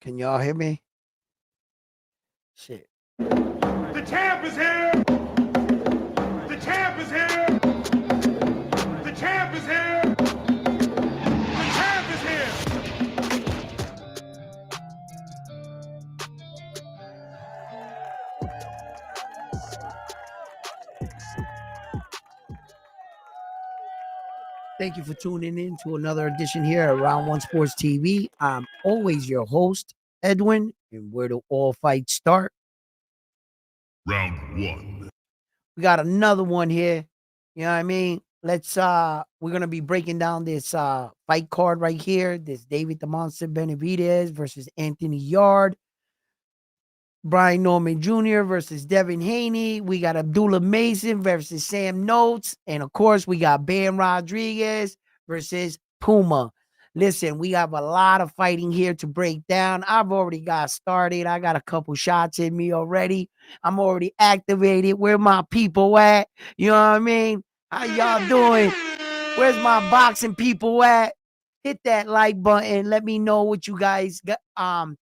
Can y'all hear me? Shit. The champ is here! The champ is here! The champ is here! The champ is here! Thank you for tuning in to another edition here at Round One Sports TV. I'm always your host, Edwin, and where do all fights start? Round one. We got another one here. You know what I mean? We're gonna be breaking down this fight card right here. This David the Monster Benavdes versus Anthony Yard. Brian Norman Jr. versus Devin Haney. We got Abdullah Mason versus Sam Notes. And of course, we got Ben Rodriguez versus Puma. Listen, we have a lot of fighting here to break down. I've already got started. I got a couple shots in me already. I'm already activated. Where my people at? You know what I mean? How y'all doing? Where's my boxing people at? Hit that like button. Let me know what you guys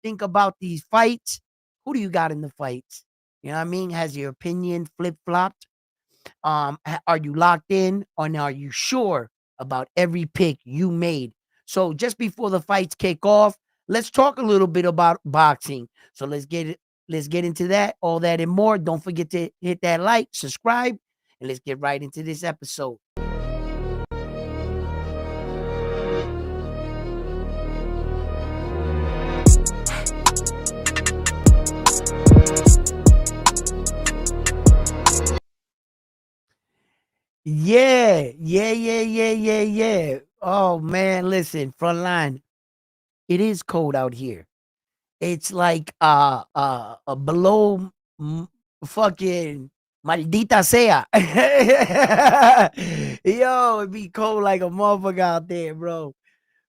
think about these fights. Who do you got in the fights? You know what I mean? Has your opinion flip-flopped? Are you locked in, or are you sure about every pick you made? So just before the fights kick off, let's talk a little bit about boxing. So let's get into that, all that and more. Don't forget to hit that like, subscribe, and let's get right into this episode. Yeah. Oh man, listen, front line. It is cold out here. It's like below fucking maldita sea. Yo, it be cold like a motherfucker out there, bro.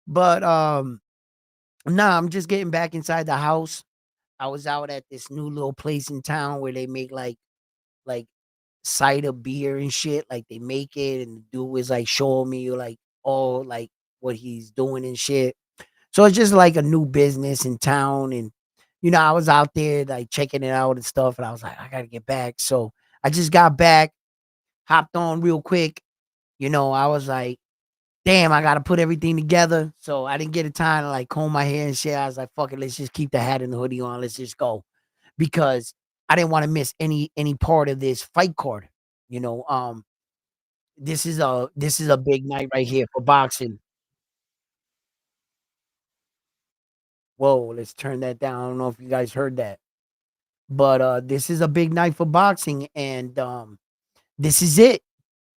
But nah, I'm just getting back inside the house. I was out at this new little place in town where they make like cider beer and shit. Like they make it, and the dude was like showing me like all like what he's doing and shit. So it's just like a new business in town, and I was out there like checking it out and stuff, and I was like, I gotta get back. So I just got back, hopped on real quick. I was like, damn, I gotta put everything together. So I didn't get a time to like comb my hair and shit. I was like, fuck it, let's just keep the hat and the hoodie on. Let's just go because I didn't want to miss any part of this fight card. You know, um, this is a big night right here for boxing. Whoa, let's turn that down. I don't know if you guys heard that. But this is a big night for boxing, and this is it.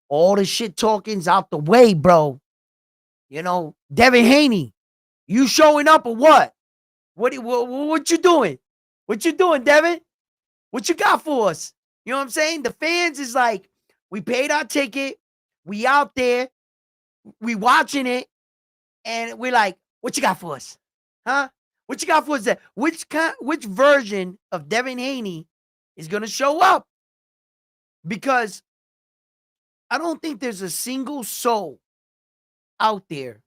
All the shit talking's out the way, bro. Devin Haney, you showing up or what? What you doing? What you doing, Devin? What you got for us? You know what I'm saying? The fans is like, we paid our ticket, we out there, we watching it, and we're like, what you got for us? Huh? What you got for us? That which version of Devin Haney is gonna show up? Because I don't think there's a single soul out there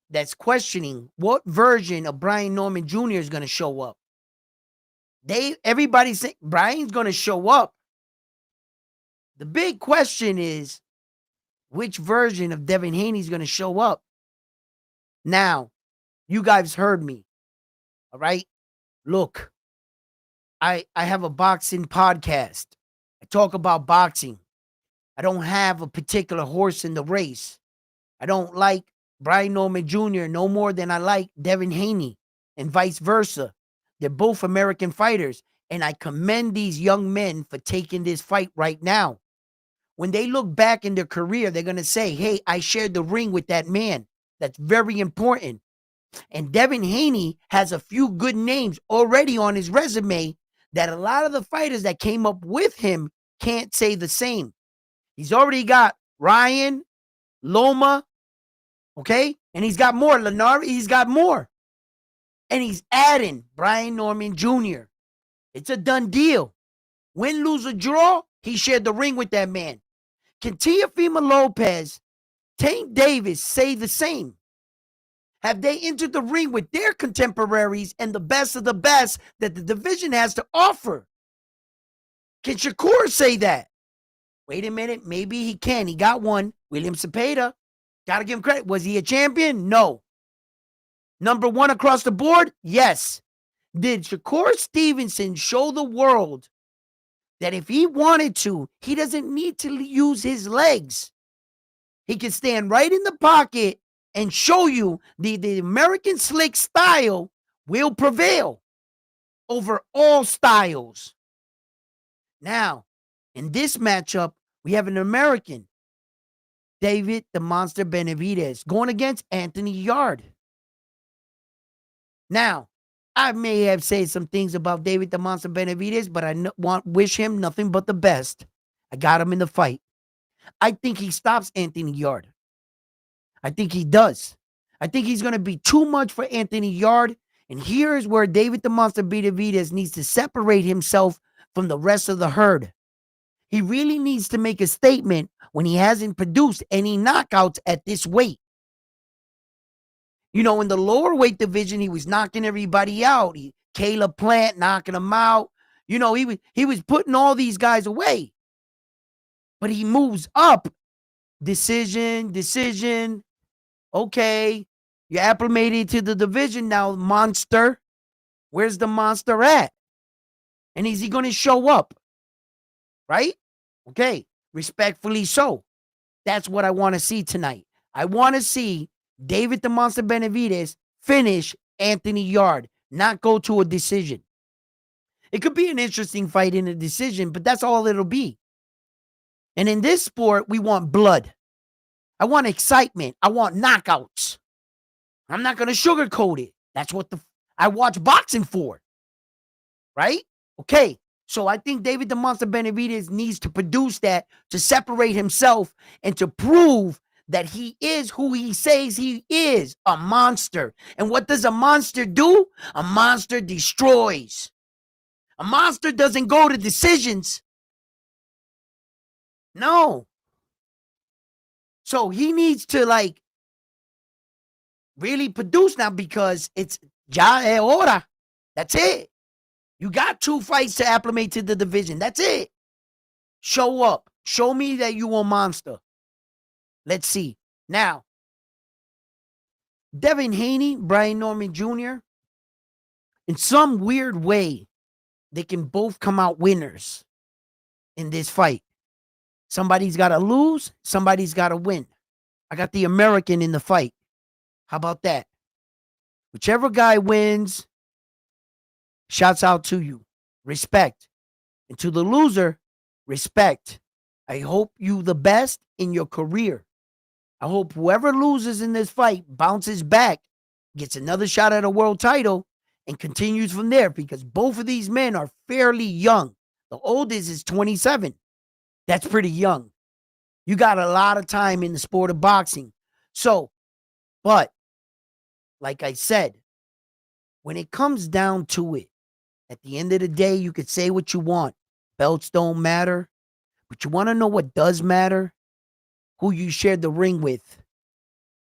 that's questioning what version of Brian Norman Jr. is gonna show up. Everybody's saying Brian's gonna show up. The big question is which version of Devin Haney is gonna show up. Now, you guys heard me. All right. Look, I have a boxing podcast. I talk about boxing. I don't have a particular horse in the race. I don't like Brian Norman Jr. no more than I like Devin Haney, and vice versa. They're both American fighters, and I commend these young men for taking this fight right now. When they look back in their career, they're going to say, hey, I shared the ring with that man. That's very important. And Devin Haney has a few good names already on his resume that a lot of the fighters that came up with him can't say the same. He's already got Ryan, Loma, okay? And he's got more. Lennar, he's got more. And he's adding Brian Norman Jr. It's a done deal. Win, lose, or draw, he shared the ring with that man. Can Teofimo Lopez, Tank Davis say the same? Have they entered the ring with their contemporaries and the best of the best that the division has to offer? Can Shakur say that? Wait a minute, maybe he can. He got one. William Cepeda. Gotta give him credit. Was he a champion? No. Number one across the board? Yes. Did Shakur Stevenson show the world that if he wanted to, he doesn't need to use his legs? He can stand right in the pocket and show you the American slick style will prevail over all styles. Now, in this matchup, we have an American, David the Monster Benavdes, going against Anthony Yarde. Now, I may have said some things about David the Monster Benavdes, but I wish him nothing but the best. I got him in the fight. I think he stops Anthony Yarde. I think he does. I think he's going to be too much for Anthony Yarde. And here's where David the Monster Benavidez needs to separate himself from the rest of the herd. He really needs to make a statement when he hasn't produced any knockouts at this weight. You know, in the lower weight division, he was knocking everybody out. Caleb Plant knocking him out. You know, he was putting all these guys away. But he moves up. Decision. Okay. You're acclimated to the division now, monster. Where's the monster at? And is he going to show up? Right? Okay. Respectfully so. That's what I want to see tonight. I want to see David the Monster Benavidez finish Anthony Yarde, not go to a decision. It could be an interesting fight in a decision, but that's all it'll be. And in this sport, we want blood. I want excitement. I want knockouts. I'm not going to sugarcoat it. That's what I watch boxing for. Right? Okay. So I think David the Monster Benavidez needs to produce that to separate himself and to prove that he is who he says he is, a monster. And what does a monster do? A monster destroys. A monster doesn't go to decisions. No. So he needs to really produce now because it's ya es hora. That's it. You got 2 fights to acclimate to the division. That's it. Show up. Show me that you a monster. Let's see. Now, Devin Haney, Brian Norman Jr., in some weird way, they can both come out winners in this fight. Somebody's got to lose. Somebody's got to win. I got the American in the fight. How about that? Whichever guy wins, shouts out to you. Respect. And to the loser, respect. I hope you the best in your career. I hope whoever loses in this fight bounces back, gets another shot at a world title, and continues from there because both of these men are fairly young. The oldest is 27. That's pretty young. You got a lot of time in the sport of boxing. So, but, like I said, when it comes down to it, at the end of the day, you could say what you want. Belts don't matter. But you want to know what does matter? Who you shared the ring with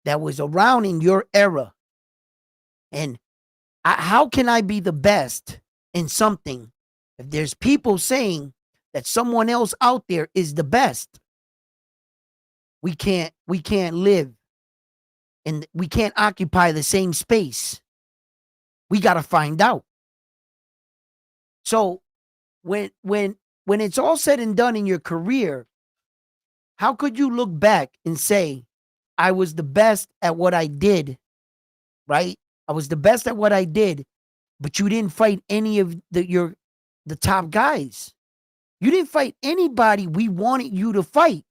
that was around in your era. And how can I be the best in something if there's people saying that someone else out there is the best? We can't live and we can't occupy the same space. We got to find out. So when it's all said and done in your career, how could you look back and say, I was the best at what I did, right? I was the best at what I did, but you didn't fight any of the top guys. You didn't fight anybody we wanted you to fight.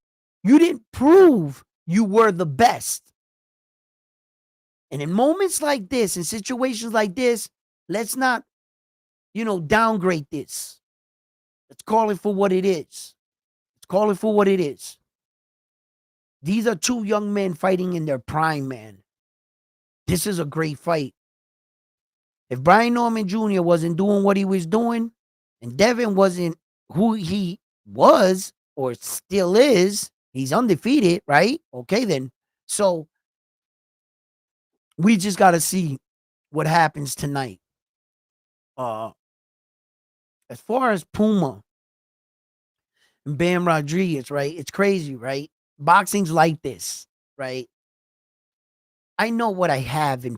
You didn't prove you were the best. And in moments like this, in situations like this, let's not, downgrade this. Let's call it for what it is. Let's call it for what it is. These are 2 young men fighting in their prime, man. This is a great fight. If Brian Norman Jr. wasn't doing what he was doing, and Devin wasn't who he was or still is, he's undefeated, right? Okay, then. So We just got to see what happens tonight. Uh, as far as Puma and Bam Rodriguez, right? It's crazy, right? Boxing's like this, right? I know what I have in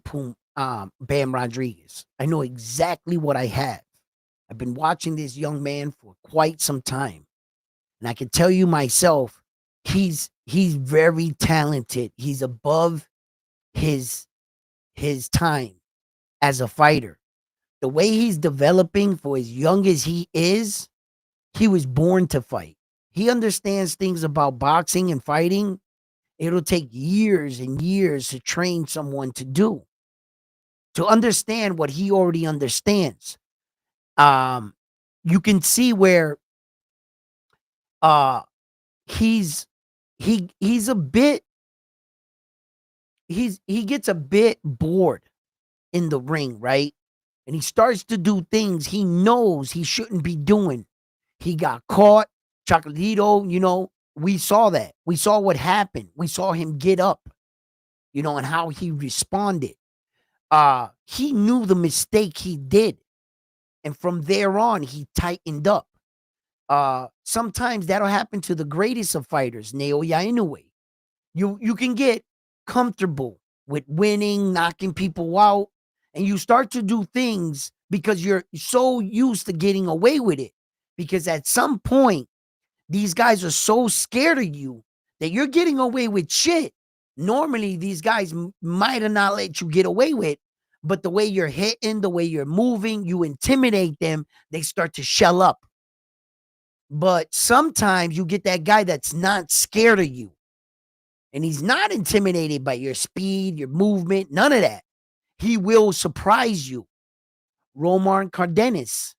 Bam Rodriguez. I know exactly what I have. I've been watching this young man for quite some time, and I can tell you myself, he's very talented. He's above his his time as a fighter. The way he's developing for as young as he was born to fight. He understands things about boxing and fighting. It'll take years and years to train someone to do, to understand what he already understands. Um, you can see where uh he's he's a bit he gets a bit bored in the ring, right? And he starts to do things he knows he shouldn't be doing. He got caught. Chocolatito, we saw that. We saw what happened. We saw him get up, and how he responded. He knew the mistake he did. And from there on, he tightened up. Sometimes that'll happen to the greatest of fighters, Naoya Inoue. You can get comfortable with winning, knocking people out, and you start to do things because you're so used to getting away with it. Because at some point, these guys are so scared of you that you're getting away with shit. Normally, these guys might have not let you get away with, but the way you're hitting, the way you're moving, you intimidate them, they start to shell up. But sometimes you get that guy that's not scared of you. And he's not intimidated by your speed, your movement, none of that. He will surprise you. Roman Cardenas,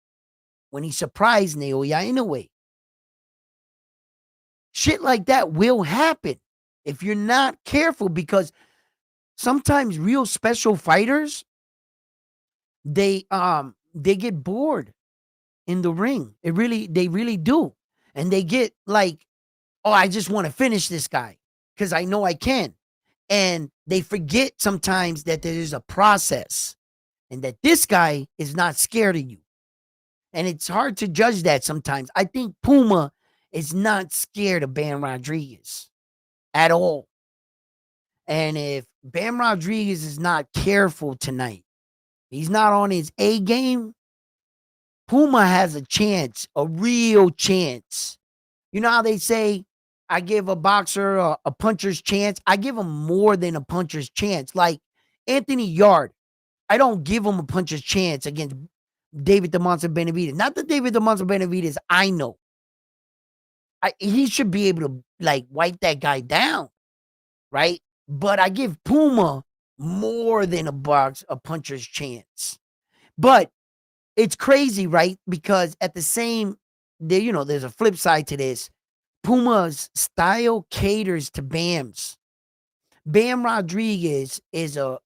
when he surprised Naoya Inoue. Shit like that will happen if you're not careful, because sometimes real special fighters, they get bored in the ring. They really do. And they get like, oh, I just want to finish this guy because I know I can. And they forget sometimes that there's a process and that this guy is not scared of you. And it's hard to judge that sometimes. I think Puma is not scared of Bam Rodriguez at all. And if Bam Rodriguez is not careful tonight, he's not on his A game, Puma has a chance, a real chance. You know how they say, I give a boxer a puncher's chance? I give him more than a puncher's chance. Like Anthony Yard, I don't give him a puncher's chance against David the Monster Benavdes. Not that David the Monster Benavdes, I know. He should be able to like wipe that guy down, right? But I give Puma more than a puncher's chance. But it's crazy, right? Because at the same, there's a flip side to this. Puma's style caters to Bam's. Bam Rodriguez is a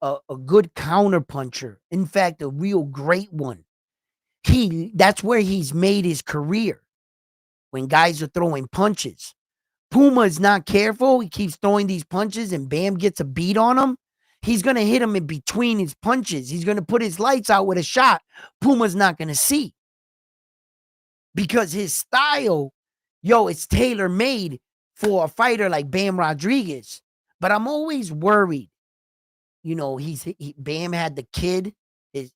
good counter puncher. In fact, a real great one. That's where he's made his career, when guys are throwing punches. Puma is not careful. He keeps throwing these punches and Bam gets a beat on him. He's going to hit him in between his punches. He's going to put his lights out with a shot Puma's not going to see. Because his style, it's tailor-made for a fighter like Bam Rodriguez. But I'm always worried. Bam had the kid. He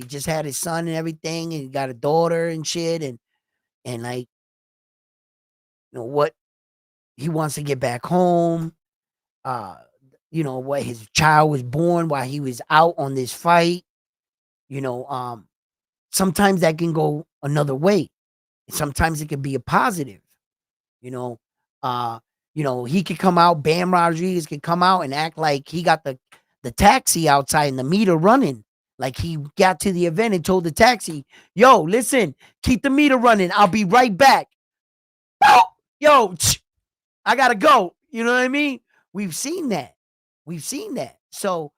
just had his son and everything, and he got a daughter and shit, and like, what he wants to get back home. What his child was born while he was out on this fight. Sometimes that can go another way. Sometimes it could be a positive. He could come out, Bam Rodriguez could come out and act like he got the taxi outside and the meter running. Like he got to the event and told the taxi, yo, listen, keep the meter running. I'll be right back. Yo, I gotta go. You know what I mean? We've seen that. So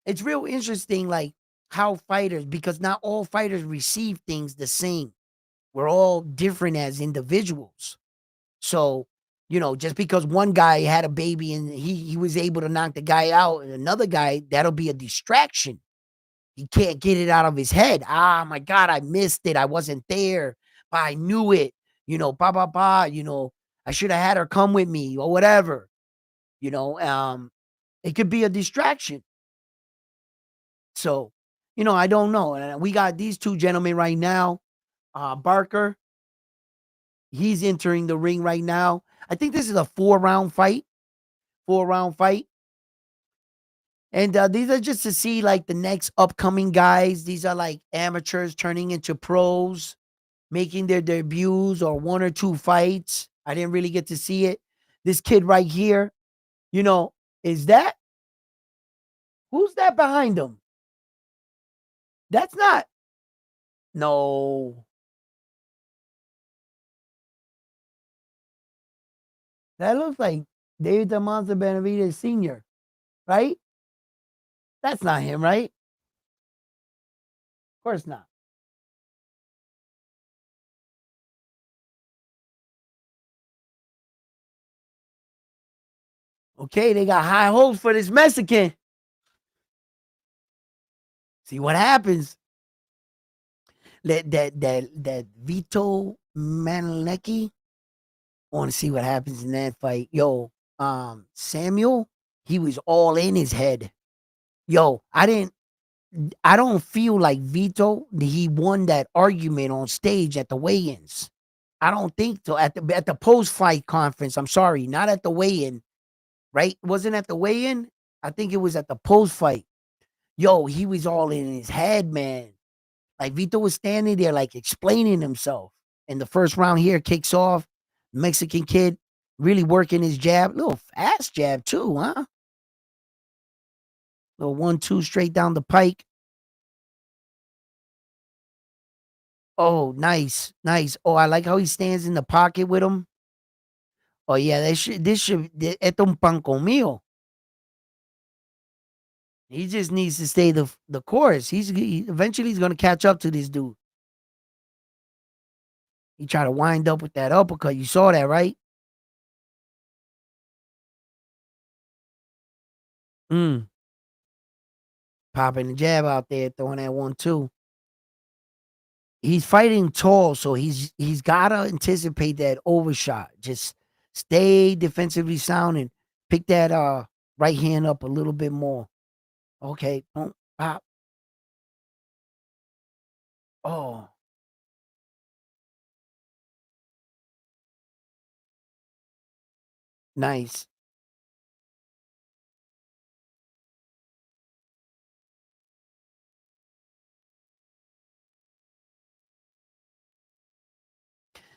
it's real interesting, like how fighters, because not all fighters receive things the same. We're all different as individuals. So Just because one guy had a baby and he was able to knock the guy out, and another guy, that'll be a distraction. He can't get it out of his head. Ah, my God, I missed it. I wasn't there, but I knew it. I should have had her come with me or whatever. It could be a distraction. So, I don't know. And we got these two gentlemen right now. Barker, he's entering the ring right now. I think this is a 4-round fight. 4-round fight. And these are just to see like the next upcoming guys. These are like amateurs turning into pros, making their debuts or 1 or 2 fights. I didn't really get to see it. This kid right here, is that? Who's that behind him? That's not. No. That looks like David the Monster Benavdes Sr., right? That's not him, right? Of course not. Okay, they got high hopes for this Mexican. See what happens. That Vito Manelecki. I want to see what happens in that fight. Yo, Samuel, he was all in his head. Yo, I don't feel like Vito, he won that argument on stage at the weigh-ins. I don't think so. At the post-fight conference, I'm sorry, not at the weigh-in, right? Wasn't at the weigh-in. I think it was at the post-fight. Yo, he was all in his head, man. Like Vito was standing there, like explaining himself. And the first round here kicks off. Mexican kid really working his jab. Little fast jab, too, huh? Little 1-2 straight down the pike. Oh, nice, nice. Oh, I like how he stands in the pocket with him. Oh, yeah, esto un pan conmigo. He just needs to stay the course. Eventually he's gonna catch up to this dude. He tried to wind up with that uppercut. You saw that, right? Mm. Popping the jab out there, throwing that 1-2. He's fighting tall, so he's gotta anticipate that overshot. Just stay defensively sound and pick that right hand up a little bit more. Okay, boom, pop. Oh, nice.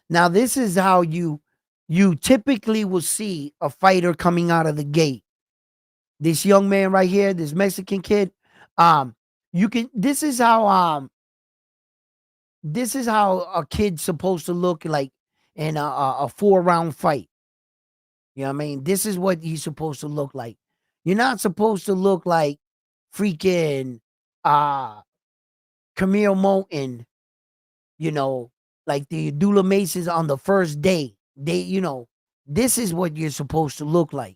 Now this is how you typically will see a fighter coming out of the gate. This young man right here, this Mexican kid, um, you can. This is how a kid's supposed to look like in a 4-round fight. You know what I mean? This is what he's supposed to look like. You're not supposed to look like freaking Camille Moulton, you know, like the Dula Masons on the first day. This is what you're supposed to look like.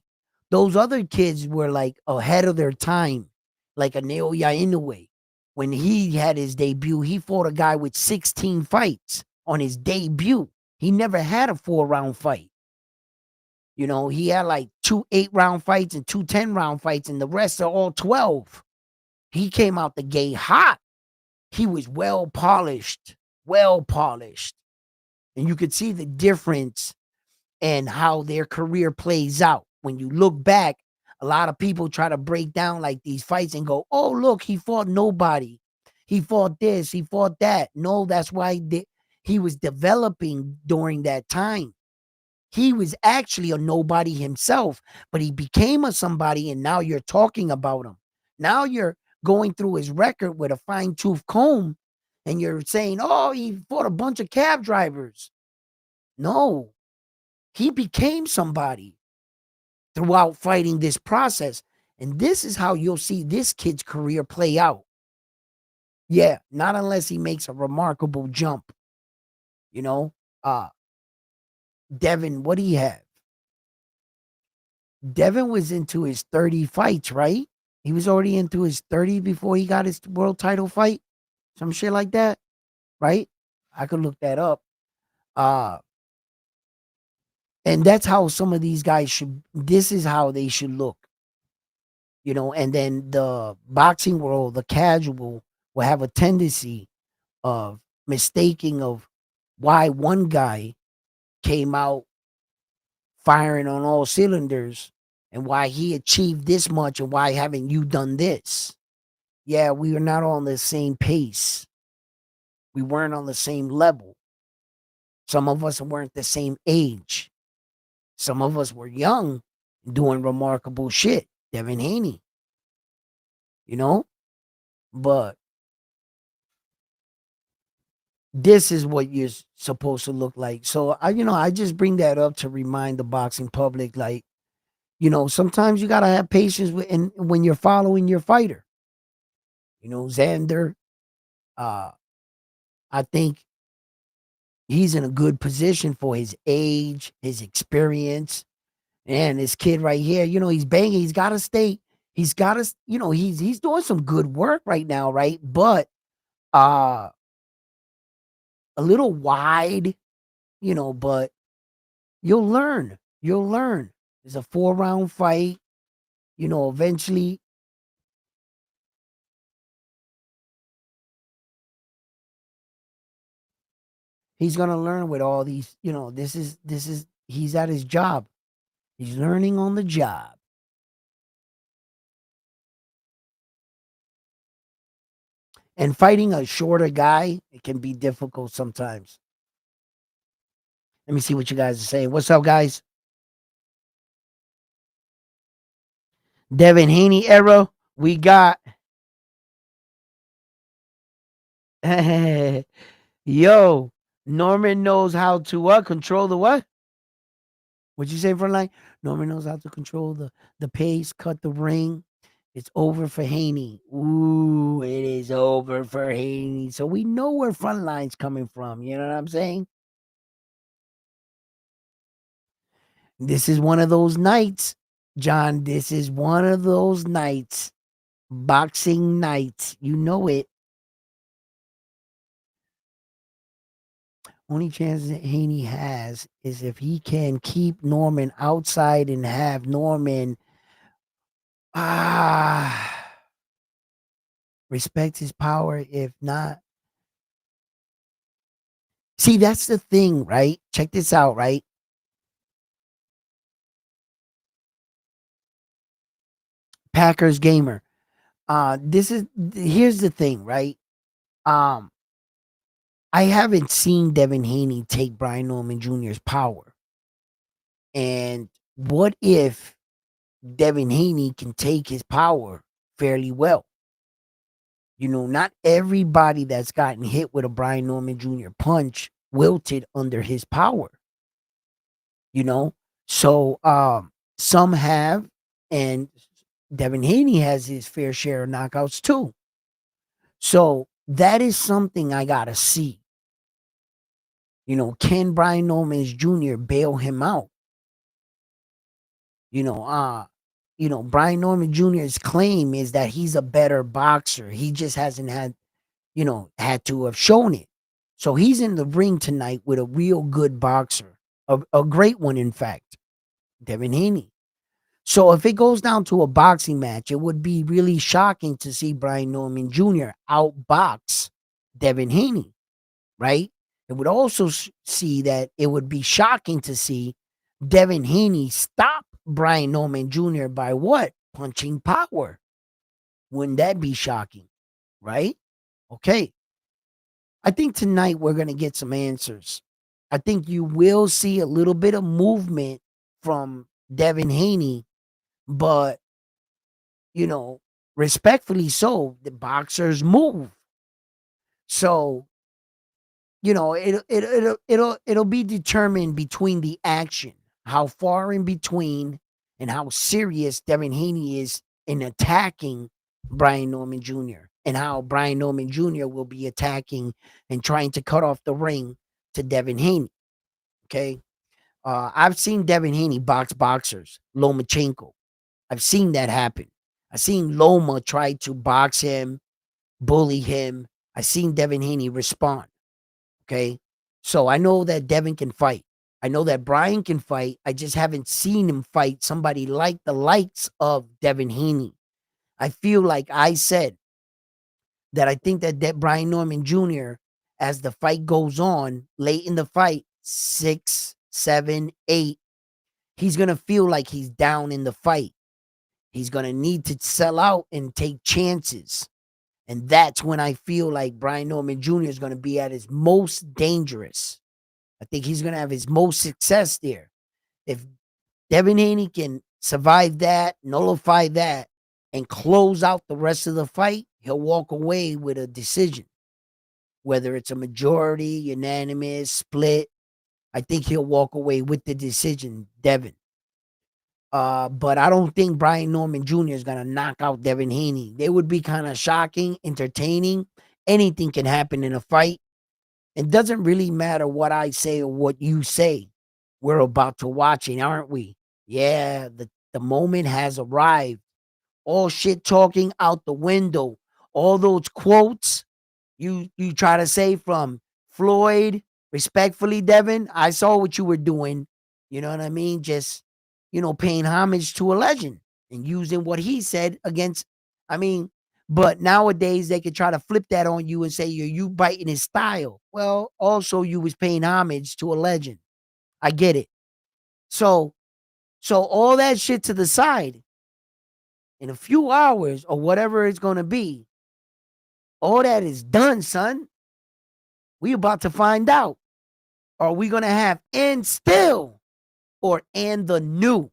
Those other kids were like ahead of their time, like a Naoya Inoue. When he had his debut, he fought a guy with 16 fights on his debut. He never had a 4-round fight. He had like 2 8-round fights and 2 10-round fights, and the rest are all 12. He came out the gate hot. He was well polished. And you could see the difference and how their career plays out. When you look back, a lot of people try to break down like these fights and go, oh, look, he fought nobody. He fought this, he fought that. No, that's why he was developing during that time. He was actually a nobody himself, but he became a somebody, and now you're talking about him. Now you're going through his record with a fine-tooth comb, and you're saying, oh, he fought a bunch of cab drivers. No, he became somebody throughout fighting this process. And this is how you'll see this kid's career play out. Yeah, not unless he makes a remarkable jump. Devin, what do you have? Devin was into his 30 fights, right? He was already into his 30 before he got his world title fight. Some shit like that, right? I could look that up. Uh and that's how some of these guys should this is how they should look. And then the boxing world, the casual, will have a tendency of mistaking of why one guy came out firing on all cylinders and why he achieved this much and why haven't you done this? Yeah, we are not on the same pace. We weren't on the same level. Some of us weren't the same age. Some of us were young doing remarkable shit. Devin Haney, you know? But this is what you're supposed to look like. So I just bring that up to remind the boxing public, like, sometimes you gotta have patience when you're following your fighter. Xander, uh, I think he's in a good position for his age, his experience, and this kid right here. He's banging. He's got to stay. He's got to. He's doing some good work right now, right? But uh, a little wide, But you'll learn. You'll learn. It's a 4-round fight. Eventually he's gonna learn with all these. This is he's at his job. He's learning on the job. And fighting a shorter guy, it can be difficult sometimes. Let me see what you guys are saying. What's up, guys? Devin Haney era. We got yo. Norman knows how to what? Control the what? What'd you say, Frontline? Norman knows how to control the pace, cut the ring. It's over for Haney. Ooh, it is over for Haney. So we know where Frontline's coming from. You know what I'm saying? This is one of those nights, John. This is one of those nights. Boxing nights. You know it. Only chance that Haney has is if he can keep Norman outside and have Norman respect his power. If not, see, that's the thing, right? Check this out, right? Packers gamer. Here's the thing, right? Um, I haven't seen Devin Haney take Brian Norman Jr.'s power. And what if Devin Haney can take his power fairly well? Not everybody that's gotten hit with a Brian Norman Jr. punch wilted under his power. So some have, and Devin Haney has his fair share of knockouts too. So that is something I gotta see. Can Brian Norman Jr. bail him out? Brian Norman Jr.'s claim is that he's a better boxer. He just hasn't had to have shown it. So he's in the ring tonight with a real good boxer, a great one, in fact, Devin Haney. So if it goes down to a boxing match, it would be really shocking to see Brian Norman Jr. outbox Devin Haney, right? It would also see that it would be shocking to see Devin Haney stop Brian Norman Jr. by what? Punching power. Wouldn't that be shocking? Right? Okay. I think tonight we're going to get some answers. I think you will see a little bit of movement from Devin Haney, but, respectfully so, the boxers move. So, it'll be determined between the action, how far in between and how serious Devin Haney is in attacking Brian Norman Jr. and how Brian Norman Jr. will be attacking and trying to cut off the ring to Devin Haney. Okay. I've seen Devin Haney box boxers, Lomachenko. I've seen that happen. I've seen Loma try to box him, bully him. I've seen Devin Haney respond. Okay. So I know that Devin can fight. I know that Brian can fight. I just haven't seen him fight somebody like the likes of Devin Haney. I feel like I said that I think that Brian Norman Jr., as the fight goes on, late in the fight, 6, 7, 8, he's going to feel like he's down in the fight. He's going to need to sell out and take chances. And that's when I feel like Brian Norman Jr. is going to be at his most dangerous. I think he's going to have his most success there. If Devin Haney can survive that, nullify that, and close out the rest of the fight, he'll walk away with a decision. Whether it's a majority, unanimous, split, I think he'll walk away with the decision, Devin. But I don't think Brian Norman Jr. is gonna knock out Devin Haney. They would be kind of shocking, entertaining. Anything can happen in a fight. It doesn't really matter what I say or what you say. We're about to watch it, aren't we? Yeah, the moment has arrived. All shit talking out the window. All those quotes you try to say from Floyd, respectfully, Devin, I saw what you were doing. You know what I mean? Just, paying homage to a legend and using what he said against, I mean, but nowadays they could try to flip that on you and say you biting his style. Well, also you was paying homage to a legend. I get it. So all that shit to the side, in a few hours or whatever it's gonna be, all that is done, son. We about to find out. Are we gonna have and still or and the new?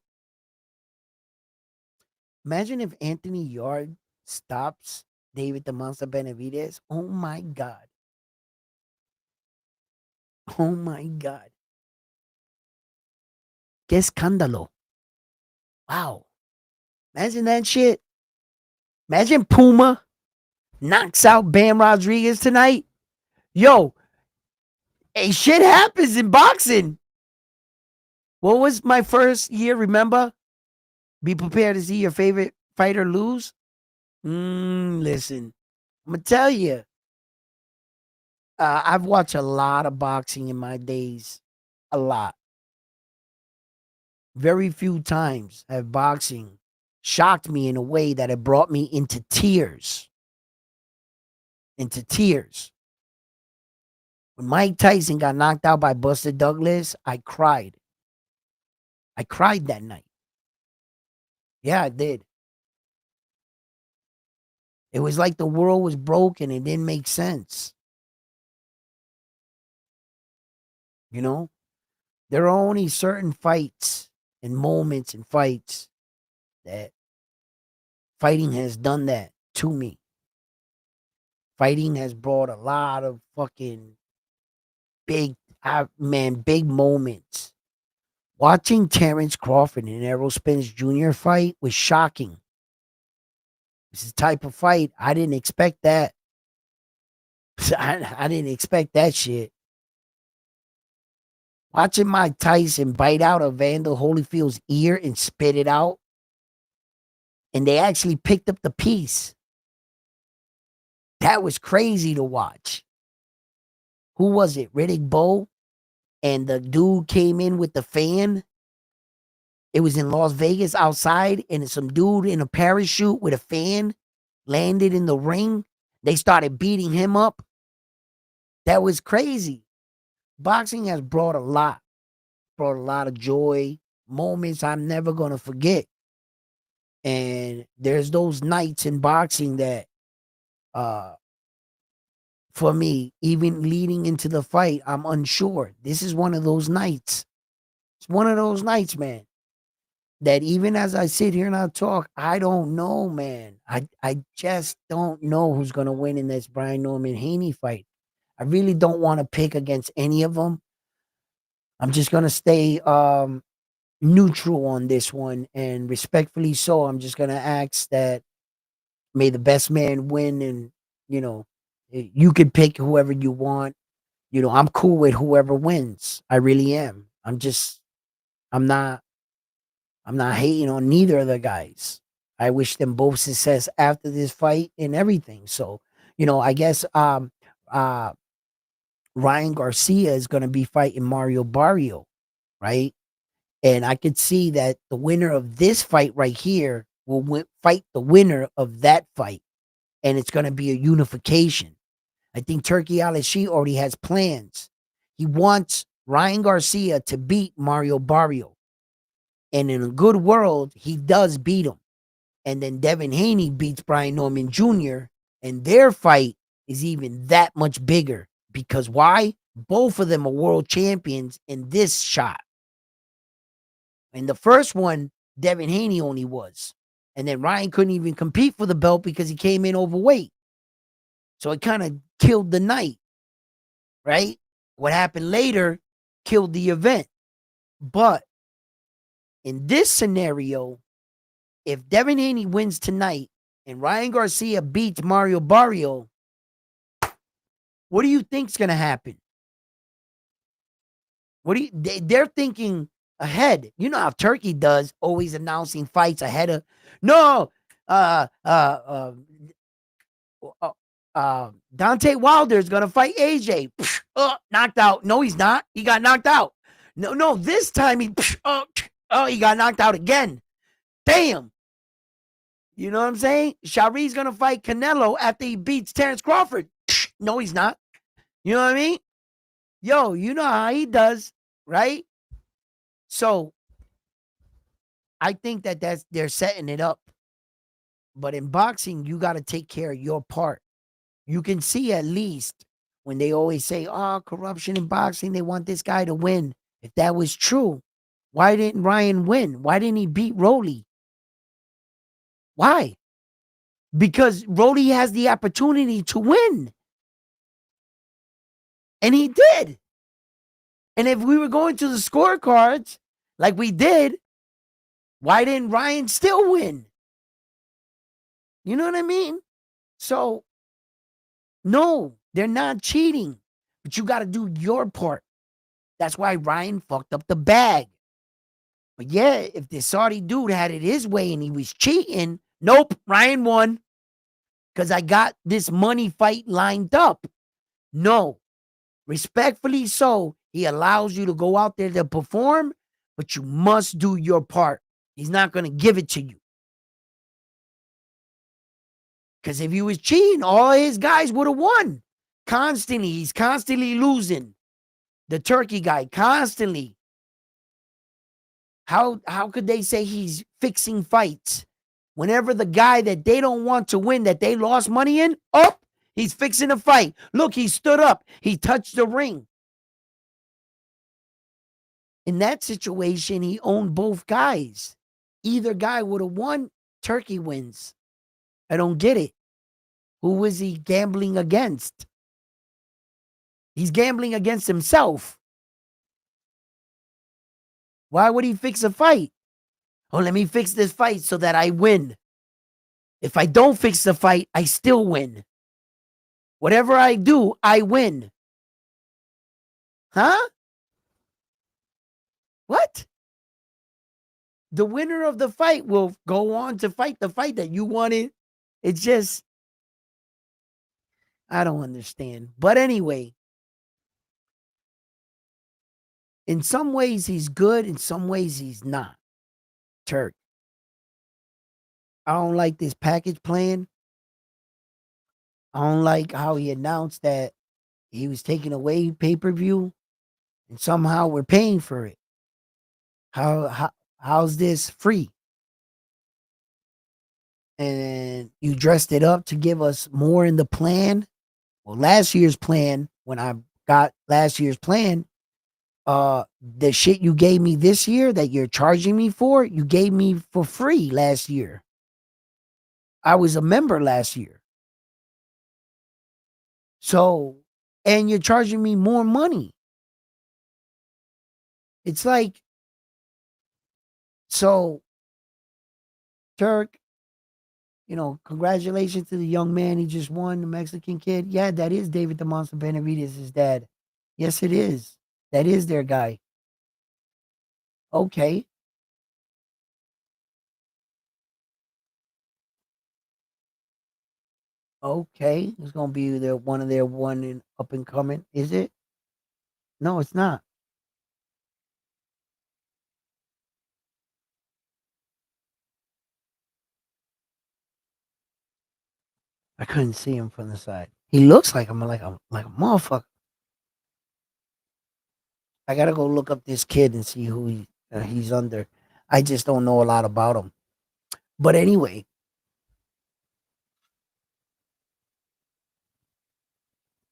Imagine if Anthony Yard stops David the Monster Benavidez. Oh my God. Oh my God. Que escándalo. Wow. Imagine that shit. Imagine Puma knocks out Bam Rodriguez tonight. Yo, hey, shit happens in boxing. What was my first year? Remember? Be prepared to see your favorite fighter lose. Listen, I'm gonna tell you. I've watched a lot of boxing in my days. A lot. Very few times have boxing shocked me in a way that it brought me into tears. Into tears. When Mike Tyson got knocked out by Buster Douglas, I cried. I cried that night. Yeah, I did. It was like the world was broken. It didn't make sense. You know, there are only certain fights and moments and fights that fighting has done that to me. Fighting has brought a lot of fucking big, big moments. Watching Terrence Crawford and Errol Spence Jr. fight was shocking. It's the type of fight I didn't expect that. I didn't expect that shit. Watching Mike Tyson bite out Evander Holyfield's ear and spit it out, and they actually picked up the piece. That was crazy to watch. Who was it? Riddick Bowe? And the dude came in with the fan. It was in Las Vegas outside, and some dude in a parachute with a fan landed in the ring. They started beating him up. That was crazy. Boxing has brought a lot of joy, moments I'm never going to forget. And there's those nights in boxing that, for me, even leading into the fight, I'm unsure. This is one of those nights. It's one of those nights, man, that even as I sit here and I talk, I don't know, man. I just don't know who's going to win in this Brian Norman Haney fight. I really don't want to pick against any of them. I'm just going to stay neutral on this one, and respectfully so, I'm just going to ask that may the best man win, and you can pick whoever you want. I'm cool with whoever wins. I really am. I'm just I'm not hating on neither of the guys. I wish them both success after this fight and everything. So, I guess uh Ryan Garcia is going to be fighting Mario Barrio, right? And I could see that the winner of this fight right here will fight the winner of that fight, and it's going to be a unification. I think Turkey Al-Ashi already has plans. He wants Ryan Garcia to beat Mario Barrio. And in a good world, he does beat him. And then Devin Haney beats Brian Norman Jr., and their fight is even that much bigger. Because why? Both of them are world champions in this shot. In the first one, Devin Haney only was. And then Ryan couldn't even compete for the belt because he came in overweight. So it kind of killed the night, right? What happened later killed the event. But in this scenario, if Devin Haney wins tonight and Ryan Garcia beats Mario Barrio, what do you think's going to happen? They're thinking ahead. You know how Turkey does, always announcing fights ahead of. No, Dante Wilder is gonna fight AJ. Knocked out. No, he's not. He got knocked out. No, this time he got knocked out again. Damn. You know what I'm saying? Shari's gonna fight Canelo after he beats Terrence Crawford. No, he's not. You know what I mean? Yo, you know how he does, right? So I think they're setting it up. But in boxing, you got to take care of your part. You can see at least when they always say, oh, corruption in boxing, they want this guy to win. If that was true, why didn't Ryan win? Why didn't he beat Rolly? Why? Because Rolly has the opportunity to win. And he did. And if we were going to the scorecards like we did, why didn't Ryan still win? You know what I mean? So, no, they're not cheating. But you got to do your part. That's why Ryan fucked up the bag. But yeah, if the Saudi dude had it his way and he was cheating, nope, Ryan won. Because I got this money fight lined up. No. Respectfully so, he allows you to go out there to perform, but you must do your part. He's not going to give it to you. Because if he was cheating, all his guys would have won. Constantly. He's constantly losing. The Turkey guy, constantly. How could they say he's fixing fights? Whenever the guy that they don't want to win, that they lost money in, he's fixing a fight. Look, he stood up. He touched the ring. In that situation, he owned both guys. Either guy would have won. Turkey wins. I don't get it. Who was he gambling against? He's gambling against himself. Why would he fix a fight? Oh, let me fix this fight so that I win. If I don't fix the fight, I still win. Whatever I do, I win. Huh? What? The winner of the fight will go on to fight the fight that you wanted. It's just, I don't understand. But anyway, in some ways he's good, in some ways he's not. Turk. I don't like this package plan. I don't like how he announced that he was taking away pay-per-view and somehow we're paying for it. How's this free? And you dressed it up to give us more in the plan. Well, last year's plan, when I got last year's plan, the shit you gave me this year that you're charging me for, you gave me for free last year. I was a member last year. So, and you're charging me more money. It's like, so, Turk, congratulations to the young man. He just won, the Mexican kid. Yeah, that is David the Monster Benavides' dad. Yes, it is. That is their guy. Okay. Okay. It's gonna be their one of their one in up and coming. Is it? No, it's not. I couldn't see him from the side. He looks like him like a motherfucker. I gotta go look up this kid and see who he's under. I just don't know a lot about him. But anyway,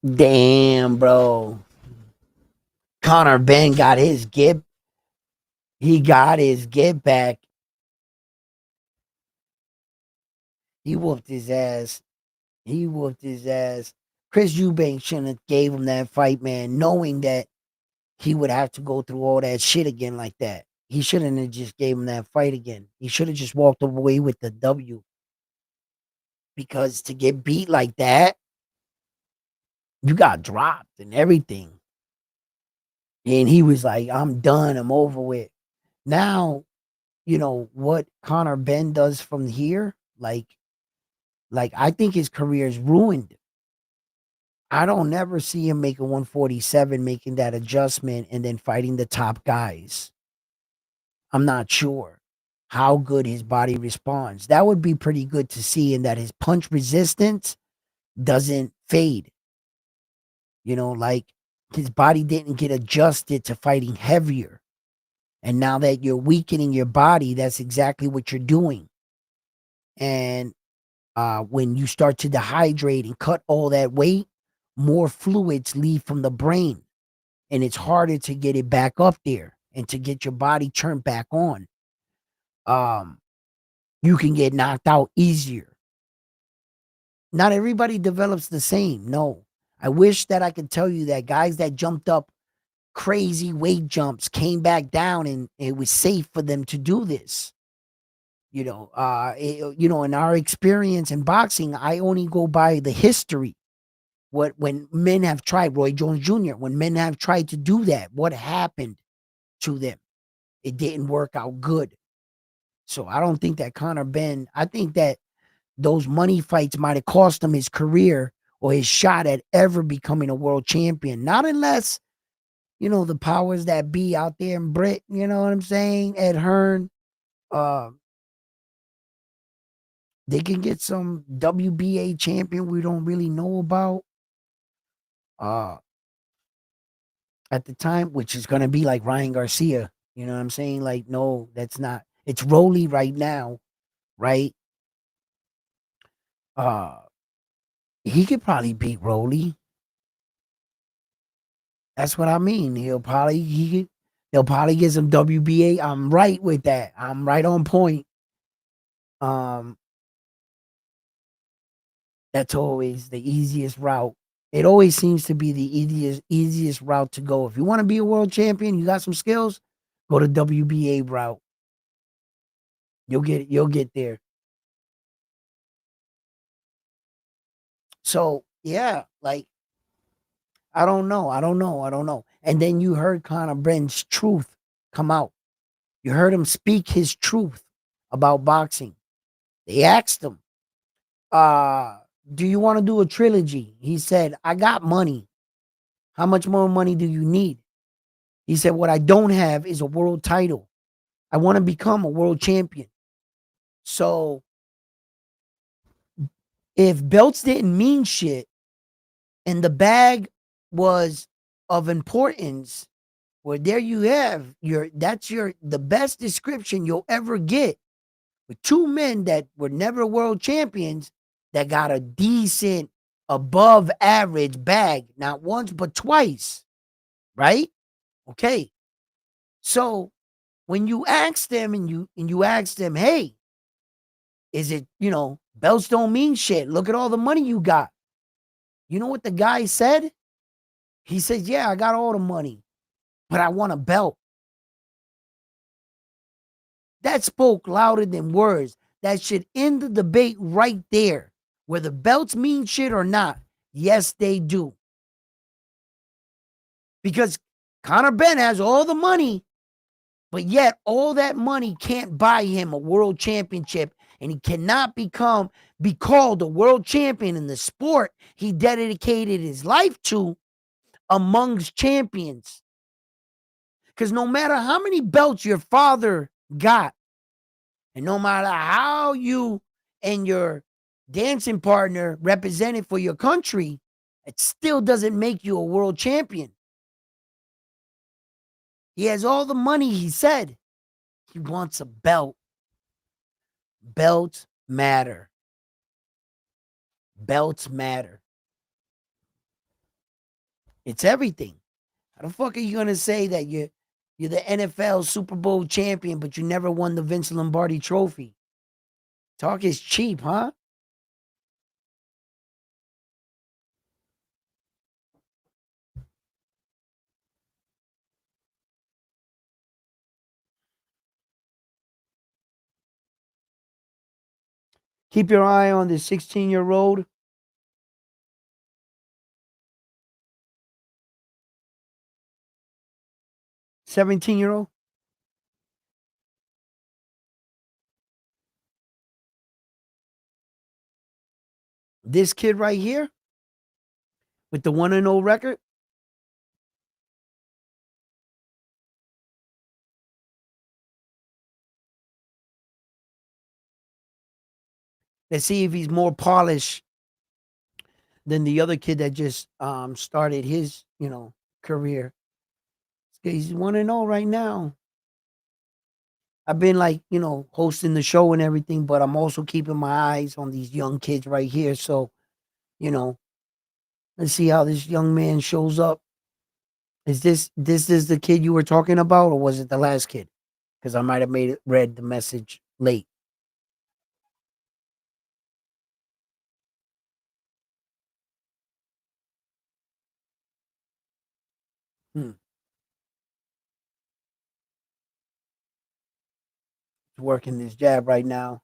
damn, bro. Connor Ben got his get. He got his get back. He whooped his ass. He whooped his ass. Chris Eubank shouldn't have gave him that fight, man, knowing that he would have to go through all that shit again like that. He shouldn't have just gave him that fight again. He should have just walked away with the W. Because to get beat like that, you got dropped and everything. And he was like, I'm done. I'm over with. Now, what Connor Ben does from here, like I think his career is ruined. I don't never see him making 147, making that adjustment and then fighting the top guys. I'm not sure how good his body responds. That would be pretty good to see in that his punch resistance doesn't fade. Like his body didn't get adjusted to fighting heavier. And now that you're weakening your body, that's exactly what you're doing. And when you start to dehydrate and cut all that weight, more fluids leave from the brain. And it's harder to get it back up there and to get your body turned back on. You can get knocked out easier. Not everybody develops the same. No. I wish that I could tell you that guys that jumped up crazy weight jumps came back down and it was safe for them to do this. In our experience in boxing, I only go by the history. When men have tried, Roy Jones Jr., when men have tried to do that, what happened to them? It didn't work out good. So I don't think that Conor Ben, I think that those money fights might have cost him his career or his shot at ever becoming a world champion. Not unless, the powers that be out there in Brit, you know what I'm saying? Ed Hearn, uh, they can get some WBA champion we don't really know about. Uh, at the time, which is gonna be like Ryan Garcia. You know what I'm saying? Like, no, that's not. It's Rolly right now, right? Uh, he could probably beat Rolly. That's what I mean. They'll probably get some WBA. I'm right with that. I'm right on point. Um, that's always the easiest route. It always seems to be the easiest route to go. If you want to be a world champion, you got some skills, go to WBA route. You'll get there. So yeah, like I don't know. And then you heard Conor Ben's truth come out. You heard him speak his truth about boxing. They asked him, do you want to do a trilogy? He said, I got money. How much more money do you need? He said, what I don't have is a world title. I want to become a world champion. So if belts didn't mean shit and the bag was of importance, well, there you have the best description you'll ever get with two men that were never world champions that got a decent above average bag, not once but twice, right? Okay. So when you ask them and you ask them, hey, is it, belts don't mean shit. Look at all the money you got. You know what the guy said? He said, yeah, I got all the money, but I want a belt. That spoke louder than words. That should end the debate right there. Whether belts mean shit or not. Yes, they do. Because Conor Ben has all the money, But yet, all that money can't buy him a world championship, and he cannot be called a world champion in the sport he dedicated his life to amongst champions. Because no matter how many belts your father got, and no matter how you and your dancing partner represented for your country, it still doesn't make you a world champion. He has all the money, he said. He wants a belt. Belts matter. Belts matter. It's everything. How the fuck are you gonna say that you're the NFL Super Bowl champion, but you never won the Vince Lombardi trophy? Talk is cheap, huh? Keep your eye on this 16-year-old. 17-year-old. This kid right here with the 1-0 record. Let's see if he's more polished than the other kid that just started his, career. He's 1-0 right now. I've been like, hosting the show and everything, but I'm also keeping my eyes on these young kids right here. So, let's see how this young man shows up. Is this is the kid you were talking about, or was it the last kid? Because I might have read the message late. Hmm. He's working this jab right now.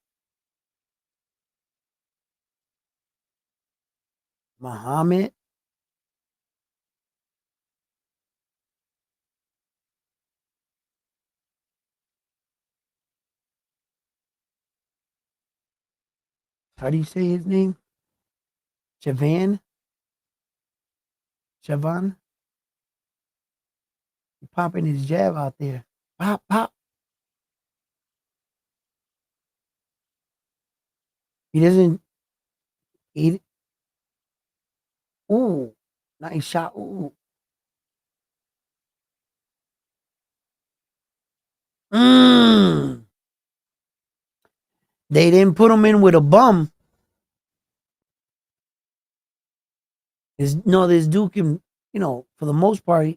Muhammad. How do you say his name? Javan? Javan? He popping his jab out there. Pop, pop. He doesn't. He, ooh, nice shot. Ooh. Mm. They didn't put him in with a bum. This dude can, for the most part,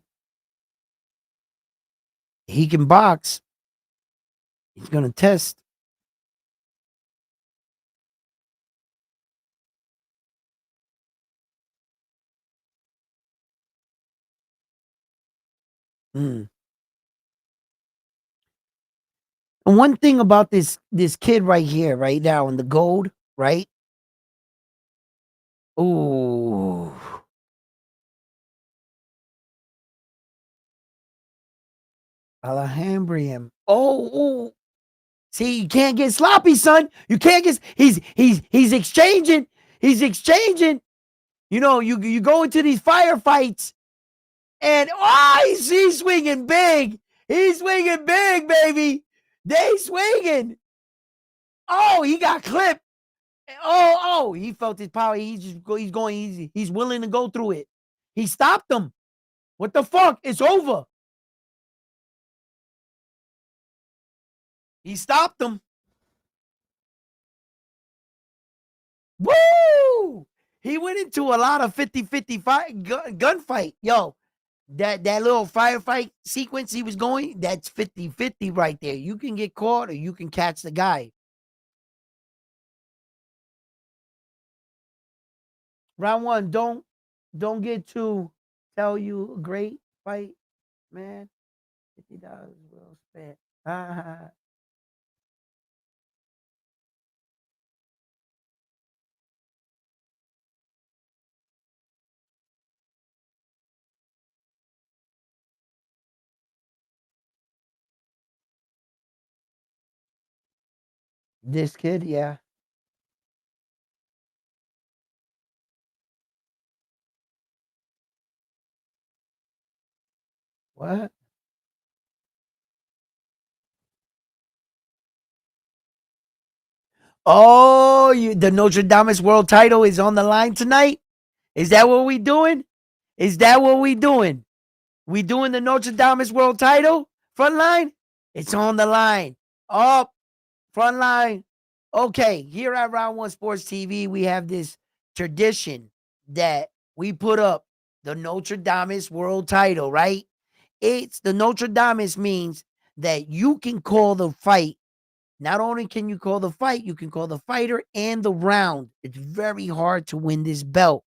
he can box. He's gonna test. Mm. And one thing about this kid right here, right now in the gold, right? Ooh, Alhambra. Oh, see, you can't get sloppy, son. You can't get. He's exchanging. He's exchanging. You go into these firefights, and he's swinging big. He's swinging big, baby. They swinging. Oh, he got clipped. He felt his power. He's going easy. He's willing to go through it. He stopped him. What the fuck? It's over. He stopped him. Woo! He went into a lot of 50-50 fight, gunfight. Yo, that little firefight sequence he was going, that's 50-50 right there. You can get caught or you can catch the guy. Round one, don't get too tell you a great fight, man. $50 well spent. This kid, yeah. What? Oh, the Notre Dame's world title is on the line tonight? Is that what we doing? Is that what we doing? We doing the Notre Dame's world title? Front line? It's on the line. Up, front line. Okay, here at Round One Sports TV, we have this tradition that we put up the Notre Dame's world title, right? It's the Notre Dame's means that you can call the fight. Not only can you call the fight, you can call the fighter and the round. It's very hard to win this belt.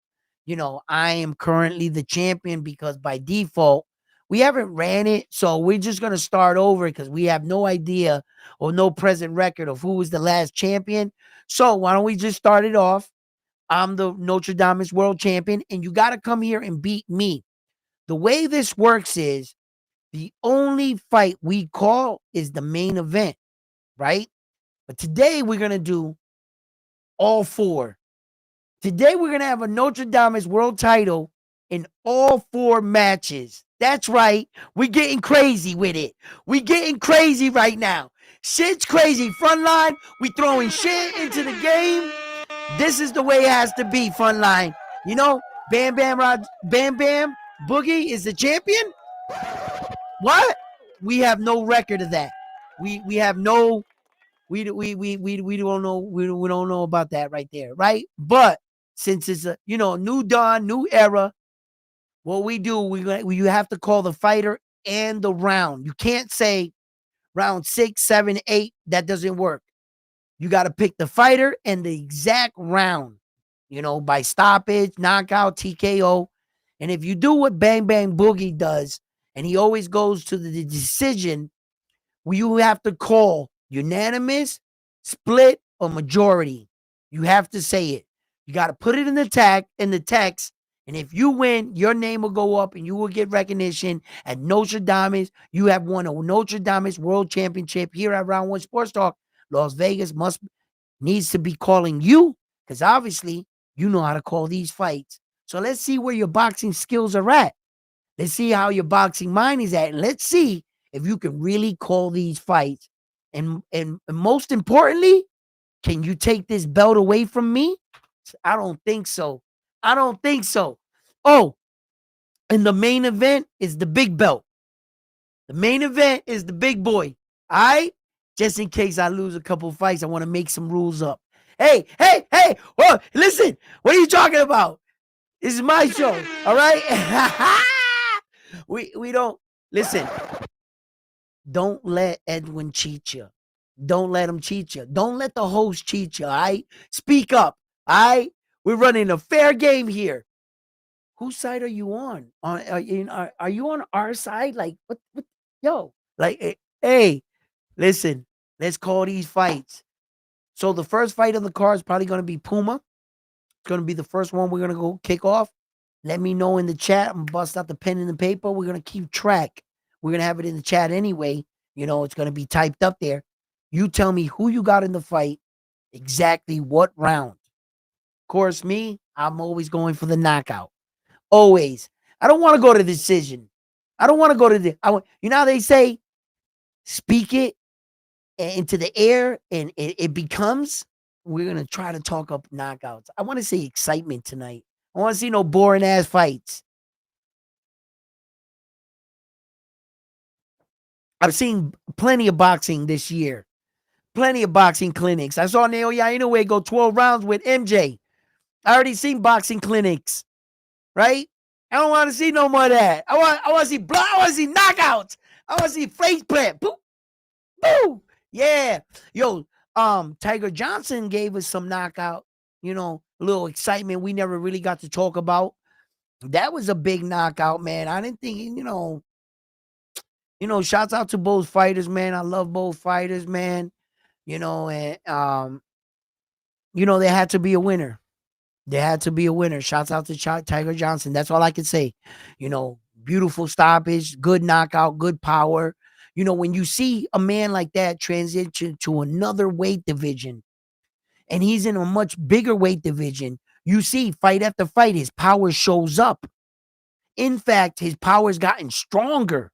I am currently the champion because by default, we haven't ran it. So we're just going to start over because we have no idea or no present record of who was the last champion. So why don't we just start it off? I'm the Notre Dame's world champion, and you got to come here and beat me. The way this works is the only fight we call is the main event, right? But today we're going to do all four. Today we're going to have a Notre Dame's world title in all four matches. That's right. We're getting crazy with it. We're getting crazy right now. Shit's crazy. Frontline, we throwing shit into the game. This is the way it has to be, Frontline. Bam Bam Boogie is the champion? What? We have no record of that. We have no we don't know we don't know about that right there, right? But since it's a new dawn, new era, what we do you have to call the fighter and the round. You can't say round 6, 7, 8. That doesn't work. You got to pick the fighter and the exact round. By stoppage, knockout, TKO. And if you do what Bang Bang Boogie does, and he always goes to the decision, you have to call unanimous, split, or majority. You have to say it. You got to put it in the text. And if you win, your name will go up and you will get recognition at Notre Dame's. You have won a Notre Dame's World Championship here at Round One Sports Talk. Las Vegas needs to be calling you because obviously you know how to call these fights. So let's see where your boxing skills are at. Let's see how your boxing mind is at. And let's see if you can really call these fights. And most importantly, can you take this belt away from me? I don't think so. I don't think so. Oh, and the main event is the big belt. The main event is the big boy. All right? Just in case I lose a couple fights, I want to make some rules up. Hey, whoa, listen, what are you talking about? This is my show, all right? we don't, listen, don't let Edwin cheat you. Don't let him cheat you. Don't let the host cheat you, all right? Speak up, all right? We're running a fair game here. Whose side are you on? Are you on our side? Like, what yo, like, hey, listen, let's call these fights. So the first fight on the card is probably going to be Puma. It's going to be the first one we're going to go kick off. Let me know in the chat. I'm going to bust out the pen and the paper. We're going to keep track. We're going to have it in the chat anyway. It's going to be typed up there. You tell me who you got in the fight, exactly what round. Of course, me, I'm always going for the knockout. Always. I don't want to go to decision. I don't want to go to the, how they say, speak it into the air and it becomes, we're going to try to talk up knockouts. I want to see excitement tonight. I want to see no boring ass fights. I've seen plenty of boxing this year. Plenty of boxing clinics. I saw Naoya Inoue go 12 rounds with MJ. I already seen boxing clinics. Right? I don't want to see no more of that. I want to see blood. I want to see knockouts. I want to see face plant. Boom. Boom. Yeah. Yo, Tiger Johnson gave us some knockout, a little excitement we never really got to talk about. That was a big knockout, man. I didn't think, shouts out to both fighters, man. I love both fighters, man. And there had to be a winner. There had to be a winner. Shouts out to Tiger Johnson. That's all I can say. Beautiful stoppage, good knockout, good power. You know, when you see a man like that transition to another weight division and he's in a much bigger weight division, you see fight after fight, his power shows up. In fact, his power's gotten stronger.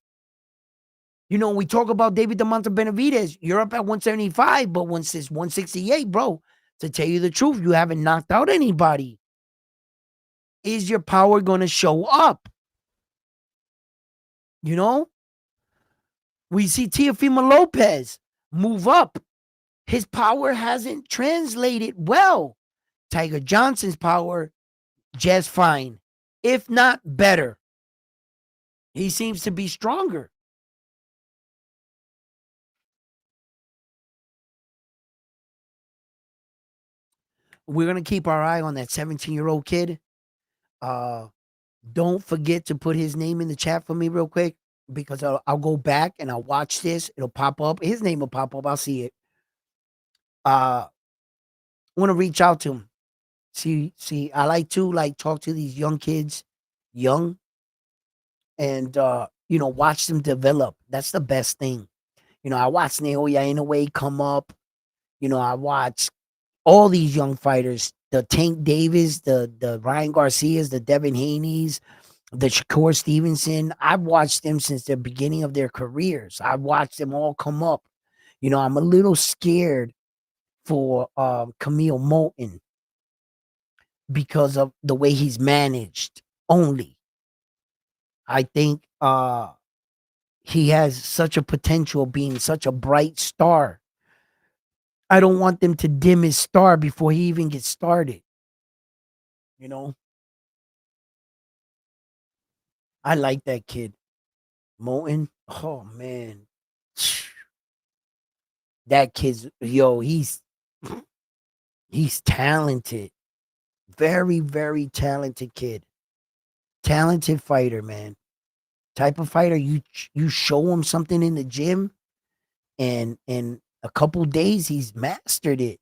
You know, we talk about David DeMonte Benavidez. You're up at 175, but once it's 168, bro, to tell you the truth, you haven't knocked out anybody. Is your power going to show up? You know? We see Teofimo Lopez move up. His power hasn't translated well. Tiger Johnson's power, just fine. If not better. He seems to be stronger. We're going to keep our eye on that 17-year-old kid. Don't forget to put his name in the chat for me real quick, because I'll go back and I'll watch this. It'll pop up. His name will pop up. I'll see it. I want to reach out to him. See, I like to talk to these young kids, young, and watch them develop. That's the best thing. I watched Naoya Inoue come up. I watched all these young fighters, the Tank Davis, the Ryan Garcias, the Devin Haneys, the Shakur Stevenson. I've watched them since the beginning of their careers. I've watched them all come up. I'm a little scared for Camille Moulton because of the way he's managed only. I think he has such a potential being such a bright star. I don't want them to dim his star before he even gets started. I like that kid. Moulton. Oh, man. That kid's, he's talented. Very, very talented kid. Talented fighter, man. Type of fighter, you show him something in the gym, and in a couple days, he's mastered it.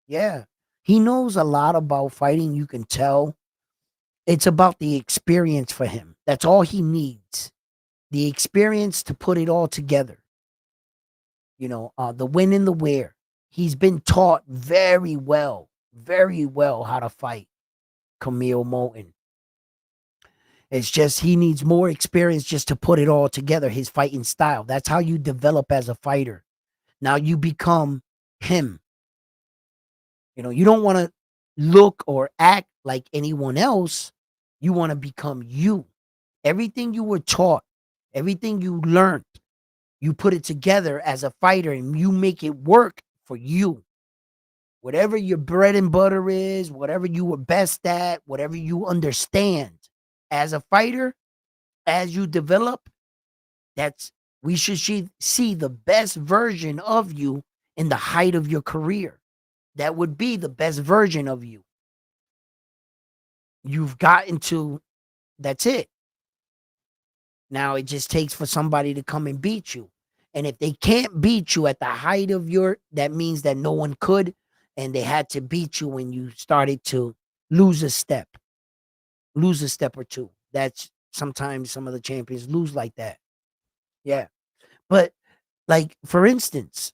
Yeah. He knows a lot about fighting. You can tell. It's about the experience for him. That's all he needs. The experience to put it all together. The when and the where. He's been taught very well how to fight, Camille Moulton. It's just he needs more experience just to put it all together, his fighting style. That's how you develop as a fighter. Now you become him. You don't want to look or act like anyone else. You want to become you. Everything you were taught, everything you learned, you put it together as a fighter and you make it work for you. Whatever your bread and butter is, whatever you were best at, whatever you understand as a fighter, as you develop, we should see the best version of you in the height of your career. That would be the best version of you. You've gotten to, that's it. Now it just takes for somebody to come and beat you. And if they can't beat you at the height of that means that no one could, and they had to beat you when you started to lose a step or two. That's sometimes some of the champions lose like that. Yeah. But like, for instance,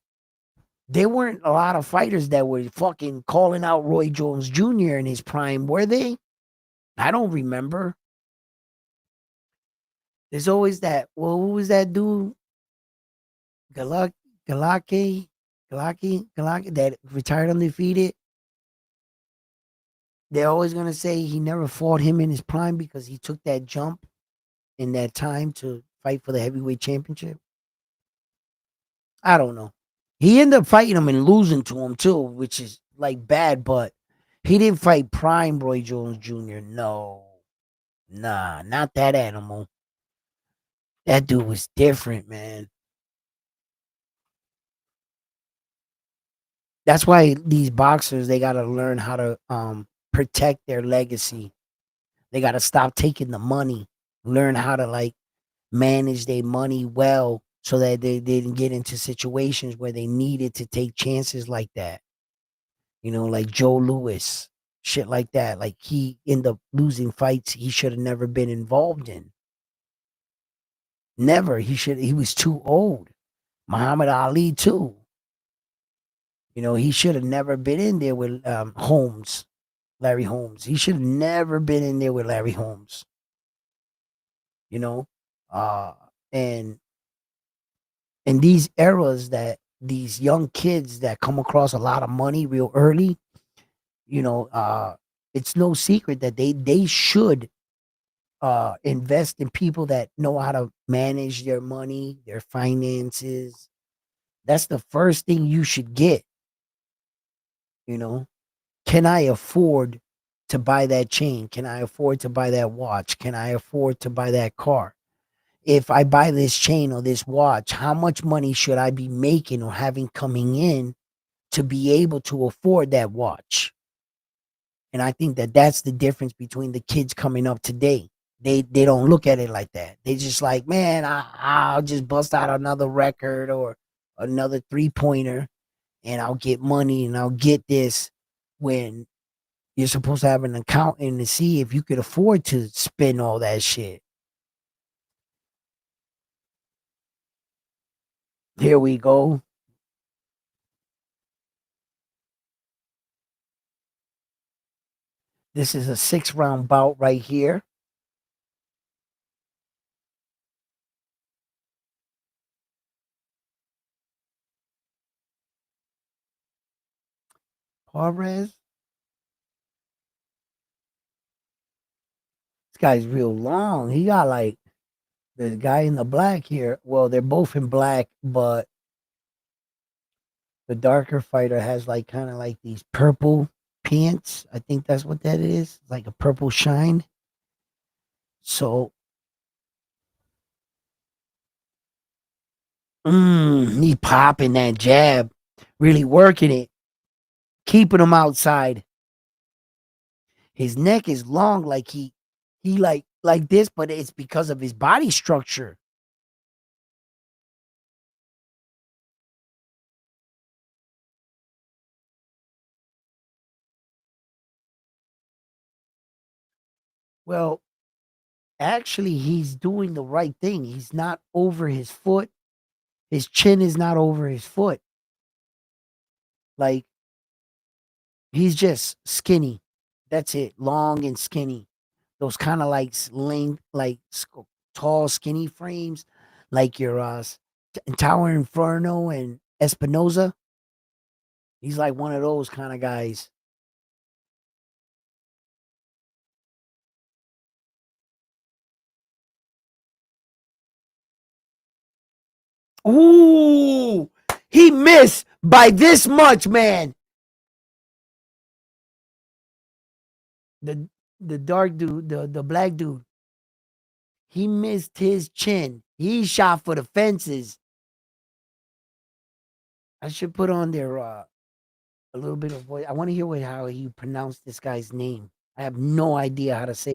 there weren't a lot of fighters that were fucking calling out Roy Jones Jr. in his prime, were they? I don't remember. There's always that. Well, who was that dude? Galaki, that retired undefeated. They're always going to say he never fought him in his prime because he took that jump in that time to fight for the heavyweight championship. I don't know. He ended up fighting him and losing to him too, which is like bad, but he didn't fight prime Roy Jones Jr. No. Nah, not that animal. That dude was different, man. That's why these boxers, they got to learn how to protect their legacy. They got to stop taking the money, learn how to manage their money well so that they didn't get into situations where they needed to take chances like that. Like Joe Louis, shit like that. Like he ended up losing fights he should have never been involved in. Never. He was too old. Muhammad Ali too. He should have never been in there with Holmes, Larry Holmes. He should have never been in there with Larry Holmes. You know, uh, and in these eras that these young kids that come across a lot of money real early, you know, uh, it's no secret that they should invest in people that know how to manage their money, their finances. That's the first thing you should get. You know, can I afford to buy that chain? Can I afford to buy that watch? Can I afford to buy that car? If I buy this chain or this watch, how much money should I be making or having coming in to be able to afford that watch? And I think that that's the difference between the kids coming up today. They don't look at it like that. They just like, man, I'll just bust out another record or another 3 pointer, and I'll get money and I'll get this. When you're supposed to have an accountant to see if you could afford to spend all that shit. Here we go. This is a 6 round bout right here. Juarez. This guy's real long. He got like the guy in the black here. Well, they're both in black, but the darker fighter has like kind of like these purple pants. I think that's what that is. Like a purple shine. So, he popping that jab, really working it, keeping him outside. His neck is long, like he like this, but it's because of his body structure. Well, actually, he's doing the right thing. He's not over his foot. His chin is not over his foot. Like, he's just skinny. That's it. Long and skinny. Those kind of like length, like tall, skinny frames, like your Tower Inferno and Espinoza. He's like one of those kind of guys. Ooh, he missed by this much, man. The the dark dude, the black dude, he missed his chin. He shot for the fences. I should put on there a little bit of voice. I want to hear how he pronounced this guy's name. I have no idea how to say.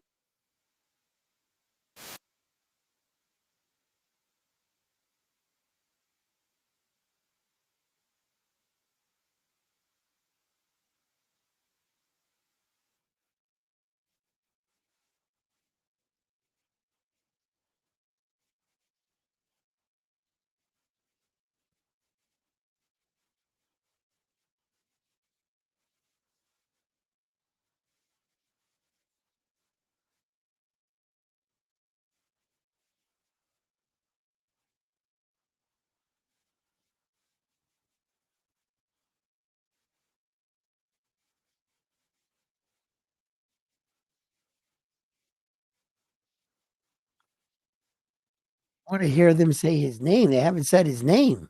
I want to hear them say his name. They haven't said his name.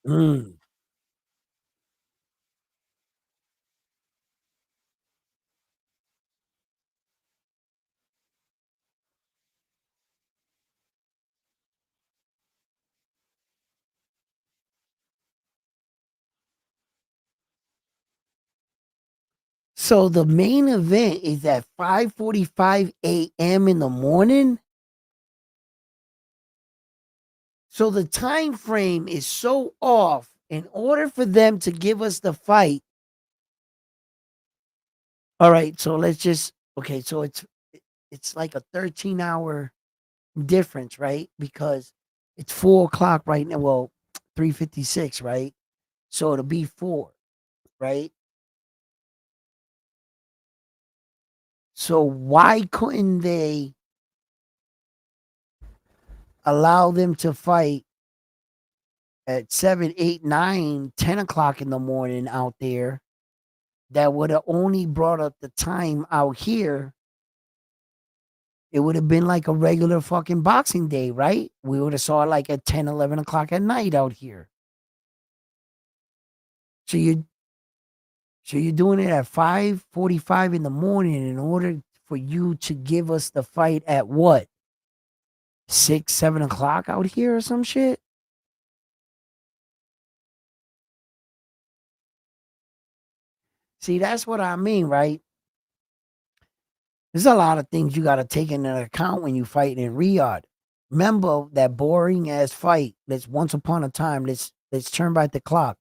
Mm. So the main event is at 5:45 a.m. in the morning. So the time frame is so off. In order for them to give us the fight, all right. So let's just okay. So it's like a 13-hour. difference, right? Because it's 4 o'clock right now. Well, 3:56, right? So it'll be 4, right? So why couldn't they allow them to fight at 7, 8, 9, 10 o'clock in the morning out there? That would have only brought up the time out here. It would have been like a regular fucking boxing day, right? We would have saw it like at 10, 11 o'clock at night out here. So you're doing it at 5:45 in the morning in order for you to give us the fight at what? 6, 7 o'clock out here or some shit? See, that's what I mean, right? There's a lot of things you gotta take into account when you fight in Riyadh. Remember that boring ass fight that's once upon a time. Let's turn back the clock.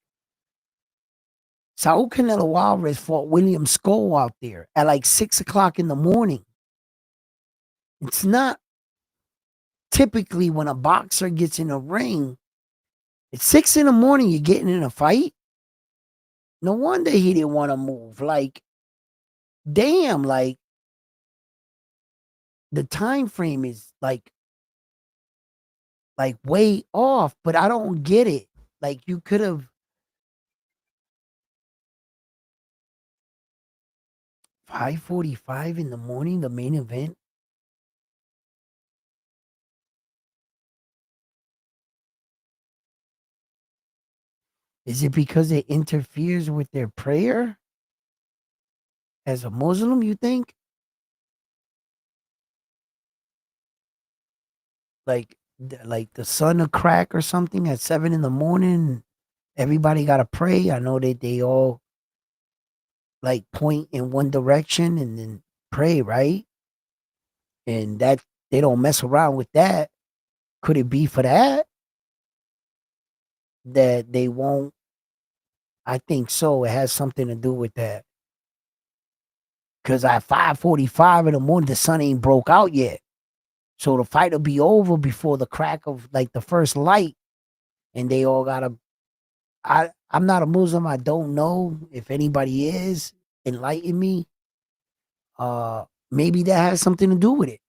Saul Canelo Alvarez fought William Skull out there at like 6 o'clock in the morning. It's not typically when a boxer gets in a ring, it's 6 in the morning, you're getting in a fight. No wonder he didn't want to move. Like, damn, like the time frame is like way off, but I don't get it. Like you could have 5:45 in the morning, the main event. Is it because it interferes with their prayer as a Muslim, you think? Like the sun will crack or something at 7 in the morning. Everybody gotta pray. I know that they all like point in one direction and then pray, right? And that they don't mess around with that. Could it be for that? That they won't? I think so. It has something to do with that. Cause at 5:45 in the morning, the sun ain't broke out yet. So the fight will be over before the crack of like the first light. And they all gotta I'm not a Muslim. I don't know if anybody is. Enlighten me. Maybe that has something to do with it.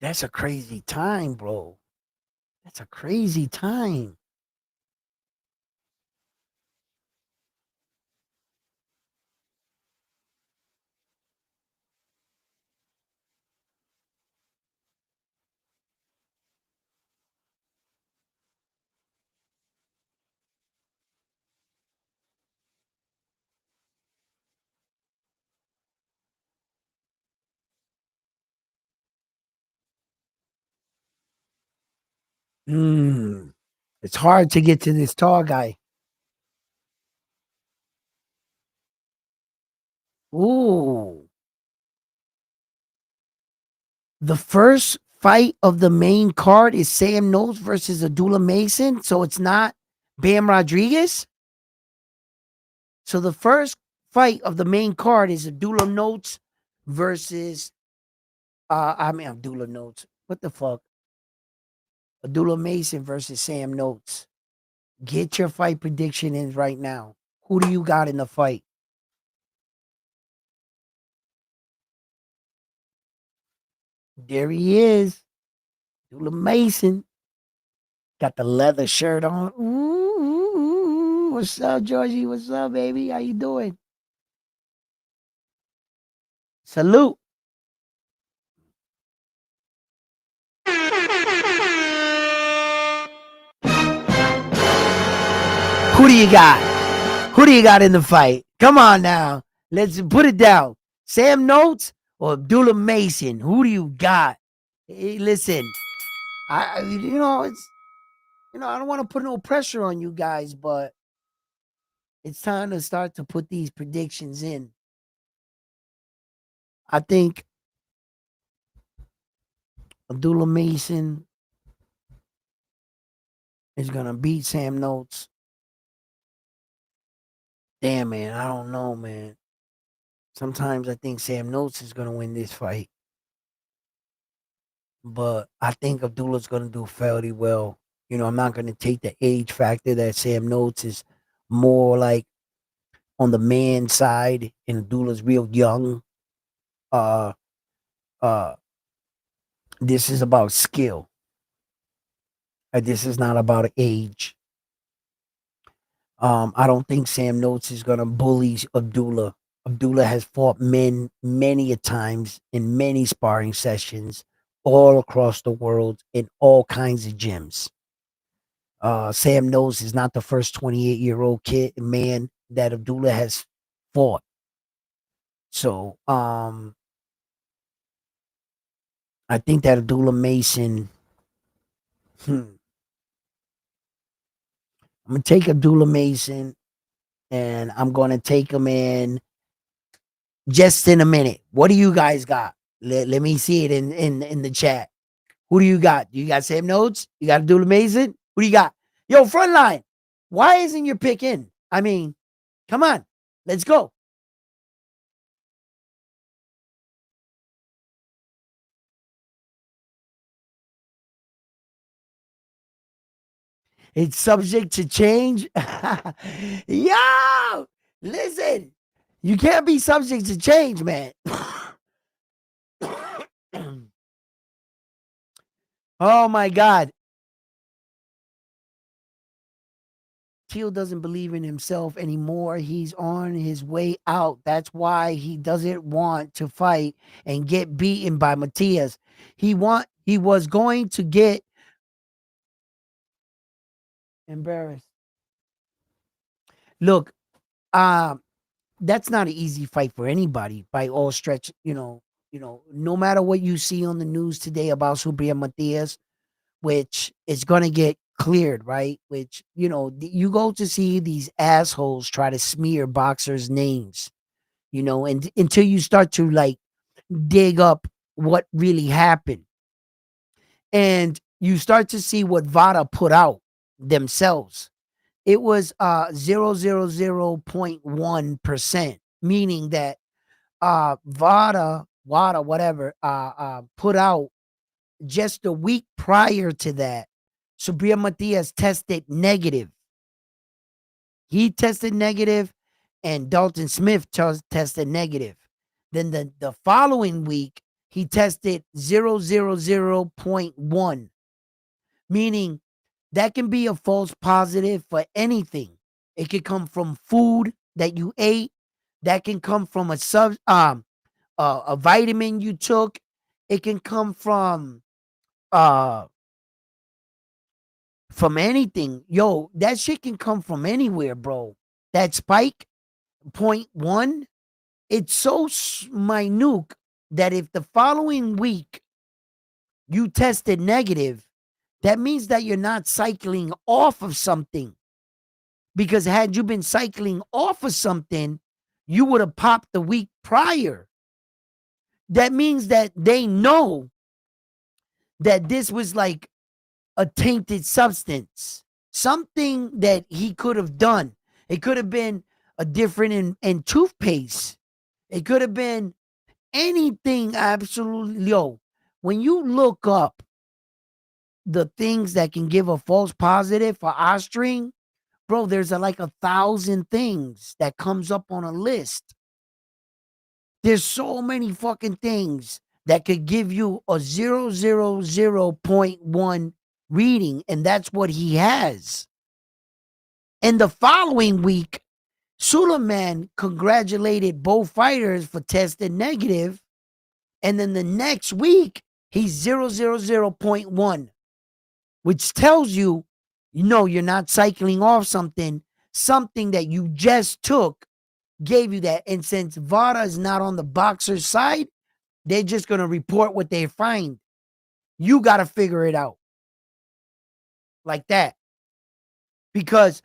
That's a crazy time, bro. That's a crazy time. Mm, it's hard to get to this tall guy. Ooh. The first fight of the main card is Sam Knowles versus Abdullah Mason. So it's not Bam Rodriguez. So the first fight of the main card is Abdullah Notes versus Abdullah Notes. What the fuck? Abdullah Mason versus Sam Notes. Get your fight prediction in right now. Who do you got in the fight? There he is. Abdullah Mason. Got the leather shirt on. Ooh, what's up, Georgie? What's up, baby? How you doing? Salute. Who do you got? Who do you got in the fight? Come on now. Let's put it down. Sam Notes or Abdullah Mason? Who do you got? Hey, listen, it's I don't want to put no pressure on you guys, but it's time to start to put these predictions in. I think Abdullah Mason is gonna beat Sam Notes. Damn, man, I don't know, man. Sometimes I think Sam Notes is gonna win this fight, but I think Abdullah's gonna do fairly well. You know, I'm not gonna take the age factor that Sam Notes is more like on the man side, and Abdullah's real young. Uh, uh, this is about skill. This is not about age. I don't think Sam Notes is gonna bully Abdullah. Abdullah has fought men many a times in many sparring sessions all across the world in all kinds of gyms. Sam Knows is not the first 28-year-old kid man that Abdullah has fought. So I think that Abdullah Mason, I'm gonna take Abdullah Mason and I'm gonna take him in just in a minute. What do you guys got? Let me see it in the chat. Who do you got? Do you got Sam Notes? You got Abdullah Mason? Who do you got? Yo, Frontline, why isn't your pick in? I mean, come on, let's go. It's subject to change. Yo, listen, you can't be subject to change, man. Oh my God. Teal doesn't believe in himself anymore. He's on his way out. That's why he doesn't want to fight and get beaten by Matias. He was going to get embarrassed. Look, that's not an easy fight for anybody by all stretch, no matter what you see on the news today about Subriya Matias, which is going to get cleared, right? Which, you go to see these assholes try to smear boxers' names, and until you start to like dig up what really happened. And you start to see what VADA put out themselves. It was 0.1%, meaning that VADA, WADA, whatever, put out just a week prior to that, Subriya Matias tested negative. He tested negative, and Dalton Smith tested negative. Then the following week, he tested 0.1, meaning that can be a false positive for anything. It could come from food that you ate. That can come from a vitamin you took. It can come from anything. Yo, that shit can come from anywhere, bro. That spike 0.1, it's so minute that if the following week you tested negative, that means that you're not cycling off of something. Because had you been cycling off of something, you would have popped the week prior. That means that they know that this was like a tainted substance, something that he could have done. It could have been a different in toothpaste. It could have been anything. Absolutely. Yo, when you look up the things that can give a false positive for Ostring, bro, there's like 1,000 things that comes up on a list. There's so many fucking things that could give you a 0.1 reading, and that's what he has. And the following week, Suleiman congratulated both fighters for testing negative, and then the next week, he's 0.1, which tells you, you're not cycling off something that you just took gave you that. And since VADA is not on the boxer's side, they're just going to report what they find. You got to figure it out like that. Because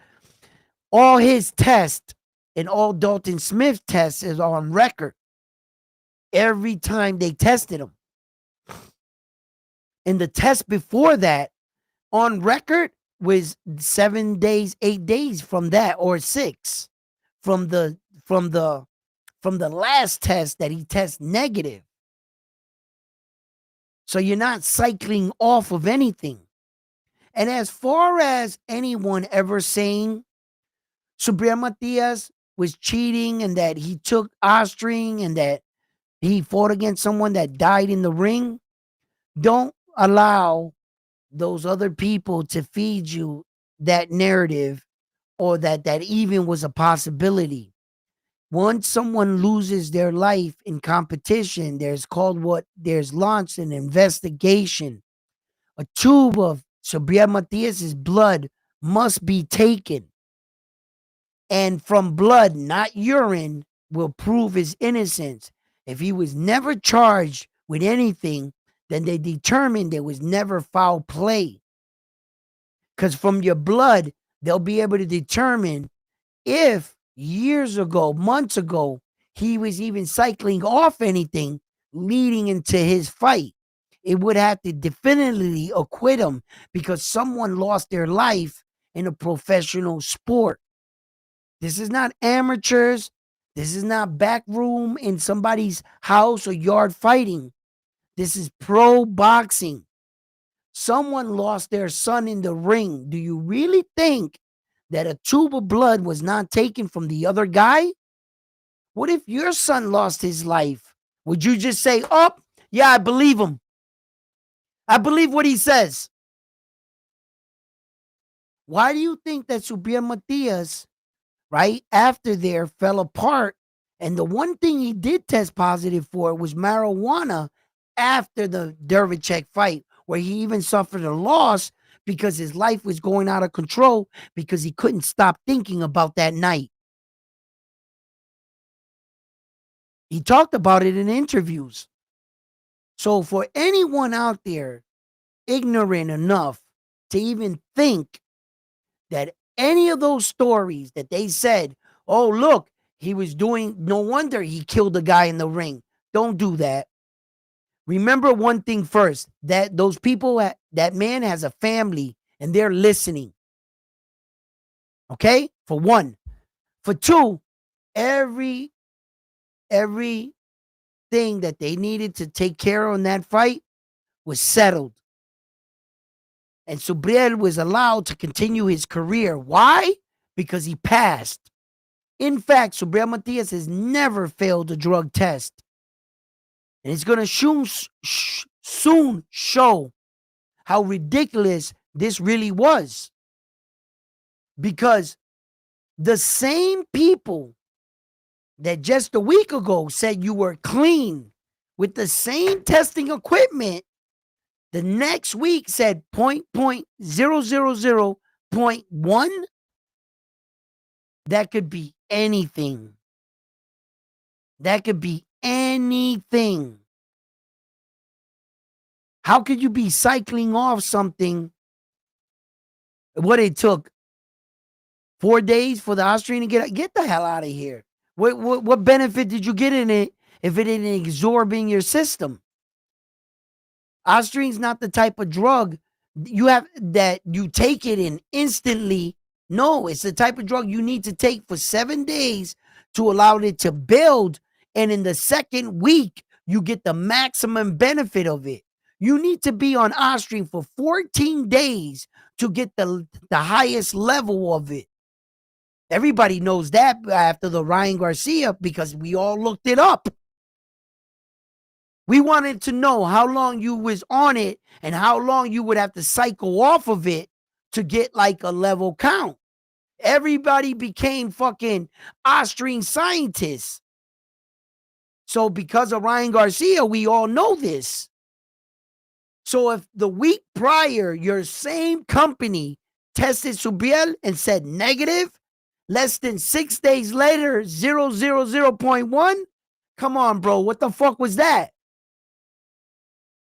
all his tests and all Dalton Smith's tests is on record. Every time they tested him. And the test before that on record was 7 days, 8 days from that, or 6. from the from the from the last test that he tests negative. So you're not cycling off of anything. And as far as anyone ever saying Subriel Matias was cheating and that he took Ostring and that he fought against someone that died in the ring, don't allow those other people to feed you that narrative or that even was a possibility. Once someone loses their life in competition, there's launched an investigation. A tube of Subriel Matias's blood must be taken. And from blood, not urine, will prove his innocence. If he was never charged with anything, then they determined there was never foul play. Because from your blood, they'll be able to determine if years ago, months ago, he was even cycling off anything leading into his fight. It would have to definitively acquit him because someone lost their life in a professional sport. This is not amateurs. This is not back room in somebody's house or yard fighting. This is pro boxing. Someone lost their son in the ring. Do you really think that a tube of blood was not taken from the other guy? What if your son lost his life? Would you just say, oh, yeah, I believe him. I believe what he says. Why do you think that Subriel Matias, right after there, fell apart? And the one thing he did test positive for was marijuana after the Dervichek fight, where he even suffered a loss because his life was going out of control because he couldn't stop thinking about that night. He talked about it in interviews. So for anyone out there ignorant enough to even think that any of those stories that they said, oh, look, he was doing, no wonder he killed the guy in the ring. Don't do that. Remember one thing first, that those people, that man has a family and they're listening. Okay? For one. For two, everything that they needed to take care of in that fight was settled. And Subriel was allowed to continue his career. Why? Because he passed. In fact, Subriel Matias has never failed a drug test. And it's going to soon show how ridiculous this really was. Because the same people that just a week ago said you were clean with the same testing equipment, the next week said 0.000.1. That could be anything. That could be anything. How could you be cycling off something? What it took 4 days for the Austrian to get the hell out of here. What benefit did you get in it if it didn't absorb in your system? Ostring's not the type of drug you have that you take it in instantly. No, it's the type of drug you need to take for 7 days to allow it to build. And in the second week, you get the maximum benefit of it. You need to be on Ostring for 14 days to get the highest level of it. Everybody knows that after the Ryan Garcia because we all looked it up. We wanted to know how long you was on it and how long you would have to cycle off of it to get like a level count. Everybody became fucking Austrian scientists. So because of Ryan Garcia, we all know this. So if the week prior, your same company tested Subriel and said negative, less than 6 days later, 0.000.1, come on, bro. What the fuck was that?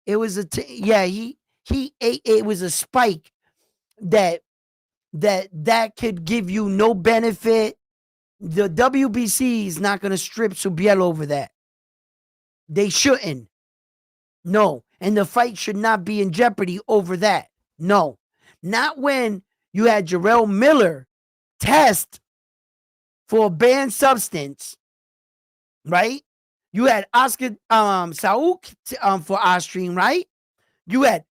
It was he ate, it was a spike that could give you no benefit. The WBC is not going to strip Subriel over that. They shouldn't. No. And the fight should not be in jeopardy over that. No. Not when you had Jarrell Miller test for a banned substance, right? You had Oscar Sauk for Austrian, right? You had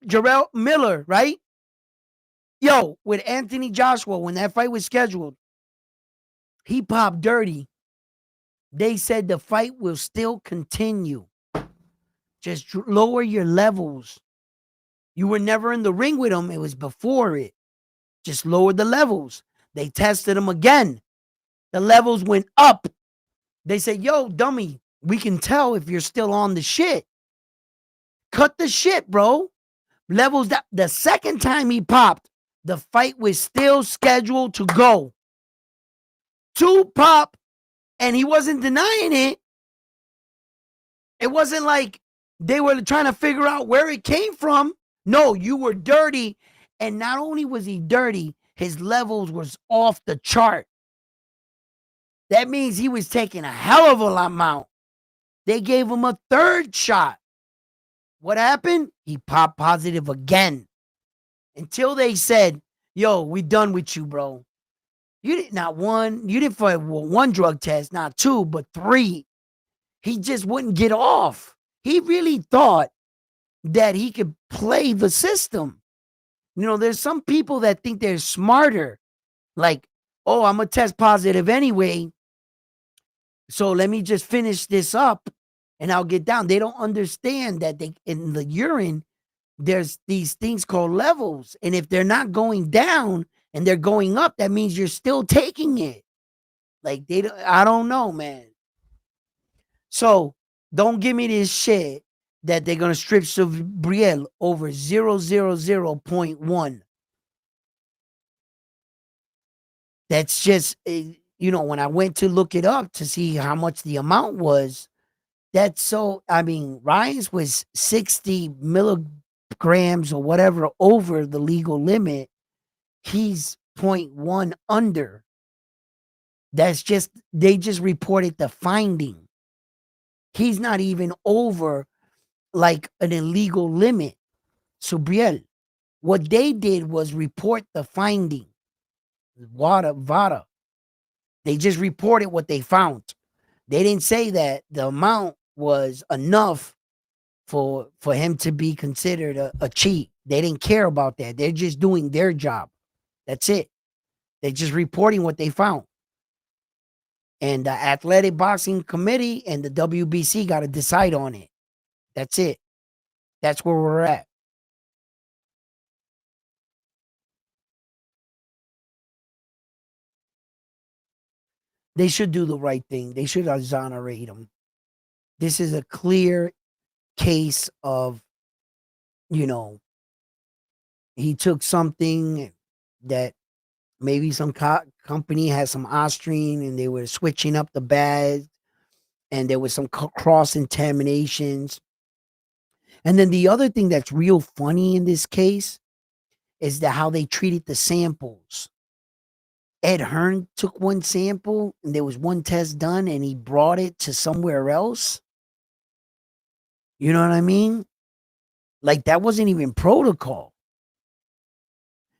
Jarrell Miller, right? Yo, with Anthony Joshua, when that fight was scheduled, he popped dirty. They said the fight will still continue. Just lower your levels. You were never in the ring with him. It was before it. Just lower the levels. They tested him again. The levels went up. They said, yo, dummy, we can tell if you're still on the shit. Cut the shit, bro. Levels that the second time he popped, the fight was still scheduled to go. To pop, and he wasn't denying it. It wasn't like they were trying to figure out where it came from. No, you were dirty. And not only was he dirty, his levels was off the chart. That means he was taking a hell of a amount. They gave him a third shot. What happened? He popped positive again. Until they said, yo, we done with you, bro. You didn't you didn't for one drug test, not two, but three. He just wouldn't get off. He really thought that he could play the system. You know, there's some people that think they're smarter. Like, oh, I'm going to test positive anyway. So let me just finish this up and I'll get down. They don't understand that in the urine, there's these things called levels. And if they're not going down and they're going up, that means you're still taking it. Like, I don't know, man. So don't give me this shit that they're going to strip Subriel over 0.1. That's just, when I went to look it up to see how much the amount was, Ryan's was 60 milligrams or whatever over the legal limit. He's 0.1 under. They just reported the finding. He's not even over like an illegal limit. Subriel. What they did was report the finding. Vada. They just reported what they found. They didn't say that the amount was enough for him to be considered a cheat. They didn't care about that. They're just doing their job. That's it. They're just reporting what they found. And the Athletic Boxing Committee and the WBC got to decide on it. That's it. That's where we're at. They should do the right thing. They should exonerate him. This is a clear case of, he took something that maybe some company has some Austrian and they were switching up the bags and there was some cross-contaminations. And then the other thing that's real funny in this case is how they treated the samples. Ed Hearn took one sample and there was one test done and he brought it to somewhere else. You know what I mean? Like that wasn't even protocol.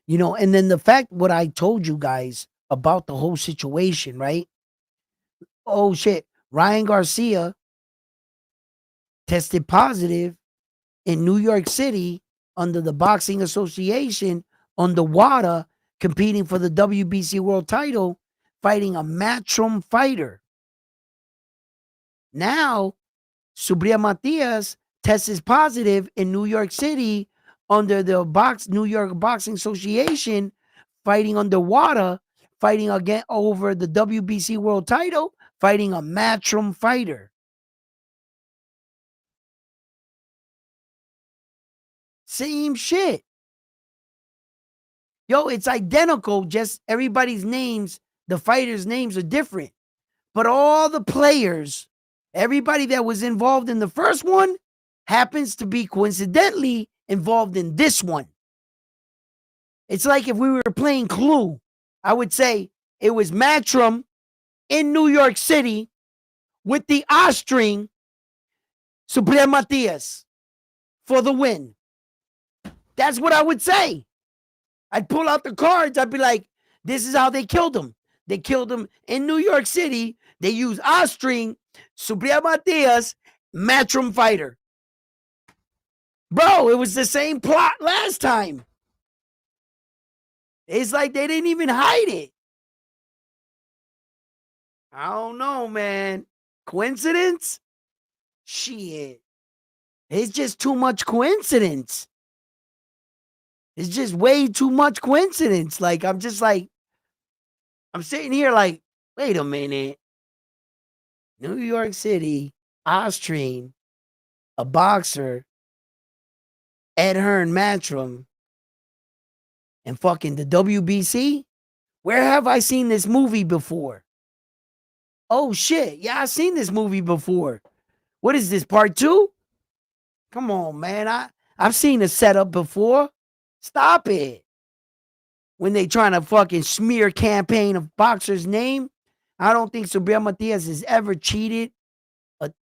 And then the fact what I told you guys about the whole situation, right? Oh shit. Ryan Garcia tested positive in New York City under the Boxing Association on the WADA, competing for the WBC world title, fighting a Matchroom fighter. Now, Subriel Matias tests positive in New York City under the New York Boxing Association, fighting under WADA, fighting again over the WBC world title, fighting a Matchroom fighter. Same shit. Yo, it's identical, just everybody's names, the fighters' names are different. But all the players, everybody that was involved in the first one happens to be coincidentally involved in this one. It's like if we were playing Clue, I would say it was Matchroom in New York City with the Austrian Subriel Matias for the win. That's what I would say. I'd pull out the cards. I'd be like, this is how they killed him. They killed him in New York City. They used Ostring, Subriel Matias, Matchroom Fighter. Bro, it was the same plot last time. It's like they didn't even hide it. I don't know, man. Coincidence? Shit. It's just too much coincidence. It's just way too much coincidence. Like, I'm just like, I'm sitting here like, wait a minute. New York City, Austrian, a boxer, Ed Hearn Matchroom, and fucking the WBC? Where have I seen this movie before? Oh shit. Yeah, I've seen this movie before. What is this, part 2? Come on, man. I've seen the setup before. Stop it. When they trying to fucking smear campaign of boxer's name, I don't think Subriel Matias has ever cheated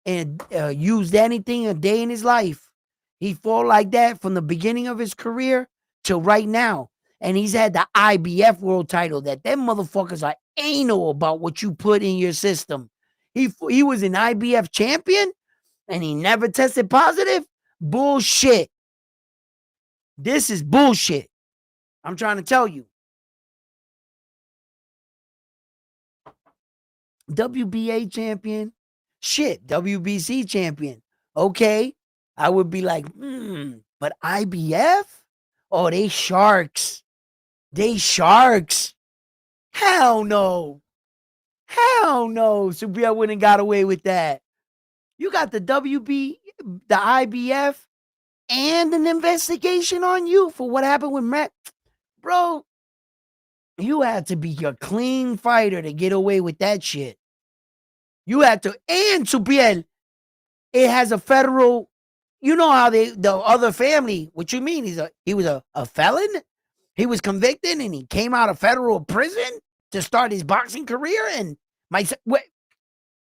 and used anything a day in his life. He fought like that from the beginning of his career till right now. And he's had the IBF world title that them motherfuckers are anal about what you put in your system. He was an IBF champion and he never tested positive? Bullshit. This is bullshit. I'm trying to tell you. WBA champion. Shit, WBC champion. Okay. I would be like, but IBF? Oh, they sharks. They sharks. Hell no. Hell no. Subriel wouldn't got away with that. You got the the IBF, and an investigation on you for what happened with Matt. Bro, you had to be a clean fighter to get away with that shit. You had to, and Subriel, it has a federal, you know how the other family, what you mean? He was a felon? He was convicted and he came out of federal prison to start his boxing career? And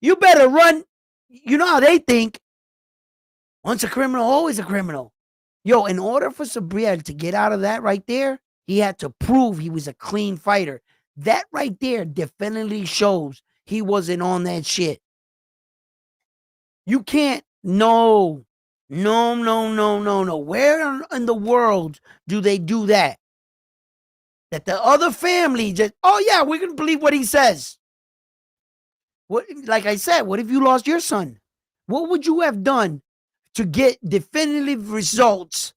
you better run. You know how they think. Once a criminal, always a criminal. Yo, in order for Subriel to get out of that right there, he had to prove he was a clean fighter. That right there definitely shows he wasn't on that shit. You can't, no. Where in the world do they do that? That the other family just, oh yeah, we're going to believe what he says. What, like I said, what if you lost your son? What would you have done to get definitive results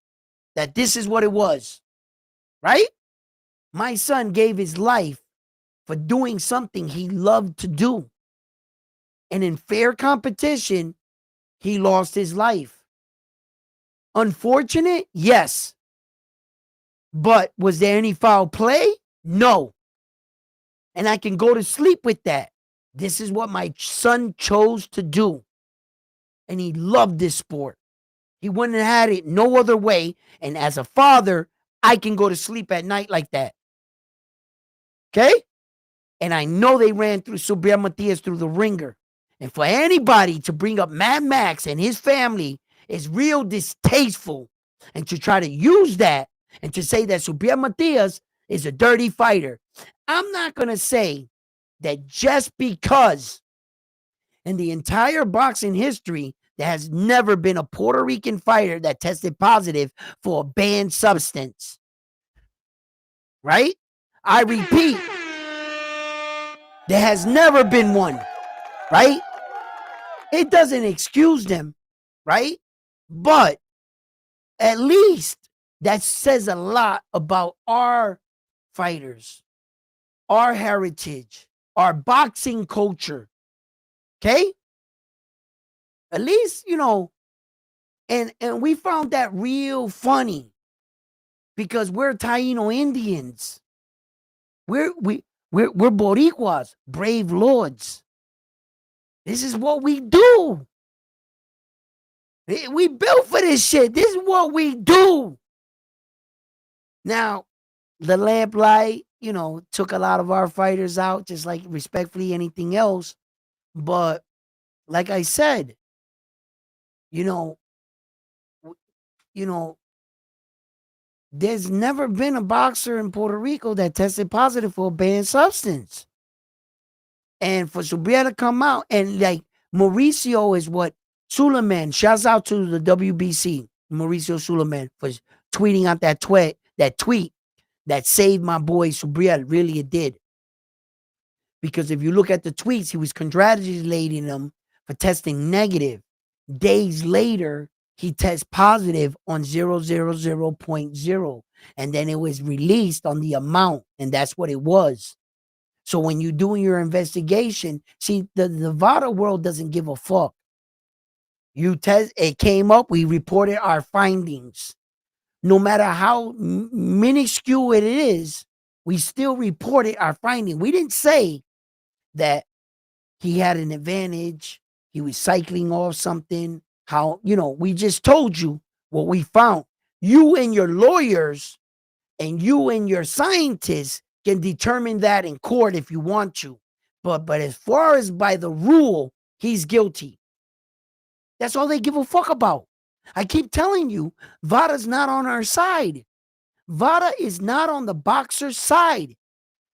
that this is what it was? Right? My son gave his life for doing something he loved to do. And in fair competition, he lost his life. Unfortunate? Yes. But was there any foul play? No. And I can go to sleep with that. This is what my son chose to do. And he loved this sport. He wouldn't have had it no other way. And as a father, I can go to sleep at night like that. Okay? And I know they ran through Subriel Matias through the ringer. And for anybody to bring up Mad Max and his family is real distasteful. And to try to use that and to say that Subriel Matias is a dirty fighter. I'm not going to say that just because in the entire boxing history, there has never been a Puerto Rican fighter that tested positive for a banned substance. Right? I repeat, there has never been one. Right? It doesn't excuse them. Right? But at least that says a lot about our fighters, our heritage, our boxing culture. Okay? At least, you know, and we found that real funny because we're Taino Indians. We're Boricuas, brave lords. This is what we do. We built for this shit. This is what we do. Now, the lamplight, you know, took a lot of our fighters out, just like respectfully anything else. But like I said, you know, there's never been a boxer in Puerto Rico that tested positive for a banned substance. And for Subria to come out and like Mauricio is what Suleiman, shouts out to the WBC, Mauricio Suleiman for tweeting out that tweet that saved my boy Subria. Really, it did. Because if you look at the tweets, he was congratulating him for testing negative. Days later, he tests positive on 0.0. And then it was released on the amount, and that's what it was. So when you're doing your investigation, see, the Nevada world doesn't give a fuck. You test, it came up, we reported our findings. No matter how minuscule it is, we still reported our finding. We didn't say that he had an advantage, he was cycling off something, how, we just told you what we found. You and your lawyers and you and your scientists can determine that in court if you want to. But as far as by the rule, he's guilty. That's all they give a fuck about. I keep telling you, Vada's not on our side. Vada is not on the boxer's side.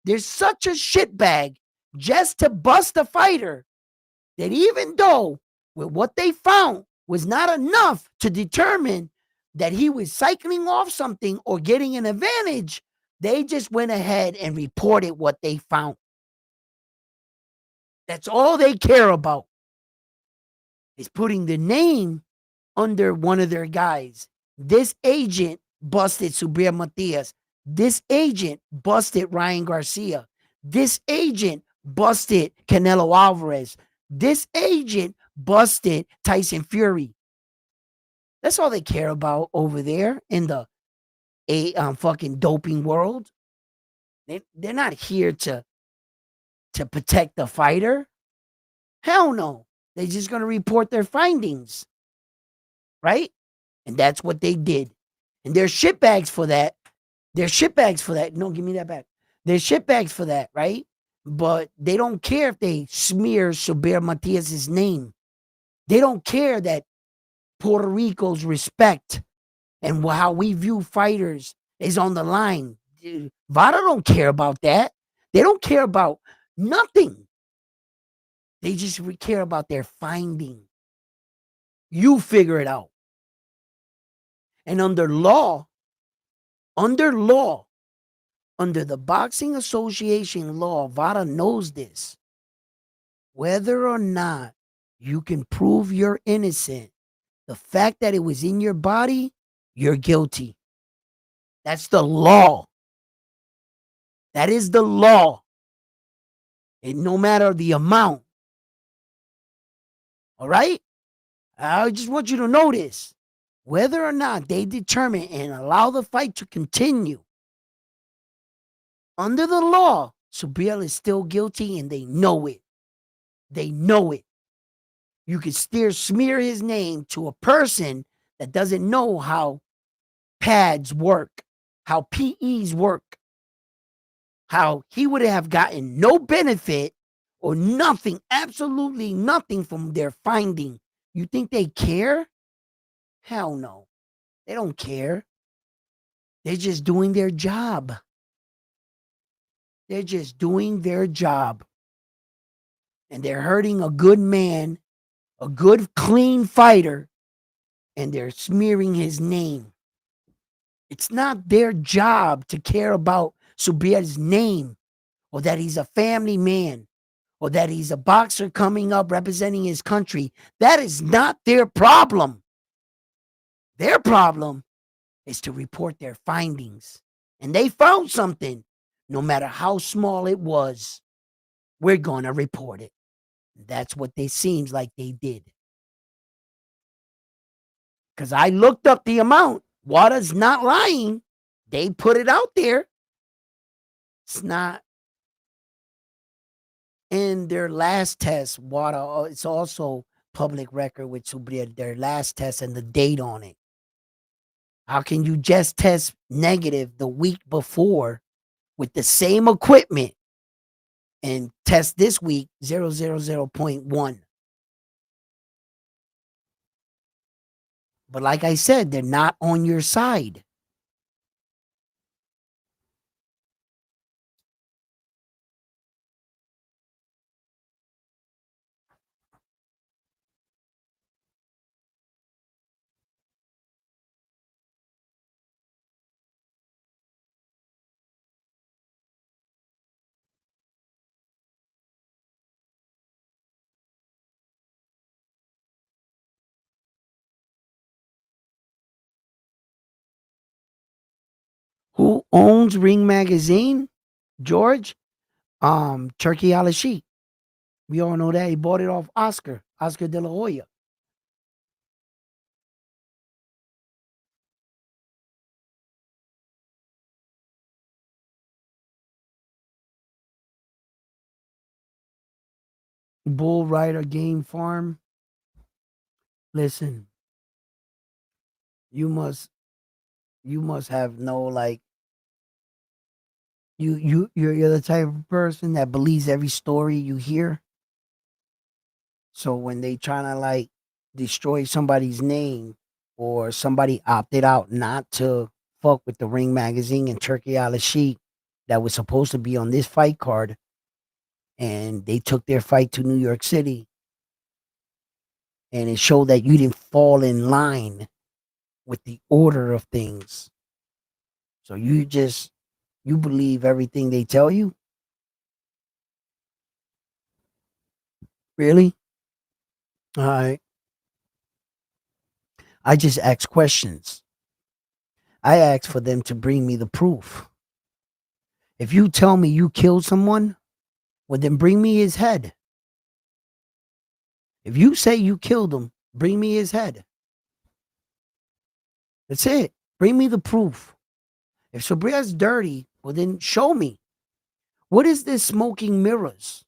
There's such a shitbag just to bust a fighter that even though with what they found was not enough to determine that he was cycling off something or getting an advantage, they just went ahead and reported what they found. That's all they care about, is putting the name under one of their guys. This agent busted Subria Matias. This agent busted Ryan Garcia. This agent busted Canelo Alvarez. This agent busted Tyson Fury. That's all they care about over there in the fucking doping world. They're not here to protect the fighter. Hell no. They're just going to report their findings. Right? And that's what they did. And they're shitbags for that. They're shitbags for that. No, give me that back. They're shitbags for that, right? But they don't care if they smear Subria Matias' name. They don't care that Puerto Rico's respect and how we view fighters is on the line. Vada don't care about that. They don't care about nothing. They just care about their finding. You figure it out. And under the Boxing Association law, Vada knows this. Whether or not you can prove you're innocent, the fact that it was in your body, you're guilty. That's the law. That is the law. And no matter the amount. All right? I just want you to know this. Whether or not they determine and allow the fight to continue, under the law, Subria is still guilty and they know it. They know it. You could smear his name to a person that doesn't know how pads work, how PEs work, how he would have gotten no benefit or nothing, absolutely nothing from their finding. You think they care? Hell no. They don't care. They're just doing their job. They're just doing their job. And they're hurting a good man, a good, clean fighter, and they're smearing his name. It's not their job to care about Subria's name, or that he's a family man, or that he's a boxer coming up representing his country. That is not their problem. Their problem is to report their findings. And they found something. No matter how small it was, we're going to report it. That's what they seems like they did. Because I looked up the amount. Wada's not lying. They put it out there. It's not in their last test. Wada, it's also public record with Subria, their last test and the date on it. How can you just test negative the week before with the same equipment and test this week 0.1? But like I said, they're not on your side. Who owns Ring Magazine? George? Turkey Al Sheikh. We all know that. He bought it off Oscar De La Hoya. Bull Rider Game Farm. Listen, you must have no like you're the type of person that believes every story you hear. So when they trying to like destroy somebody's name or somebody opted out not to fuck with the Ring Magazine and Turkey Al Sheikh that was supposed to be on this fight card, and they took their fight to New York City, and it showed that you didn't fall in line with the order of things. So you believe everything they tell you? Really? All right. I just ask questions. I ask for them to bring me the proof. If you tell me you killed someone, well, then bring me his head. If you say you killed him, bring me his head. That's it. Bring me the proof. If Sabria's dirty, well, then show me. What is this smoking mirrors?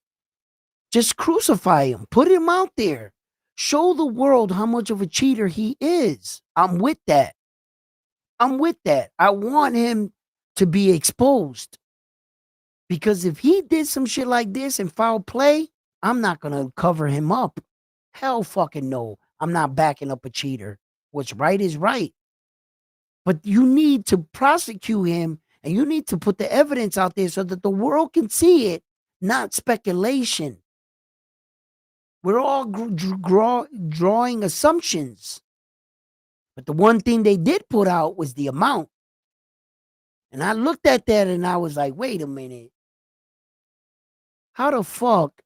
Just crucify him. Put him out there. Show the world how much of a cheater he is. I'm with that. I'm with that. I want him to be exposed. Because if he did some shit like this and foul play, I'm not going to cover him up. Hell fucking no. I'm not backing up a cheater. What's right is right. But you need to prosecute him and you need to put the evidence out there so that the world can see it, not speculation. We're all drawing assumptions. But the one thing they did put out was the amount. And I looked at that and I was like, wait a minute. How the fuck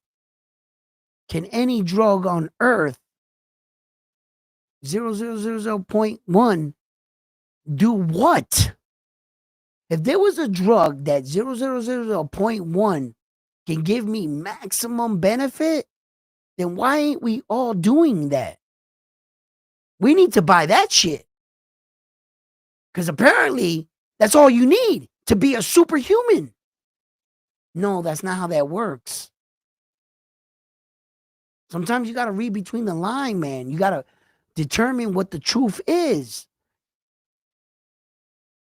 can any drug on earth 0.1 do what? If there was a drug that 0.1 can give me maximum benefit, then why ain't we all doing that? We need to buy that shit. Because apparently that's all you need to be a superhuman. No, that's not how that works. Sometimes you got to read between the line, man. You got to determine what the truth is.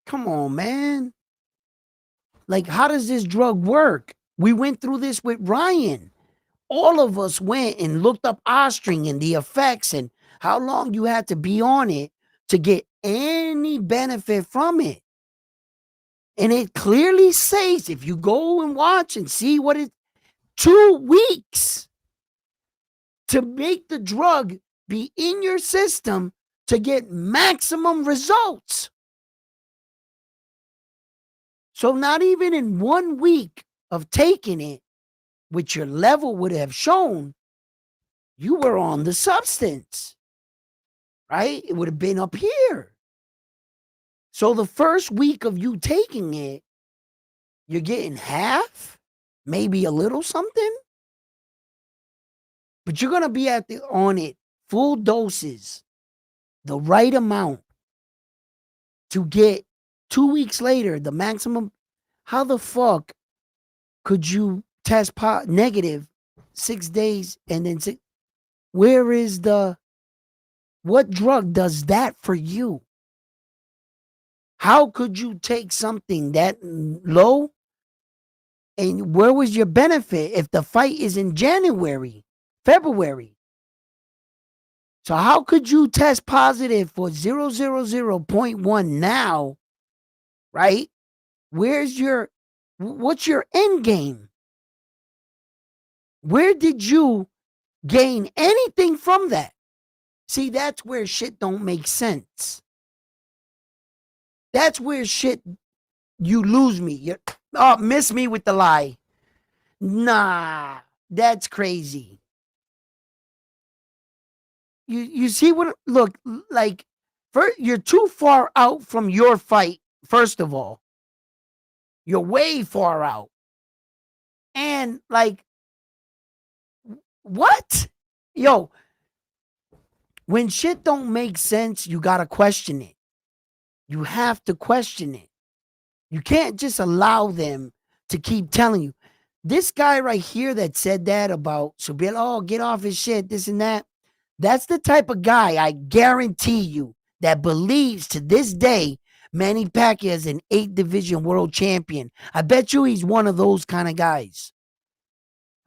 Come on, man. Like, how does this drug work? We went through this with Ryan. All of us went and looked up Ostring and the effects and how long you had to be on it to get any benefit from it. And it clearly says, if you go and watch and see what it, 2 weeks to make the drug be in your system to get maximum results. So not even in 1 week of taking it, which your level would have shown, you were on the substance, right? It would have been up here. So the first week of you taking it, you're getting half, maybe a little something, but you're going to be on it full doses, the right amount to get 2 weeks later, the maximum. How the fuck could you test negative 6 days and then where is what drug does that for you? How could you take something that low and where was your benefit if the fight is in January, February? So how could you test positive for 0.1 now, right? What's your end game? Where did you gain anything from that? See, that's where shit don't make sense. That's where shit, you lose me. You miss me with the lie. Nah, that's crazy. You see what, look, like, you're too far out from your fight, first of all. You're way far out. And like, what? Yo, when shit don't make sense, you gotta question it. You have to question it. You can't just allow them to keep telling you. This guy right here that said that about Subil, oh, get off his shit, this and that. That's the type of guy, I guarantee you, that believes to this day Manny Pacquiao is an 8th division world champion. I bet you he's one of those kind of guys.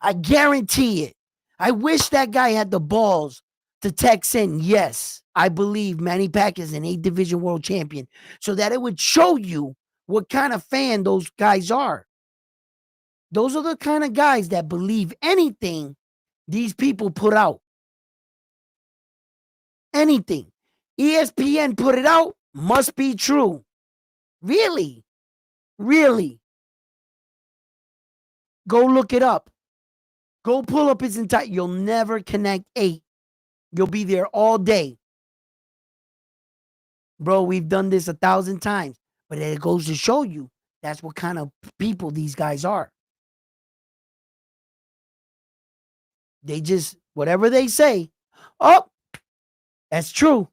I guarantee it. I wish that guy had the balls to text in, yes, I believe Manny Pacquiao is an 8th division world champion, so that it would show you what kind of fan those guys are. Those are the kind of guys that believe anything these people put out. Anything. ESPN put it out, must be true. Really? Really? Go look it up. Go pull up his entire. You'll never connect 8. You'll be there all day. Bro, we've done this 1,000 times. But it goes to show you that's what kind of people these guys are. They just, whatever they say, oh, that's true.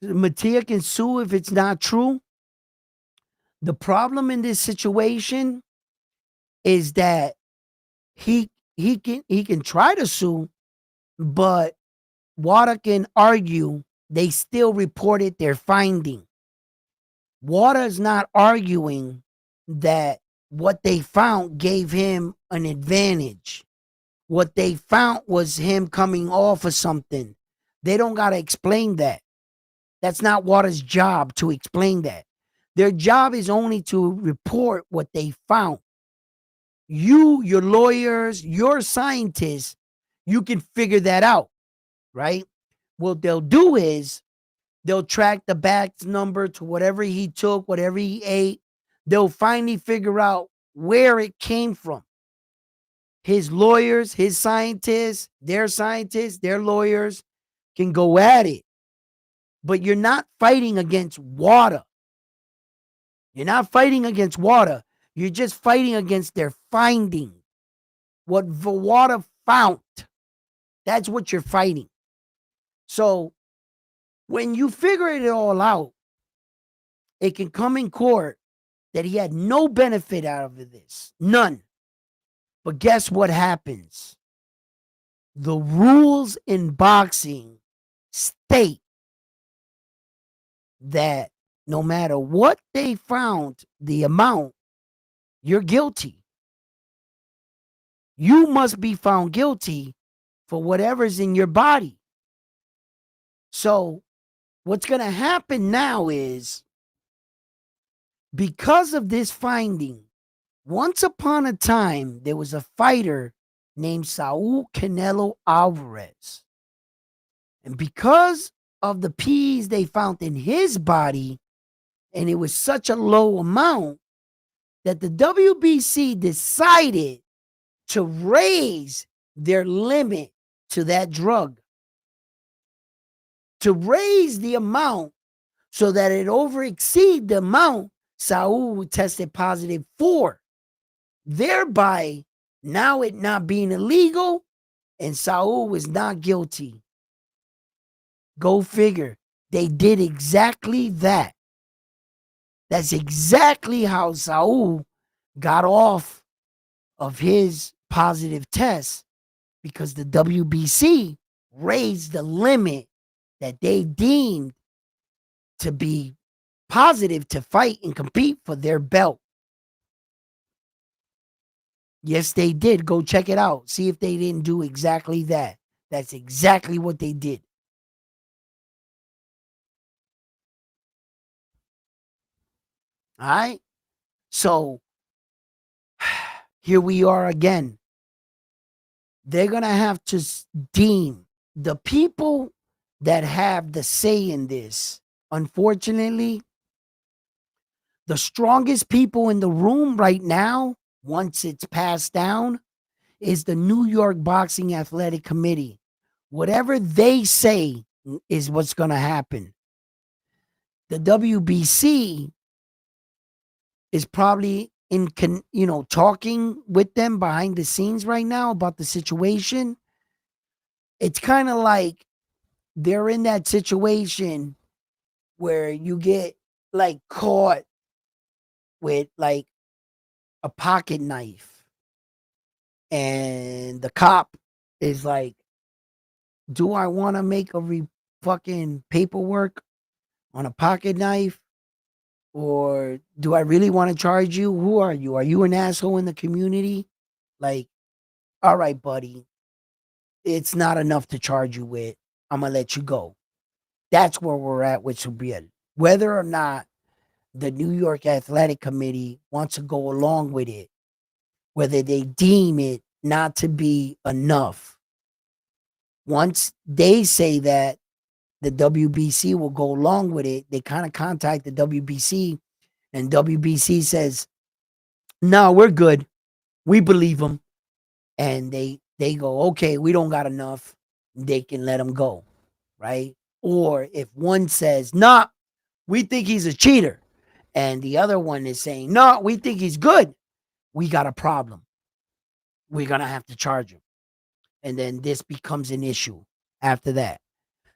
Mattia can sue if it's not true. The problem in this situation is that he can try to sue, but Wada can argue they still reported their finding. Wada is not arguing that what they found gave him an advantage. What they found was him coming off of something. They don't got to explain that. That's not Wada's job to explain that. Their job is only to report what they found. You, your lawyers, your scientists, you can figure that out, right? What they'll do is they'll track the batch number to whatever he took, whatever he ate. They'll finally figure out where it came from. His lawyers, his scientists, their lawyers can go at it. But you're not fighting against Wada. You're not fighting against Wada. You're just fighting against their finding. What Wada found. That's what you're fighting. So when you figure it all out, it can come in court that he had no benefit out of this. None. But guess what happens? The rules in boxing state that no matter what they found, the amount, you're guilty. You must be found guilty for whatever's in your body. So what's going to happen now is, because of this finding, once upon a time, there was a fighter named Saul Canelo Alvarez. And because of the P's they found in his body, and it was such a low amount, that the WBC decided to raise their limit to that drug. To raise the amount so that it over exceed the amount Saul tested positive for. Thereby, now it not being illegal, and Saul was not guilty. Go figure. They did exactly that. That's exactly how Saul got off of his positive test, because the WBC raised the limit that they deemed to be positive to fight and compete for their belt. Yes, they did. Go check it out. See if they didn't do exactly that. That's exactly what they did. All right. So here we are again. They're going to have to deem the people that have the say in this. Unfortunately, the strongest people in the room right now, once it's passed down, is the New York Boxing Athletic Committee. Whatever they say is what's going to happen. The WBC is probably talking with them behind the scenes right now about the situation. It's kind of like they're in that situation where you get like caught with like a pocket knife and the cop is like, do I want to make a fucking paperwork on a pocket knife, or do I really want to charge you? Who are you? Are you an asshole in the community? Like, all right, buddy, it's not enough to charge you with. I'm gonna let you go. That's where we're at with Subriel. Whether or not the New York Athletic Committee wants to go along with it, whether they deem it not to be enough. Once they say that the WBC will go along with it, they kind of contact the WBC, and WBC says, no, we're good. We believe them. And they go, okay, we don't got enough. They can let them go, right? Or if one says, nah, we think he's a cheater, and the other one is saying, no, we think he's good, we got a problem. We're going to have to charge him. And then this becomes an issue after that.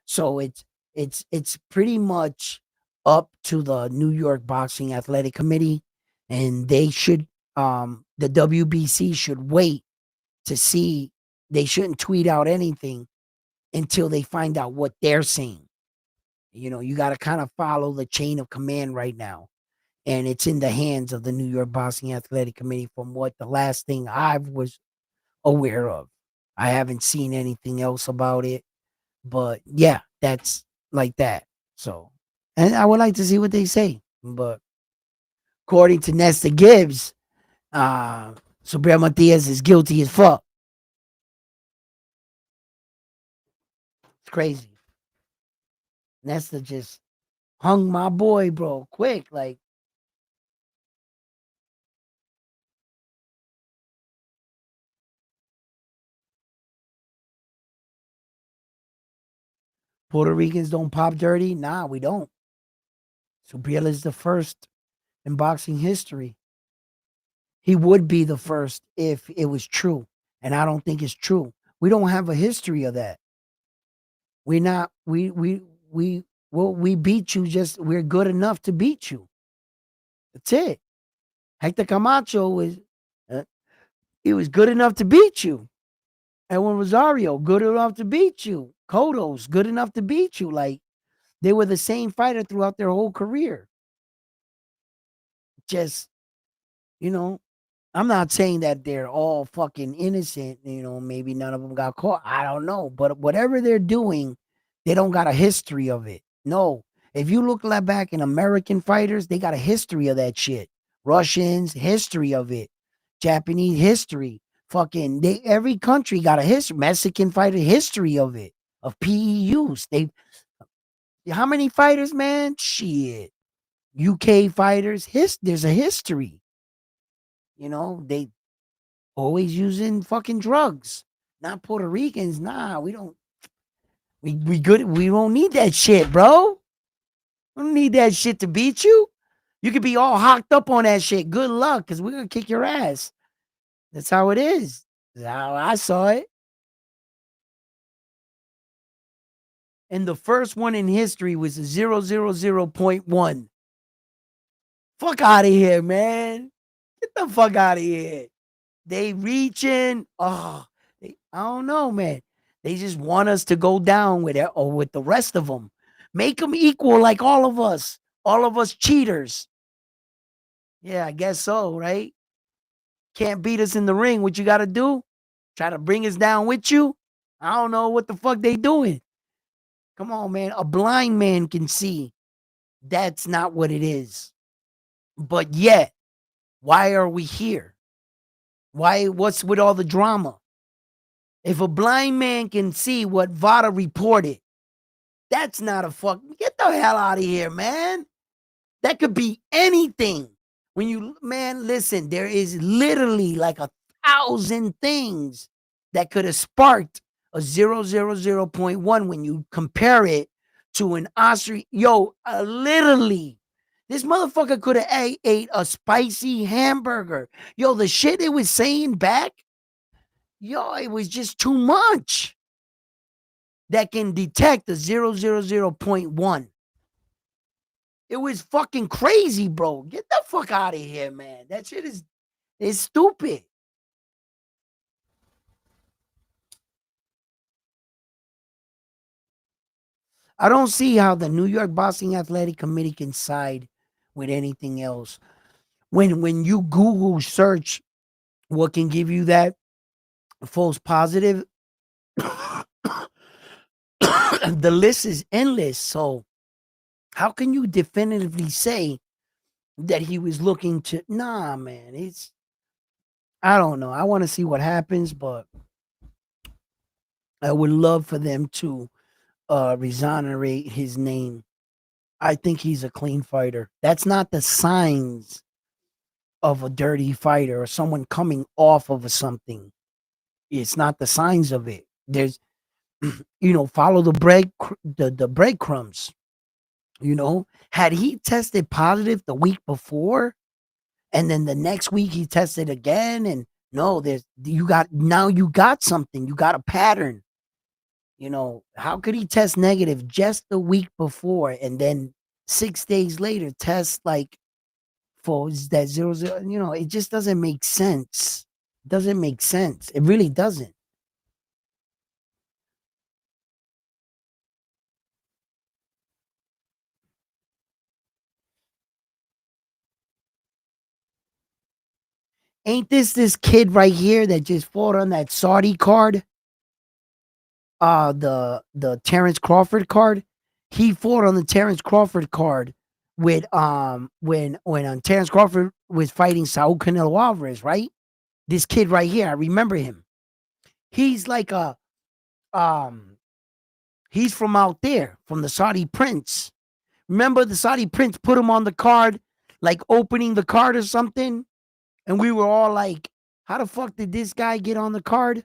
So it's pretty much up to the New York Boxing Athletic Committee, and they should the WBC should wait to see. They shouldn't tweet out anything until they find out what they're saying. You got to kind of follow the chain of command right now, and it's in the hands of the New York Boxing Athletic Committee from what the last thing I was aware of. I haven't seen anything else about it, but yeah, that's like that. So, and I would like to see what they say, but according to Nesta Gibbs, Subriel Matias is guilty as fuck. It's crazy. Nesta just hung my boy, bro, quick. Like, Puerto Ricans don't pop dirty? Nah, we don't. Subriel is the first in boxing history. He would be the first if it was true. And I don't think it's true. We don't have a history of that. We're not, we beat you, just we're good enough to beat you. That's it. Hector Camacho was, he was good enough to beat you. Edwin Rosario, good enough to beat you. Cotto's good enough to beat you. Like, they were the same fighter throughout their whole career. Just, I'm not saying that they're all fucking innocent. Maybe none of them got caught. I don't know. But whatever they're doing, they don't got a history of it. No. If you look back in American fighters, they got a history of that shit. Russians, history of it. Japanese history. Fucking, every country got a history. Mexican fighter, history of it. Of PEUs. How many fighters, man? Shit. UK fighters, there's a history. They always using fucking drugs. Not Puerto Ricans. Nah, we don't. We good. We don't need that shit, bro. We don't need that shit to beat you. You could be all hocked up on that shit. Good luck, because we're gonna kick your ass. That's how it is. That's how I saw it. And the first one in history was a 0.1. Fuck out of here, man. Get the fuck out of here. They reaching. Oh, I don't know, man. They just want us to go down with it or with the rest of them. Make them equal like all of us. All of us cheaters. Yeah, I guess so, right? Can't beat us in the ring. What you got to do? Try to bring us down with you? I don't know what the fuck they doing. Come on, man. A blind man can see that's not what it is. But yet, why are we here? What's with all the drama? If a blind man can see what Vada reported, That's not a fuck. Get the hell out of here, man. That could be anything. When you, man, listen, there is literally like 1,000 things that could have sparked a 0.0 when you compare it to an Austrian. Yo, literally, this motherfucker could have ate a spicy hamburger. Yo, the shit it was saying back, yo, it was just too much that can detect a 0.0. It was fucking crazy, bro. Get the fuck out of here, man. That shit is stupid. I don't see how the New York Boxing Athletic Committee can side with anything else. When you Google search what can give you that false positive, the list is endless. So how can you definitively say that he was looking to? Nah, man. It's, I don't know. I want to see what happens, but I would love for them to exonerate his name. I think he's a clean fighter. That's not the signs of a dirty fighter or someone coming off of something. It's not the signs of it. There's, follow the breadcrumbs. Had he tested positive the week before, and then the next week he tested again, and no, you got something. You got a pattern. How could he test negative just the week before and then 6 days later test like for that 0.0? It just doesn't make sense. It doesn't make sense. It really doesn't. Ain't this kid right here that just fought on that Saudi card? The Terrence Crawford card. He fought on the Terrence Crawford card with when Terrence Crawford was fighting Saul Canelo Alvarez, right? This kid right here, I remember him. He's like um he's from out there, from the Saudi Prince. Remember the Saudi Prince put him on the card, like opening the card or something, and we were all like, "How the fuck did this guy get on the card?"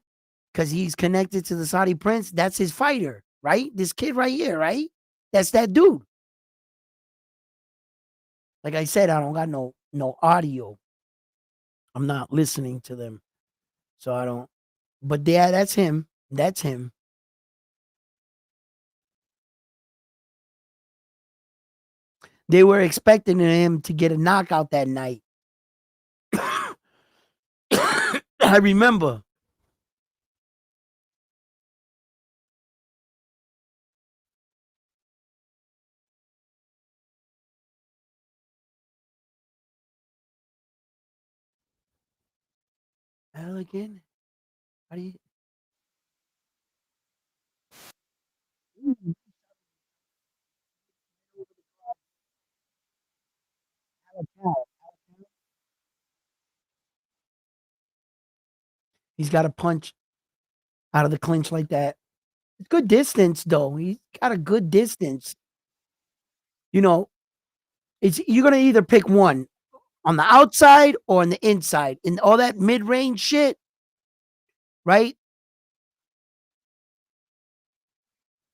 Because he's connected to the Saudi Prince. That's his fighter, right? This kid right here, right? That's that dude. Like I said, I don't got no audio. I'm not listening to them, so I don't. But yeah, that's him. That's him. They were expecting him to get a knockout that night. I remember. Elegant. How do you? He's got a punch out of the clinch like that. It's good distance though. He's got a good distance. You know, it's you're gonna either pick one on the outside or on the inside. And all that mid-range shit, right?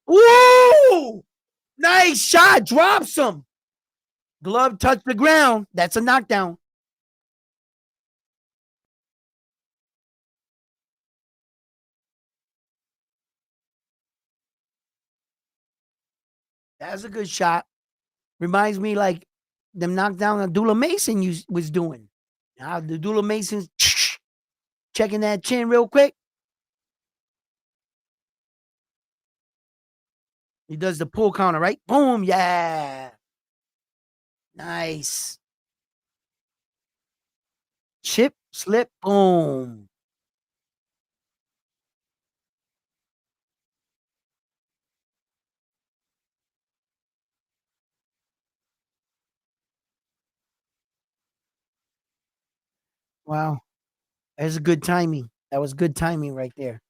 Woo! Nice shot. Drops him. Glove touched the ground. That's a knockdown. That's a good shot. Reminds me like them knockdown Abdullah Mason was doing. Now the Abdullah Mason's checking that chin real quick. He does the pull counter, right? Boom. Yeah. Nice. Chip, slip, boom. Wow. That's a good timing. That was good timing right there.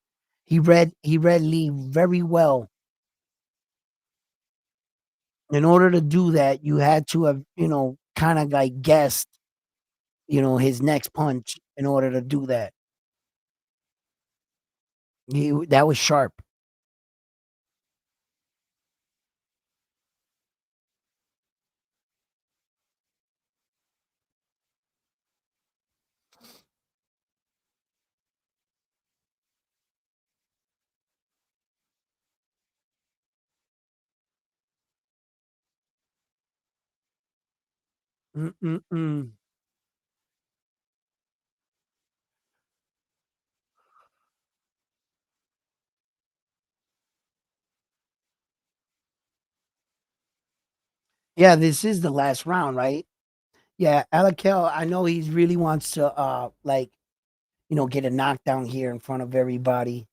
He read Lee very well. In order to do that, you had to have, kind of like guessed, his next punch in order to do that. That was sharp. Mm-mm-mm. Yeah, this is the last round, right? Yeah, Alakel, I know he really wants to like, get a knockdown here in front of everybody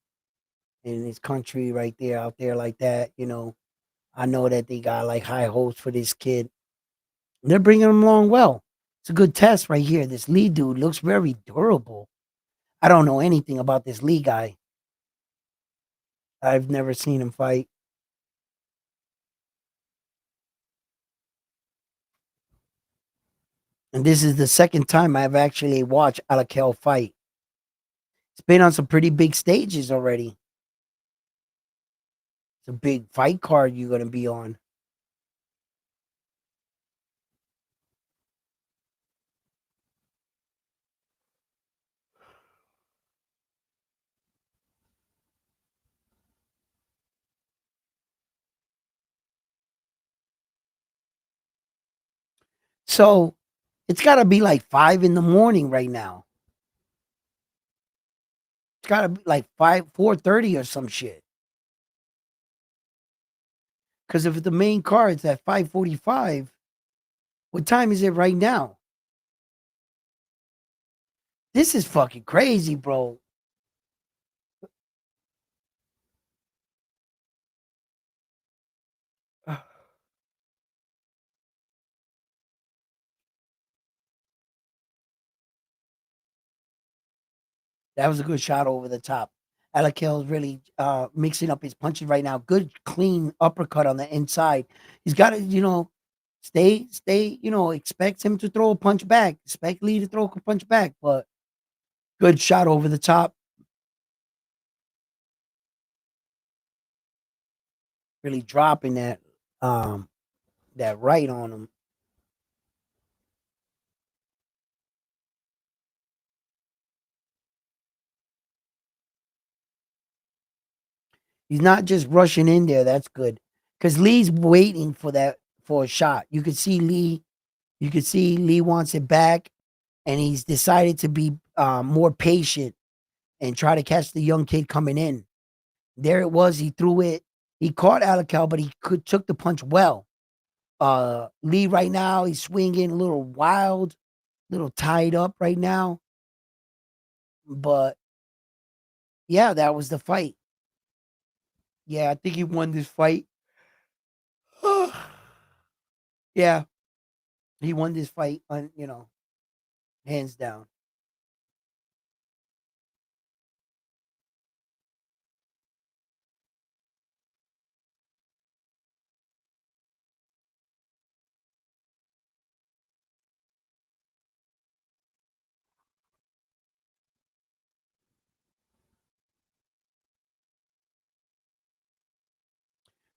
in his country right there out there like that. I know that they got like high hopes for this kid. They're bringing him along well. It's a good test right here. This Lee dude looks very durable. I don't know anything about this Lee guy. I've never seen him fight. And this is the second time I've actually watched Alakel fight. It's been on some pretty big stages already. It's a big fight card you're going to be on. So it's got to be like 5 in the morning right now. It's got to be like 4:30 or some shit. Because if the main card's at 5:45, what time is it right now? This is fucking crazy, bro. That was a good shot over the top. Alakel's really mixing up his punches right now. Good, clean uppercut on the inside. He's got to, stay, expect him to throw a punch back. Expect Lee to throw a punch back, but good shot over the top. Really dropping that right on him. He's not just rushing in there. That's good. Because Lee's waiting for a shot. You could see Lee wants it back, and he's decided to be more patient and try to catch the young kid coming in. There it was. He threw it. He caught Alacal, but he took the punch well. Lee right now, he's swinging a little wild, a little tied up right now. But yeah, that was the fight. Yeah, I think he won this fight. Yeah, he won this fight on, hands down.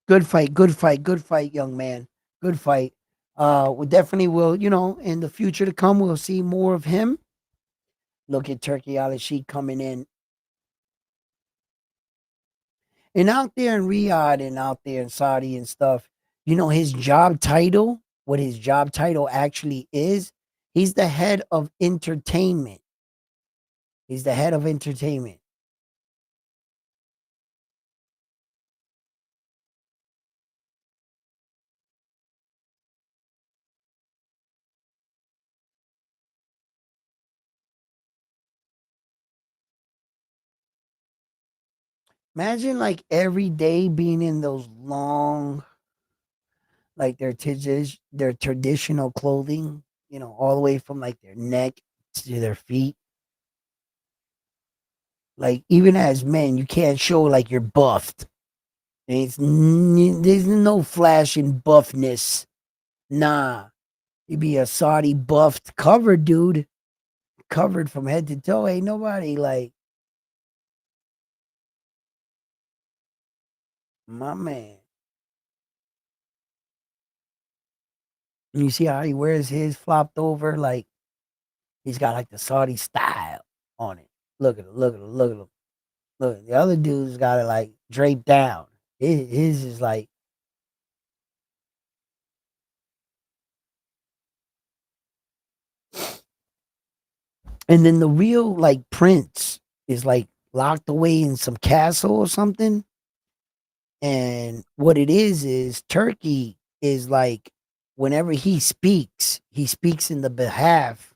Good fight, good fight, good fight, young man. Good fight. We definitely will, in the future to come, we'll see more of him. Look at Turkey Al coming in. And out there in Riyadh and out there in Saudi and stuff, his job title, what his job title actually is, he's the head of entertainment. He's the head of entertainment. Imagine like every day being in those long, like their traditional clothing, all the way from like their neck to their feet. Like even as men, you can't show like you're buffed. There's no flash and buffness. Nah. You be a Saudi buffed covered dude. Covered from head to toe. Ain't nobody like my man. And you see how he wears his flopped over? Like he's got like the Saudi style on it. Look at him, look at him, look at him. Look, the other dude's got it like draped down. His is like, and then the real like prince is like locked away in some castle or something. And what it is Turkey is like whenever he speaks in the behalf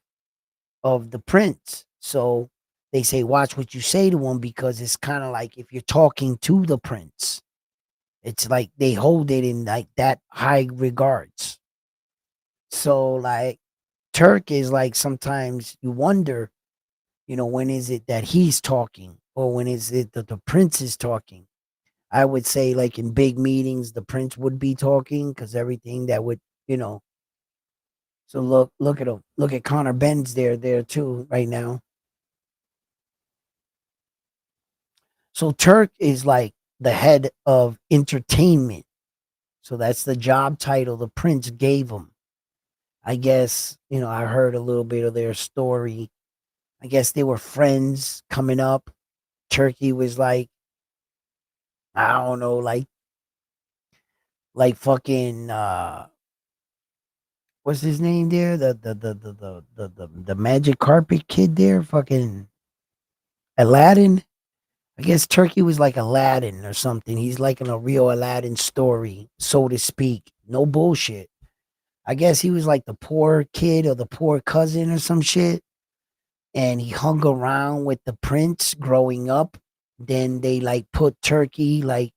of the prince. So they say, watch what you say to him because it's kind of like if you're talking to the prince, it's like they hold it in like that high regards. So like Turk is like sometimes you wonder, when is it that he's talking or when is it that the prince is talking? I would say like in big meetings, the prince would be talking because everything that would, you know. So look at him. Look at Connor Ben's there too right now. So Turk is like the head of entertainment. So that's the job title the prince gave him. I guess, I heard a little bit of their story. I guess they were friends coming up. Turkey was like, I don't know, like fucking what's his name there? The magic carpet kid there, fucking Aladdin. I guess Turkey was like Aladdin or something. He's like in a real Aladdin story, so to speak. No bullshit. I guess he was like the poor kid or the poor cousin or some shit. And he hung around with the prince growing up. Then they like put Turkey like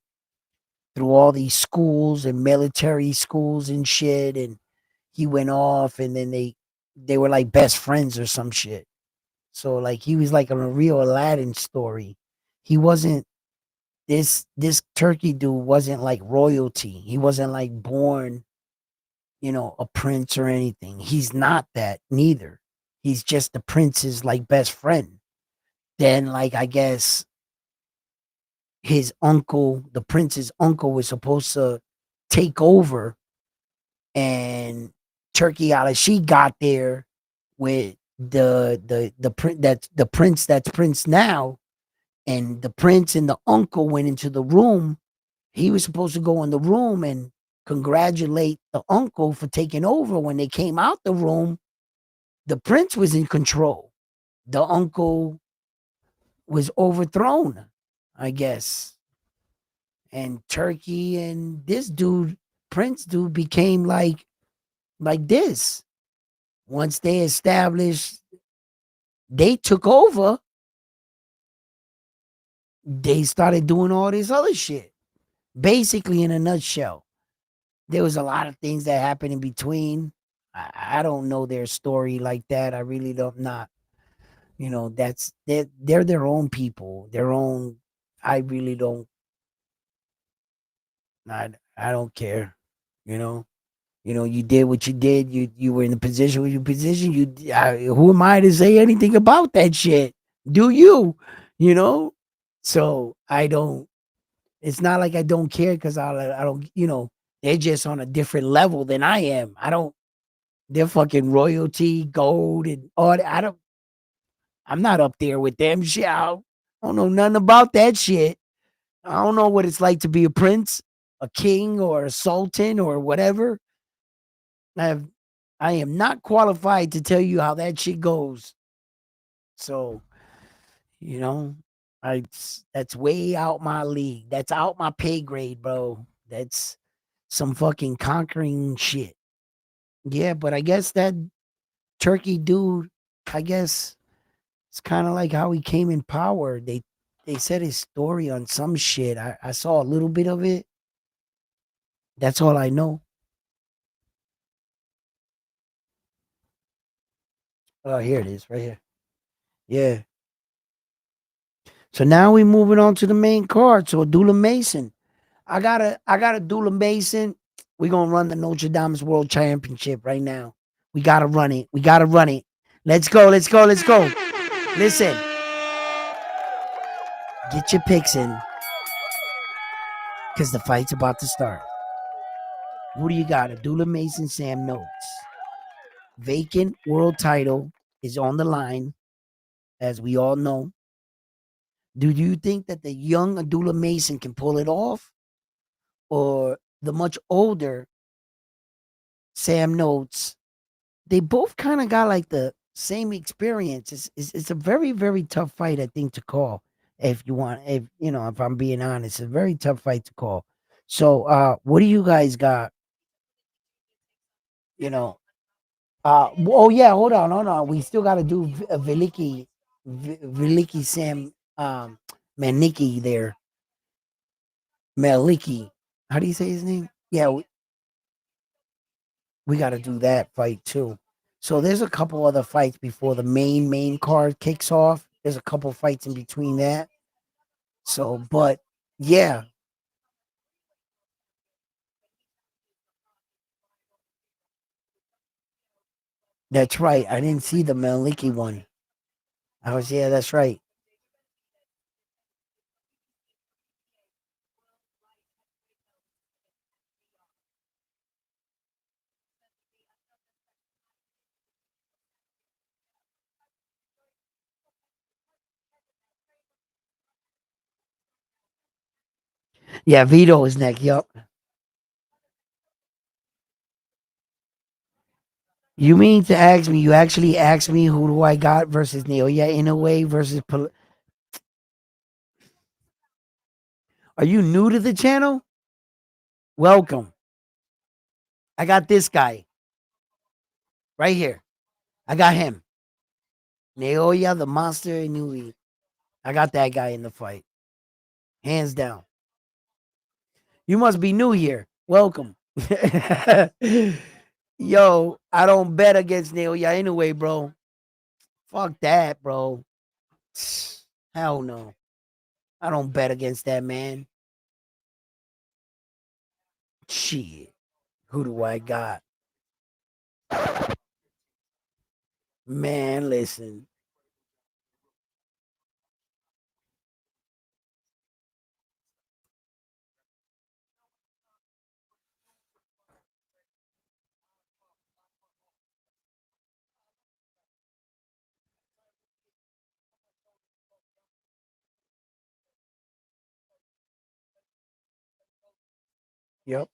through all these schools and military schools and shit. And he went off and then they were like best friends or some shit. So like he was like in a real Aladdin story. He wasn't this turkey dude wasn't like royalty. He wasn't like born, a prince or anything. He's not that neither. He's just the prince's like best friend. Then like I guess his uncle, the prince's uncle was supposed to take over and Turkey she got there with the prince that's prince now, and the prince and the uncle went into the room. He was supposed to go in the room and congratulate the uncle for taking over. When they came out the room, the prince was in control. The uncle was overthrown, I guess. And Turkey and this dude, Prince dude, became like this. Once they established, they took over, they started doing all this other shit. Basically, in a nutshell, there was a lot of things that happened in between. I don't know their story like that. I really don't. Not, that's they're their own people, their own. I really don't. I don't care. You know. You did what you did. You were in the position with your position. Who am I to say anything about that shit? Do you? You know. So I don't. It's not like I don't care because I don't. They're just on a different level than I am. I don't. They're fucking royalty, gold, and all that. I don't. I'm not up there with them. Shit, I don't know nothing about that shit. I don't know what it's like to be a prince, a king, or a sultan, or whatever. I have I am not qualified to tell you how that shit goes. So, you know, that's way out my league. That's out my pay grade, bro. That's some fucking conquering shit. Yeah, but I guess that turkey dude, I guess it's kind of like how he came in power. They said his story on some shit. I saw a little bit of it. That's all I know. Oh, here it is, right here. Yeah. So now we moving on to the main card. So Dula Mason. I got a Dula Mason. We're gonna run the Notre Dame's World Championship right now. We gotta run it. We gotta run it. Let's go. Let's go. Let's go. Listen. Get your picks in. Because the fight's about to start. Who do you got? Abdullah Mason, Sam Notes. Vacant world title is on the line, as we all know. Do you think that the young Abdullah Mason can pull it off? Or the much older Sam Notes? They both kind of got like the same experience. It's a very, very tough fight, I think, to call. If you want, if I'm being honest, it's a very tough fight to call. So what do you guys got? You know, oh yeah, hold on. We still got to do Veliki Sam Maniki there. Maliki. How do you say his name? Yeah, we got to do that fight too. So there's a couple other fights before the main card kicks off. There's a couple fights in between that. So, but yeah, that's right. I didn't see the Maliki one. Yeah, that's right. Yeah, Vito is next. Yup. You mean to ask me? You actually asked me who do I got versus Neil? Yeah, in a way versus. Are you new to the channel? Welcome. I got this guy right here. I got him. Naoya, the monster Inui. I got that guy in the fight. Hands down. You must be new here. Welcome. Yo, I don't bet against Naoya anyway, bro. Fuck that, bro. Hell no. I don't bet against that man. Shit. Who do I got? Man, listen. Yep.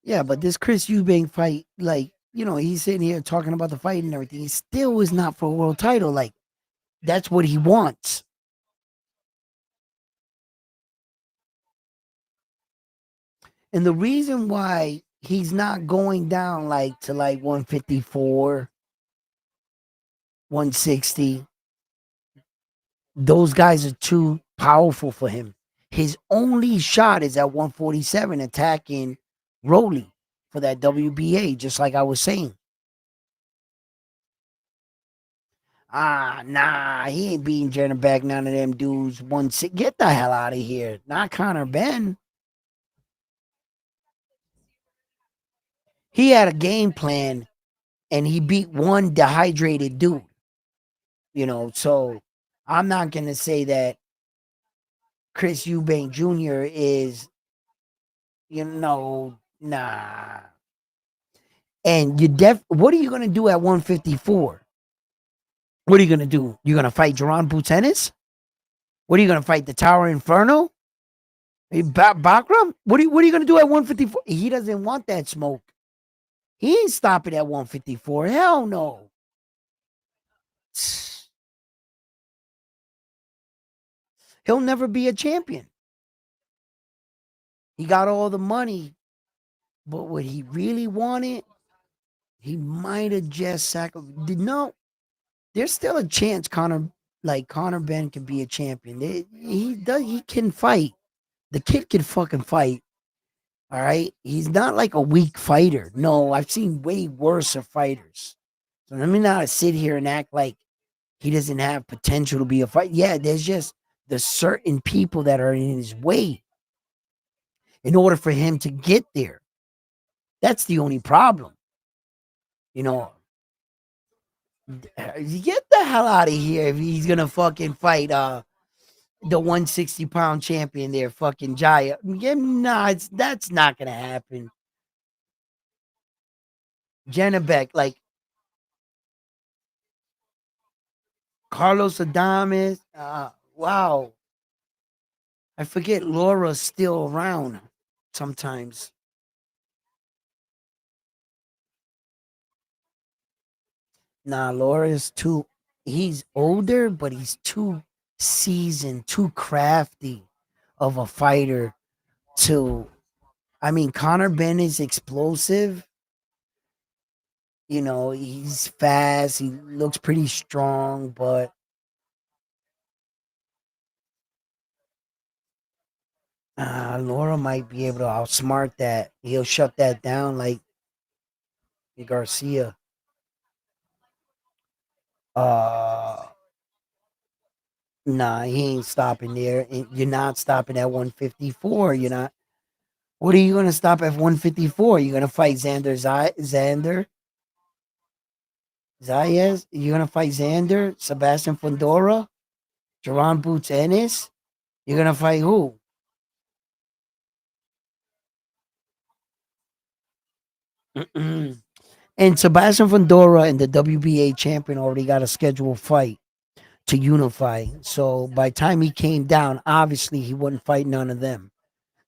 Yeah, but this Chris Eubank fight, like, he's sitting here talking about the fight and everything. He still is not for a world title. Like, that's what he wants. And the reason why he's not going down like to like 154, 160, those guys are too powerful for him. His only shot is at 147 attacking Rolly for that WBA, just like I was saying. Nah, he ain't beating Jenner back. None of them dudes. Get the hell out of here. Not Connor Ben. He had a game plan and he beat one dehydrated dude. So I'm not gonna say that Chris Eubank Jr. is, nah. And what are you gonna do at 154? What are you gonna do? You're gonna fight Jerron Butenis? What are you gonna fight? The Tower Inferno? Hey, Bakram, what are you gonna do at 154? He doesn't want that smoke. He ain't stopping at 154. Hell no. He'll never be a champion. He got all the money, but what he really wanted, he might have just sacrificed. No, there's still a chance Conor Ben can be a champion. He can fight. The kid can fucking fight. All right. He's not like a weak fighter. No, I've seen way worse of fighters. So let me not sit here and act like he doesn't have potential to be a fight. Yeah, there's just the certain people that are in his way in order for him to get there. That's the only problem. You know, get the hell out of here if he's gonna fucking fight the 160-pound champion there, fucking Jaya. Yeah, nah, that's not gonna happen. Janabek, like Carlos Adames. Wow. I forget Laura's still around sometimes. Nah, Laura's too, he's older, but he's too seasoned, too crafty of a fighter to, I mean, Conor Ben is explosive. He's fast. He looks pretty strong, but Laura might be able to outsmart that. He'll shut that down like Garcia. Uh, nah, he ain't stopping there. You're not stopping at 154. You're not. What are you gonna stop at 154? You're gonna fight Xander Zayas? You're gonna fight Xander, Sebastian Fundora, Jerron Boots Ennis? You're gonna fight who? Mm-mm. And Sebastian Fundora and the WBA champion already got a scheduled fight to unify. So by the time he came down, obviously he wouldn't fight none of them.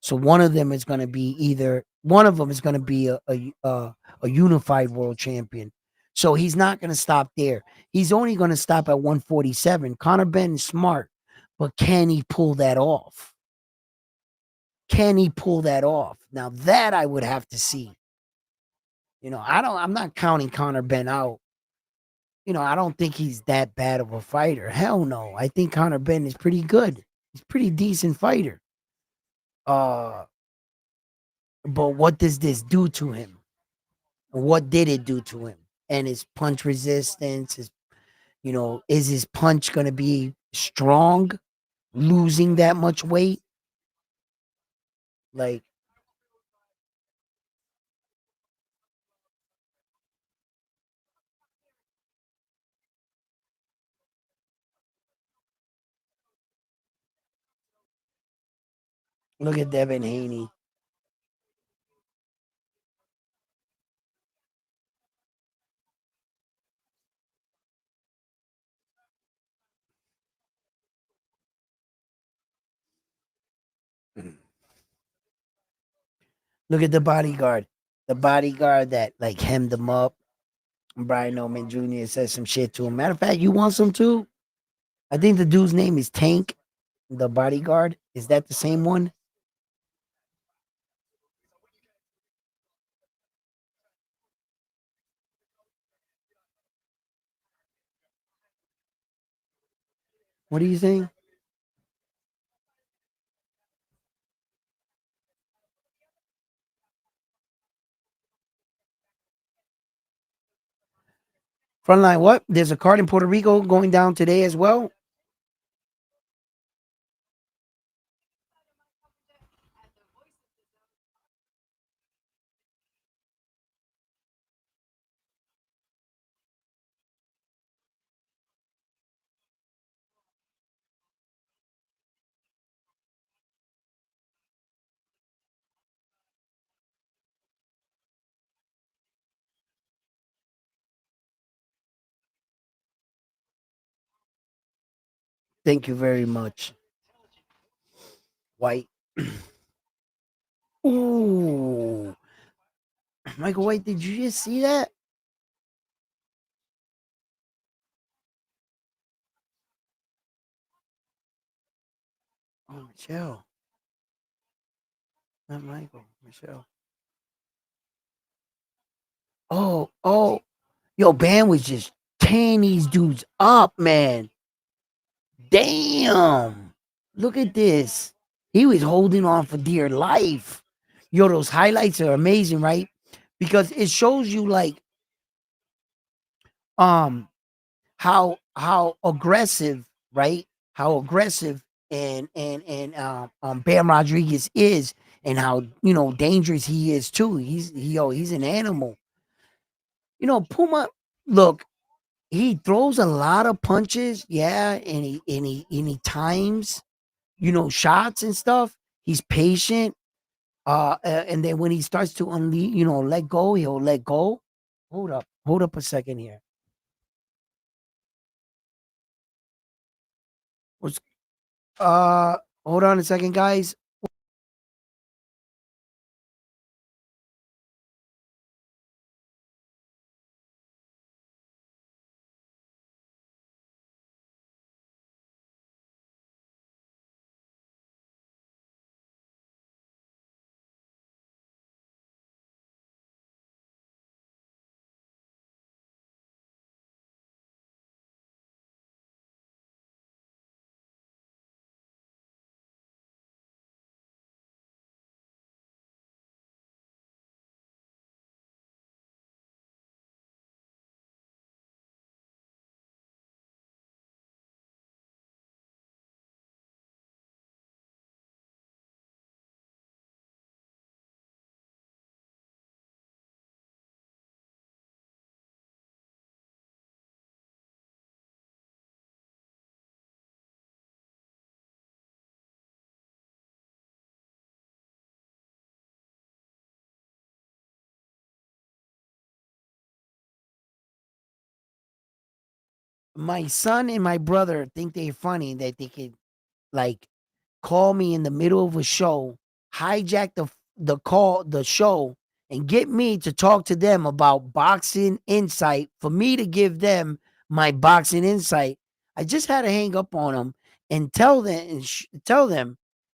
So one of them is going to be either one of them is going to be a unified world champion. So he's not going to stop there. He's only going to stop at 147. Conor Ben is smart, but can he pull that off? Can he pull that off? Now that I would have to see. I'm not counting Conor Ben out. I don't think he's that bad of a fighter. Hell no. I think Conor Ben is pretty good. He's a pretty decent fighter. Uh, but what does this do to him? What did it do to him? And his punch resistance, is his punch going to be strong, losing that much weight? Like, look at Devin Haney. Look at the bodyguard. The bodyguard that like hemmed him up. Brian Oman Jr. said some shit to him. Matter of fact, you want some too? I think the dude's name is Tank, the bodyguard. Is that the same one? What do you think? Frontline, what? There's a card in Puerto Rico going down today as well. Thank you very much. White. Ooh, Michael White, did you just see that? Oh, Michelle, not Michael, Michelle. Oh, yo, Bam was just tearing these dudes up, man. Damn, look at this. He was holding on for dear life. Yo, those highlights are amazing, right? Because it shows you like um how aggressive, right? How aggressive and Bam Rodriguez is, and how dangerous he is too. He's an animal. Puma. Look, he throws a lot of punches, yeah, and he times shots and stuff. He's patient. And then when he starts to unleash, let go, he'll let go. Hold up a second here. What's uh hold on a second, guys. My son and my brother think they're funny that they could like call me in the middle of a show, hijack the show, and get me to talk to them about boxing insight for me to give them my boxing insight. I just had to hang up on them and tell them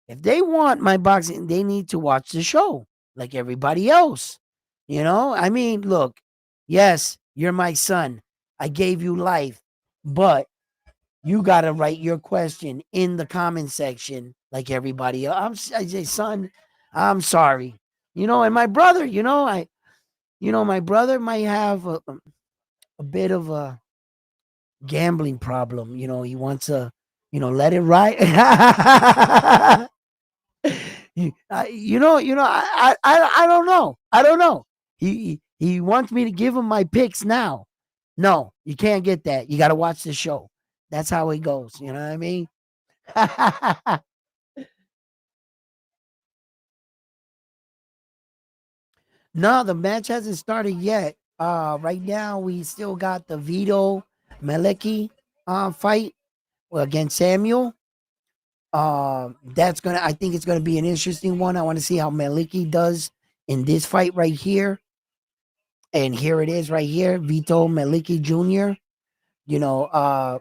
if they want my boxing, they need to watch the show like everybody else. I mean, look, yes, you're my son. I gave you life, but you gotta write your question in the comment section like everybody else. I say, son, I'm sorry. And my brother, my brother might have a bit of a gambling problem. He wants to, let it ride. I don't know. I don't know. He wants me to give him my picks now. No, you can't get that. You got to watch the show. That's how it goes. You know what I mean? No, the match hasn't started yet. Right now we still got the Vito Malecki fight against Samuel. I think it's gonna be an interesting one. I want to see how Malecki does in this fight right here. And here it is right here, Vito Malecki Jr. You know,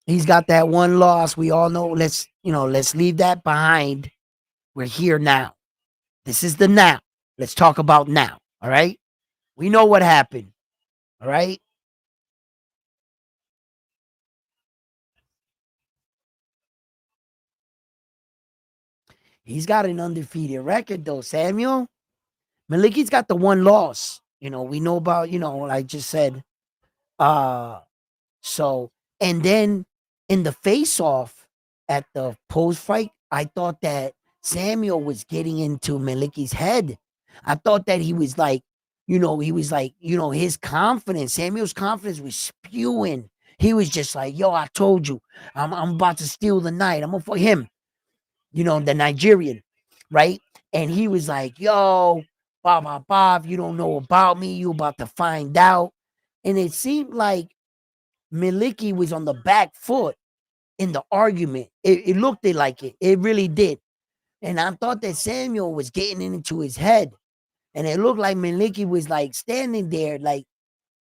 he's got that one loss. We all know. Let's leave that behind. We're here now. This is the now. Let's talk about now. All right. We know what happened. All right. He's got an undefeated record though, Samuel. Maliki's got the one loss. We know about, like I just said. Uh so and then in the face off at the post fight, I thought that Samuel was getting into Maliki's head. I thought that he was like, his confidence, Samuel's confidence was spewing. He was just like, yo, I told you, I'm about to steal the night. I'm gonna for him. The Nigerian, right? And he was like, yo, Bob, you don't know about me. You about to find out. And it seemed like Miliki was on the back foot in the argument. It looked like it. It really did. And I thought that Samuel was getting into his head. And it looked like Maliki was like standing there, like,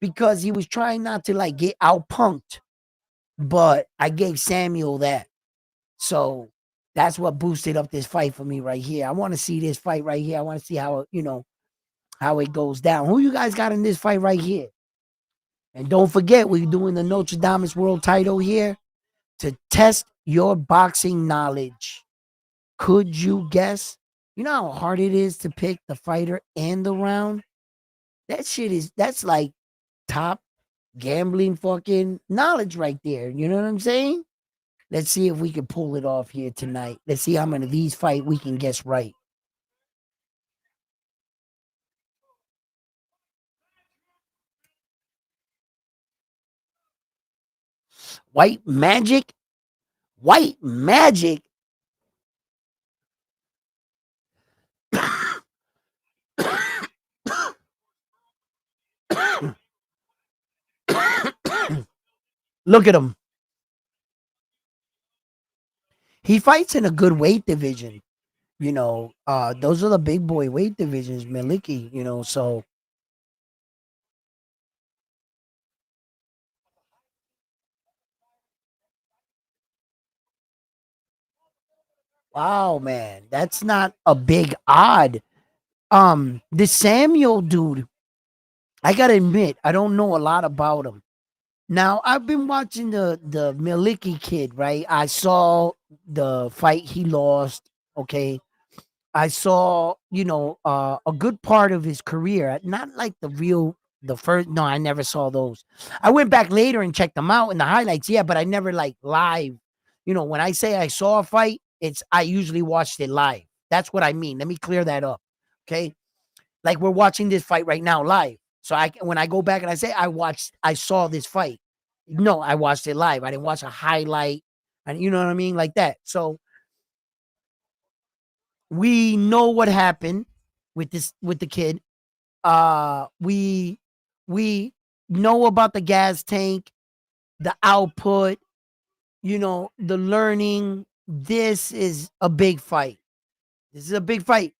because he was trying not to like get out punked. But I gave Samuel that. So that's what boosted up this fight for me right here. I want to see this fight right here. I want to see how, how it goes down. Who you guys got in this fight right here? And don't forget, we're doing the Notre Dame's world title here to test your boxing knowledge. Could you guess? You know how hard it is to pick the fighter and the round? That's like top gambling fucking knowledge right there. You know what I'm saying? Let's see if we can pull it off here tonight. Let's see how many of these fight we can guess right. White magic? White magic? Look at him. He fights in a good weight division. Those are the big boy weight divisions, Miliki, so wow, man, that's not a big odd. The Samuel dude, I gotta admit, I don't know a lot about him. Now, I've been watching the Miliki kid, right? I saw the fight he lost, okay? I saw, a good part of his career, not like the first, no, I never saw those. I went back later and checked them out in the highlights, yeah, but I never like live. When I say I saw a fight, I usually watched it live. That's what I mean. Let me clear that up, okay? Like we're watching this fight right now live. So when I go back and I say I saw this fight. No, I watched it live. I didn't watch a highlight, and you know what I mean, like that. So we know what happened with the kid. We know about the gas tank, the output, the learning. This is a big fight. This is a big fight.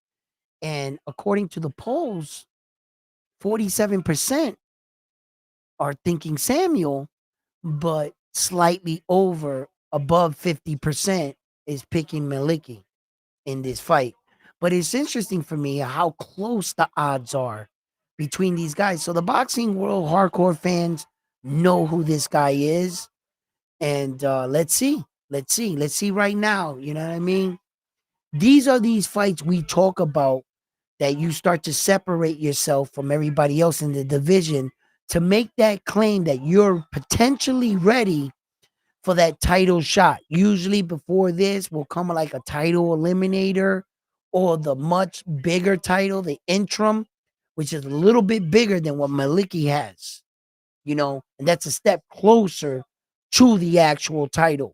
And according to the polls, 47% are thinking Samuel, but slightly above 50% is picking Maliki in this fight. But it's interesting for me how close the odds are between these guys. So the boxing world hardcore fans know who this guy is. And let's see. Let's see right now. You know what I mean? These are these fights we talk about that you start to separate yourself from everybody else in the division to make that claim that you're potentially ready for that title shot. Usually before this will come like a title eliminator or the much bigger title, the interim, which is a little bit bigger than what Maliki has, and that's a step closer to the actual title.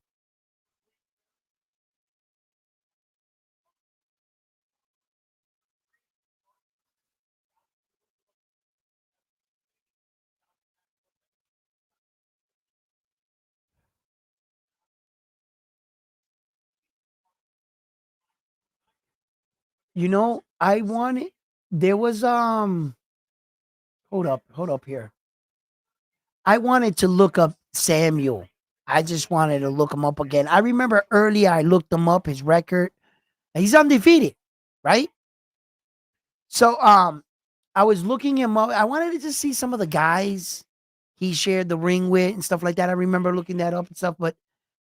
I wanted there was hold up here. I wanted to look up Samuel. I just wanted to look him up again. I remember earlier I looked him up, his record. He's undefeated, right? So I was looking him up. I wanted to just see some of the guys he shared the ring with and stuff like that. I remember looking that up and stuff, but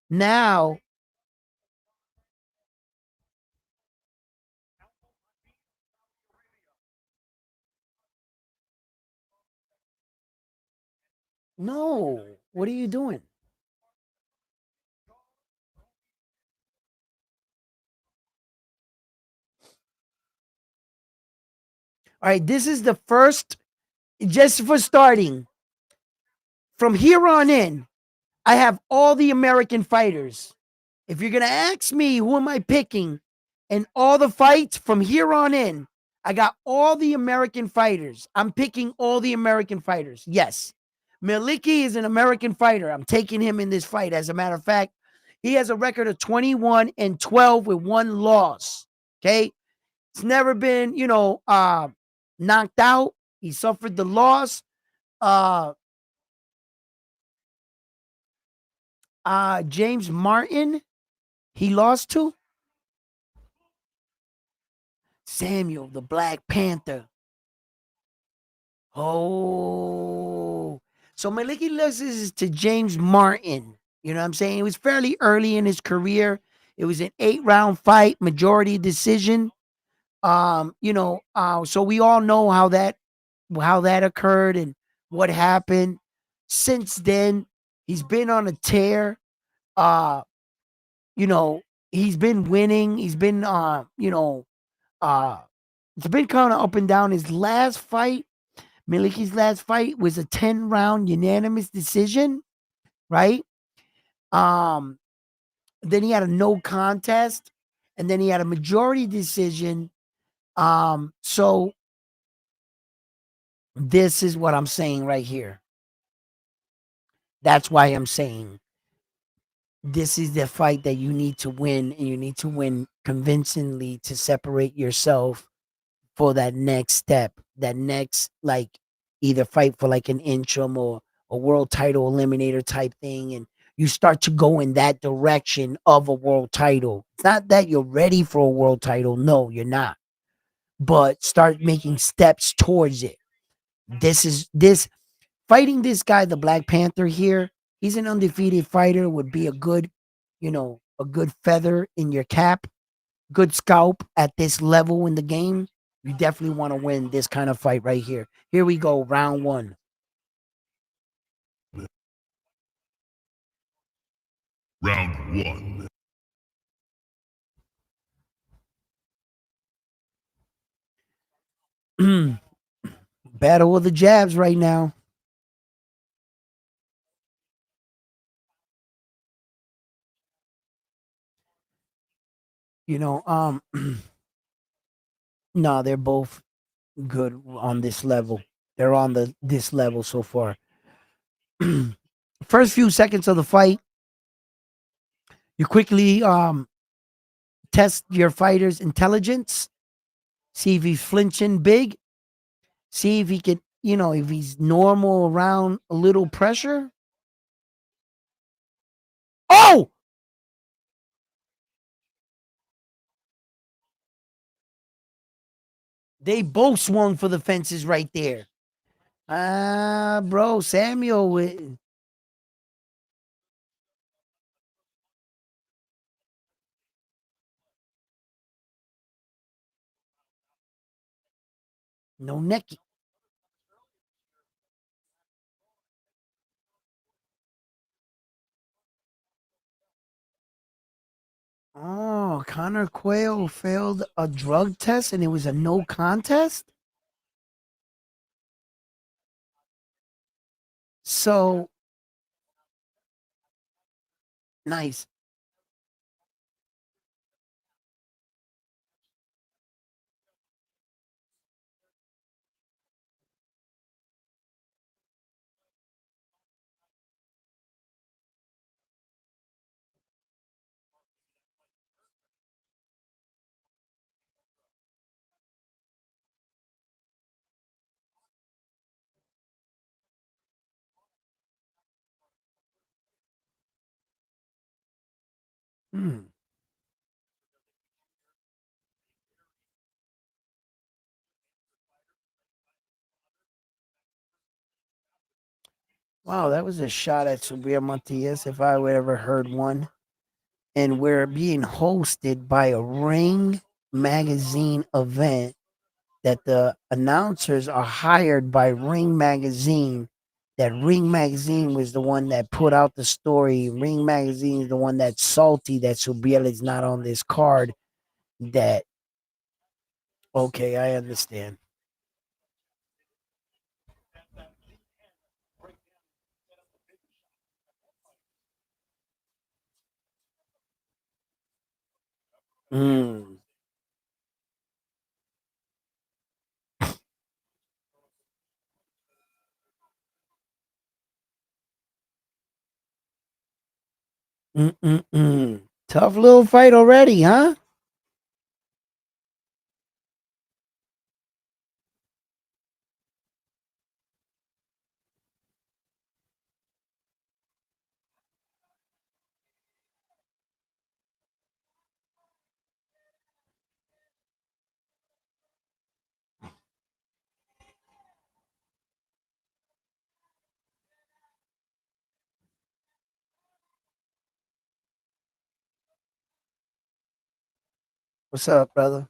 now no. What are you doing? All right, this is the first just for starting. From here on in, I have all the American fighters. If you're going to ask me who am I picking and all the fights from here on in, I got all the American fighters. I'm picking all the American fighters. Yes. Miliki is an American fighter. I'm taking him in this fight. As a matter of fact, he has a record of 21-12 with one loss. Okay. It's never been, knocked out. He suffered the loss. Uh James Martin, he lost to Samuel, the Black Panther. Oh. So Maliki loses to James Martin. You know what I'm saying? It was fairly early in his career. It was an 8-round fight, majority decision. So we all know how that occurred and what happened. Since then, he's been on a tear. Uh, you know, he's been winning. He's been uh it's been kind of up and down. His last fight, Miliki's last fight was a 10-round unanimous decision, right? Um, then he had a no contest, and then he had a majority decision. So this is what I'm saying right here. That's why I'm saying this is the fight that you need to win, and you need to win convincingly to separate yourself for that next step, that next, like, either fight for like an interim or a world title eliminator type thing. And you start to go in that direction of a world title. It's not that you're ready for a world title. No, you're not. But start making steps towards it. This fighting this guy, the Black Panther here, he's an undefeated fighter, would be a good feather in your cap, good scalp at this level in the game. You definitely want to win this kind of fight right here. Here we go, round one. Round one. Battle of the jabs right now. You know, no, they're both good on this level. They're on this level so far. First few seconds of the fight, you quickly test your fighter's intelligence, see if he's flinching big, see if he can, if he's normal around a little pressure. Oh, they both swung for the fences right there. Bro, Samuel with no neck. Oh, Connor Quayle failed a drug test and it was a no contest. So nice. Hmm. Wow, that was a shot at Subir Matias if I would ever heard one. And we're being hosted by a Ring Magazine event that the announcers are hired by Ring Magazine. That Ring Magazine was the one that put out the story. Ring Magazine is the one that's salty that Subiel is not on this card. That okay, I understand. Mm, mm. Tough little fight already, huh? What's up, brother?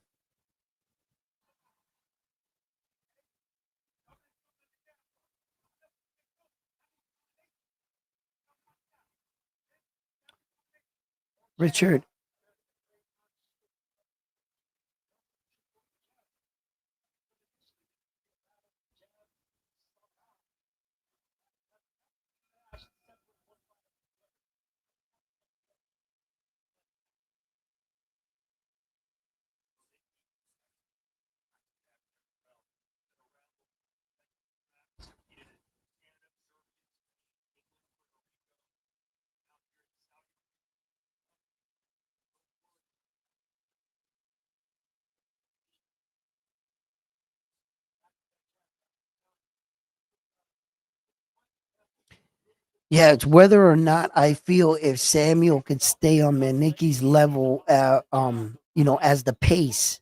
Richard. Yeah, it's whether or not I feel if Samuel could stay on Manicki's level, as the pace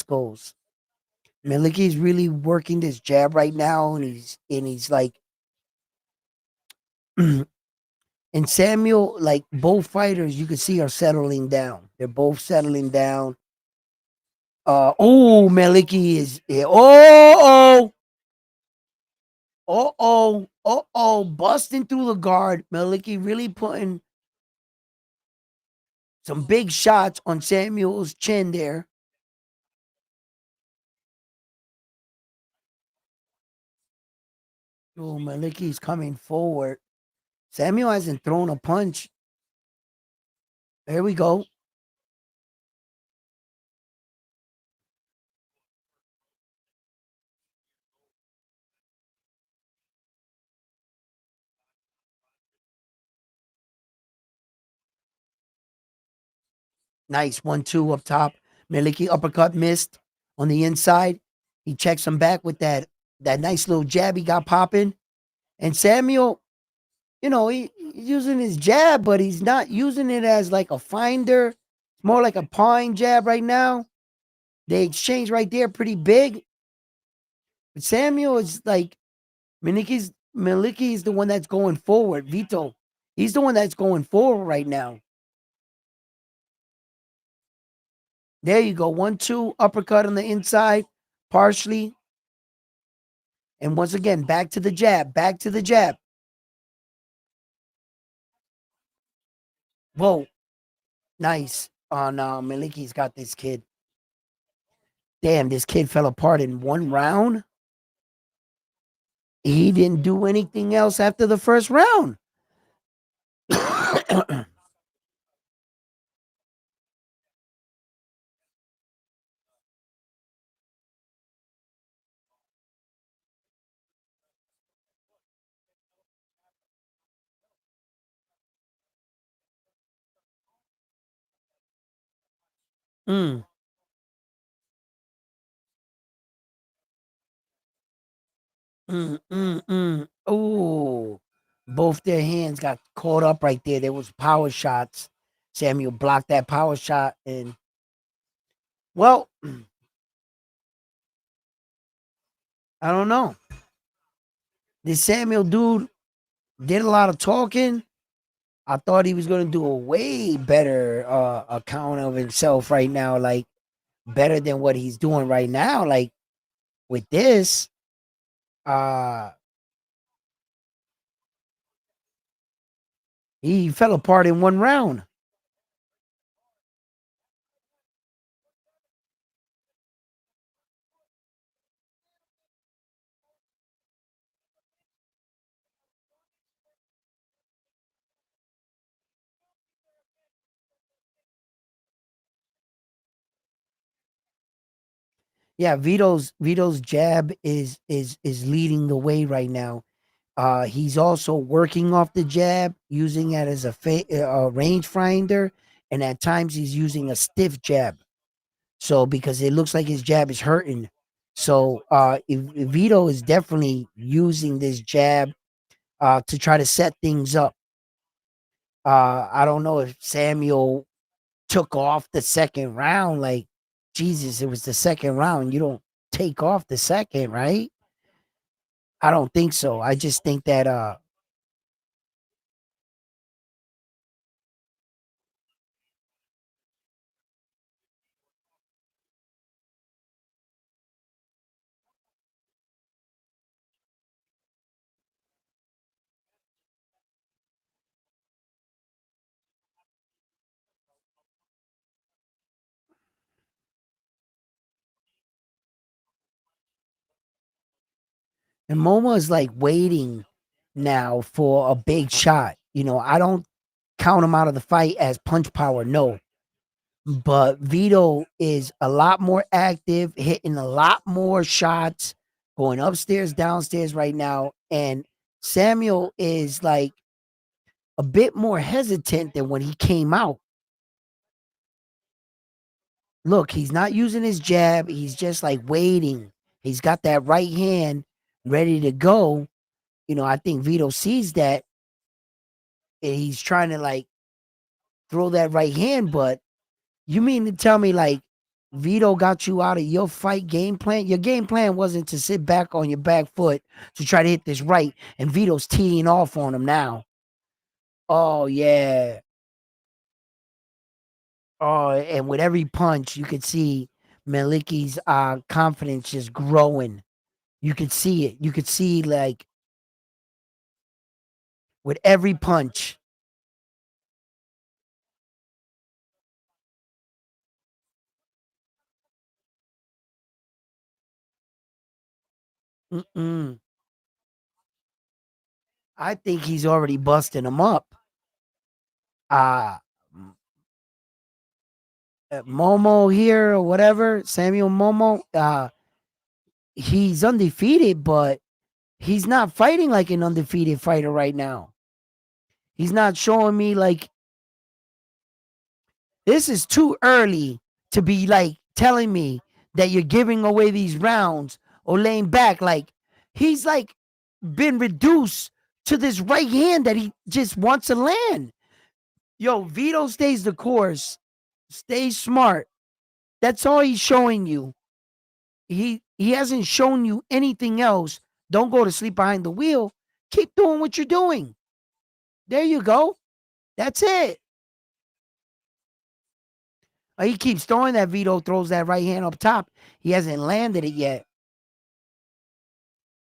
goes. Malicki's really working this jab right now, and he's like, and Samuel, like both fighters, you can see are settling down. They're both settling down. Oh, Maliki is, busting through the guard. Maliki really putting some big shots on Samuel's chin there. Oh, Maliki's coming forward. Samuel hasn't thrown a punch. There we go. Nice 1-2 up top. Maliki uppercut missed on the inside. He checks him back with that nice little jab he got popping. And Samuel, he's using his jab, but he's not using it as like a finder. It's more like a pawing jab right now. They exchange right there pretty big. But Samuel is like Maliki is the one that's going forward. Vito, he's the one that's going forward right now. There you go. 1-2 uppercut on the inside, partially. And once again, back to the jab, back to the jab. Whoa, nice. Oh no, Maliki's got this kid. Damn, this kid fell apart in one round. He didn't do anything else after the first round. Mm, Oh, both their hands got caught up right there. There was power shots. Samuel blocked that power shot, and well, I don't know. This Samuel dude did a lot of talking. I thought he was gonna do a way better account of himself right now, like better than what he's doing right now. Like with this, uh he fell apart in one round. Yeah, Vito's jab is leading the way right now. He's also working off the jab, using it as a range finder, and at times he's using a stiff jab. So because it looks like his jab is hurting, so if Vito is definitely using this jab to try to set things up. I don't know if Samuel took off the second round. Like Jesus, it was the second round. You don't take off the second, right? I don't think so. I just think that And Momo is like waiting now for a big shot. I don't count him out of the fight as punch power, no. But Vito is a lot more active, hitting a lot more shots, going upstairs, downstairs right now. And Samuel is like a bit more hesitant than when he came out. Look, he's not using his jab. He's just like waiting. He's got that right hand ready to go. I think Vito sees that and he's trying to like throw that right hand. But you mean to tell me like Vito got you out of your fight game plan? Your game plan wasn't to sit back on your back foot to try to hit this right, and Vito's teeing off on him now. Oh yeah. Oh, and with every punch, you could see Maliki's confidence just growing. You could see it. You could see like with every punch. Mm-mm. I think he's already busting him up. Uh Momo here or whatever, Samuel Momo, he's undefeated, but he's not fighting like an undefeated fighter right now. He's not showing me like this is too early to be like telling me that you're giving away these rounds or laying back. Like he's like been reduced to this right hand that he just wants to land. Yo, Vito stays the course, stays smart. That's all he's showing you. He hasn't shown you anything else. Don't go to sleep behind the wheel. Keep doing what you're doing. There you go. That's it. He keeps throwing that. Vito throws that right hand up top. He hasn't landed it yet.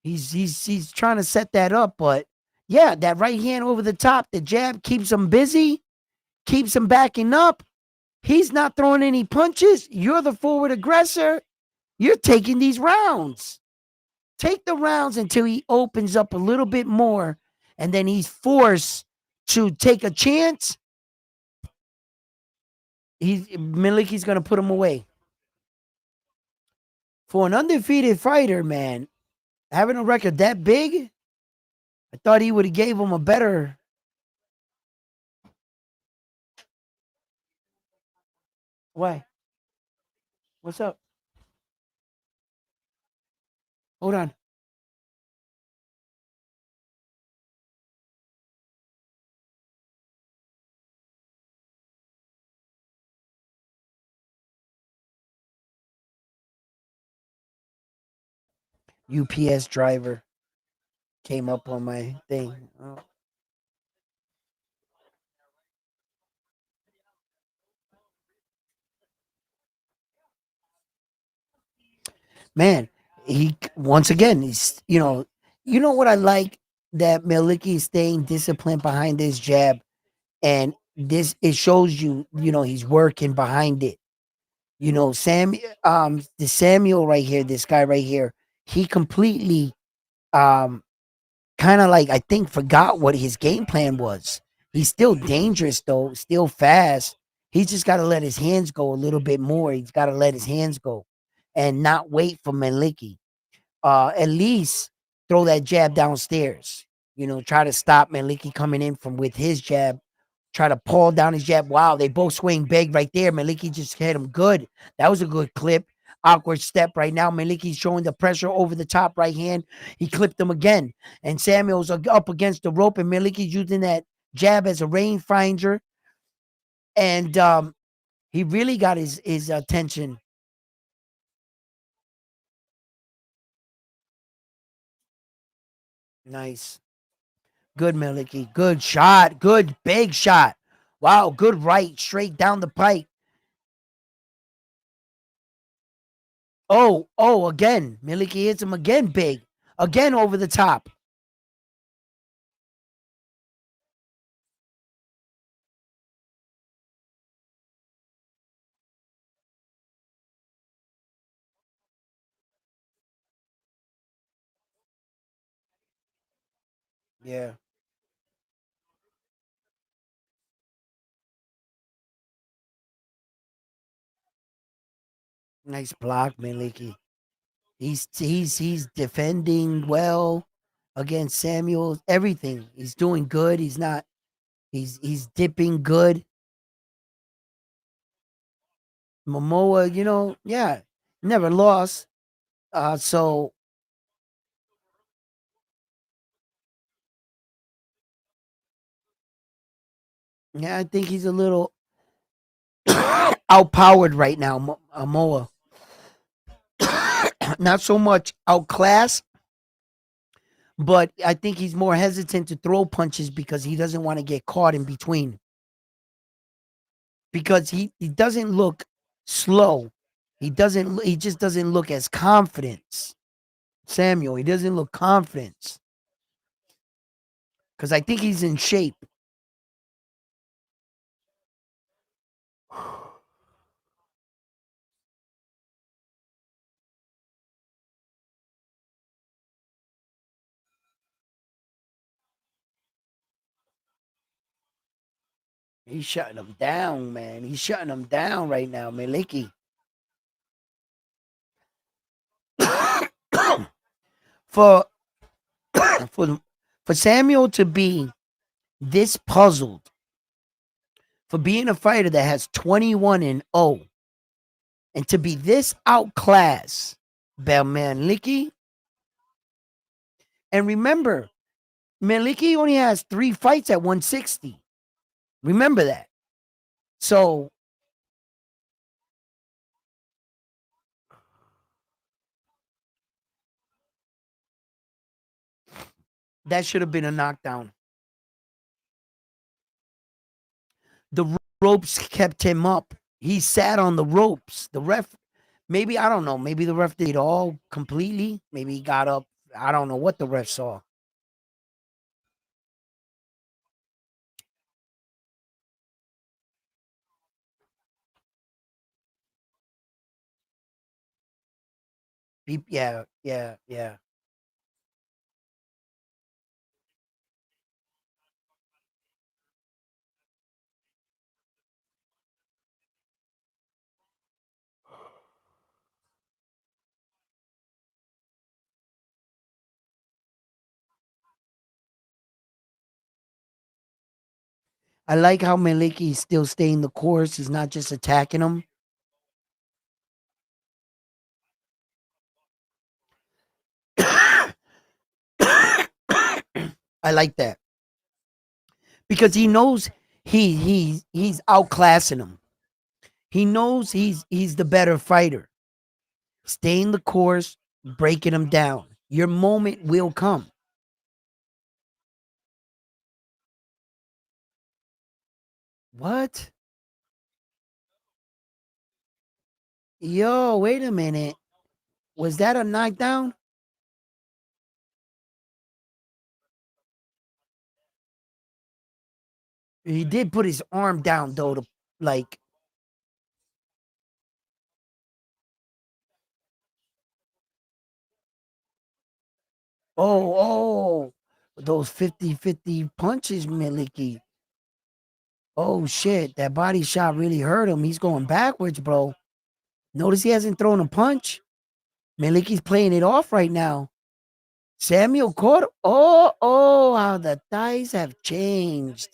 He's trying to set that up, but yeah, that right hand over the top, the jab keeps him busy, keeps him backing up. He's not throwing any punches. You're the forward aggressor. You're taking these rounds. Take the rounds until he opens up a little bit more, and then he's forced to take a chance. Miliki's gonna put him away. For an undefeated fighter, man, having a record that big, I thought he would have gave him a better. Why? What's up? Hold on. UPS driver came up on my thing. Oh. Man, he once again he's what I like that Miliki is staying disciplined behind this jab, and this it shows he's working behind it. The Samuel right here, this guy right here, he completely um kind of like I think forgot what his game plan was. He's still dangerous though, still fast. He's just got to let his hands go a little bit more. He's got to let his hands go and not wait for Maliki. At least throw that jab downstairs. Try to stop Maliki coming in from with his jab. Try to pull down his jab. Wow, they both swing big right there. Maliki just hit him good. That was a good clip. Awkward step right now. Maliki's showing the pressure over the top right hand. He clipped him again. And Samuel's up against the rope, and Maliki's using that jab as a rangefinder. And he really got his attention. Nice. Good, Miliki. Good shot. Good big shot. Wow, good right, straight down the pipe. Oh, again. Miliki hits him again big. Again over the top. Yeah. Nice block, Maliki. He's defending well against Samuels. Everything. He's doing good. He's not he's dipping good. Momoa, yeah, never lost. So yeah, I think he's a little outpowered right now, Momoa. Not so much outclassed, but I think he's more hesitant to throw punches because he doesn't want to get caught in between. Because he doesn't look slow. He just doesn't look as confident. Samuel, he doesn't look confident. Because I think he's in shape. He's shutting him down, man. He's shutting him down right now, Maliki. for for for Samuel to be this puzzled, for being a fighter that has 21-0, and to be this outclassed by Maliki. And remember, Maliki only has 3 fights at 160. Remember that. So that should have been a knockdown. The ropes kept him up. He sat on the ropes. The ref, maybe, I don't know. Maybe the ref did it all completely. Maybe he got up. I don't know what the ref saw. Yeah, yeah, yeah. I like how Maliki is still staying the course. He's not just attacking him. I like that because he knows he's outclassing him. He knows he's the better fighter. Staying the course, breaking him down. Your moment will come. What? Yo, wait a minute. Was that a knockdown? He did put his arm down though to like, oh, those 50-50 punches, Miliki. Oh shit, that body shot really hurt him. He's going backwards, bro. Notice he hasn't thrown a punch. Miliki's playing it off right now. Samuel caught. How the thighs have changed.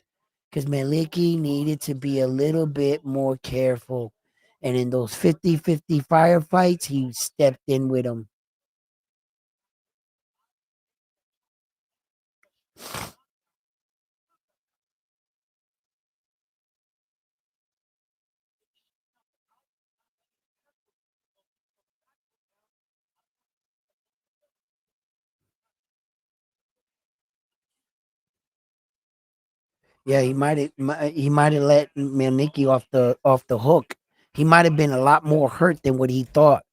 Because Maliki needed to be a little bit more careful. And in those 50-50 firefights, he stepped in with him. Yeah, he might have let Maliki off the hook. He might have been a lot more hurt than what he thought.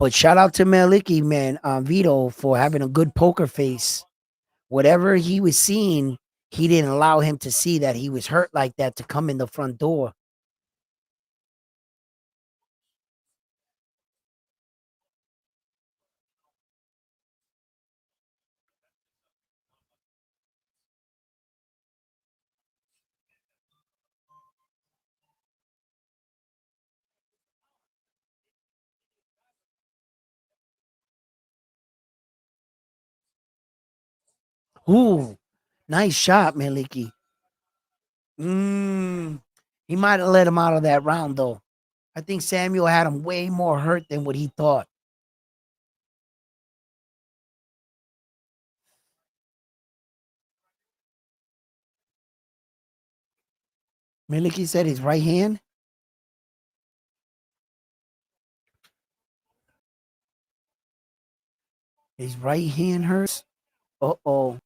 But shout out to Maliki, man, Vito, for having a good poker face. Whatever he was seeing, he didn't allow him to see that he was hurt like that to come in the front door. Ooh, nice shot, Miliki. He might have let him out of that round, though. I think Samuel had him way more hurt than what he thought. Miliki said his right hand. His right hand hurts. Uh-oh.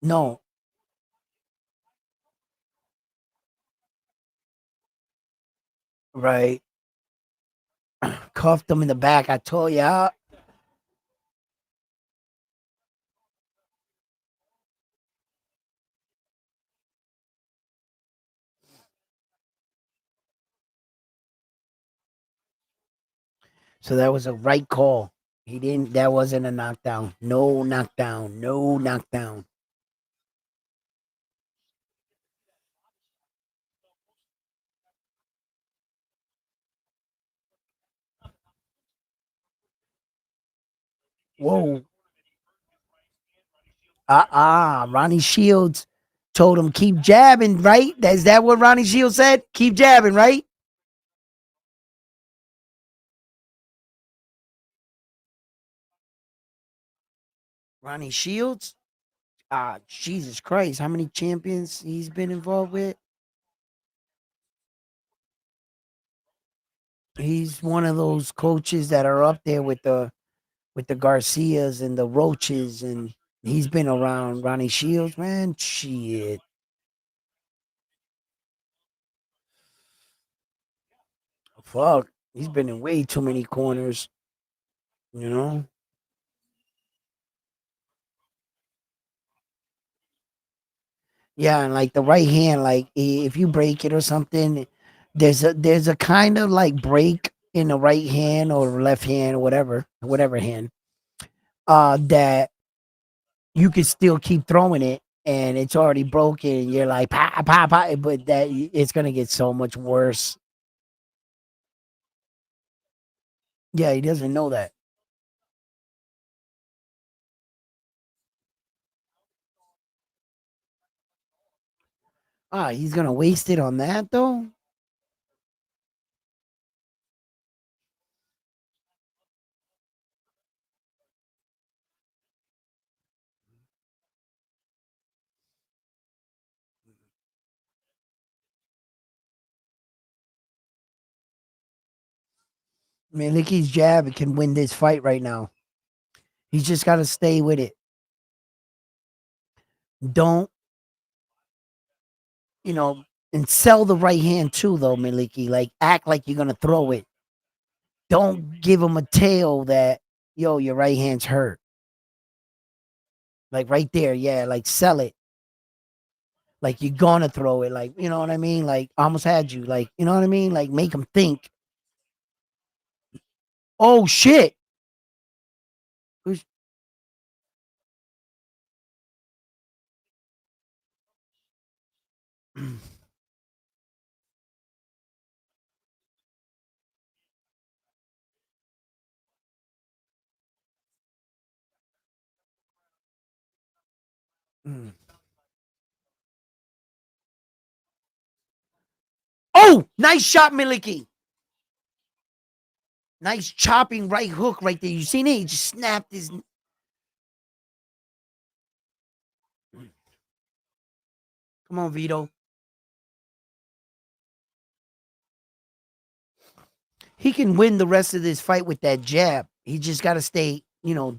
No. Right. Cuffed him in the back. I told you. So that was a right call. He didn't. That wasn't a knockdown. No knockdown. No knockdown. Whoa. Ronnie Shields told him keep jabbing, right? Is that what Ronnie Shields said? Keep jabbing, right? Ronnie Shields? Jesus Christ. How many champions he's been involved with? He's one of those coaches that are up there with the Garcias and the Roaches, and he's been around. Ronnie Shields, man. Shit. Fuck. He's been in way too many corners, you know? Yeah, and like the right hand, like if you break it or something, there's a kind of like break in the right hand or left hand or whatever hand, that you can still keep throwing it and it's already broken. You're like pa pa pa, but that it's gonna get so much worse. Yeah, he doesn't know that. He's gonna waste it on that though. Maliki's jab can win this fight right now. He's just got to stay with it. Don't, you know, and sell the right hand too, though, Miliki. Like, act like you're gonna throw it. Don't give him a tail that, yo, your right hand's hurt. Like right there, yeah. Like sell it. Like you're gonna throw it. Like you know what I mean. Like almost had you. Like you know what I mean. Like make him think. Oh shit. Who's- Mm. Oh, nice shot, Miliki. Nice chopping right hook right there. You seen it? He just snapped his. Come on, Vito. He can win the rest of this fight with that jab. He just got to stay,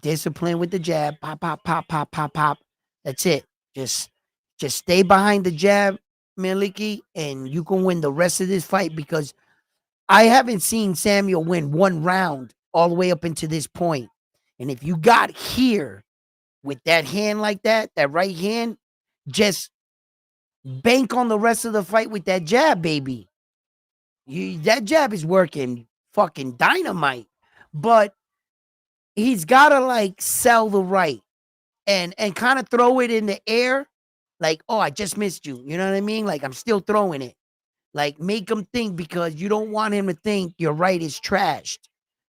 disciplined with the jab. Pop, pop, pop, pop, pop, pop. That's it. Just, just stay behind the jab, Miliki, and you can win the rest of this fight because I haven't seen Samuel win one round all the way up into this point. And if you got here with that hand like that right hand, just bank on the rest of the fight with that jab, baby. That jab is working fucking dynamite. But he's gotta like sell the right and kind of throw it in the air, like, oh, I just missed you. You know what I mean? Like I'm still throwing it. Like make him think because you don't want him to think your right is trashed.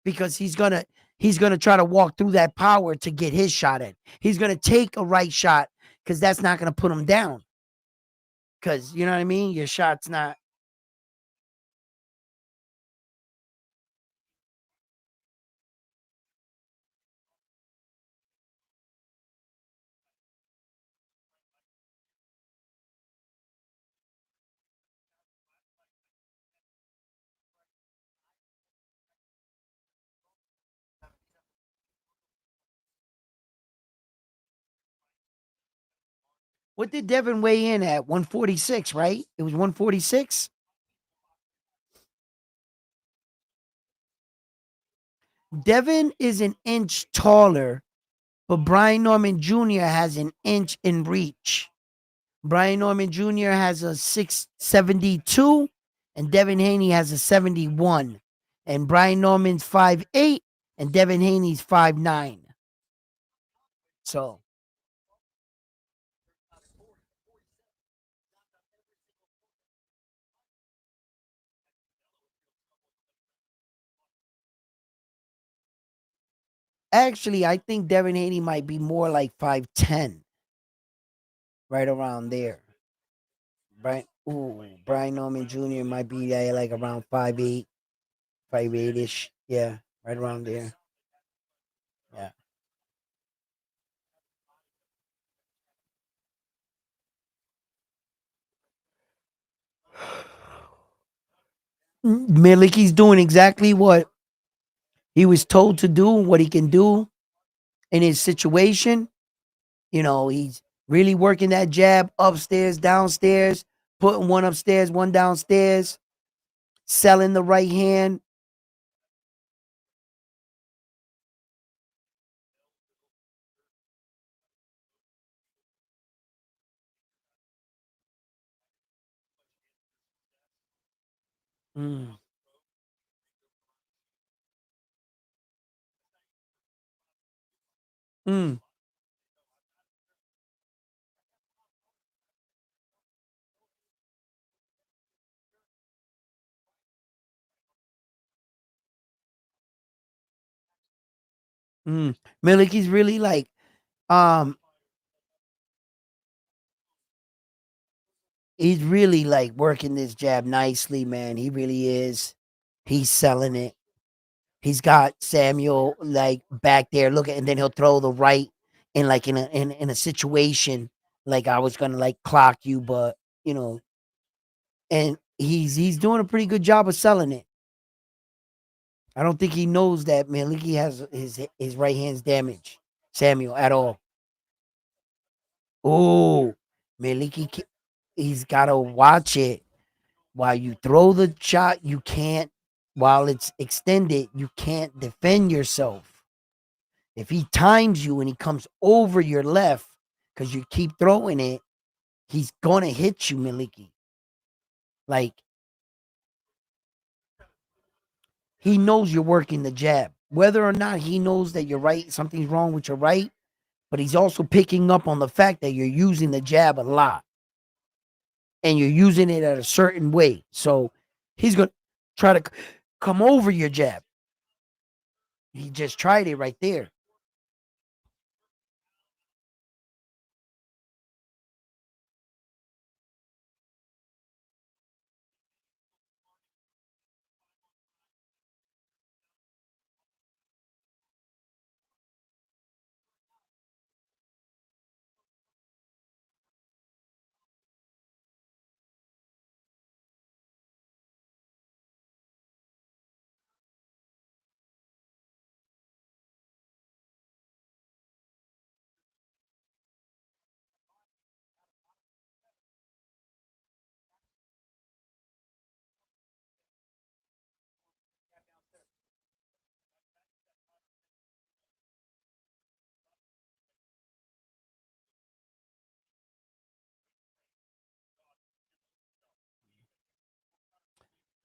Because he's gonna he's going to try to walk through that power to get his shot in. He's going to take a right shot because that's not going to put him down. Because, you know what I mean? Your shot's not. What did Devin weigh in at? 146, right? It was 146. Devin is an inch taller, but Brian Norman Jr. has an inch in reach. Brian Norman Jr. has a 672, and Devin Haney has a 71. And Brian Norman's 5'8", and Devin Haney's 5'9". So actually, I think Devin Haney might be more like 5'10", right around there. Brian Norman Jr. might be like around 5'8", 5'8"-ish. Yeah, right around there. Yeah. Miliki's doing exactly what he was told to do, what he can do in his situation. You know, he's really working that jab upstairs, downstairs, putting one upstairs, one downstairs, selling the right hand. Mm, mm, mm. Miliki's really like, um, he's really like working this jab nicely, man. He really is. He's selling it. He's got Samuel like back there looking, and then he'll throw the right in like in a situation like I was gonna like clock you, but you know, and he's doing a pretty good job of selling it. I don't think he knows that Maliki has his right hand's damaged, Samuel, at all. Oh, Maliki, he's gotta watch it. While you throw the shot, you can't. While it's extended, you can't defend yourself. If he times you and he comes over your left because you keep throwing it, he's gonna hit you, Miliki. Like he knows you're working the jab. Whether or not he knows that you're right, something's wrong with your right, but he's also picking up on the fact that you're using the jab a lot and you're using it at a certain way. So he's gonna try to come over your jab. He just tried it right there.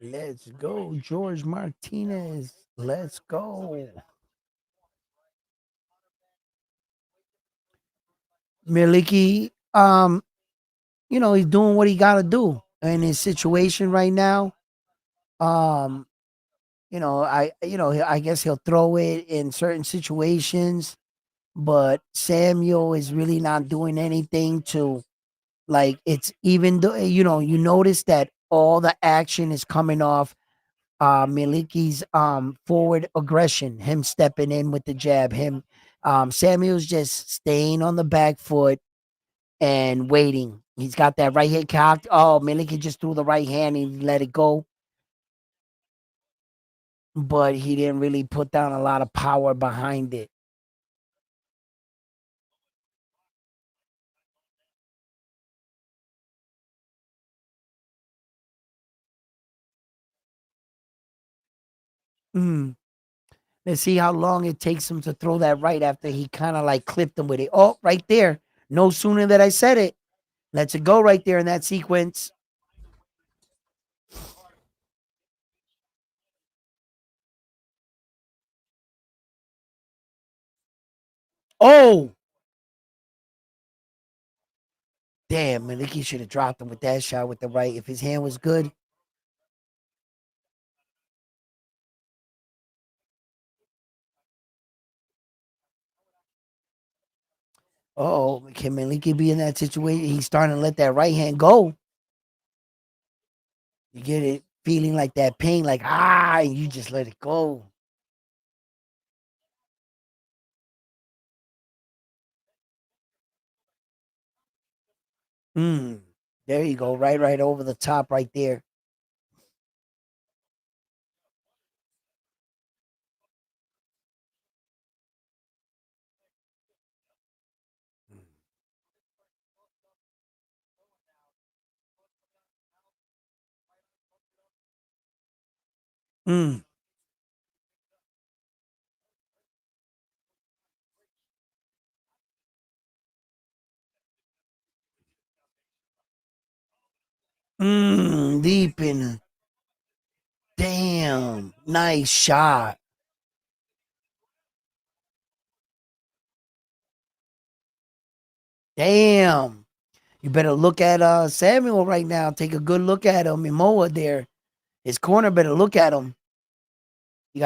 Let's go, George Martinez. Let's go. Miliki, you know, he's doing what he gotta do in his situation right now. Um, I guess he'll throw it in certain situations, but Samuel is really not doing anything to, like, it's even though, you notice that all the action is coming off Miliki's forward aggression, him stepping in with the jab, him Samuel's just staying on the back foot and waiting. He's got that right hand cocked. Oh, Miliki just threw the right hand and let it go. But he didn't really put down a lot of power behind it. Mm. Let's see how long it takes him to throw that right after he kind of like clipped him with it. Oh, right there. No sooner that I said it. Let's it go right there in that sequence. Oh, damn. Miliki should have dropped him with that shot with the right. If his hand was good. Oh, can Miliki be in that situation? He's starting to let that right hand go. You get it feeling like that pain, like, and you just let it go. Mm. There you go. Right over the top right there. Mm. Deep in. Damn. Nice shot. Damn. You better look at Samuel right now. Take a good look at him. Momoa there. His corner better look at him. You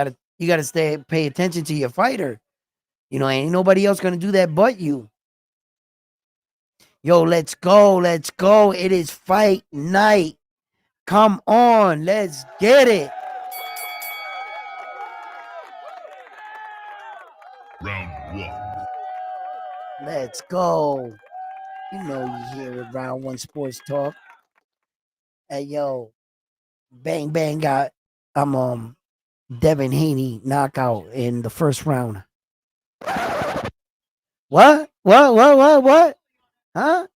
gotta stay pay attention to your fighter. Ain't nobody else gonna do that but you. Yo, let's go. Let's go. It is fight night. Come on. Let's get it. Round one. Let's go. You hear it, Round One Sports Talk. Hey, yo, Bang Bang got Devin Haney knockout in the first round. What? What? Huh?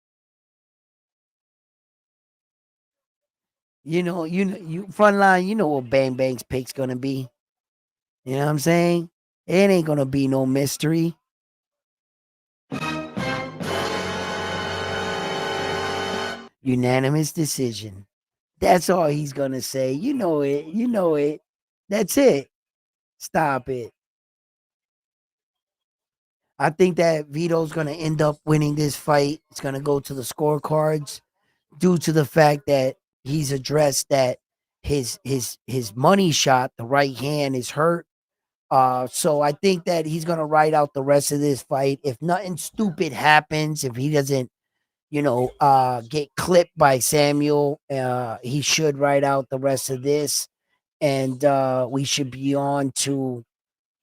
You front line. You know what Bang Bang's pick's gonna be. You know what I'm saying? It ain't gonna be no mystery. Unanimous decision. That's all he's gonna say. You know it. You know it. That's it. Stop it. I think that Vito's going to end up winning this fight. It's going to go to the scorecards due to the fact that he's addressed that his money shot, the right hand, is hurt. So I think that he's going to ride out the rest of this fight. If nothing stupid happens, if he doesn't, get clipped by Samuel, he should ride out the rest of this, and we should be on to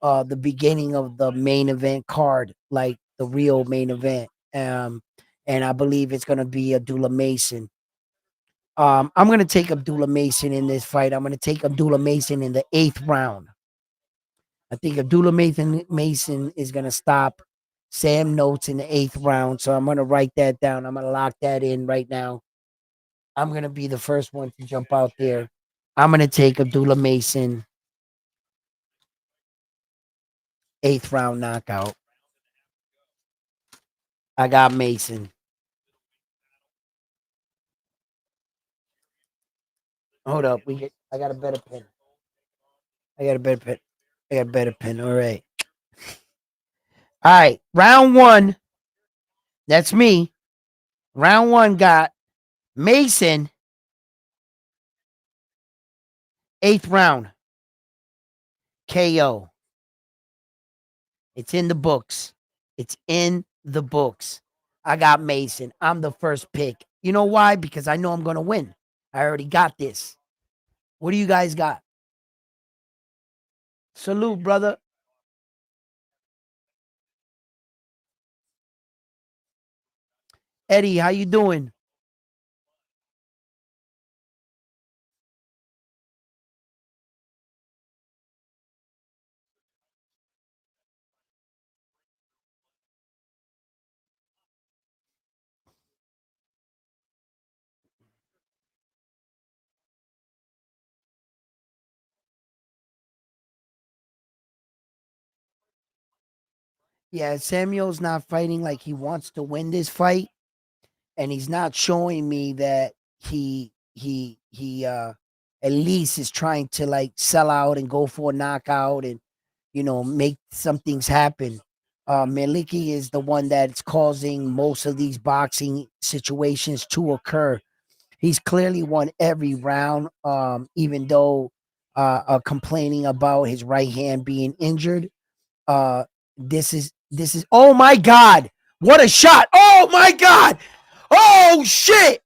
the beginning of the main event card, like the real main event. And I believe it's gonna be Abdullah Mason. I'm gonna take Abdullah Mason in this fight. I'm gonna take Abdullah Mason in the 8th round. I think Abdullah Mason is gonna stop Sam Notes in the 8th round. So I'm gonna write that down. I'm gonna lock that in right now. I'm gonna be the first one to jump out there. I'm gonna take Abdullah Mason 8th round knockout. I got Mason. Hold up. I got a better pen. I got a better pen. I got a better pen. All right. All right. Round one. That's me. Round one got Mason, 8th round. KO. It's in the books. It's in the books. I got Mason. I'm the first pick. You know why? Because I know I'm going to win. I already got this. What do you guys got? Salute, brother. Eddie, how you doing? Yeah, Samuel's not fighting like he wants to win this fight, and he's not showing me that he at least is trying to like sell out and go for a knockout and make some things happen. Maliki is the one that's causing most of these boxing situations to occur. He's clearly won every round, even though complaining about his right hand being injured. Uh, this is. Oh my God! What a shot! Oh my God! Oh shit!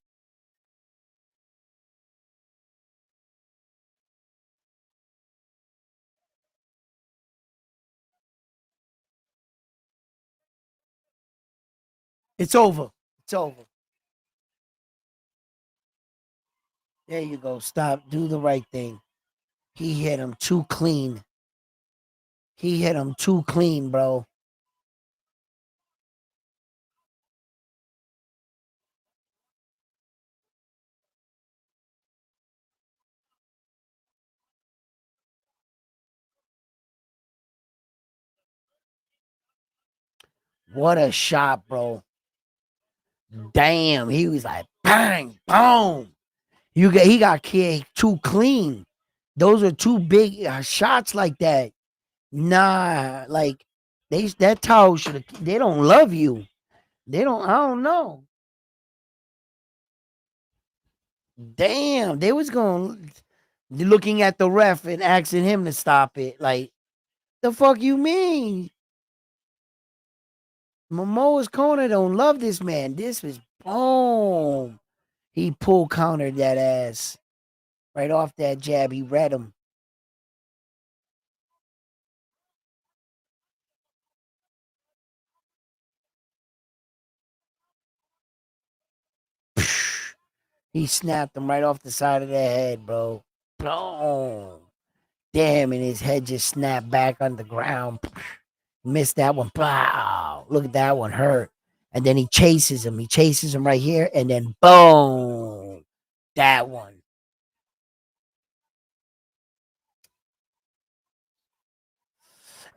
It's over. It's over. There you go. Stop. Do the right thing. He hit him too clean. He hit him too clean, bro. What a shot, bro. Damn. He was like bang, boom. He got kicked too clean. Those are two big shots like that. Nah, like that towel should have. They don't love you. They don't. I don't know. Damn, they was going looking at the ref and asking him to stop it. Like the fuck you mean? Momoa's corner don't love this man. This was boom. He pull countered that ass right off that jab. He read him. He snapped him right off the side of the head, bro. Boom. Damn, and his head just snapped back on the ground. Missed that one. Wow. Look at that one hurt. And then he chases him. He chases him right here. And then boom. That one.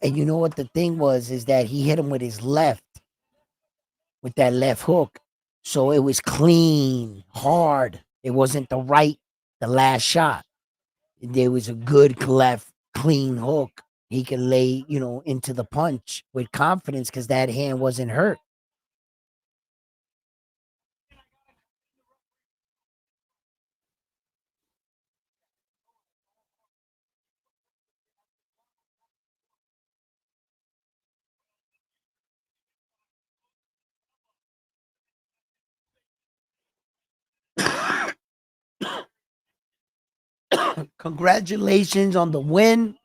And you know what the thing was is that he hit him with his left, with that left hook. So it was clean, hard. It wasn't the right, the last shot. There was a good left, clean hook. He could lay, into the punch with confidence because that hand wasn't hurt. Congratulations on the win,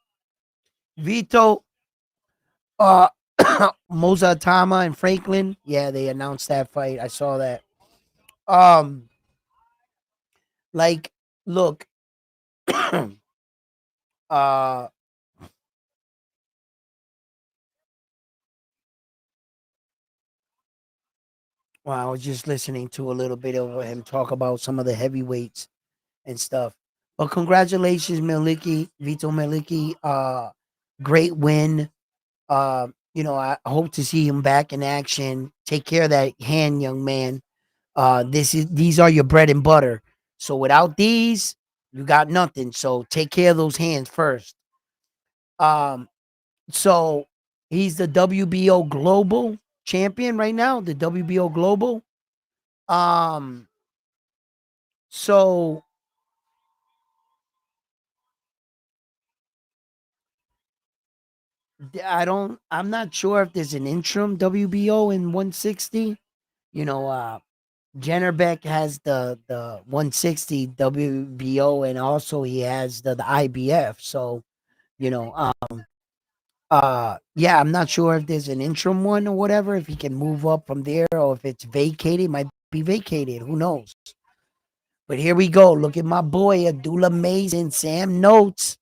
Vito. Uh, Mozatama and Franklin. Yeah, they announced that fight. I saw that. Um, like, look, uh, well, I was just listening to a little bit of him talk about some of the heavyweights and stuff. But congratulations, Maliki, Vito Maliki. Great win. I hope to see him back in action. Take care of that hand, young man. These are your bread and butter. So without these, you got nothing. So take care of those hands first. Um, so he's the WBO Global champion right now. The WBO Global. Um, so I'm not sure if there's an interim WBO in 160. You know, Jenner Beck has the 160 WBO, and also he has the IBF. So, you know, yeah, I'm not sure if there's an interim one or whatever, if he can move up from there, or if it's vacated, might be vacated. Who knows? But here we go. Look at my boy Abdullah Mason, Sam Notes.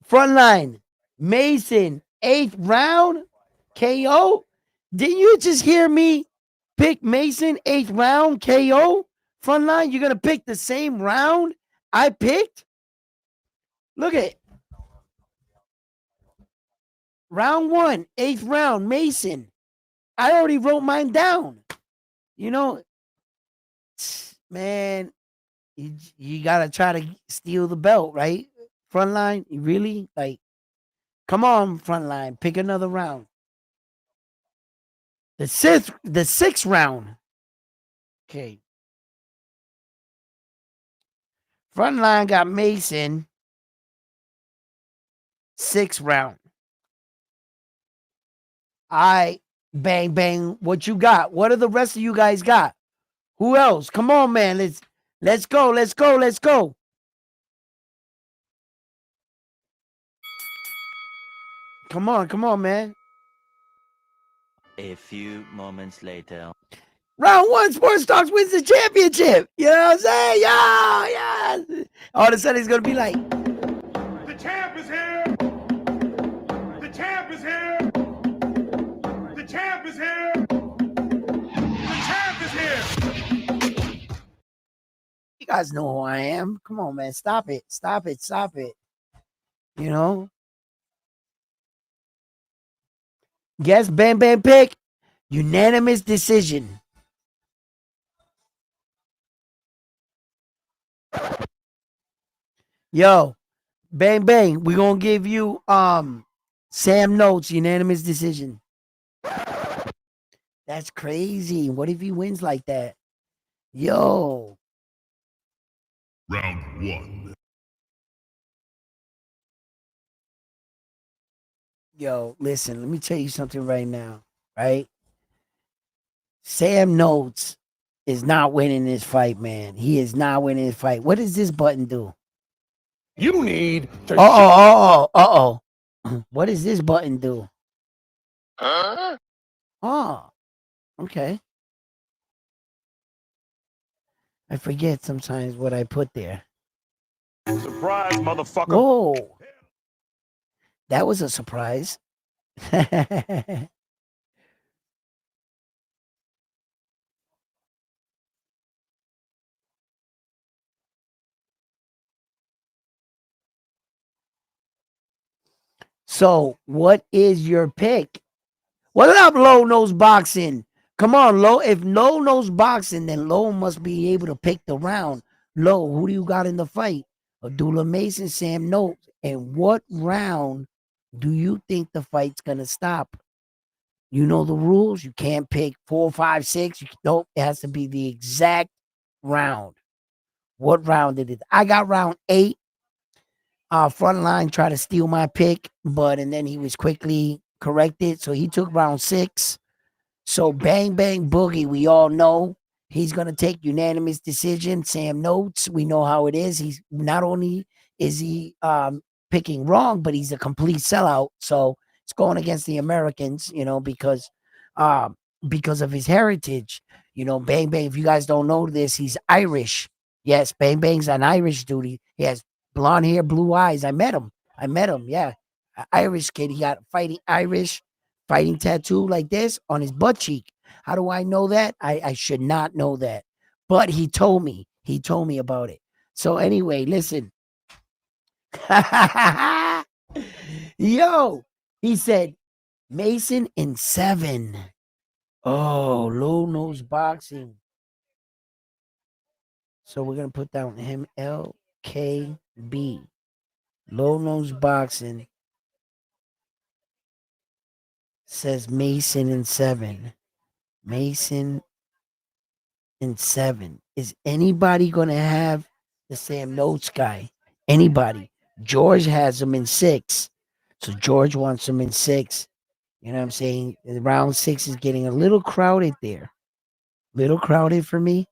Frontline, Mason, 8th round, KO. Didn't you just hear me pick Mason, 8th round, KO? Frontline, you're going to pick the same round I picked? Look at it. Round 1, 8th round, Mason. I already wrote mine down. You know, man, you got to try to steal the belt, right? Frontline, you really? Like, come on, Frontline, pick another round. The sixth round. Okay. Frontline got Mason. 6th round. I bang bang. What you got? What are the rest of you guys got? Who else? Come on, man. Let's go. Let's go. Let's go. Come on, man. A few moments later. Round 1, Sports Talks wins the championship. You know what I'm saying? Yo, yeah. All of a sudden, it's gonna be like, The champ is here. The champ is here. The champ is here. The champ is here. you guys know who I am. Come on, man. Stop it. Stop it. Stop it. You know? Guess Bam Bam pick. Unanimous decision. Yo, bang bang. We're gonna give you Sam Notes, unanimous decision. That's crazy. What if he wins like that? Yo. Round 1. Yo, listen, let me tell you something right now, right? Sam Notes is not winning this fight, man. He is not winning this fight. What does this button do? You need to Uh-oh. What does this button do? Oh, okay. I forget sometimes what I put there. surprise, motherfucker. Whoa. That was a surprise. So, what is your pick? What up, Low Nose Boxing? Come on, Low. If Low knows boxing, then Low must be able to pick the round. Low, who do you got in the fight? Abdullah Mason, Sam Notes. And what round do you think the fight's gonna stop? You know the rules. You can't pick 4, 5, 6. Nope, it has to be the exact round. What round did it? I got round 8. Frontline tried to steal my pick, and then he was quickly corrected. So he took round 6. So Bang Bang Boogie, we all know he's gonna take unanimous decision. Sam Notes, we know how it is. He's not only is he picking wrong, but he's a complete sellout. So it's going against the Americans, because of his heritage. Bang Bang. If you guys don't know this, he's Irish. Yes, Bang Bang's an Irish dude. He has blonde hair, blue eyes. I met him. Yeah, Irish kid. He got fighting tattoo like this on his butt cheek. How do I know that? I should not know that. But he told me. He told me about it. So anyway, listen. Yo, he said Mason in 7. Oh, Low Nose Boxing. So we're gonna put down him LKB. Low nose boxing says Mason in 7. Mason in 7. Is anybody gonna have the Sam Notes guy? Anybody? George has him in 6. So George wants him in 6. You know what I'm saying? Round 6 is getting a little crowded there. Little crowded for me.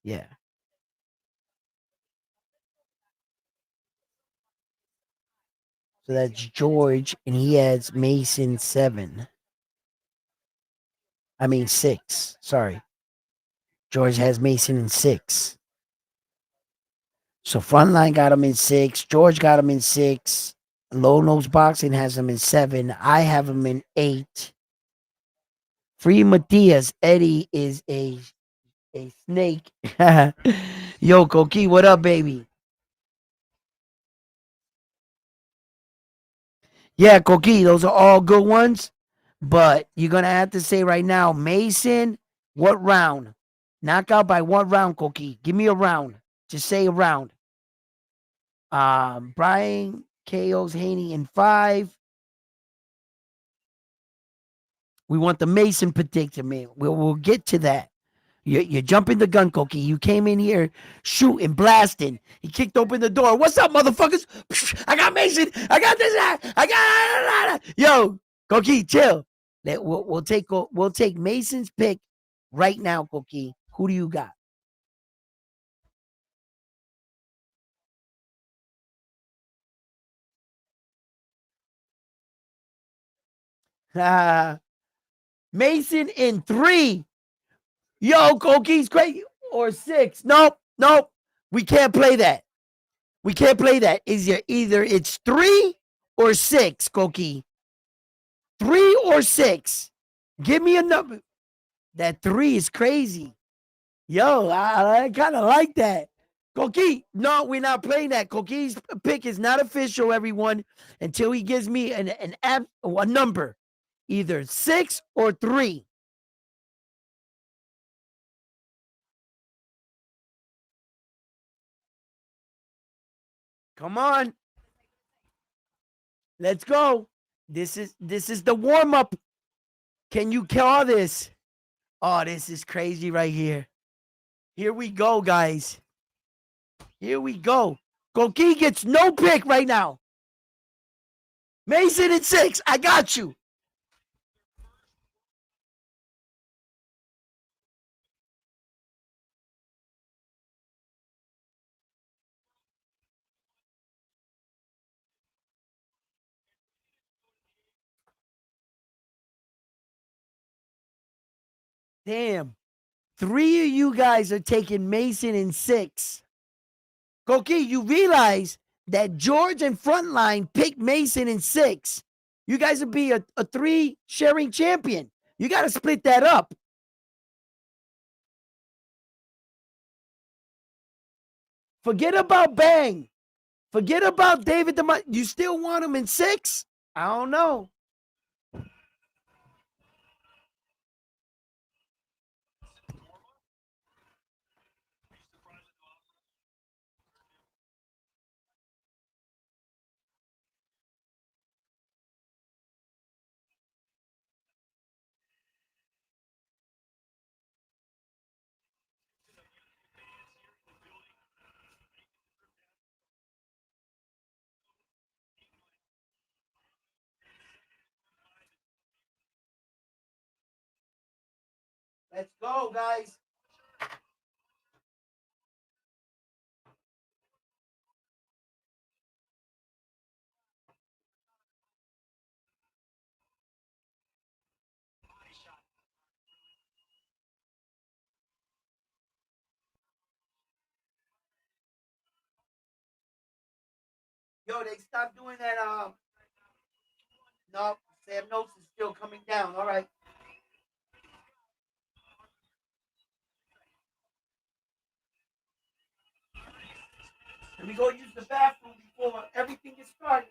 Yeah. So that's George, and he has Mason 7. I mean 6. Sorry. George has Mason in 6. So Frontline got him in 6. George got him in 6. Low Nose Boxing has him in 7. I have him in 8. Free Matias. Eddie is a snake. Yo, Koki, what up, baby? Yeah, Koki, those are all good ones. But you're gonna have to say right now, Mason, what round? Knockout by what round, Koki? Give me a round. Just say a round. Brian KO's Haney in 5. We want the Mason predictor, man. We'll get to that. You're jumping the gun, Koki. You came in here shooting, blasting. He kicked open the door. What's up, motherfuckers? I got Mason. I got this. I got. Yo, Koki, chill. We'll take Mason's pick right now, Koki. Who do you got? Mason in 3. Yo, Koki's crazy. Or 6. Nope. We can't play that. We can't play that. Either it's 3 or 6, Koki. 3 or 6. Give me a number. That 3 is crazy. Yo, I kind of like that. Koki, no, we're not playing that. Koki's pick is not official, everyone, until he gives me a number. Either 6 or 3. Come on. Let's go. This is the warm-up. Can you call this? Oh, this is crazy right here. Here we go, guys. Here we go. Koki gets no pick right now. Mason at 6. I got you. Damn. 3 of you guys are taking Mason in 6. Koki, you realize that George and Frontline picked Mason in 6. You guys would be a 3 sharing champion. You got to split that up. Forget about Bang. Forget about David DeMont. You still want him in 6? I don't know. Let's go, guys. Yo, they stopped doing that. No, Sam Notes is still coming down. All right. Let me go use the bathroom before everything gets started.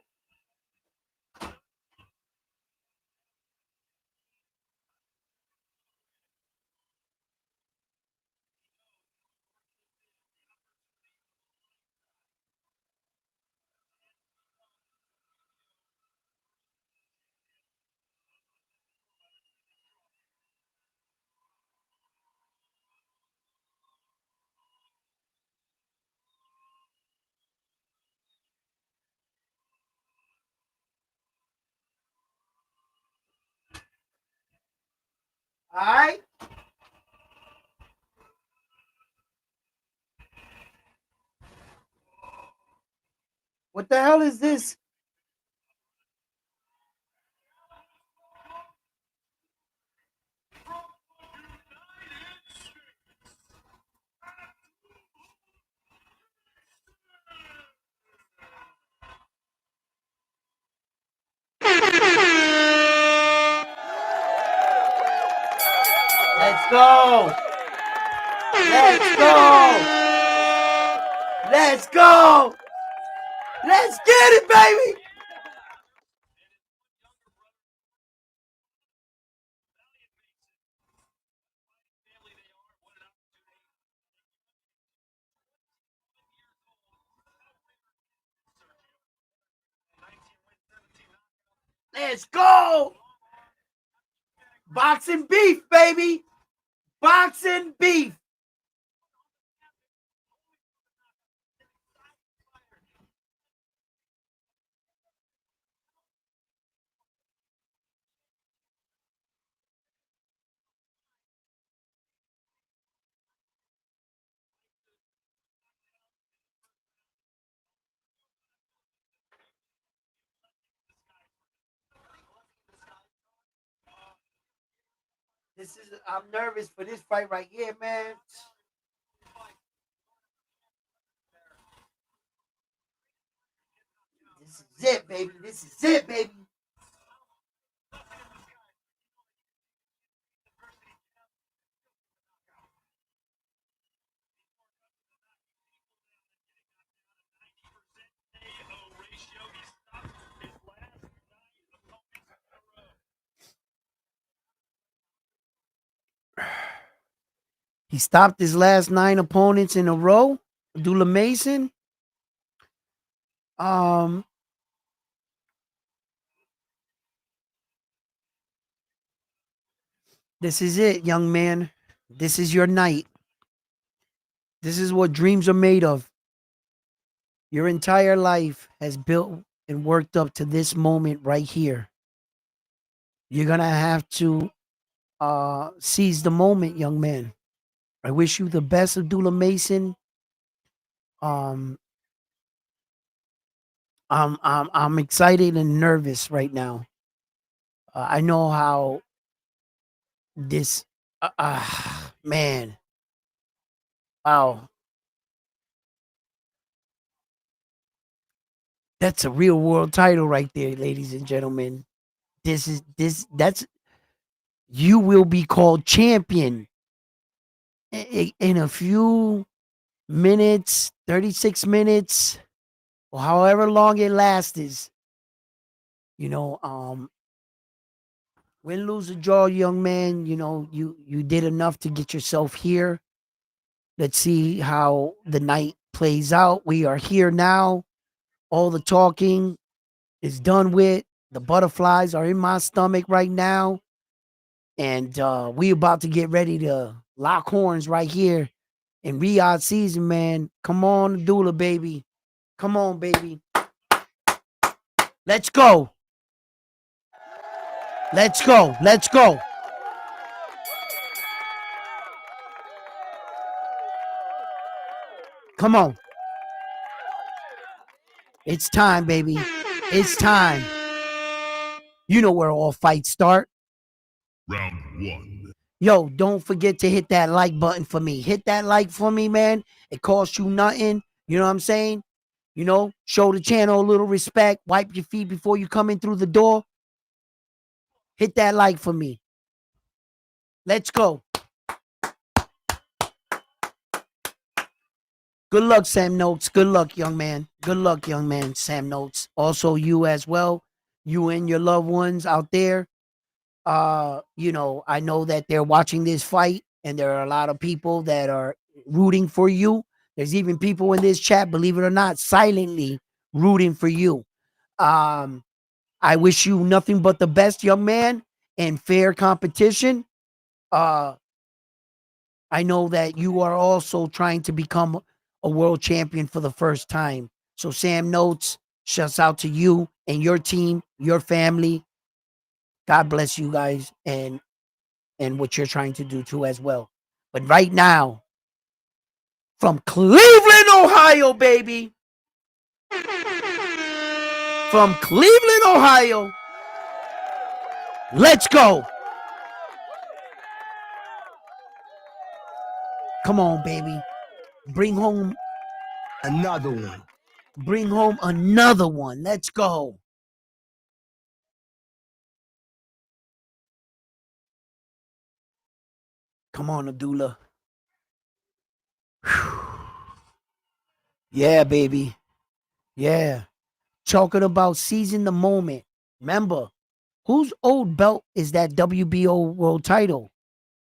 All right. What the hell is this? Let's go. Let's go. Let's go. Let's get it, baby. Let's go. Boxing beef, baby. Boxing beef. I'm nervous for this fight right here, man. This is it, baby. This is it, baby. He stopped his last 9 opponents in a row. Dula Mason. Um, this is it, young man. This is your night. This is what dreams are made of. Your entire life has built and worked up to this moment right here. You're gonna have to seize the moment, young man. I wish you the best, Abdullah Mason. Um, I'm excited and nervous right now. I know how this. Man, wow, that's a real world title right there, ladies and gentlemen. That's you will be called champion in a few minutes, 36 minutes, or however long it lasts. Is you know, win, lose, or draw, young man. You know, you did enough to get yourself here. Let's see how the night plays out. We are here now. All the talking is done with. The butterflies are in my stomach right now. And we about to get ready to lock horns right here in Riyadh season, man. Come on, Dula, baby. Come on, baby. Let's go. Let's go. Let's go. Come on. It's time, baby. It's time. You know where all fights start. Round 1. Yo, don't forget to hit that like button for me. Hit that like for me, man. It costs you nothing. You know what I'm saying? You know, show the channel a little respect. Wipe your feet before you come in through the door. Hit that like for me. Let's go. Good luck, Sam Notes. Good luck, young man. Good luck, young man, Sam Notes. Also, you as well. You and your loved ones out there. You know, I know that they're watching this fight, and there are a lot of people that are rooting for you. There's even people in this chat, believe it or not, silently rooting for you. I wish you nothing but the best, young man, and fair competition. Uh, I know that you are also trying to become a world champion for the first time. So, Sam Notes, shouts out to you and your team, your family. God bless you guys. And and what you're trying to do too as well. But right now, from Cleveland, Ohio, baby. From Cleveland, Ohio. Let's go. Come on, baby. Bring home Another one. Bring home another one. Let's go. Come on, Abdullah. Whew. Yeah, baby. Yeah. Talking about seizing the moment. Remember, whose old belt is that WBO world title?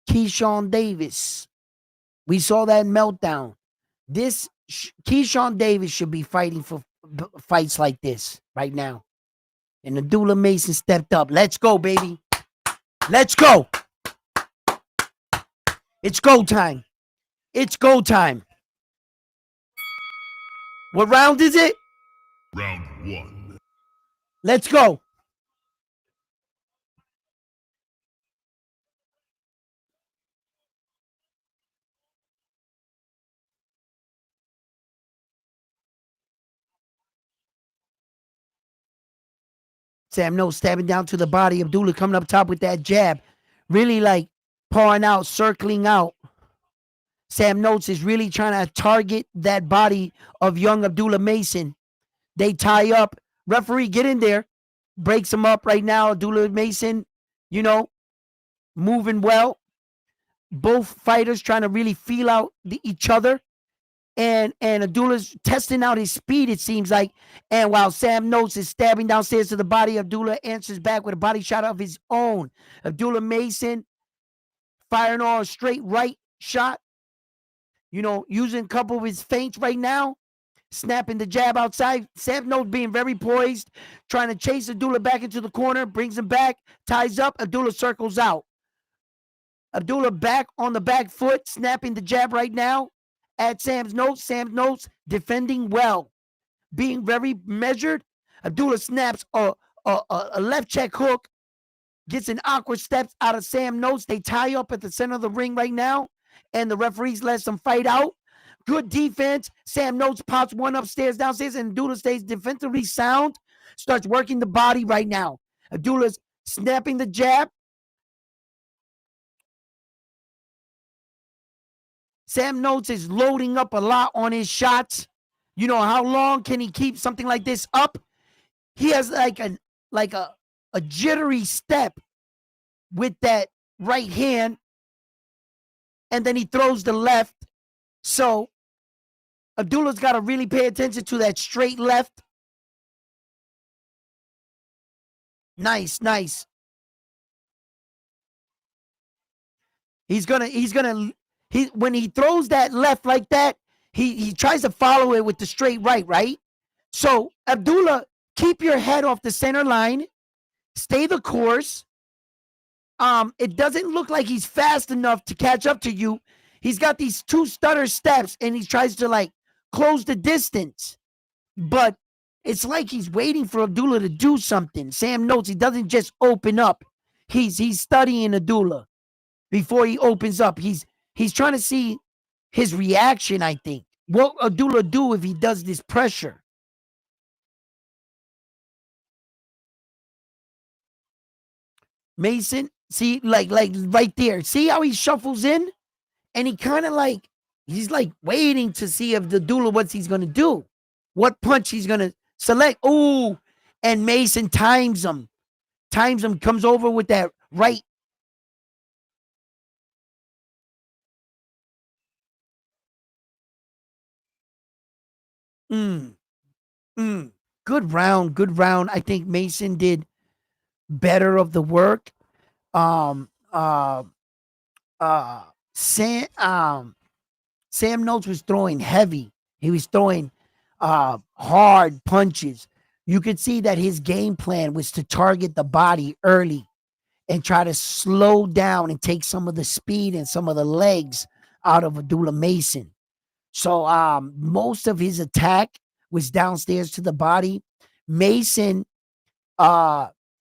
Keyshawn Davis. We saw that meltdown. Keyshawn Davis should be fighting for fights like this right now. And Abdullah Mason stepped up. Let's go, baby. Let's go. It's go time. It's go time. What round is it? Round 1. Let's go. Sam Note stabbing down to the body. Abdullah coming up top with that jab. Really like pawing out, circling out. Sam Notes is really trying to target that body of young Abdullah Mason. They tie up. Referee, get in there. Breaks him up right now. Abdullah Mason, moving well. Both fighters trying to really feel out each other. And Abdullah's testing out his speed, it seems like. And while Sam Notes is stabbing downstairs to the body, Abdullah answers back with a body shot of his own. Abdullah Mason firing on a straight right shot. Using a couple of his feints right now. Snapping the jab outside. Sam Notes being very poised. Trying to chase Abdullah back into the corner. Brings him back. Ties up. Abdullah circles out. Abdullah back on the back foot. Snapping the jab right now. At Sam's Notes. Sam's Notes defending well. Being very measured. Abdullah snaps a left check hook. Gets an awkward steps out of Sam Notes. They tie up at the center of the ring right now. And the referees let them fight out. Good defense. Sam Notes pops one upstairs, downstairs, and Abdullah stays defensively sound. Starts working the body right now. Abdullah's snapping the jab. Sam Notes is loading up a lot on his shots. How long can he keep something like this up? He has like a jittery step with that right hand. And then he throws the left. So Abdullah's got to really pay attention to that straight left. Nice. When he throws that left like that, he tries to follow it with the straight right? So Abdullah, keep your head off the center line. Stay the course. It doesn't look like he's fast enough to catch up to you. He's got these two stutter steps and he tries to close the distance. But it's like he's waiting for Abdullah to do something. Sam Notes he doesn't just open up. He's studying Abdullah before he opens up. He's trying to see his reaction, I think. What Abdullah do if he does this pressure? Mason, see, like right there. See how he shuffles in? And he kind of he's waiting to see if the Abdullah what he's going to do. What punch he's going to select. Ooh, and Mason times him. Comes over with that right. Good round. I think Mason did better of the work. Sam Notes was throwing heavy. He was throwing hard punches. You could see that his game plan was to target the body early and try to slow down and take some of the speed and some of the legs out of Abdullah Mason. So most of his attack was downstairs to the body. Mason,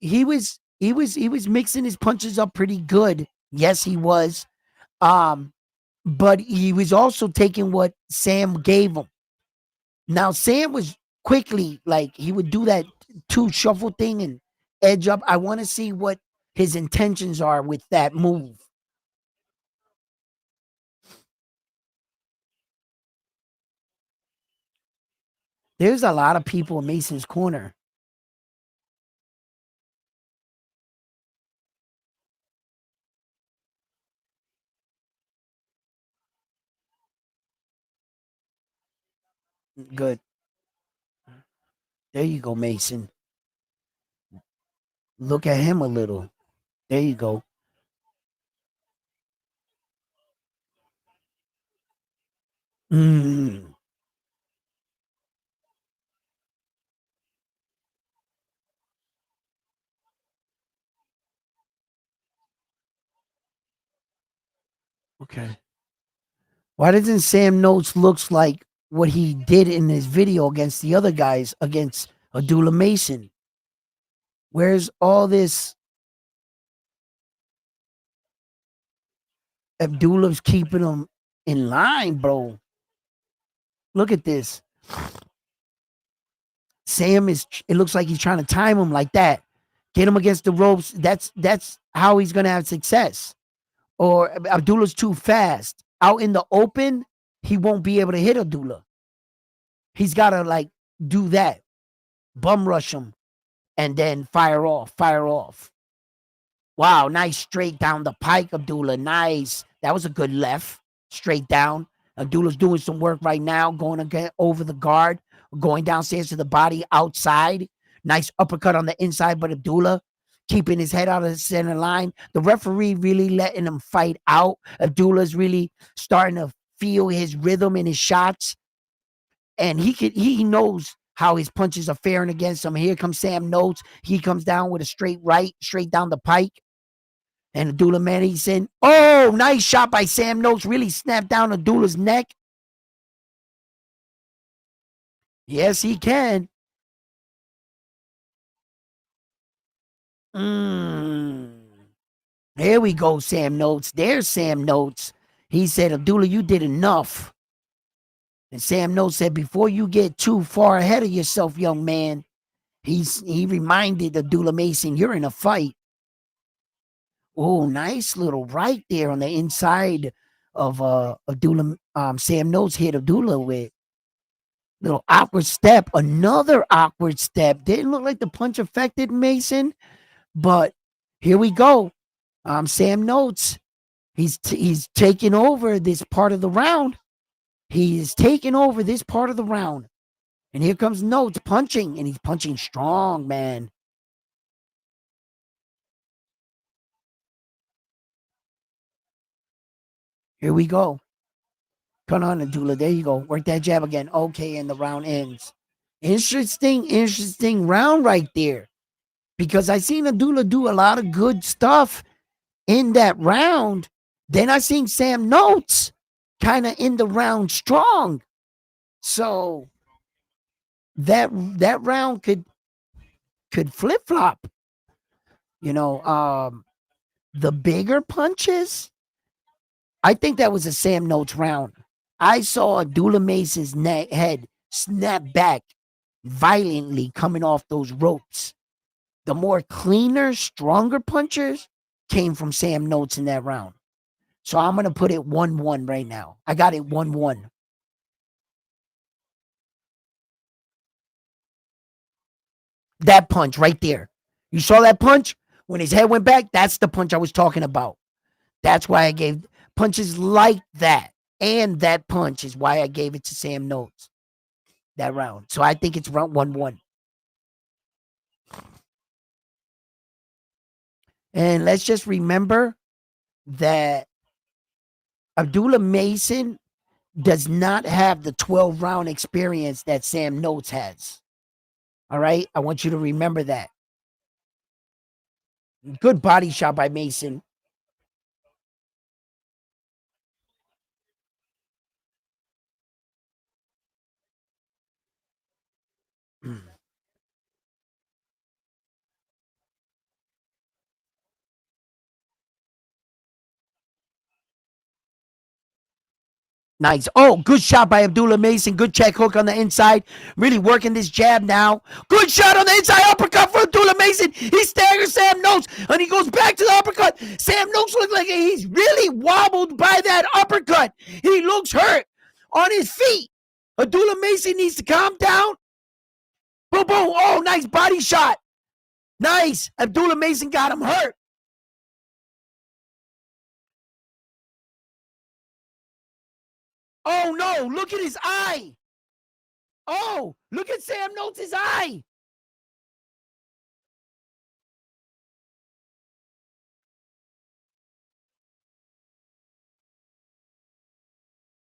he was mixing his punches up pretty good. Yes, he was. Um, but he was also taking what Sam gave him. Now Sam was quickly like he would do that two shuffle thing and edge up. I want to see what his intentions are with that move. There's a lot of people in Mason's corner. Good. There you go, Mason. Look at him a little. There you go. Mm, okay. Why doesn't Sam Notes looks like what he did in his video against the other guys against Abdullah Mason? Where's all this? Abdullah's keeping him in line, bro. Look at this. Sam is. It looks like he's trying to time him like that. Get him against the ropes. That's how he's gonna have success. Or Abdullah's too fast. Out in the open, he won't be able to hit Abdullah. He's gotta like do that. Bum rush him and then fire off. Fire off. Wow, nice straight down the pike, Abdullah. Nice. That was a good left. Straight down. Abdullah's doing some work right now, going again over the guard, going downstairs to the body outside. Nice uppercut on the inside, but Abdullah keeping his head out of the center line. The referee really letting him fight out. Abdullah's really starting to feel his rhythm in his shots. And he knows how his punches are faring against him. Here comes Sam Notes. He comes down with a straight right, straight down the pike. And Abdullah Madison, oh, nice shot by Sam Notes. Really snapped down Abdullah's neck. Yes, he can. Mm. There we go, Sam Notes. There's Sam Notes. He said, Abdullah, you did enough. And Sam Notes said, before you get too far ahead of yourself, young man, he reminded Abdullah Mason, you're in a fight. Oh, nice little right there on the inside of Abdullah. Sam Notes hit Abdullah with little awkward step, another awkward step. Didn't look like the punch affected Mason, but here we go. Sam Notes, he's taking over this part of the round. He is taking over this part of the round. And here comes Notes punching, and he's punching strong, man. Here we go. Come on, Abdullah. There you go. Work that jab again. Okay, and the round ends. Interesting round right there. Because I seen Abdullah do a lot of good stuff in that round. Then I seen Sam Notes kind of in the round strong. So that round could flip flop. You know, the bigger punches. I think that was a Sam Notes round. I saw Abdullah Mason's head snap back violently coming off those ropes. The more cleaner, stronger punchers came from Sam Notes in that round. So I'm going to put it 1-1 right now. I got it 1-1. That punch right there. You saw that punch? When his head went back, that's the punch I was talking about. That's why I gave punches like that. And that punch is why I gave it to Sam Notes that round. So I think it's round 1-1. And let's just remember that Abdullah Mason does not have the 12 round experience that Sam Notes has. All right. I want you to remember that. Good body shot by Mason. Nice. Oh, good shot by Abdullah Mason. Good check hook on the inside. Really working this jab now. Good shot on the inside. Uppercut for Abdullah Mason. He staggers Sam Notes, and he goes back to the uppercut. Sam Notes looks like he's really wobbled by that uppercut. He looks hurt on his feet. Abdullah Mason needs to calm down. Boom, boom. Oh, nice body shot. Nice. Abdullah Mason got him hurt. Oh, no. Look at his eye. Oh, look at Sam Notes' eye.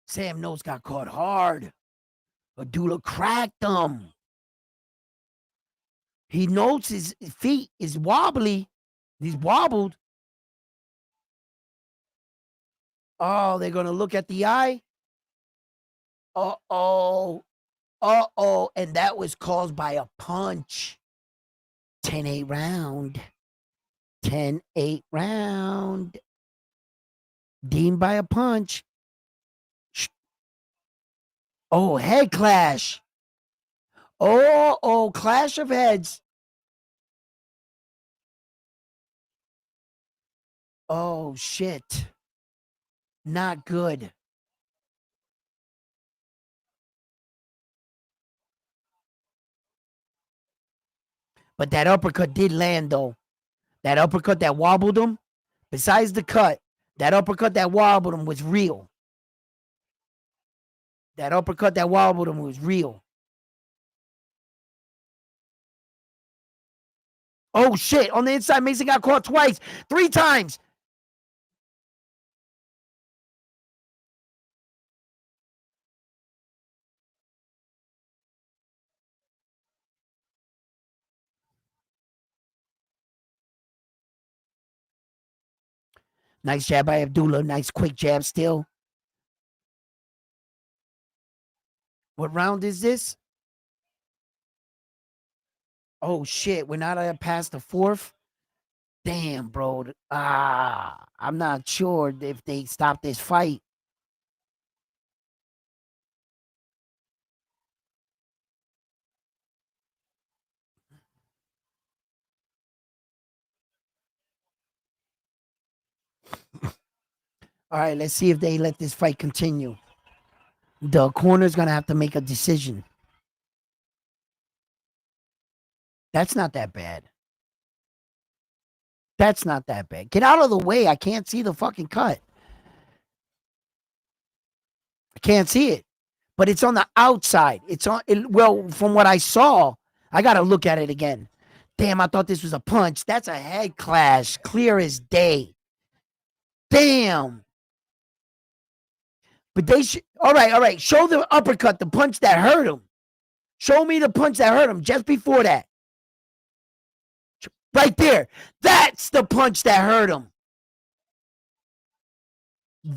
Sam Notes got caught hard. Abdullah cracked him. He notes his feet is wobbly. He's wobbled. Oh, they're going to look at the eye. Uh-oh. Uh-oh. And that was caused by a punch. 10-8 round. 10-8 round. Deemed by a punch. Oh, head clash. Oh, clash of heads. Oh, shit. Not good. But that uppercut did land, though. That uppercut that wobbled him, besides the cut, that uppercut that wobbled him was real. That uppercut that wobbled him was real. Oh, shit. On the inside, Mason got caught twice. 3 times. Nice jab by Abdullah. Nice quick jab still. What round is this? Oh, shit. We're not past the 4th. Damn, bro. I'm not sure if they stop this fight. All right, let's see if they let this fight continue. The corner's going to have to make a decision. That's not that bad. That's not that bad. Get out of the way. I can't see the fucking cut. I can't see it. But it's on the outside. It's on. Well, from what I saw, I got to look at it again. Damn, I thought this was a punch. That's a head clash. Clear as day. Damn. But they should. All right. Show the uppercut, the punch that hurt him. Show me the punch that hurt him just before that. Right there. That's the punch that hurt him.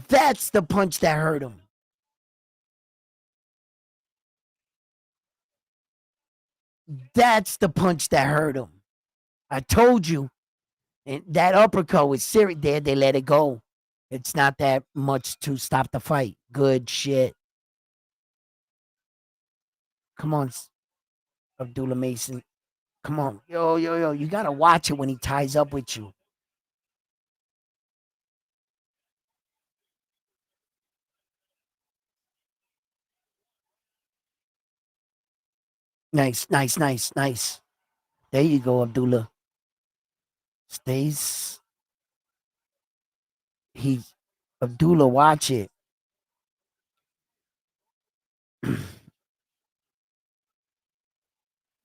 That's the punch that hurt him. That's the punch that hurt him. I told you. And that uppercut was serious. There, they let it go. It's not that much to stop the fight. Good shit. Come on, Abdullah Mason. Come on. Yo. You got to watch it when he ties up with you. Nice. There you go, Abdullah. Stays. Abdullah, watch it.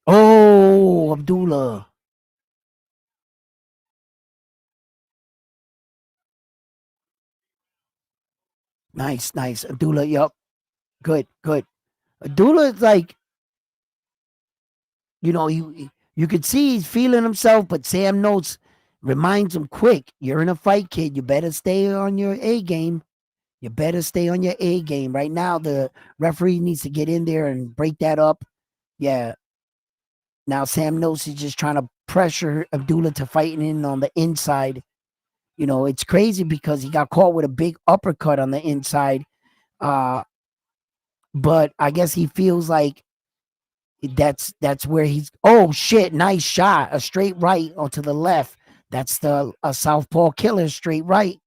Oh, Abdullah. Nice. Abdullah, yup. Good. Abdullah is like, you could see he's feeling himself, but Sam Notes reminds him quick. You're in a fight, kid. You better stay on your A game. Right now, the referee needs to get in there and break that up. Yeah. Now Sam Notes is just trying to pressure Abdullah to fighting in on the inside. It's crazy because he got caught with a big uppercut on the inside. But I guess he feels like that's where he's. Oh shit! Nice shot, a straight right onto the left. That's the a southpaw killer, straight right.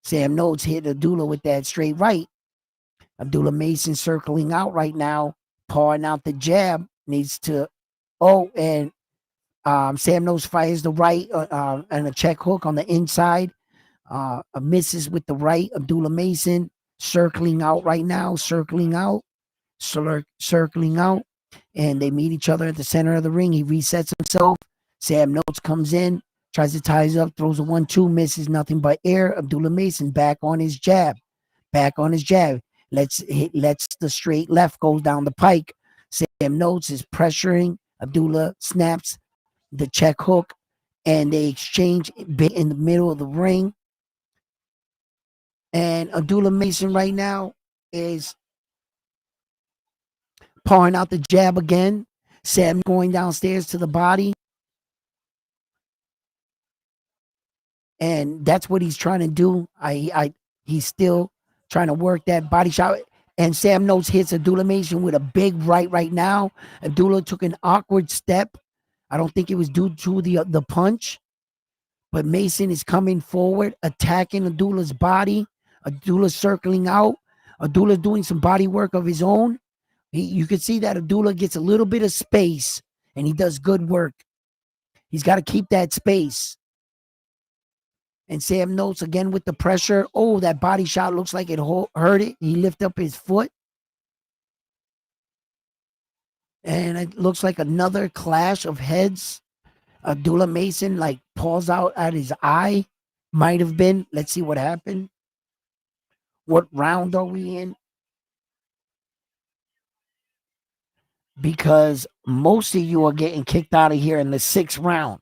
Sam Notes hit Abdullah with that straight right. Abdullah Mason circling out right now, pawing out the jab. Needs to. Oh, and Sam Notes fires the right and a check hook on the inside. Misses with the right. Abdullah Mason circling out right now, circling out, circling out, and they meet each other at the center of the ring. He resets himself. Sam Notes comes in, tries to tie up, throws a 1-2, misses, nothing but air. Abdullah Mason back on his jab, back on his jab. Lets the straight left go down the pike. Sam Notes is pressuring. Abdullah snaps the check hook, and they exchange in the middle of the ring. And Abdullah Mason right now is pawing out the jab again. Sam going downstairs to the body. And that's what he's trying to do. He's still trying to work that body shot. And Sam Notes hits Abdullah Mason with a big right now. Abdullah took an awkward step. I don't think it was due to the punch. But Mason is coming forward, attacking Abdullah's body. Abdullah circling out. Abdullah doing some body work of his own. You can see that Abdullah gets a little bit of space, and he does good work. He's got to keep that space. And Sam Notes again with the pressure. Oh, that body shot looks like it hurt it. He lifted up his foot. And it looks like another clash of heads. Abdullah Mason like pulls out at his eye. Might have been. Let's see what happened. What round are we in? Because most of you are getting kicked out of here in the 6th round.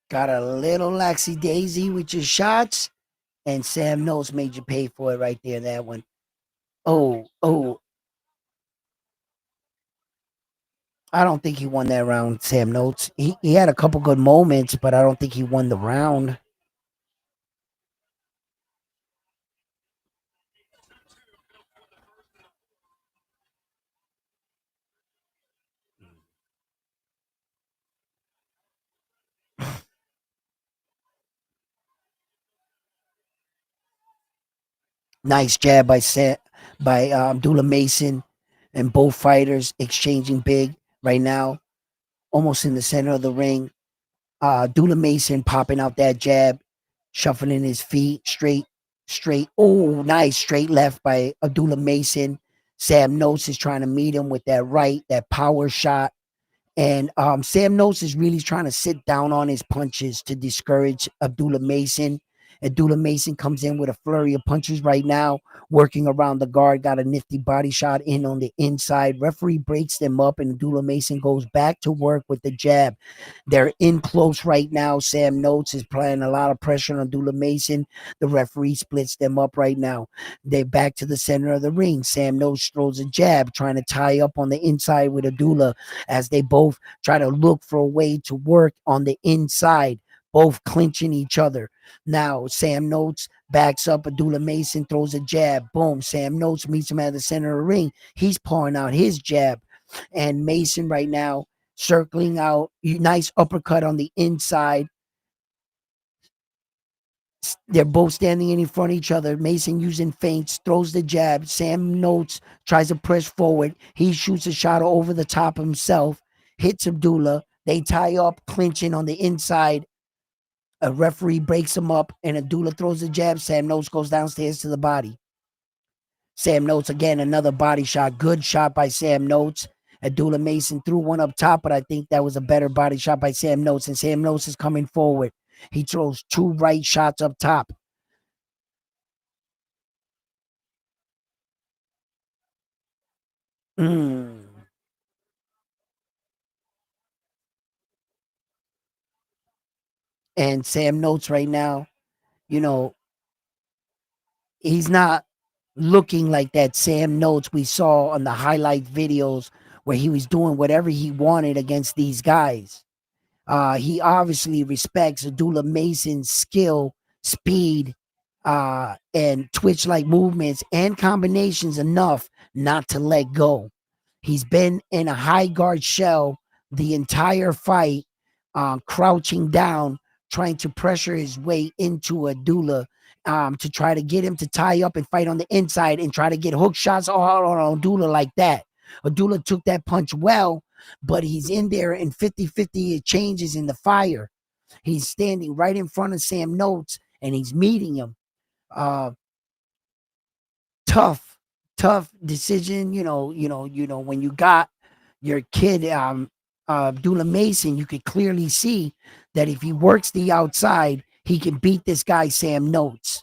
Got a little laxy daisy with your shots, and Sam Notes made you pay for it right there. That one. Oh. I don't think he won that round, Sam Notes. He had a couple good moments, but I don't think he won the round. Nice jab by Abdullah Mason, and both fighters exchanging big right now, almost in the center of the ring. Abdullah Mason popping out that jab, shuffling his feet straight. Oh, nice straight left by Abdullah Mason. Sam Notes is trying to meet him with that right, that power shot. And Sam Notes is really trying to sit down on his punches to discourage Abdullah Mason. Abdullah Mason comes in with a flurry of punches right now, working around the guard, got a nifty body shot in on the inside. Referee breaks them up, and Abdullah Mason goes back to work with the jab. They're in close right now. Sam Notes is applying a lot of pressure on Abdullah Mason. The referee splits them up right now. They're back to the center of the ring. Sam Notes throws a jab, trying to tie up on the inside with Abdullah as they both try to look for a way to work on the inside, both clinching each other. Now, Sam Notes backs up Abdullah Mason, throws a jab. Boom. Sam Notes meets him at the center of the ring. He's pouring out his jab. And Mason right now circling out. Nice uppercut on the inside. They're both standing in front of each other. Mason using feints, throws the jab. Sam Notes tries to press forward. He shoots a shot over the top of himself, hits Abdullah. They tie up, clinching on the inside. A referee breaks him up, and Abdullah throws a jab. Sam Notes goes downstairs to the body. Sam Notes again, another body shot. Good shot by Sam Notes. Abdullah Mason threw one up top, but I think that was a better body shot by Sam Notes, and Sam Notes is coming forward. He throws 2 right shots up top. Mm. And Sam Notes right now, you know, he's not looking like that Sam Notes we saw on the highlight videos where he was doing whatever he wanted against these guys. He obviously respects Abdullah Mason's skill, speed, and twitch like movements and combinations enough not to let go. He's been in a high guard shell the entire fight, crouching down, trying to pressure his way into Abdullah, to try to get him to tie up and fight on the inside and try to get hook shots all on Abdullah like that. Abdullah took that punch well, but he's in there in 50-50 changes in the fire. He's standing right in front of Sam Notes and he's meeting him. Uh, tough, tough decision. When you got your kid, Abdullah Mason, you could clearly see that if he works the outside, he can beat this guy, Sam Notes.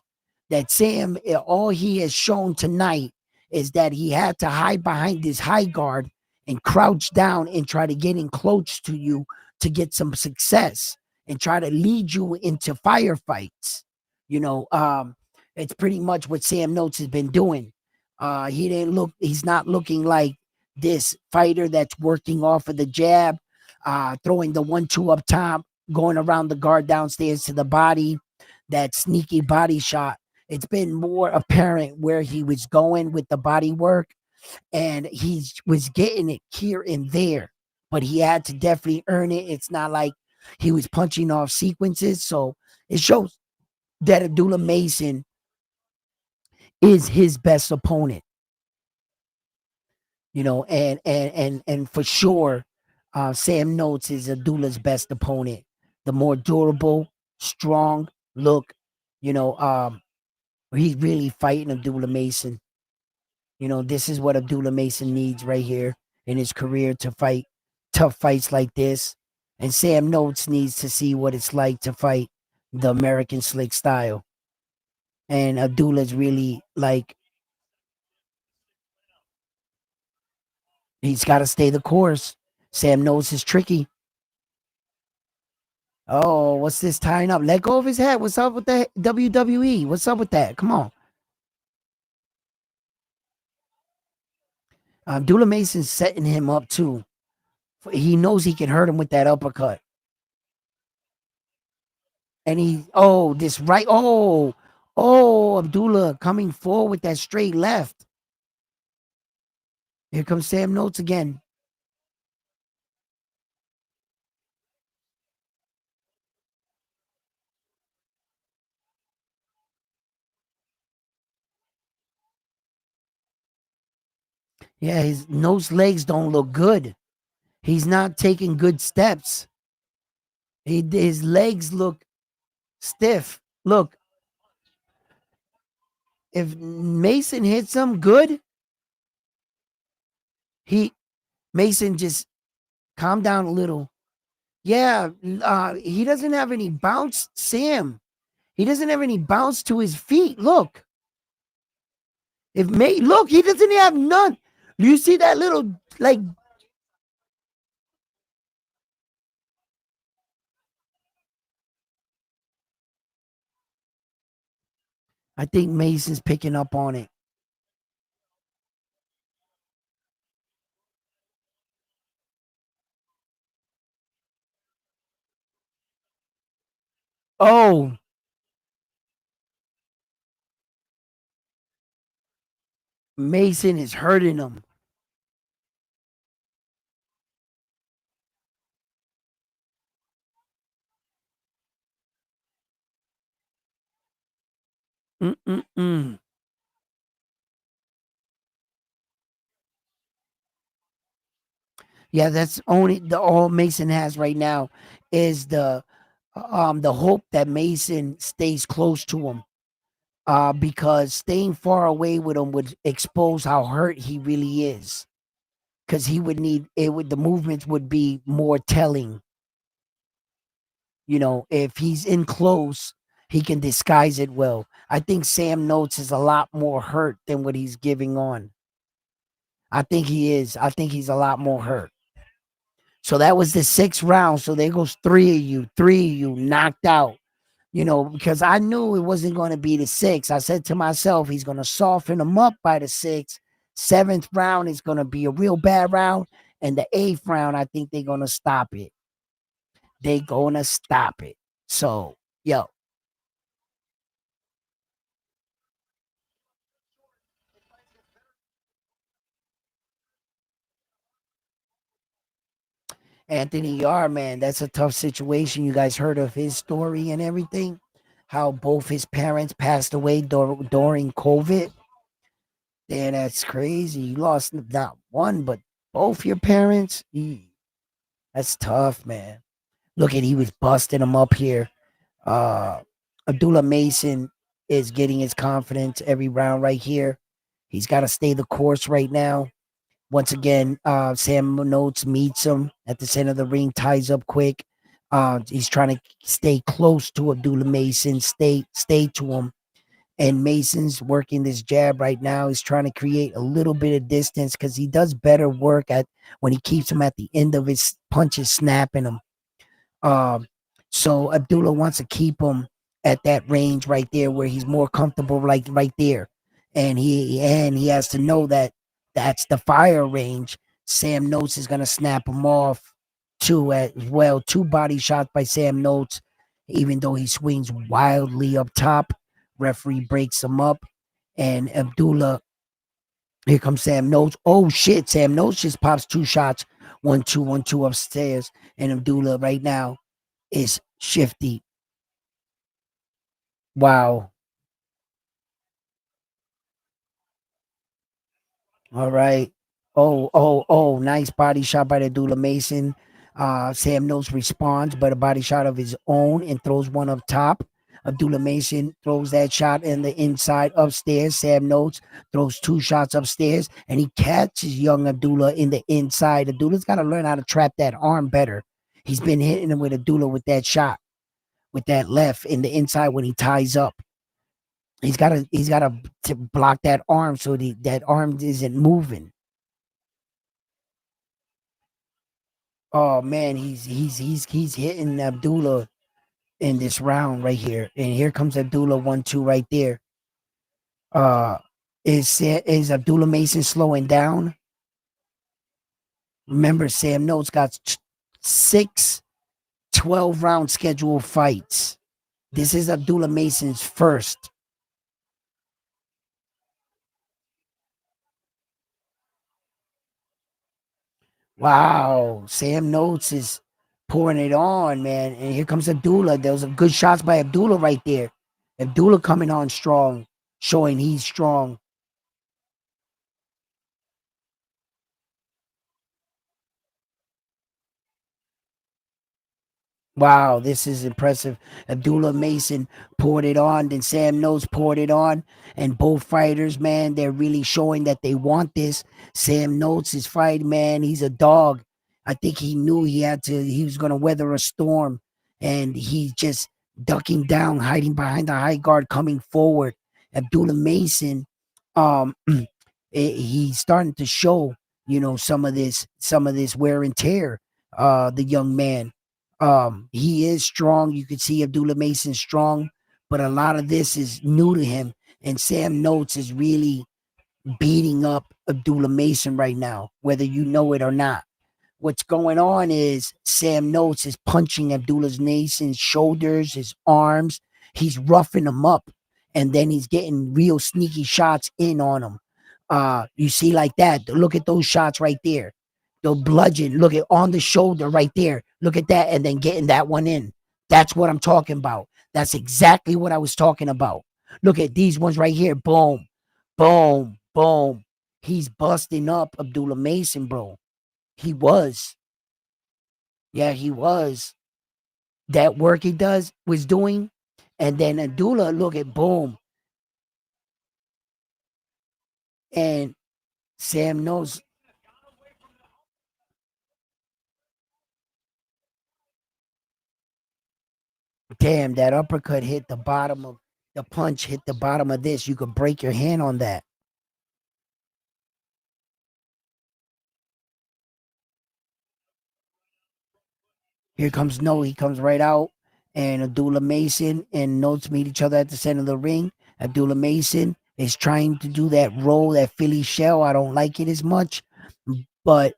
That Sam, all he has shown tonight is that he had to hide behind his high guard and crouch down and try to get in close to you to get some success and try to lead you into firefights. It's pretty much what Sam Notes has been doing. He's not looking like this fighter that's working off of the jab, throwing the 1-2 up top, going around the guard downstairs to the body, that sneaky body shot. It's been more apparent where he was going with the body work, and he was getting it here and there, but he had to definitely earn it. It's not like he was punching off sequences. So it shows that Abdullah Mason is his best opponent, and for sure, Sam Notes is Abdullah's best opponent. The more durable, strong look, he's really fighting Abdullah Mason. This is what Abdullah Mason needs right here in his career to fight tough fights like this. And Sam Notes needs to see what it's like to fight the American slick style. And Abdullah's really like, he's got to stay the course. Sam Notes is tricky. Oh, what's this tying up? Let go of his head. What's up with that WWE? What's up with that? Come on. Abdullah Mason's setting him up too. He knows he can hurt him with that uppercut. And this right. Abdullah coming forward with that straight left. Here comes Sam Notes again. Yeah, his nose legs don't look good. He's not taking good steps. His legs look stiff. Look, if Mason hits him good, Mason just calm down a little. Yeah, he doesn't have any bounce, Sam. He doesn't have any bounce to his feet. Look. Look, he doesn't have none. Do you see that little like? I think Mason's picking up on it. Oh, Mason is hurting him. Mm-mm-mm. Yeah, that's only the all Mason has right now is the hope that Mason stays close to him. Because staying far away with him would expose how hurt he really is. Because he would need it would the movements would be more telling. If he's in close, he can disguise it well. I think Sam Notes is a lot more hurt than what he's giving on. I think he is. I think he's a lot more hurt. So that was the 6th round. So there goes three of you knocked out. Because I knew it wasn't going to be the 6th. I said to myself, he's going to soften him up by the 6th. 7th round is going to be a real bad round. And the 8th round, I think they're going to stop it. They're going to stop it. So, yo. Anthony Yar, man, that's a tough situation. You guys heard of his story and everything? How both his parents passed away during COVID? Yeah, that's crazy. You lost not one, but both your parents. That's tough, man. Look at he was busting him up here. Uh Abdullah Mason is getting his confidence every round right here. He's got to stay the course right now. Once again, Sam Notes meets him at the center of the ring, ties up quick. He's trying to stay close to Abdullah Mason, stay to him. And Mason's working this jab right now. He's trying to create a little bit of distance because he does better work at when he keeps him at the end of his punches, snapping him. Um, so Abdullah wants to keep him at that range right there where he's more comfortable, like right there. And he has to know that that's the fire range. Sam Notes is gonna snap him off too as well. 2 body shots by Sam Notes, even though he swings wildly up top. Referee breaks him up, and Abdullah. Here comes Sam Notes. Oh shit! Sam Notes just pops 2 shots. 1-2, 1-2 upstairs, and Abdullah right now is shifty. Wow. All right. Oh, nice body shot by the Abdullah Mason. Sam Notes responds, but a body shot of his own and throws one up top. Abdullah Mason throws that shot in the inside upstairs. Sam Notes throws 2 shots upstairs, and he catches young Abdullah in the inside. Abdullah's got to learn how to trap that arm better. He's been hitting him with Abdullah with that shot, with that left in the inside when he ties up. He's got to block that arm so that arm isn't moving. Oh man, he's hitting Abdullah in this round right here, and here comes Abdullah 1-2 right there. Uh, is Abdullah Mason slowing down? Remember, Sam Notes got 6 12-round scheduled fights. This is Abdullah Mason's first. Wow, Sam Notes is pouring it on, man. And here comes Abdullah. There was a good shots by Abdullah right there. Abdullah coming on strong, showing he's strong. Wow, this is impressive. Abdullah Mason poured it on, then Sam Notes poured it on. And both fighters, man, they're really showing that they want this. Sam Notes is fighting, man. He's a dog. I think he knew he was going to weather a storm. And he's just ducking down, hiding behind the high guard, coming forward. Abdullah Mason, um, he's starting to show, some of this wear and tear, the young man. He is strong. You can see Abdullah Mason strong, but a lot of this is new to him. And Sam Notes is really beating up Abdullah Mason right now, whether you know it or not. What's going on is Sam Notes is punching Abdullah Mason's shoulders, his arms. He's roughing him up, and then he's getting real sneaky shots in on him. You see like that. Look at those shots right there. The bludgeon. Look at on the shoulder right there. Look at that, and then getting that one in. That's what I'm talking about. That's exactly what I was talking about. Look at these ones right here. Boom, boom, boom. He's busting up Abdullah Mason, bro. He was. Yeah, he was. That work he was doing. And then Abdullah, look at boom. And Sam knows. Damn, that uppercut hit the bottom of the punch, hit the bottom of this. You could break your hand on that. Here comes No. He comes right out. And Abdullah Mason and Notes meet each other at the center of the ring. Abdullah Mason is trying to do that roll, that Philly shell. I don't like it as much. But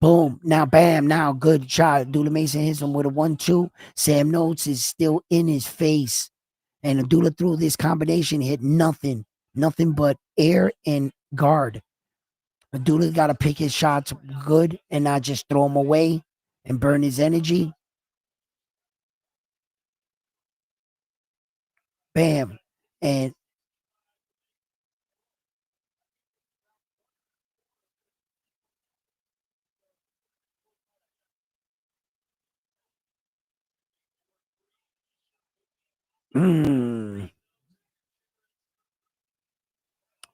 boom. Now, bam. Now, good shot. Abdullah Mason hits him with a 1-2. Sam Notes is still in his face. And Abdullah through this combination hit nothing. Nothing but air and guard. Abdullah got to pick his shots good and not just throw them away and burn his energy. Bam. And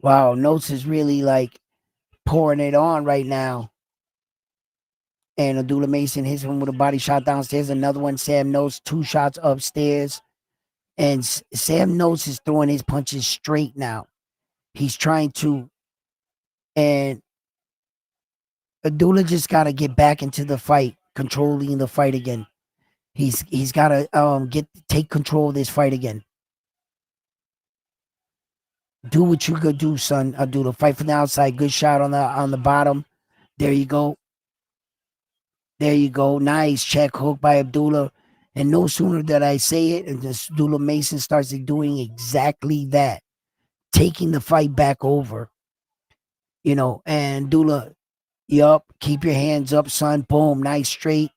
wow, Notes is really like pouring it on right now. And Abdullah Mason hits him with a body shot downstairs. Another one, Sam Notes, 2 shots upstairs. And Sam Notes is throwing his punches straight now. He's trying to, and Abdullah just got to get back into the fight, controlling the fight again. He's got to take control of this fight again. Do what you could do, son. Abdullah, fight from the outside. Good shot on the bottom. There you go. There you go. Nice check hook by Abdullah. And no sooner did I say it, and Abdullah Mason starts doing exactly that, taking the fight back over. You know, and Abdullah, yup, keep your hands up, son. Boom, nice straight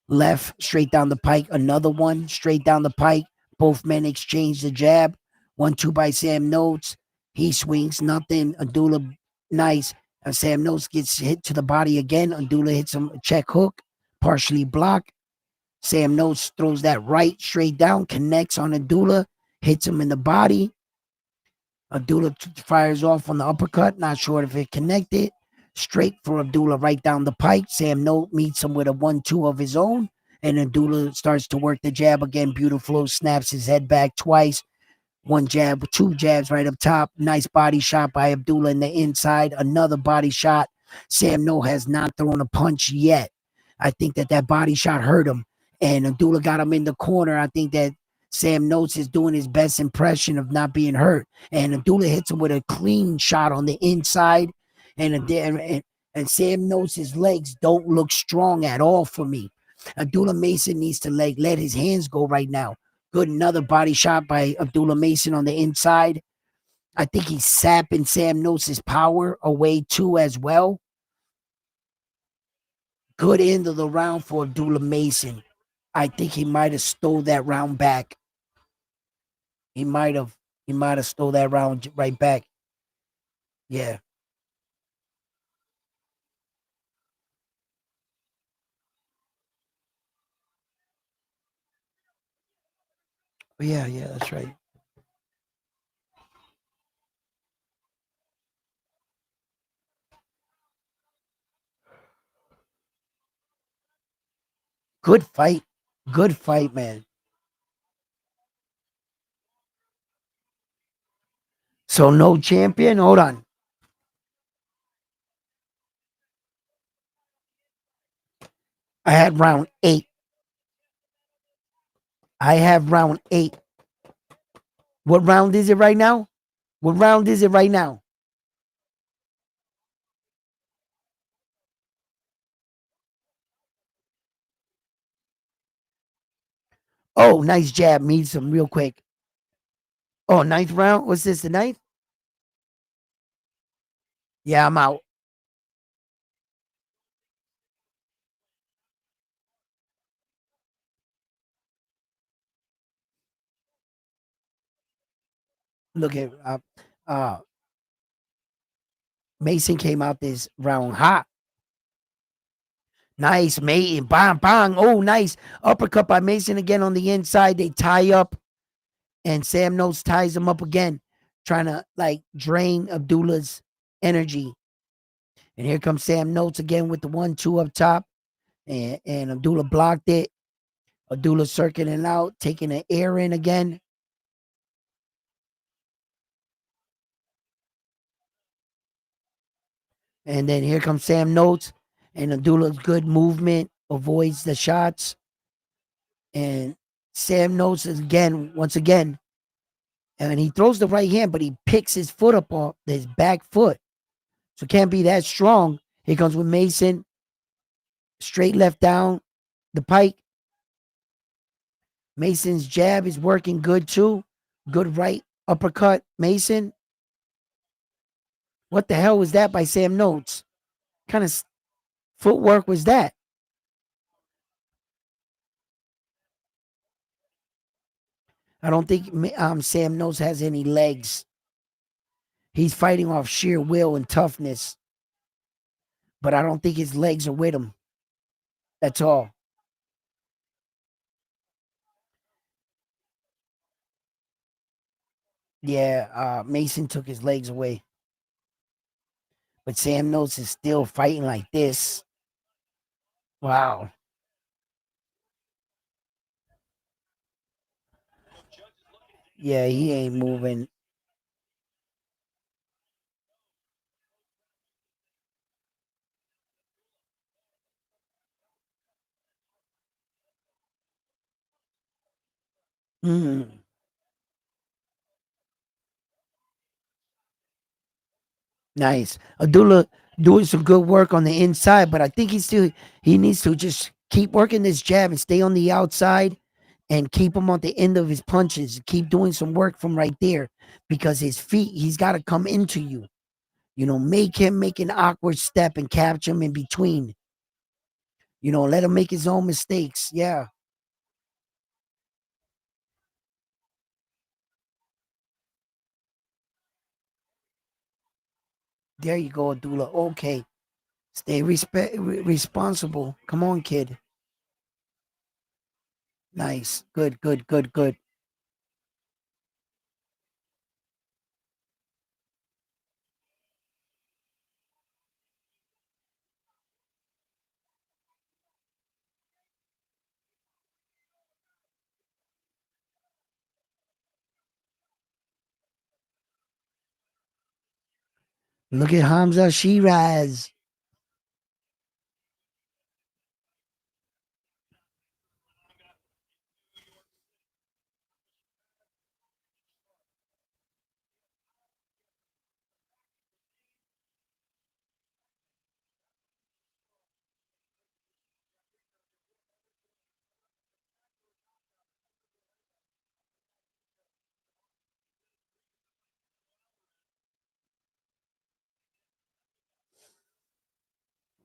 left, straight down the pike. Another one, straight down the pike. Both men exchange the jab. 1-2 by Sam Notes. He swings, nothing. Abdullah, nice. Sam Notes gets hit to the body again. Abdullah hits him a check hook, partially blocked. Sam Notes throws that right straight down, connects on Abdullah, hits him in the body. Abdullah fires off on the uppercut, not sure if it connected. Straight for Abdullah right down the pike. Sam Note meets him with a 1-2 of his own. And Abdullah starts to work the jab again. Beautiful. Snaps his head back twice. 1 jab, 2 jabs right up top. Nice body shot by Abdullah in the inside. Another body shot. Sam Note has not thrown a punch yet. I think that body shot hurt him. And Abdullah got him in the corner. I think that Sam Notes is doing his best impression of not being hurt. And Abdullah hits him with a clean shot on the inside. And Sam Notes' legs don't look strong at all for me. Abdullah Mason needs to let his hands go right now. Good, another body shot by Abdullah Mason on the inside. I think he's sapping Sam Notes' power away too as well. Good end of the round for Abdullah Mason. I think he might have stole that round back. He might have stole that round right back. Yeah. Yeah, that's right. Good fight. Good fight, man. So no champion? Hold on. I had round 8. I have round 8. What round is it right now? What round is it right now? Oh, nice jab. Meets him real quick. Oh, ninth round? What's this, the ninth? Yeah, I'm out. Look at Mason came out this round hot. Nice, mate. Bang, bang. Oh, nice. Uppercut by Mason again on the inside. They tie up. And Sam Notes ties him up again, trying to like drain Abdullah's energy. And here comes Sam Notes again with the 1-2 up top. And Abdullah blocked it. Abdullah circling out, taking an air in again. And then here comes Sam Notes. And Abdullah's good movement avoids the shots. And Sam knows again, once again, and he throws the right hand, but he picks his foot up off his back foot. So can't be that strong. Here comes with Mason. Straight left down the pike. Mason's jab is working good too. Good right uppercut. Mason. What the hell was that by Sam Notes? What kind of footwork was that? I don't think Sam Notes has any legs. He's fighting off sheer will and toughness, but I don't think his legs are with him. That's all. Yeah, Mason took his legs away. But Sam Notes is still fighting like this. Wow. Yeah, he ain't moving. Mm. Nice. Abdullah doing some good work on the inside, but I think he needs to just keep working this jab and stay on the outside and keep him on the end of his punches. Keep doing some work from right there because his feet, he's got to come into you. Make him make an awkward step and catch him in between. Let him make his own mistakes. Yeah. There you go, Abdullah. Okay. Stay responsible. Come on, kid. Nice. Good, good, good, good. Look at Hamza Shiraz.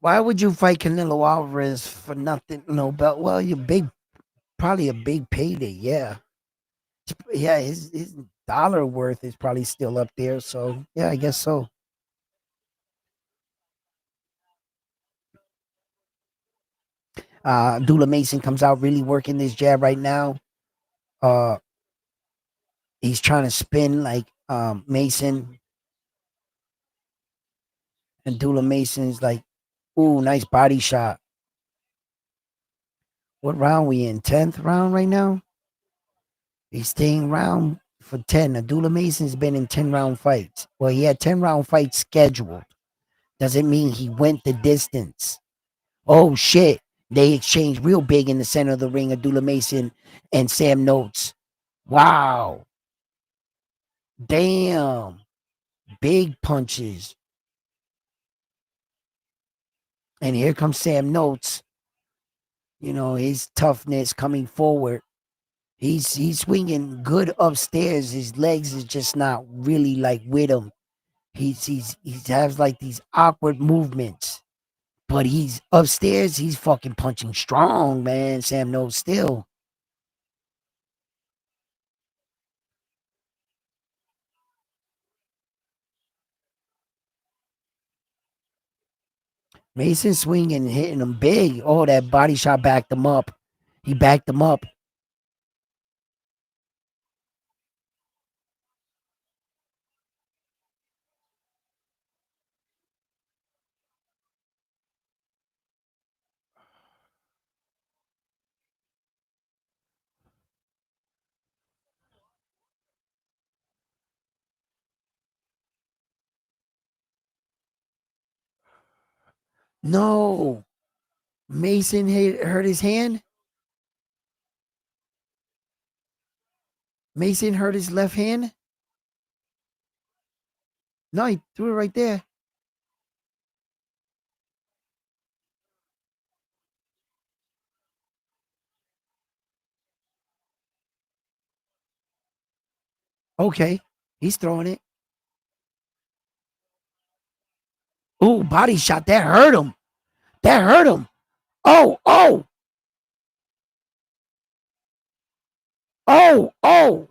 Why would you fight Canelo Alvarez for nothing? No belt. Well, probably a big payday. Yeah, yeah. His dollar worth is probably still up there. So yeah, I guess so. Abdullah Mason comes out really working this jab right now. Uh, he's trying to spin like Mason, and Abdullah Mason's like, ooh, nice body shot. What round we in? 10th round right now. He's staying round for 10. Abdullah Mason's been in 10-round fights. Well, he had 10-round fights scheduled. Doesn't mean he went the distance. Oh shit. They exchanged real big in the center of the ring, Abdullah Mason and Sam Notes. Wow. Damn. Big punches. And here comes Sam Notes. His toughness coming forward. He's swinging good upstairs. His legs is just not really like with him. He has like these awkward movements. But he's upstairs, he's fucking punching strong, man. Sam knows still. Mason swinging, hitting him big. Oh, that body shot backed him up. He backed him up. No. Mason hurt his hand. Mason hurt his left hand. No, he threw it right there. Okay, he's throwing it. Ooh, body shot. That hurt him. That hurt him. Oh, oh, oh, oh.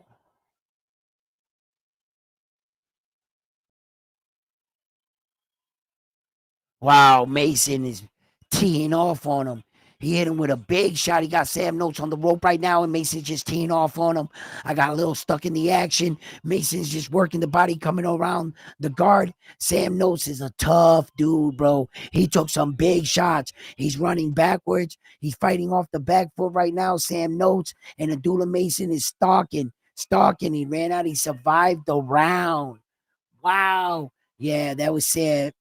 Wow, Mason is teeing off on him. He hit him with a big shot. He got Sam Notes on the rope right now, and Mason's just teeing off on him. I got a little stuck in the action. Mason's just working the body, coming around the guard. Sam Notes is a tough dude, bro. He took some big shots. He's running backwards. He's fighting off the back foot right now, Sam Notes. And Abdullah Mason is stalking. He ran out. He survived the round. Wow. Yeah, that was sad.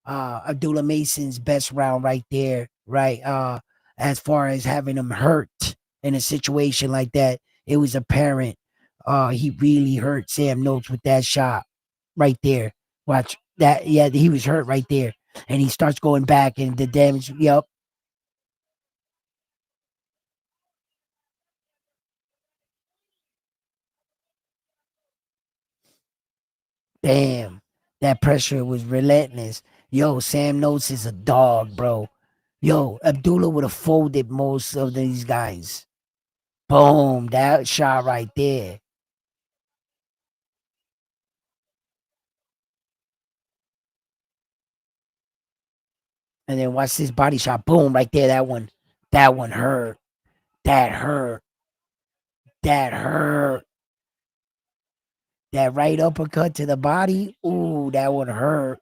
Abdullah Mason's best round right there, right? As far as having him hurt in a situation like that, it was apparent. He really hurt Sam Notes with that shot right there. Watch that. Yeah, he was hurt right there, and he starts going back, and the damage. Yep. Damn, that pressure was relentless. Yo, Sam Notes is a dog, bro. Yo, Abdullah would have folded most of these guys. Boom, that shot right there. And then watch this body shot. Boom, right there. That one hurt. That hurt. That hurt. That right uppercut to the body. Ooh, that one hurt.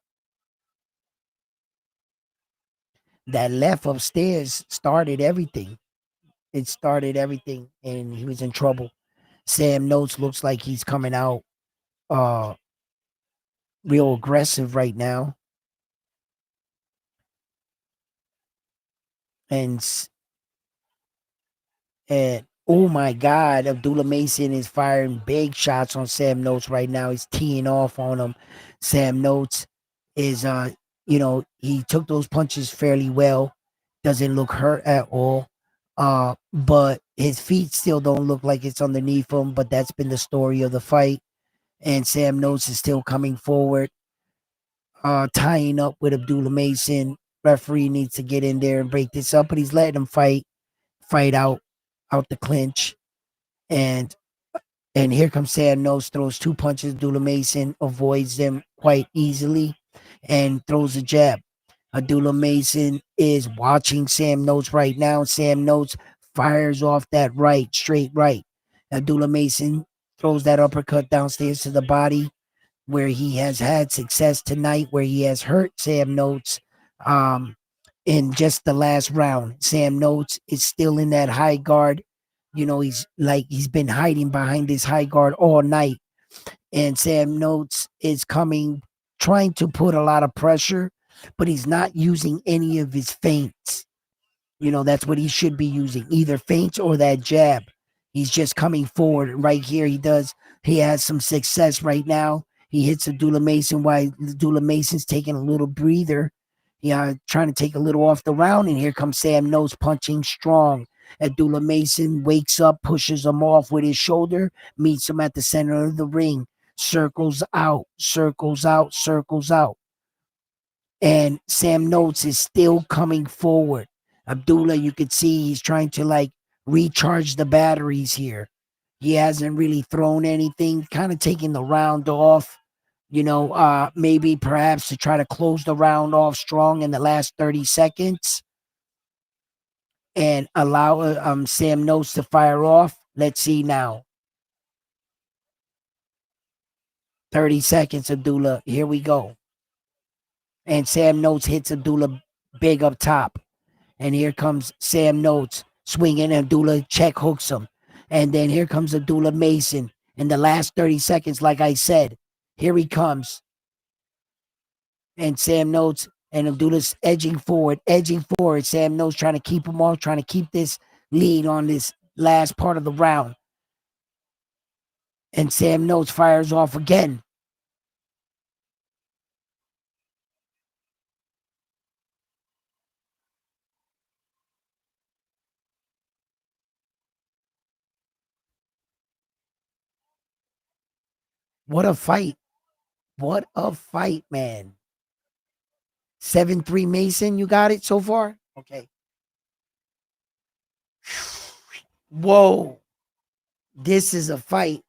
That left upstairs started everything. It started everything, and he was in trouble. Sam Notes looks like he's coming out uh real aggressive right now. And and oh my God, Abdullah Mason is firing big shots on Sam Notes right now. He's teeing off on him. Sam Notes is he took those punches fairly well. Doesn't look hurt at all. But his feet still don't look like it's underneath him, but that's been the story of the fight. And Sam Notes is still coming forward, tying up with Abdullah Mason. Referee needs to get in there and break this up, but he's letting him fight out the clinch. And here comes Sam Notes, throws two punches. Abdullah Mason avoids them quite easily and throws a jab. Abdullah Mason is watching Sam Notes right now. Sam Notes fires off that right, straight right. Abdullah Mason throws that uppercut downstairs to the body, where he has had success tonight, where he has hurt Sam Notes in just the last round. Sam Notes is still in that high guard. He's been hiding behind this high guard all night. And Sam Notes is trying to put a lot of pressure, but he's not using any of his feints. That's what he should be using, either feints or that jab. He's just coming forward right here. He has some success right now. He hits Abdullah Mason while Abdullah Mason's taking a little breather. Trying to take a little off the round, and here comes Sam Notes punching strong. Abdullah Mason wakes up, pushes him off with his shoulder, meets him at the center of the ring, circles out, circles out, circles out. And Sam Notes is still coming forward. Abdullah, you could see he's trying to recharge the batteries here. He hasn't really thrown anything, kind of taking the round off. Maybe perhaps to try to close the round off strong in the last 30 seconds and allow Sam Notes to fire off. Let's see now. 30 seconds, Abdullah. Here we go. And Sam Notes hits Abdullah big up top. And here comes Sam Notes swinging. Abdullah check hooks him. And then here comes Abdullah Mason in the last 30 seconds, like I said. Here he comes. And Sam Notes and Abdullah's edging forward. Sam Notes trying to keep him off, trying to keep this lead on this last part of the round. And Sam Notes fires off again. What a fight. What a fight, man. 7-3 Mason, you got it so far? Okay. Whoa. This is a fight.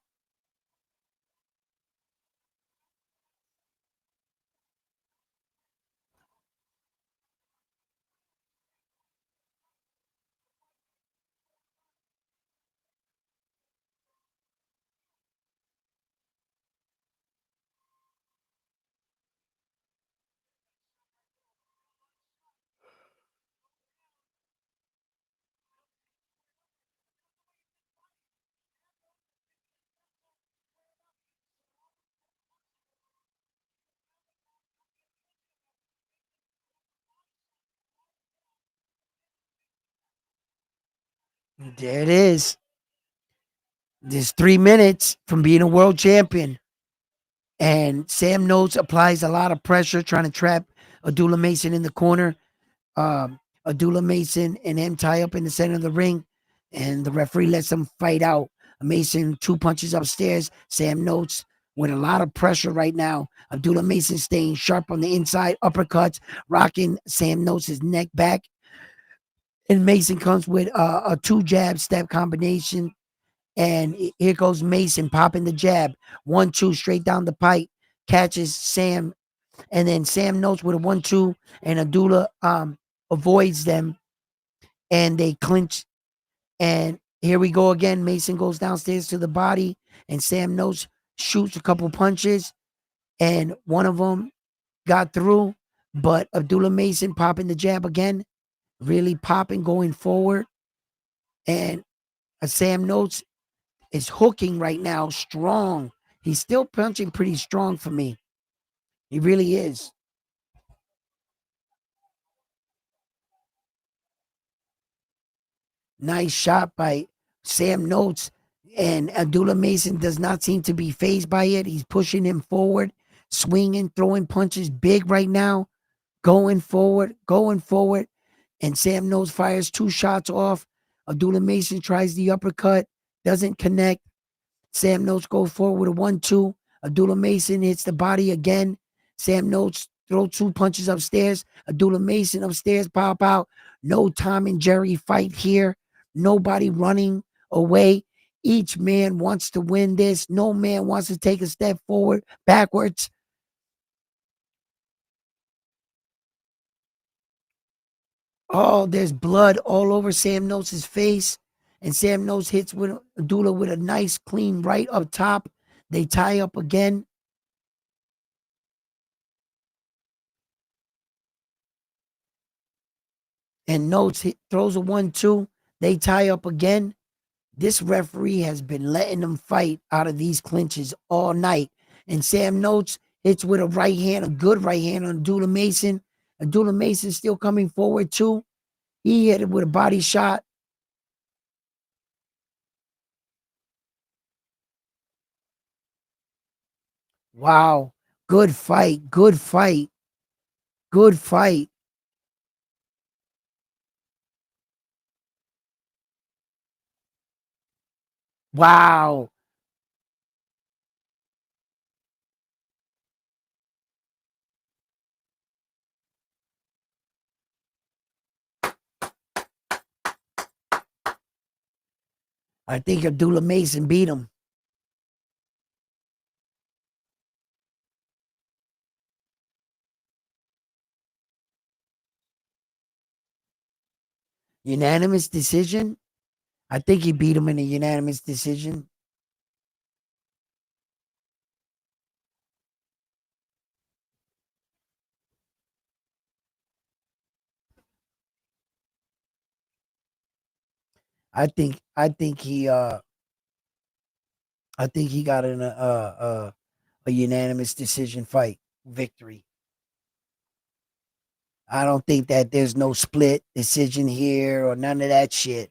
There it is. There's 3 minutes from being a world champion. And Sam Notes applies a lot of pressure trying to trap Abdullah Mason in the corner. Abdullah Mason and him tie up in the center of the ring. And the referee lets them fight out. Mason 2 punches upstairs. Sam Notes with a lot of pressure right now. Abdullah Mason staying sharp on the inside. Uppercuts, rocking Sam Notes' neck back. And Mason comes with a 2 jab step combination. And here goes Mason popping the jab. 1-2 straight down the pipe. Catches Sam. And then Sam Notes with a 1-2. And Abdullah avoids them. And they clinch. And here we go again. Mason goes downstairs to the body. And Sam Notes shoots a couple punches. And one of them got through. But Abdullah Mason popping the jab again. Really popping, going forward. And Sam Notes is hooking right now, strong. He's still punching pretty strong for me. He really is. Nice shot by Sam Notes. And Abdullah Mason does not seem to be fazed by it. He's pushing him forward, swinging, throwing punches big right now, going forward. And Sam Notes fires 2 shots off. Abdullah Mason tries the uppercut, doesn't connect. Sam Notes goes forward with a 1-2. Abdullah Mason hits the body again. Sam Notes throw 2 punches upstairs. Abdullah Mason upstairs, pop out. No Tom and Jerry fight here. Nobody running away. Each man wants to win this. No man wants to take a step forward, backwards. Oh, there's blood all over Sam Notes' face. And Sam Notes hits with Abdullah with a nice clean right up top. They tie up again. And Notes throws a 1-2. They tie up again. This referee has been letting them fight out of these clinches all night. And Sam Notes hits with a right hand, a good right hand on Abdullah Mason. Abdullah Mason still coming forward too. He hit it with a body shot. Wow. Good fight. Good fight. Good fight. Wow. I think Abdullah Mason beat him. Unanimous decision. I think he beat him in a unanimous decision. I think he got a unanimous decision fight victory. I don't think that there's no split decision here or none of that shit.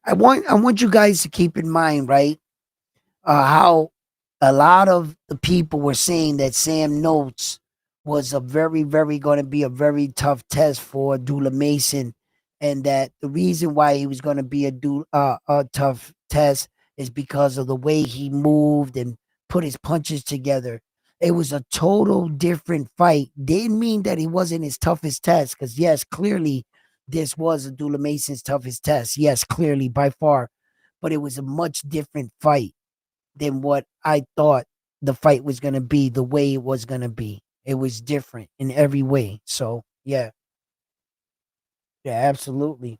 I want you guys to keep in mind, right? How a lot of the people were saying that Sam Notes was a very, very going to be a very tough test for Dula Mason, and that the reason why he was going to be a tough test is because of the way he moved and put his punches together. It was a total different fight. Didn't mean that he wasn't his toughest test, because yes, clearly this was a Dula Mason's toughest test. Yes, clearly by far, but it was a much different fight than what I thought the fight was going to be, the way it was going to be. It was different in every way. So, yeah. Yeah, absolutely.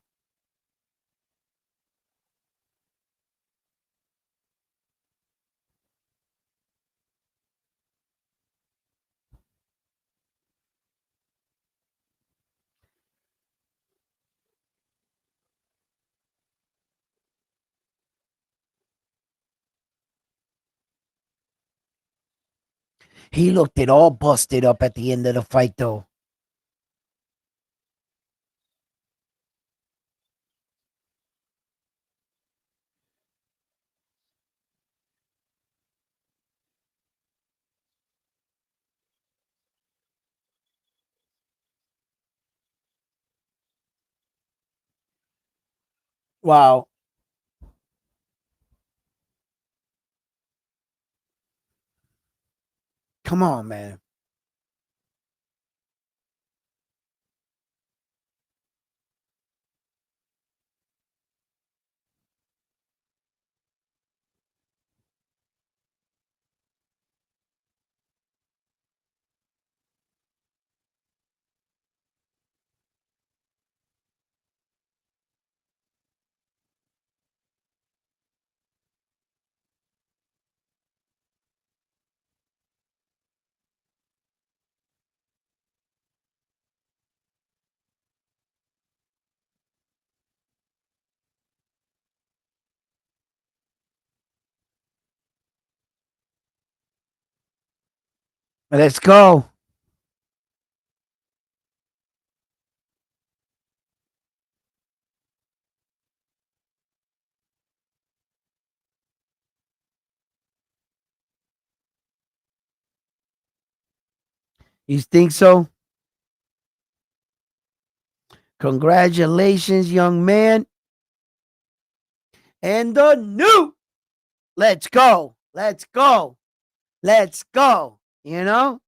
He looked it all busted up at the end of the fight, though. Wow. Come on, man. Let's go. You think so? Congratulations, young man. And the new. Let's go. Let's go. Let's go. You know?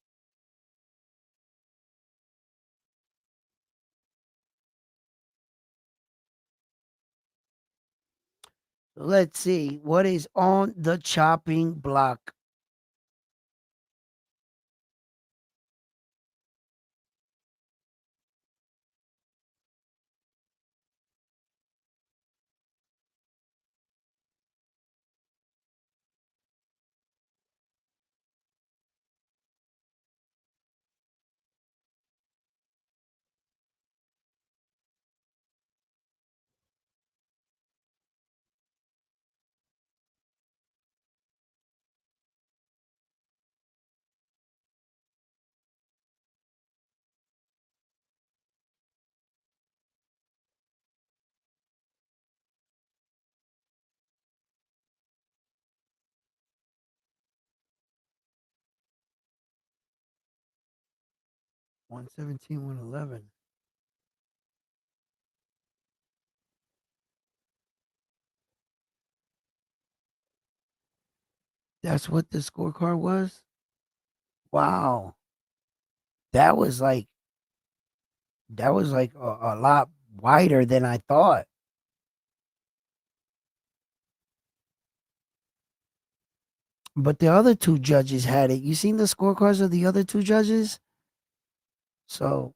Let's see what is on the chopping block. One 111. That's what the scorecard was? Wow. That was like a lot wider than I thought. But the other two judges had it. You seen the scorecards of the other two judges? So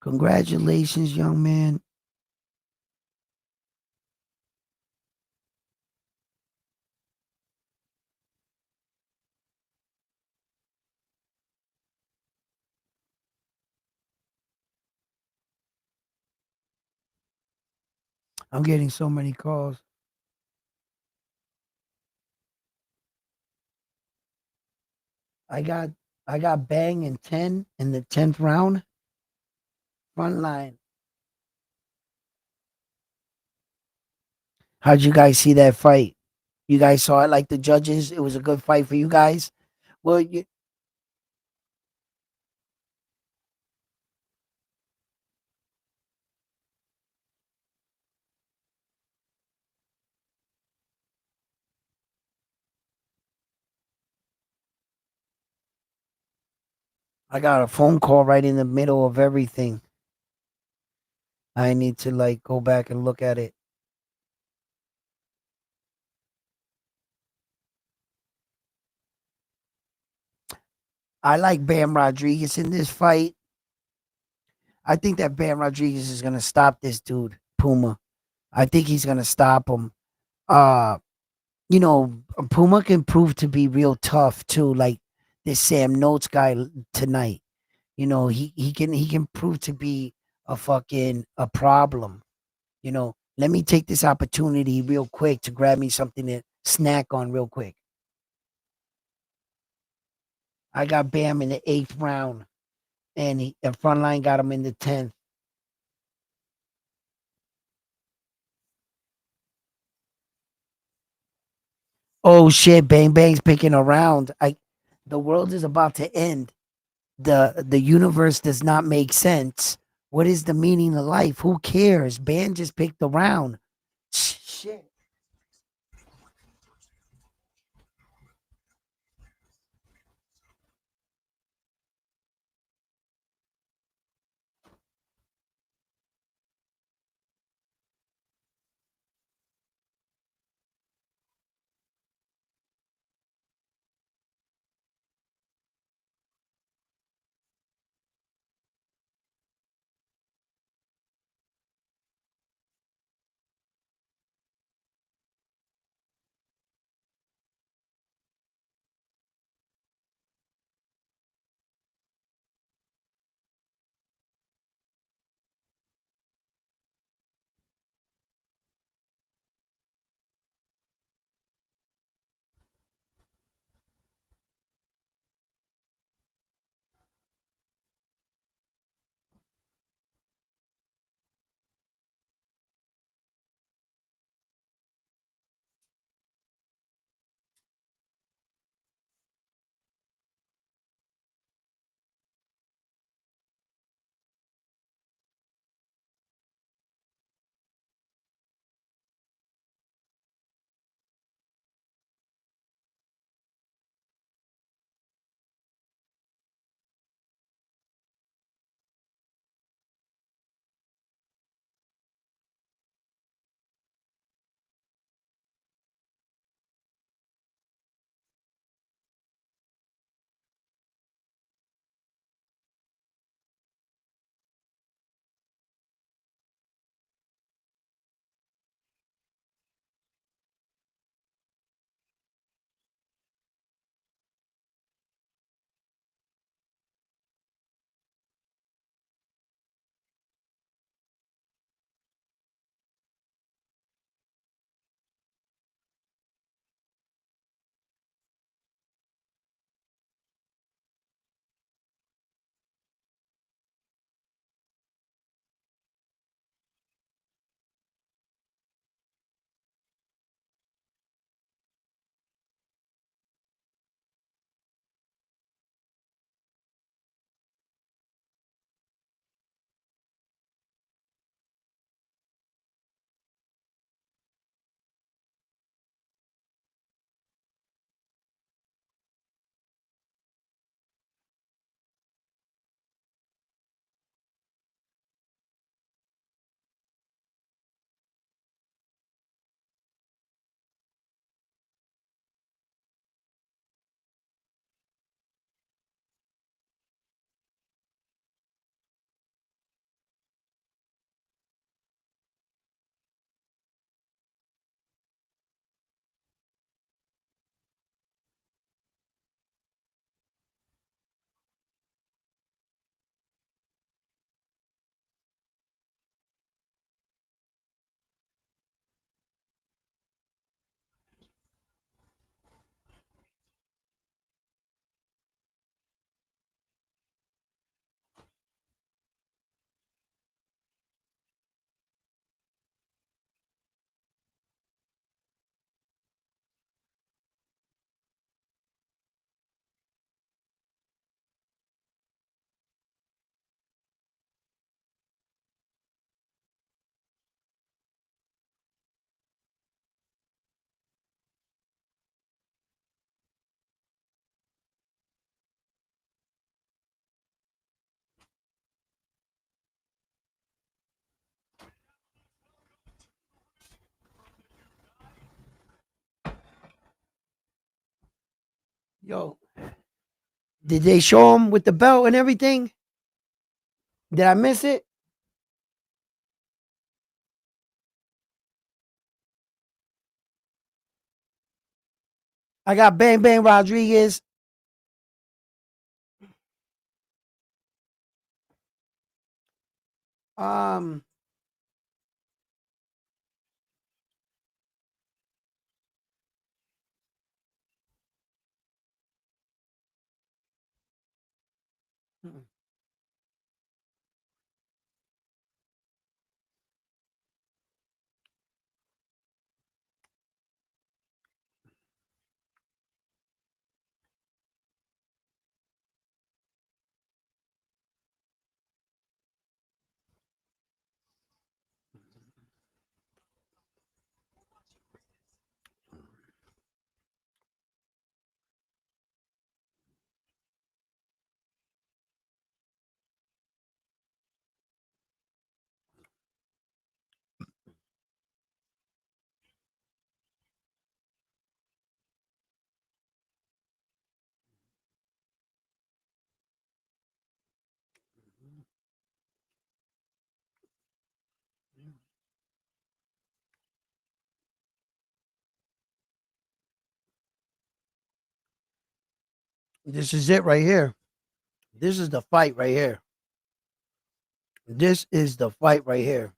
congratulations, young man. I'm getting so many calls. I got I got bang in 10 in the 10th round. Front line. How'd you guys see that fight? You guys saw it like the judges? It was a good fight for you guys? Well, I got a phone call right in the middle of everything. I need to like go back and look at it. I like Bam Rodriguez in this fight. I think that Bam Rodriguez is gonna stop this dude, Puma. I think he's gonna stop him. Uh, Puma can prove to be real tough too, like this Sam Notes guy tonight. He can prove to be a problem. Let me take this opportunity real quick to grab me something to snack on real quick. I got Bam in the 8th round, and the front line got him in the 10th. Oh shit, Bang Bang's picking around. The world is about to end. The universe does not make sense. What is the meaning of life? Who cares? Bam just picked around. Shit. Yo, did they show him with the belt and everything? Did I miss it? I got Bang Bang Rodriguez. Um, this is it right here. This is the fight right here. This is the fight right here.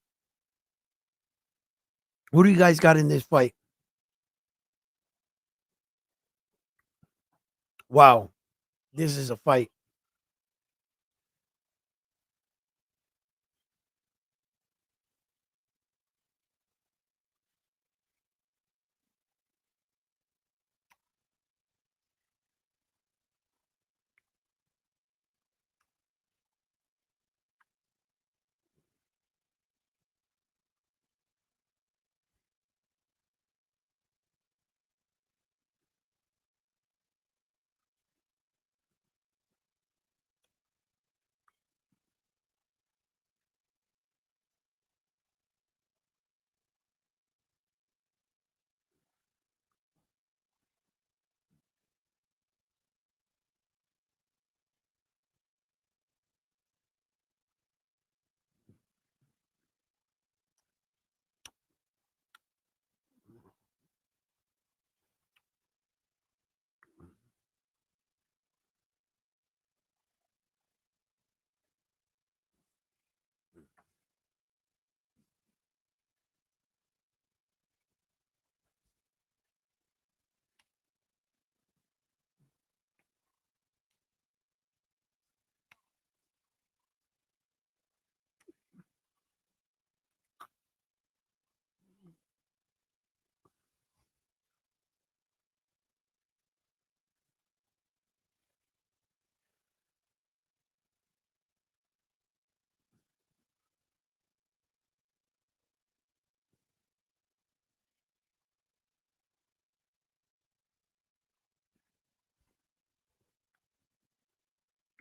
What do you guys got in this fight? Wow, this is a fight.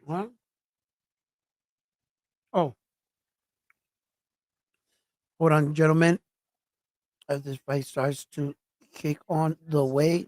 What? Oh, hold on, gentlemen. As this fight starts to kick on the way.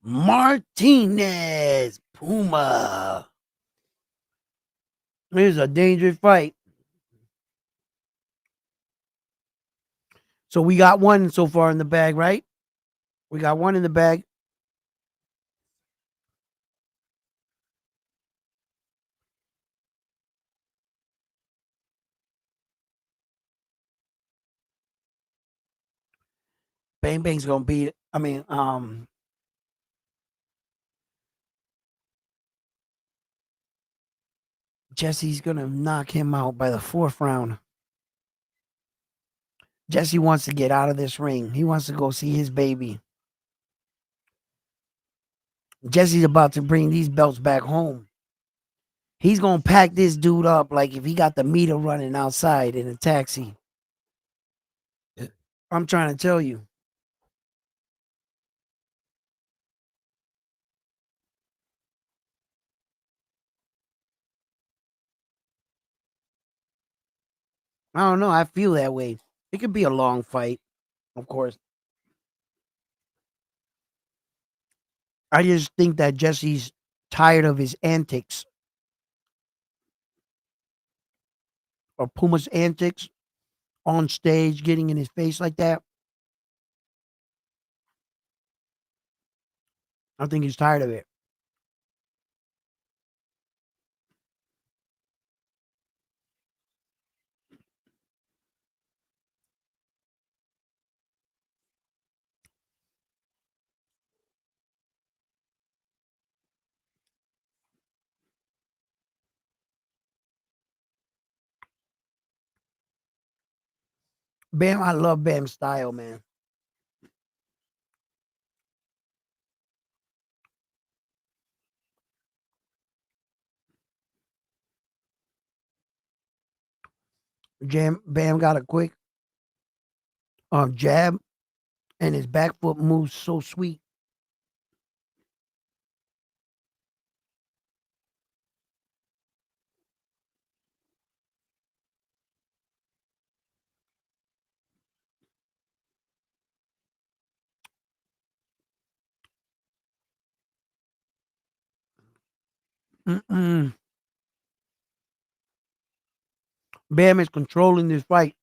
Martinez Puma. This is a dangerous fight. So we got one so far in the bag, right? We got one in the bag. Bang Bang's gonna beat. Jesse's gonna knock him out by the 4th round. Jesse wants to get out of this ring. He wants to go see his baby. Jesse's about to bring these belts back home. He's gonna pack this dude up like if he got the meter running outside in a taxi. I'm trying to tell you. I don't know. I feel that way. It could be a long fight, of course. I just think that Jesse's tired of his antics or Puma's antics on stage, getting in his face like that. I think he's tired of it. Bam, I love Bam's style, man. Bam got a quick jab, and his back foot moves so sweet. Mm-mm. Bam is controlling this fight.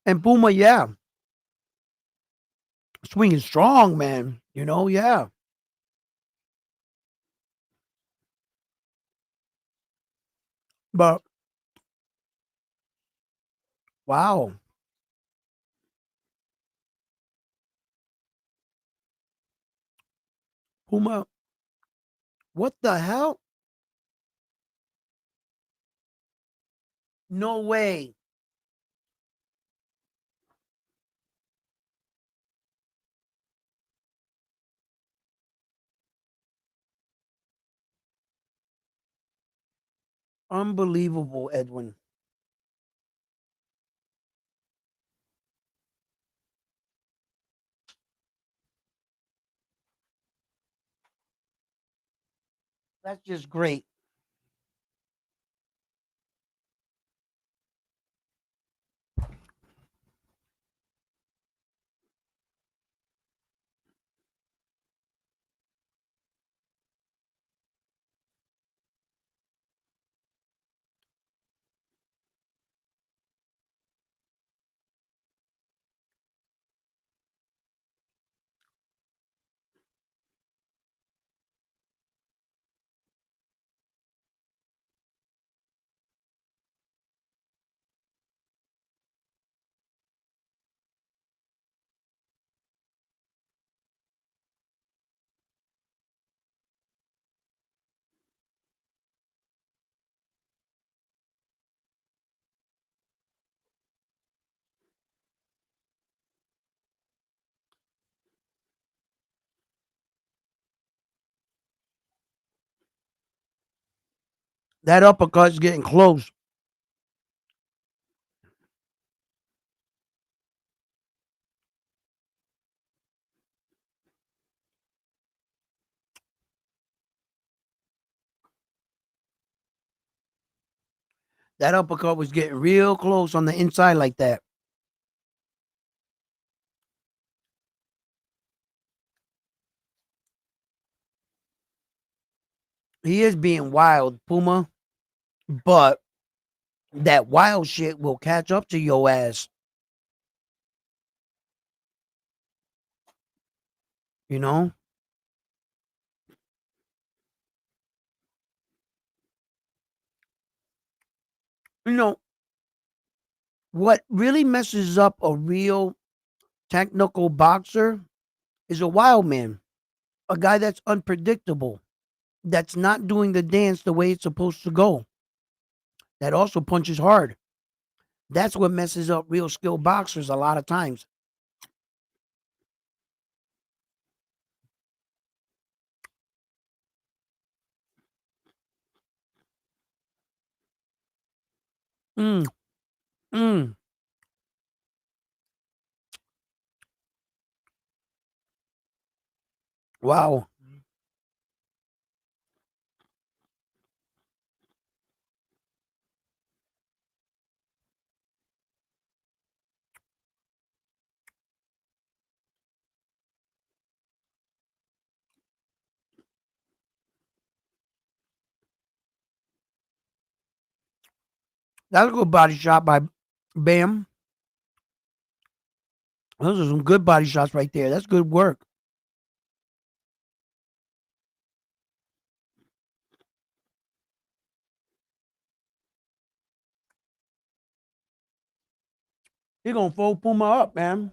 And Puma, yeah, swinging strong, man. Yeah. But wow, Puma, what the hell? No way. Unbelievable, Edwin. That's just great. That uppercut's getting close. That uppercut was getting real close on the inside like that. He is being wild, Puma, but that wild shit will catch up to your ass. You know? You know, What really messes up a real technical boxer is a wild man, a guy that's unpredictable, that's not doing the dance the way it's supposed to go, that also punches hard. That's what messes up real skilled boxers a lot of times. Mm, mm, wow. That's a good body shot by Bam. Those are some good body shots right there. That's good work. He gonna fold Puma up, man.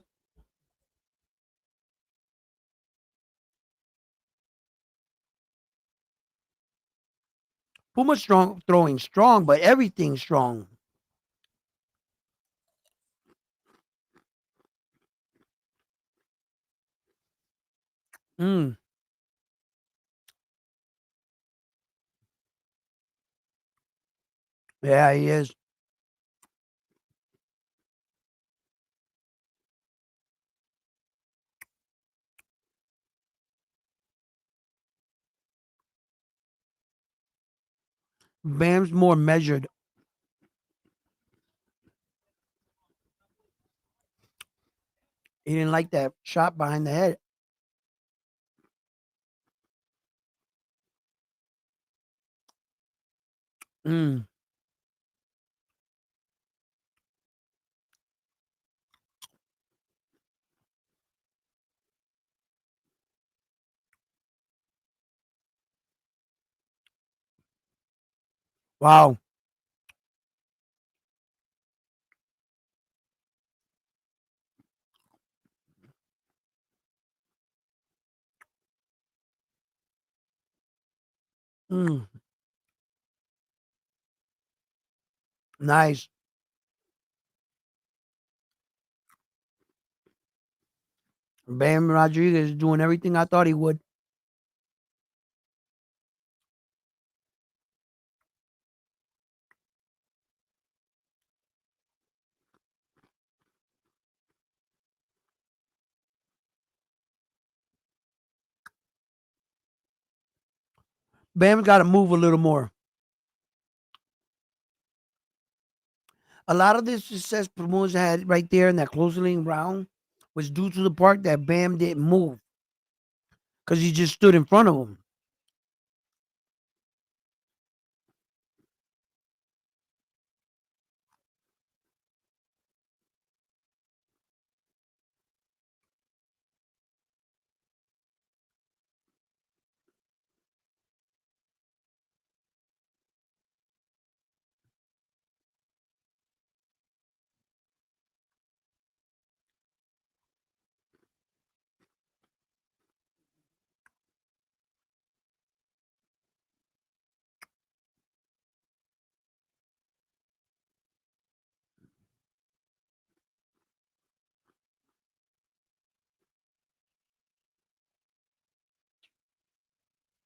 Puma's strong, throwing strong, but everything's strong. Mm, yeah, he is. Bam's more measured. He didn't like that shot behind the head. Mm, wow. Mm, nice. Bam Rodriguez is doing everything I thought he would. Bam's got to move a little more. A lot of this success Promos had right there in that closing round was due to the part that Bam didn't move because he just stood in front of him.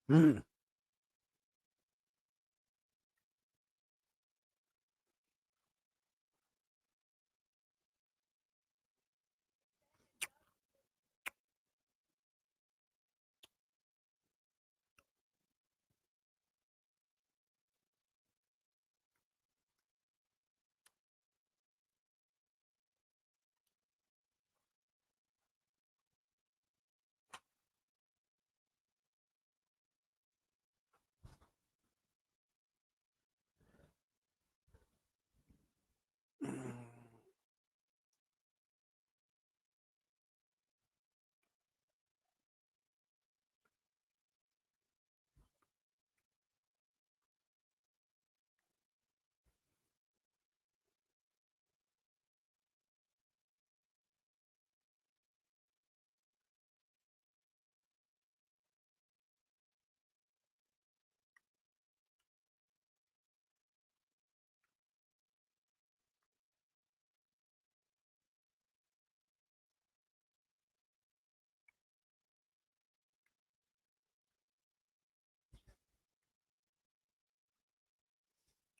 Mm,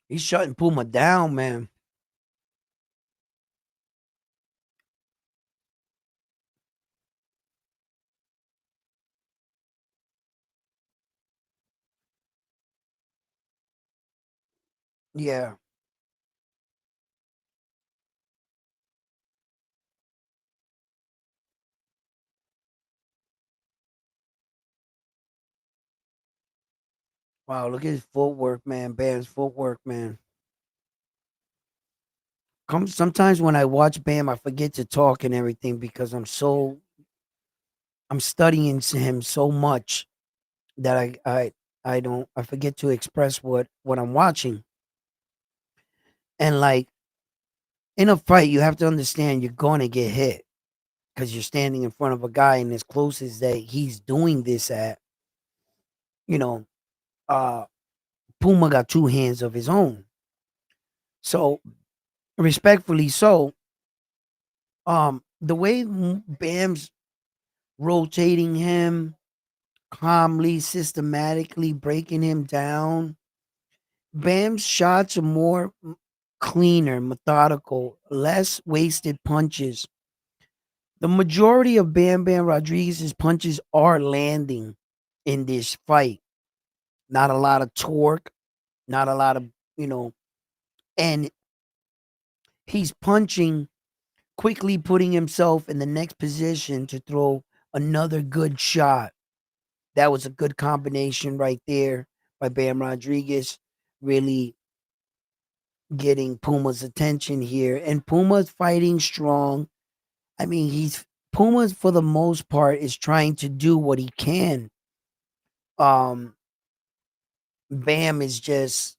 He's shutting Puma down, man. Yeah. Wow, look at his footwork, man. Bam's footwork, man. Sometimes when I watch Bam, I forget to talk and everything because I'm studying him so much that I don't I forget to express what I'm watching. And like in a fight, you have to understand you're gonna get hit because you're standing in front of a guy, and as close as that he's doing this at, you know, uh Puma got two hands of his own. So respectfully so, the way Bam's rotating him calmly, systematically breaking him down. Bam's shots are more cleaner, methodical, less wasted punches. The majority of Bam Rodriguez's punches are landing in this fight. Not a lot of torque, not a lot of, you know, and he's punching, quickly putting himself in the next position to throw another good shot. That was a good combination right there by Bam Rodriguez, really getting Puma's attention here. And Puma's fighting strong. I mean, Puma's for the most part is trying to do what he can. Um, Bam is just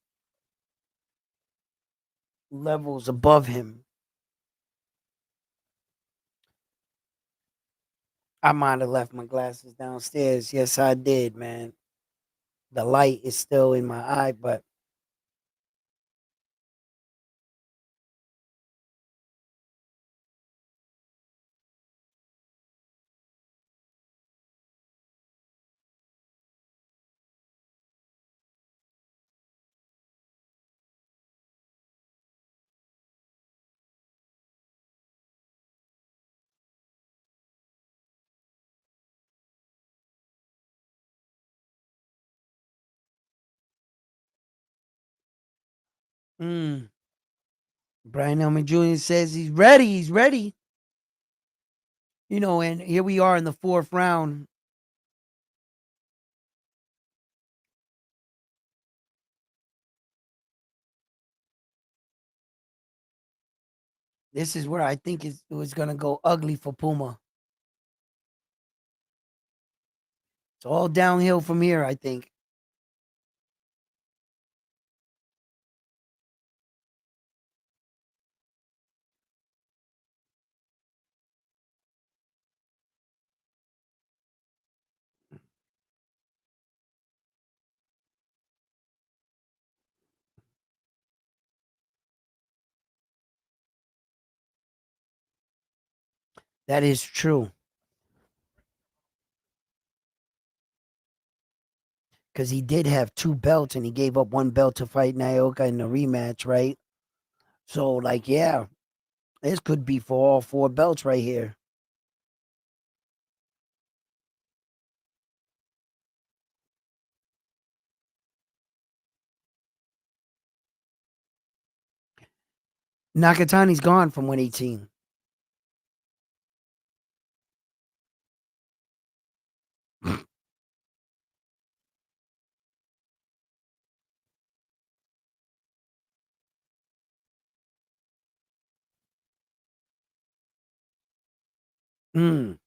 levels above him. I might have left my glasses downstairs. Yes, I did, man. The light is still in my eye, but mm, Brian Elman Jr. says he's ready. He's ready. And here we are in the fourth round. This is where I think it was going to go ugly for Puma. It's all downhill from here, I think. That is true. Because he did have two belts and he gave up one belt to fight Naoka in the rematch, right? So, like, yeah, this could be for all four belts right here. Nakatani's gone from 118. Mm.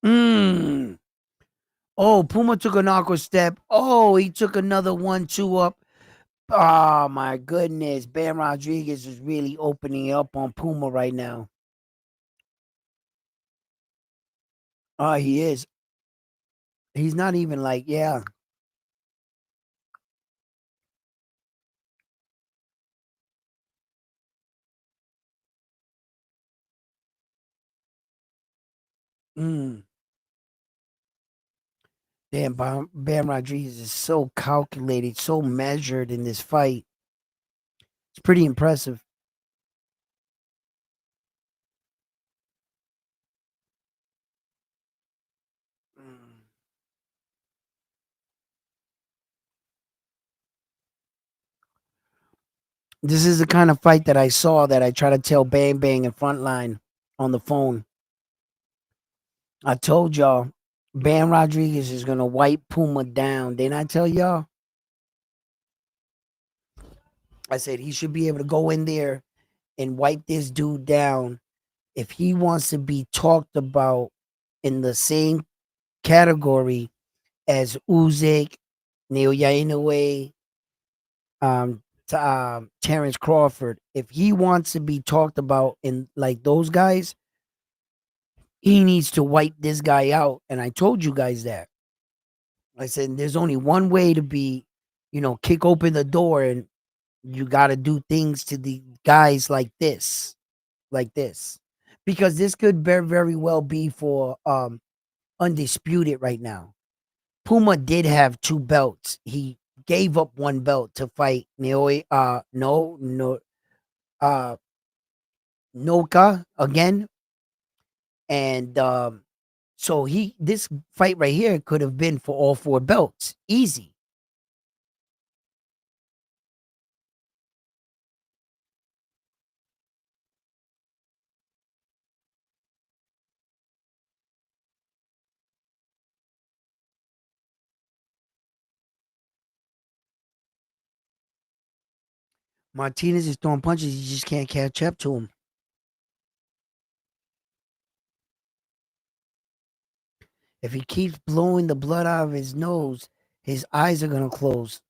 Mm. Oh, Puma took an awkward step. Oh, he took another 1-2 up. Oh, my goodness. Bam Rodriguez is really opening up on Puma right now. Oh, he is. He's not even like, yeah. Mm. Damn, Bam Rodriguez is so calculated, so measured in this fight. It's pretty impressive. Mm. This is the kind of fight that I saw that I try to tell Bang Bang and Frontline on the phone. I told y'all, Bam Rodriguez is gonna wipe Puma down. Didn't I tell y'all? I said he should be able to go in there and wipe this dude down if he wants to be talked about in the same category as Usyk, Neil Inoue, Terrence Crawford. If he wants to be talked about in like those guys, he needs to wipe this guy out. And I told you guys that. I said there's only one way to be, kick open the door, and you got to do things to the guys like this, because this could very very well be for undisputed right now. Puma did have two belts. He gave up one belt to fight Naoya, no, uh, Noka again, and so this fight right here could have been for all four belts, easy. Martinez is throwing punches. You just can't catch up to him. If he keeps blowing the blood out of his nose, his eyes are gonna close.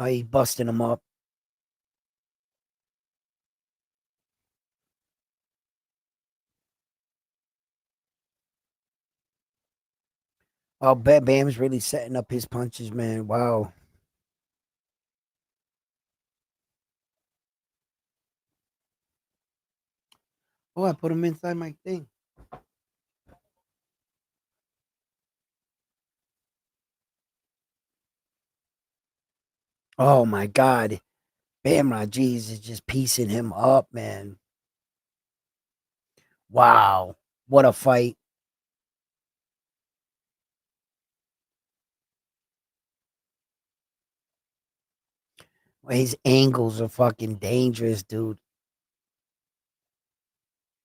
He's busting him up. Oh, Bam's really setting up his punches, man. Wow. Oh, I put him inside my thing. Oh my God. Bam Rajeez is just piecing him up, man. Wow. What a fight. His angles are fucking dangerous, dude.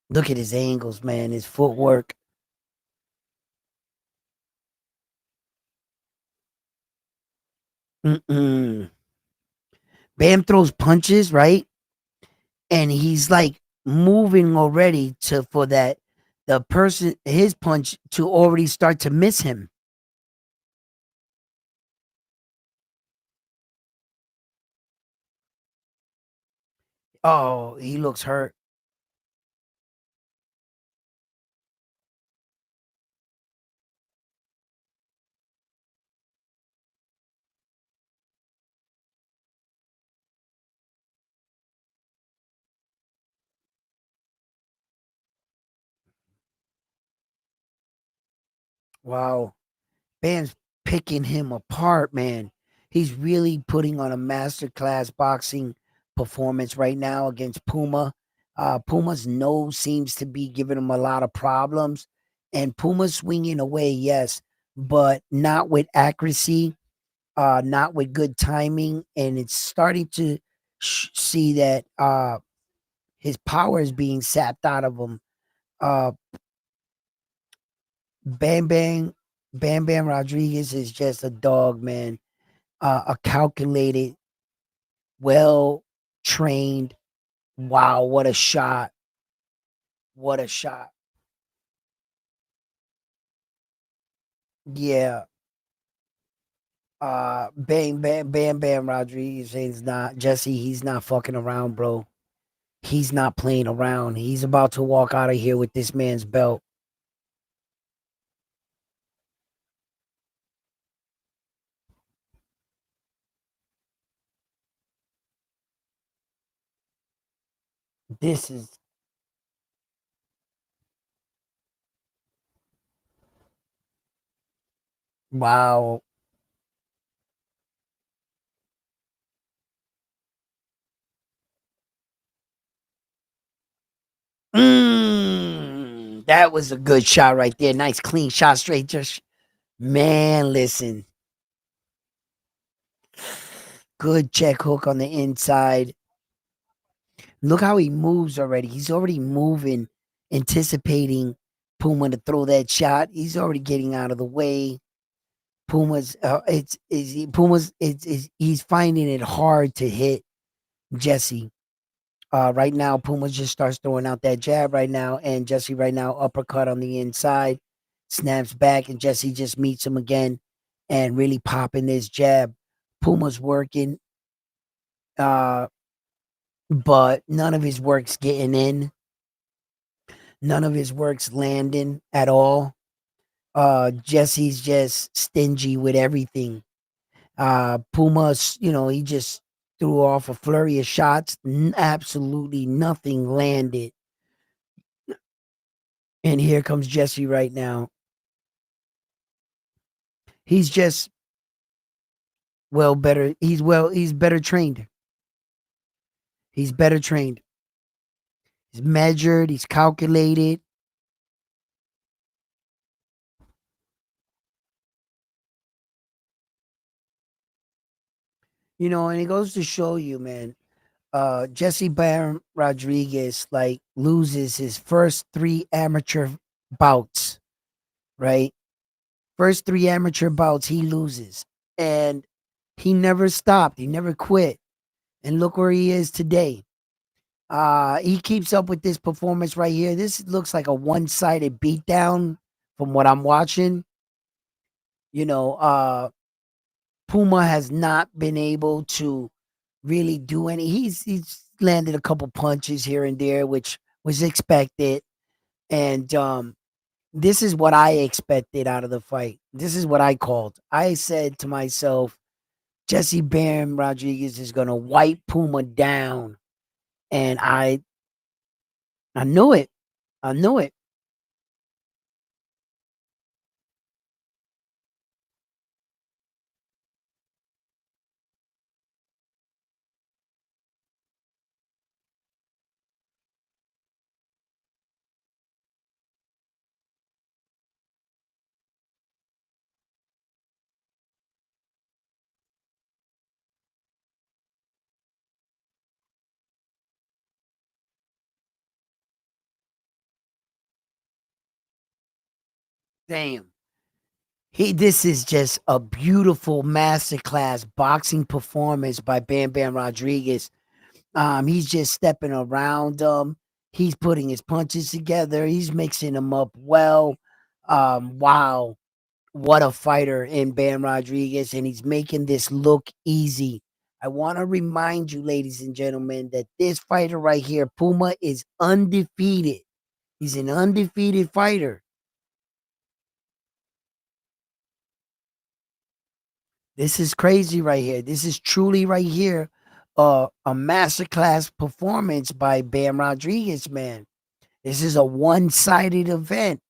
Look at his angles, man. His footwork. Mm-mm. Bam throws punches, right? And he's like moving already to for that the person his punch to already start to miss him. Oh, he looks hurt. Wow. Bam's picking him apart, man. He's really putting on a masterclass boxing performance right now against Puma. Puma's nose seems to be giving him a lot of problems, and Puma's swinging away, yes, but not with accuracy, not with good timing, and it's starting to see that his power is being sapped out of him. Uh, Bam Bam, Bam Bam Rodriguez is just a dog, man. A calculated, well trained. Wow, what a shot! What a shot! Yeah, Bam Rodriguez is not Jesse. He's not fucking around, bro. He's not playing around. He's about to walk out of here with this man's belt. This is wow. That was a good shot right there. Nice clean shot straight. Just man, listen. Good check hook on the inside. Look how he moves already. He's already moving, anticipating Puma to throw that shot. He's already getting out of the way. Puma's he's finding it hard to hit Jesse. Right now, Puma just starts throwing out that jab right now, and Jesse right now uppercut on the inside, snaps back, and Jesse just meets him again, and really popping this jab. Puma's working, uh, but none of his work's getting in. None of his work's landing at all. Jesse's just stingy with everything. Puma's, he just threw off a flurry of shots. Absolutely nothing landed. And here comes Jesse right now. He's just better. He's better trained. He's better trained. He's measured. He's calculated. And it goes to show you, man. Jesse Bam Rodriguez loses his first 3 amateur bouts, right? First 3 amateur bouts he loses, and he never stopped. He never quit, and look where he is today. He keeps up with this performance right here. This looks like a one-sided beatdown from what I'm watching. Puma has not been able to really do any. He's landed a couple punches here and there, which was expected. And this is what I expected out of the fight. This is what I called. I said to myself, Jesse Bam Rodriguez is gonna wipe Puma down. And I knew it. I knew it. Damn. This is just a beautiful masterclass boxing performance by Bam Bam Rodriguez. He's just stepping around them. He's putting his punches together. He's mixing them up well. Wow, what a fighter in Bam Rodriguez, and he's making this look easy. I want to remind you, ladies and gentlemen, that this fighter right here, Puma, is undefeated. He's an undefeated fighter. This is crazy right here. This is truly right here a masterclass performance by Bam Rodriguez, man. This is a one-sided event.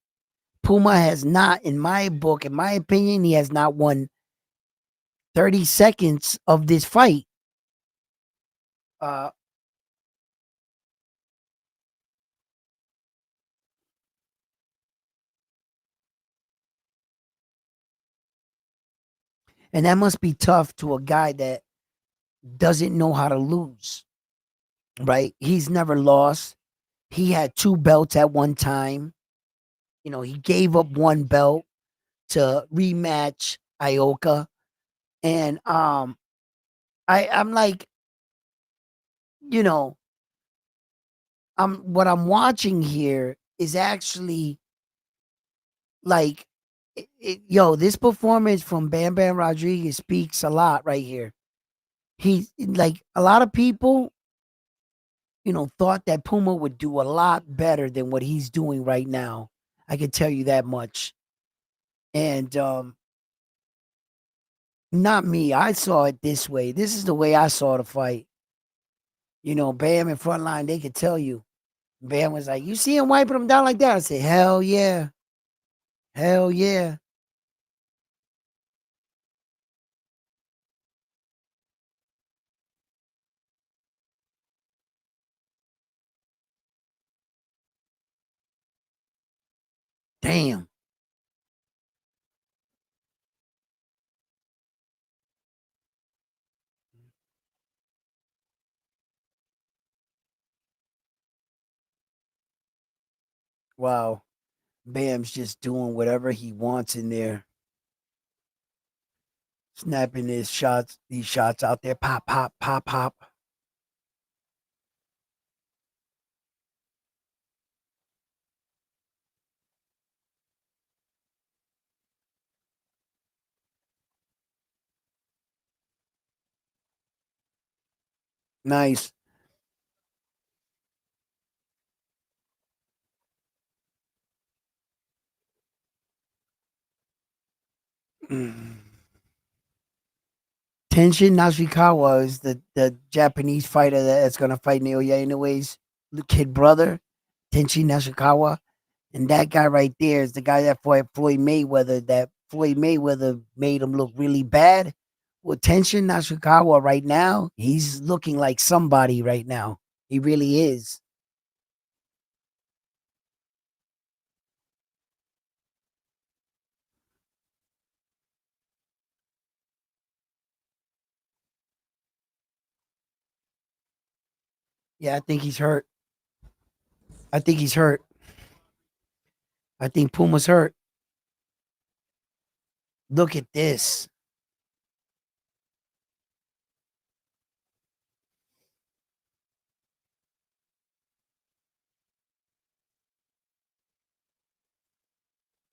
Puma has not, in my book, in my opinion, he has not won 30 seconds of this fight. Uh, and that must be tough to a guy that doesn't know how to lose, right? He's never lost. He had 2 belts at one time. He gave up 1 belt to rematch Ioka. And I'm like, you know, what I'm watching here is actually like Yo, this performance from Bam Bam Rodriguez speaks a lot right here. He like a lot of people, thought that Puma would do a lot better than what he's doing right now. I can tell you that much. And not me. I saw it this way. This is the way I saw the fight. Bam and Frontline, they could tell you. Bam was like, "You see him wiping him down like that?" I said, "Hell yeah. Hell yeah." Damn. Wow. Bam's just doing whatever he wants in there. Snapping these shots out there. Pop, pop, pop, pop. Nice. Mm. Tenshin Nashikawa is the Japanese fighter that's gonna fight Naoya Inoue's kid brother, Tenshin Nashikawa. And that guy right there is the guy that fought Floyd Mayweather. That Floyd Mayweather made him look really bad. Well, Tenshin Nashikawa right now, he's looking like somebody right now. He really is. Yeah, I think he's hurt. I think he's hurt. I think Puma's hurt. Look at this.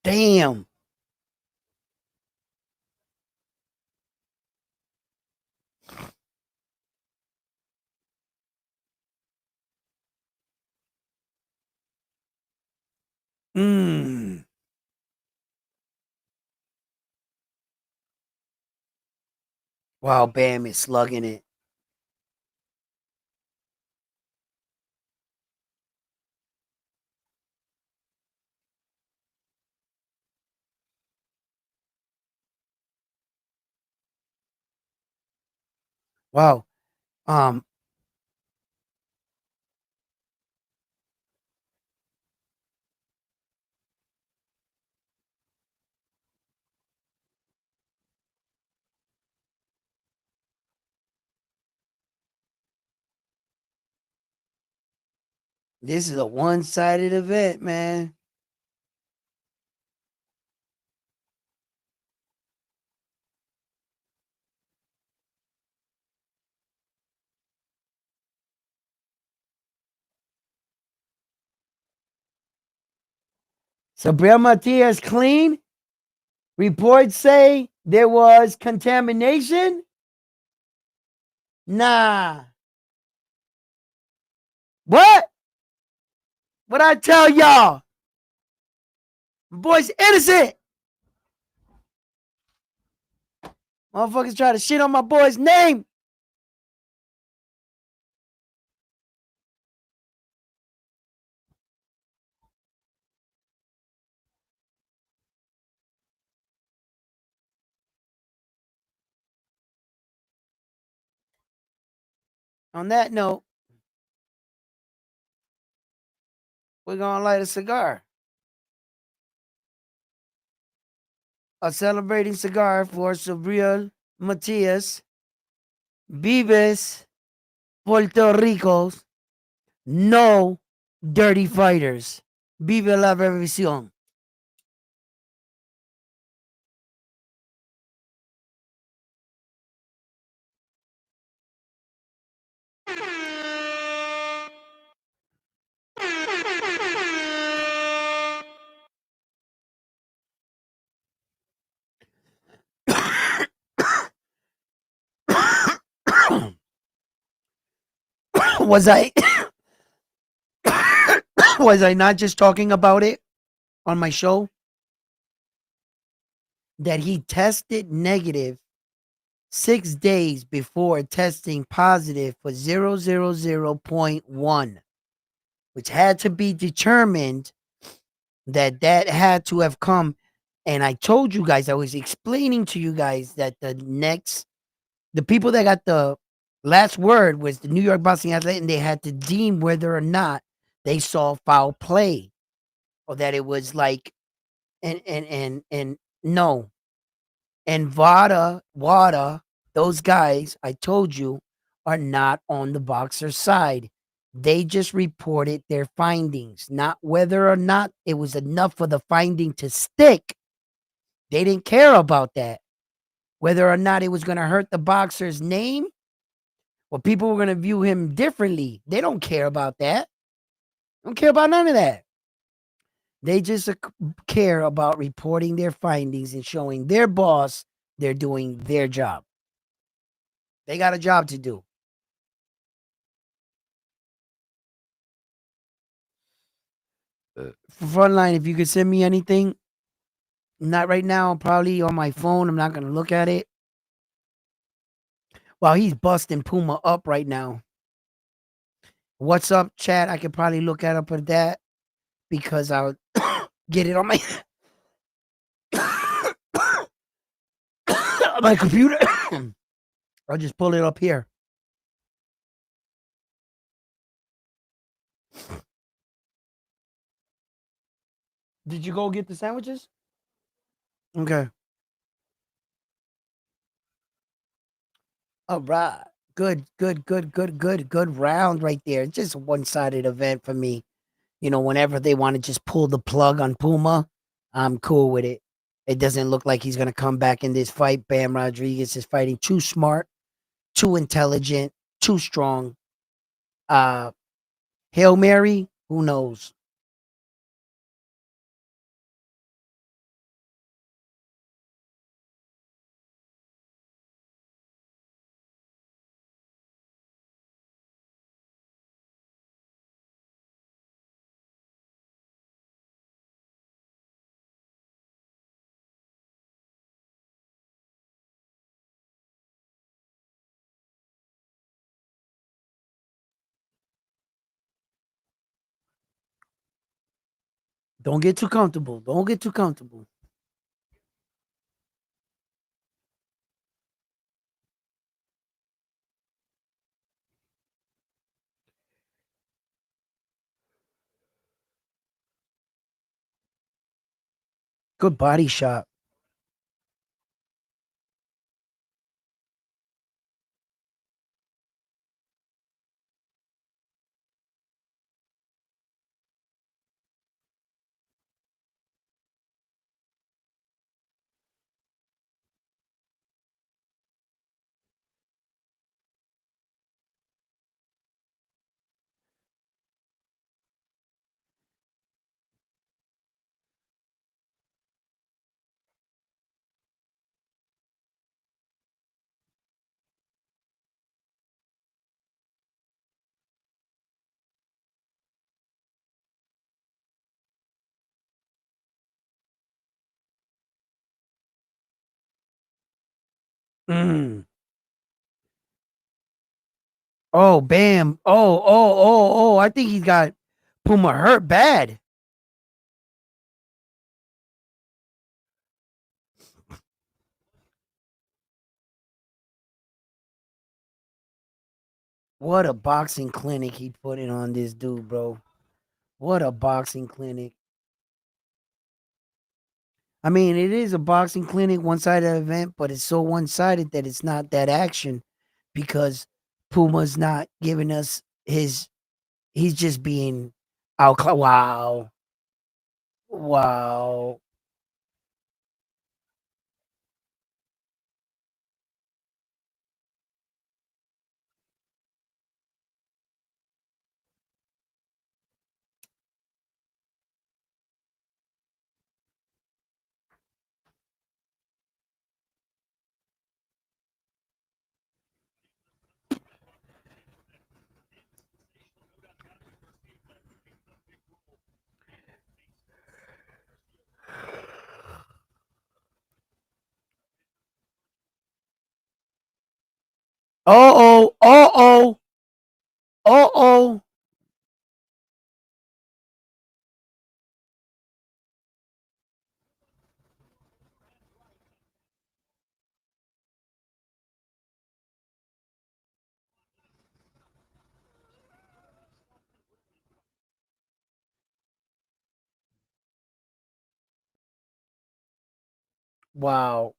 Damn. Mm. Wow, Bam is slugging it. Wow. Um, this is a one-sided event, man. Sabrina Matias clean. Reports say there was contamination. Nah. What? What I tell y'all? My boy's innocent. Motherfuckers try to shit on my boy's name. On that note, we're gonna light a cigar. A celebrating cigar for Sabriel Matias, Vives, Puerto Rico's no dirty fighters. Vive la revolución. was I was I not just talking about it on my show? That he tested negative 6 days before testing positive for 0.1, which had to be determined that had to have come. And I told you guys, I was explaining to you guys that the people that got the last word was the New York Boxing Athlete, and they had to deem whether or not they saw foul play or that it was like, and no. And WADA, those guys, I told you, are not on the boxer's side. They just reported their findings, not whether or not it was enough for the finding to stick. They didn't care about that. Whether or not it was going to hurt the boxer's name or people were going to view him differently. They don't care about that. Don't care about none of that. They just care about reporting their findings and showing their boss they're doing their job. They got a job to do. Frontline, if you could send me anything, not right now, probably on my phone. I'm not going to look at it. While he's busting Puma up right now. What's up, chat? I could probably look at up at that because I'll get it on my my computer. I'll just pull it up here. Did you go get the sandwiches? Okay. All right. Good round right there. It's just a one-sided event for me. You know, whenever they want to just pull the plug on Puma, I'm cool with it. It doesn't look like he's going to come back in this fight. Bam Rodriguez is fighting too smart, too intelligent, too strong. Hail Mary, who knows? Don't get too comfortable. Don't get too comfortable. Good body shot. Mm. Oh, bam. Oh. I think he's got Puma hurt bad. What a boxing clinic he put in on this dude, bro. What a boxing clinic. I mean, it is a boxing clinic, one-sided event, but it's so one-sided that it's not that action because Puma's not giving us his. He's just being out. Wow, wow. Wow.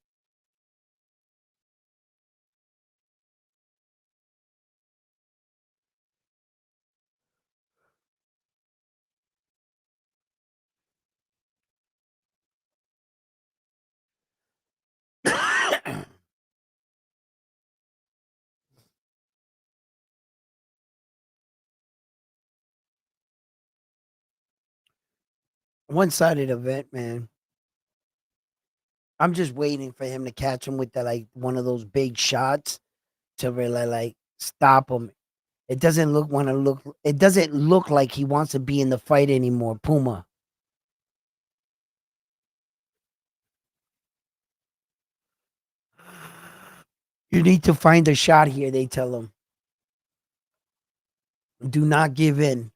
One-sided event, man. I'm just waiting for him to catch him with the like one of those big shots to really like stop him. It doesn't look. It doesn't look like he wants to be in the fight anymore, Puma. You need to find a shot here. They tell him, do not give in.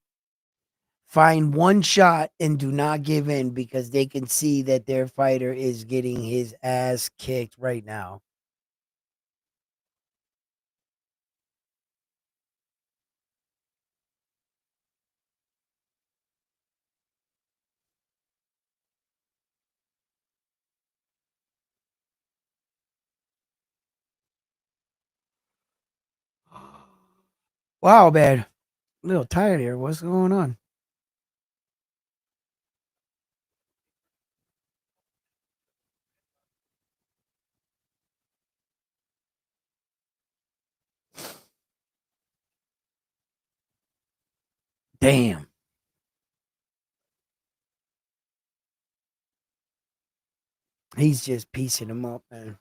Find one shot and do not give in because they can see that their fighter is getting his ass kicked right now. Wow, man. A little tired here. What's going on? Damn. He's just piecing him up, man.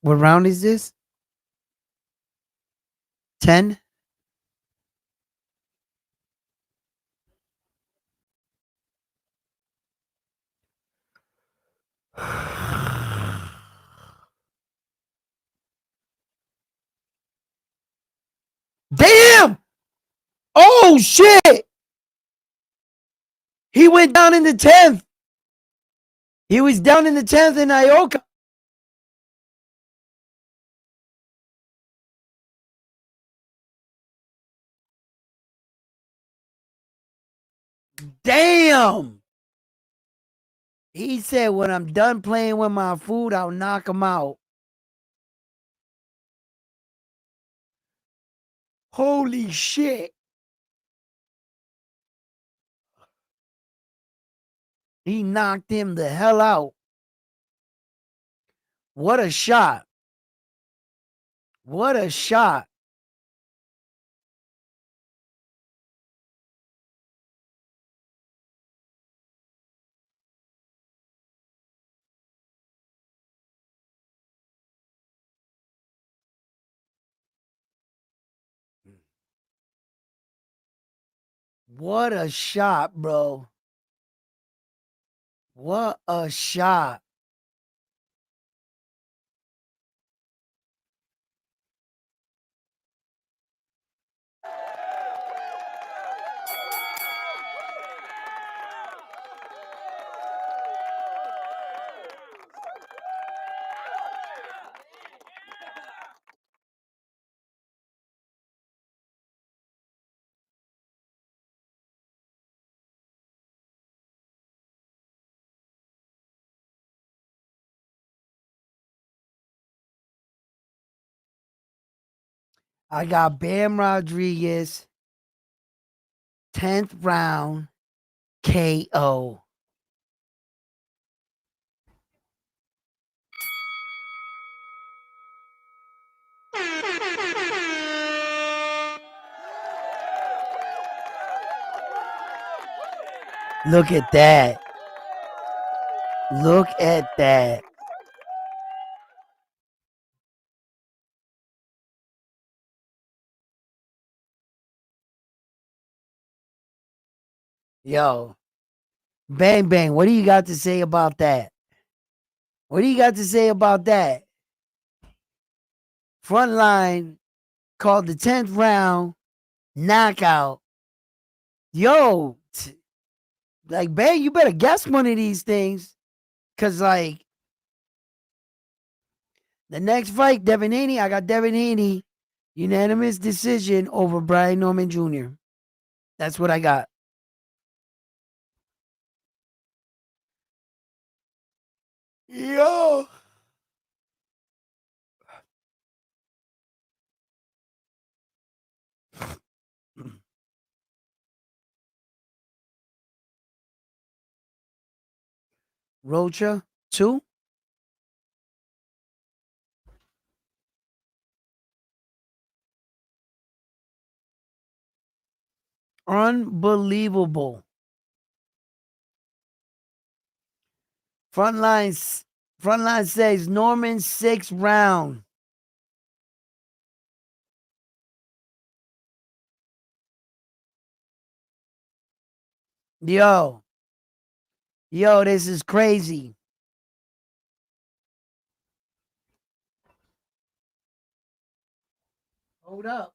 What round is this? 10? Damn! Oh shit! He went down in the 10th. He was down in the 10th in Ioka. Damn! He said, when I'm done playing with my food, I'll knock him out. Holy shit. He knocked him the hell out. What a shot. What a shot. What a shot, bro. What a shot. I got Bam Rodriguez, 10th round, KO. Look at that. Look at that. Yo, Bang Bang, what do you got to say about that? What do you got to say about that? Frontline called the 10th round knockout. Yo, like, Bang, you better guess one of these things. Because, like, the next fight, Devin Haney, I got Devin Haney, unanimous decision over Brian Norman Jr. That's what I got. Yo. Rocha, 2. Unbelievable. Frontline says Norman 6th round. Yo, this is crazy. Hold up.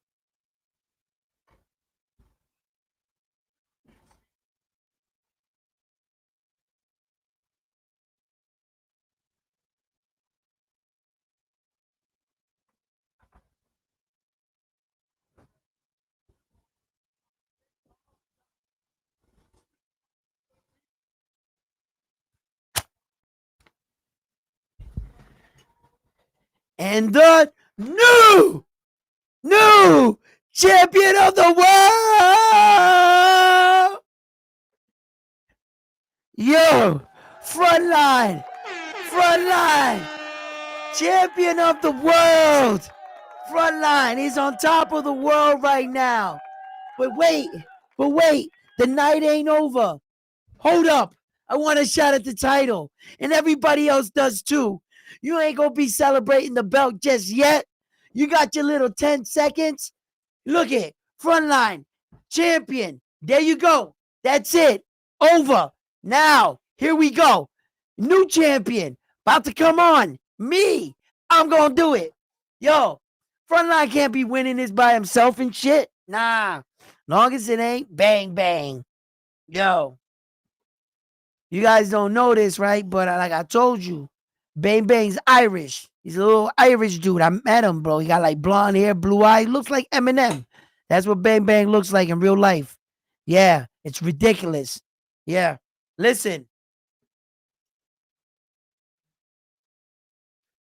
And the new champion of the world. Yo, frontline, champion of the world. Frontline, he's on top of the world right now. But wait, the night ain't over. Hold up. I want a shot at the title. And everybody else does too. You ain't gonna be celebrating the belt just yet. You got your little 10 seconds. Look it. Frontline. Champion. There you go. That's it. Over. Now, here we go. New champion. About to come on. Me. I'm gonna do it. Yo, Frontline can't be winning this by himself and shit. Nah. Long as it ain't bang bang. Yo. You guys don't know this, right? But like I told you, Bang Bang's Irish. He's a little Irish dude. I met him, bro. He got like blonde hair, blue eyes. Looks like Eminem. That's what Bang Bang looks like in real life. Yeah, it's ridiculous. Yeah. Listen.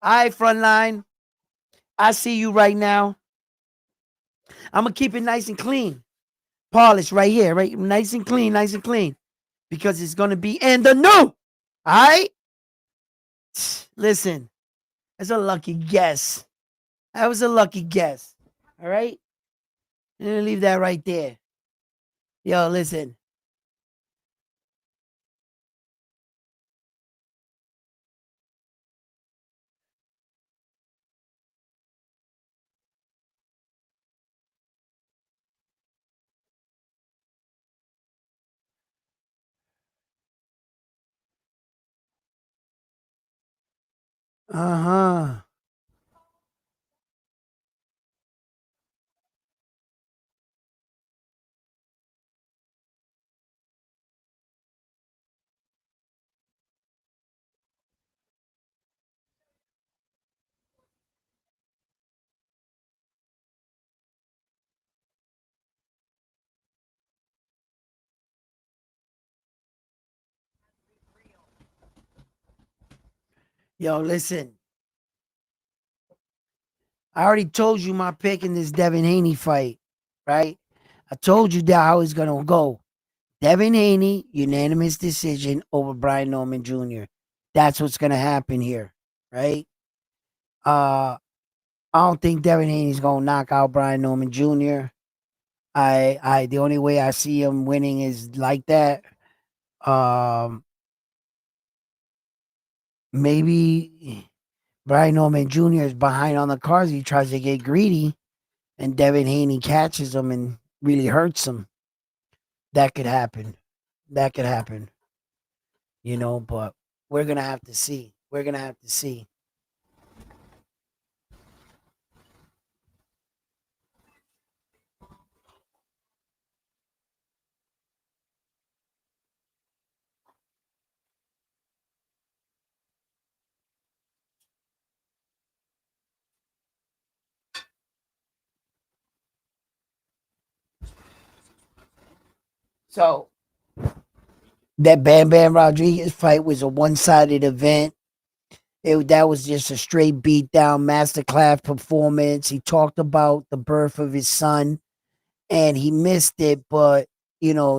All right, Frontline. I see you right now. I'm going to keep it nice and clean. Polish right here, right? Nice and clean, because it's going to be in the new. All right? Listen, that's a lucky guess. That was a lucky guess. All right? I'm going to leave that right there. Yo, listen. Uh-huh. Yo, listen. I already told you my pick in this Devin Haney fight, right? I told you that how it's going to go. Devin Haney, unanimous decision over Brian Norman Jr. That's what's going to happen here, right? I don't think Devin Haney's going to knock out Brian Norman Jr. The only way I see him winning is like that. Maybe Brian Norman Jr. is behind on the cards. He tries to get greedy, and Devin Haney catches him and really hurts him. That could happen. You know, but we're gonna have to see. We're gonna have to see. So that Bam Bam Rodriguez fight was a one-sided event. That was just a straight beat down masterclass performance. He talked about the birth of his son and he missed it, but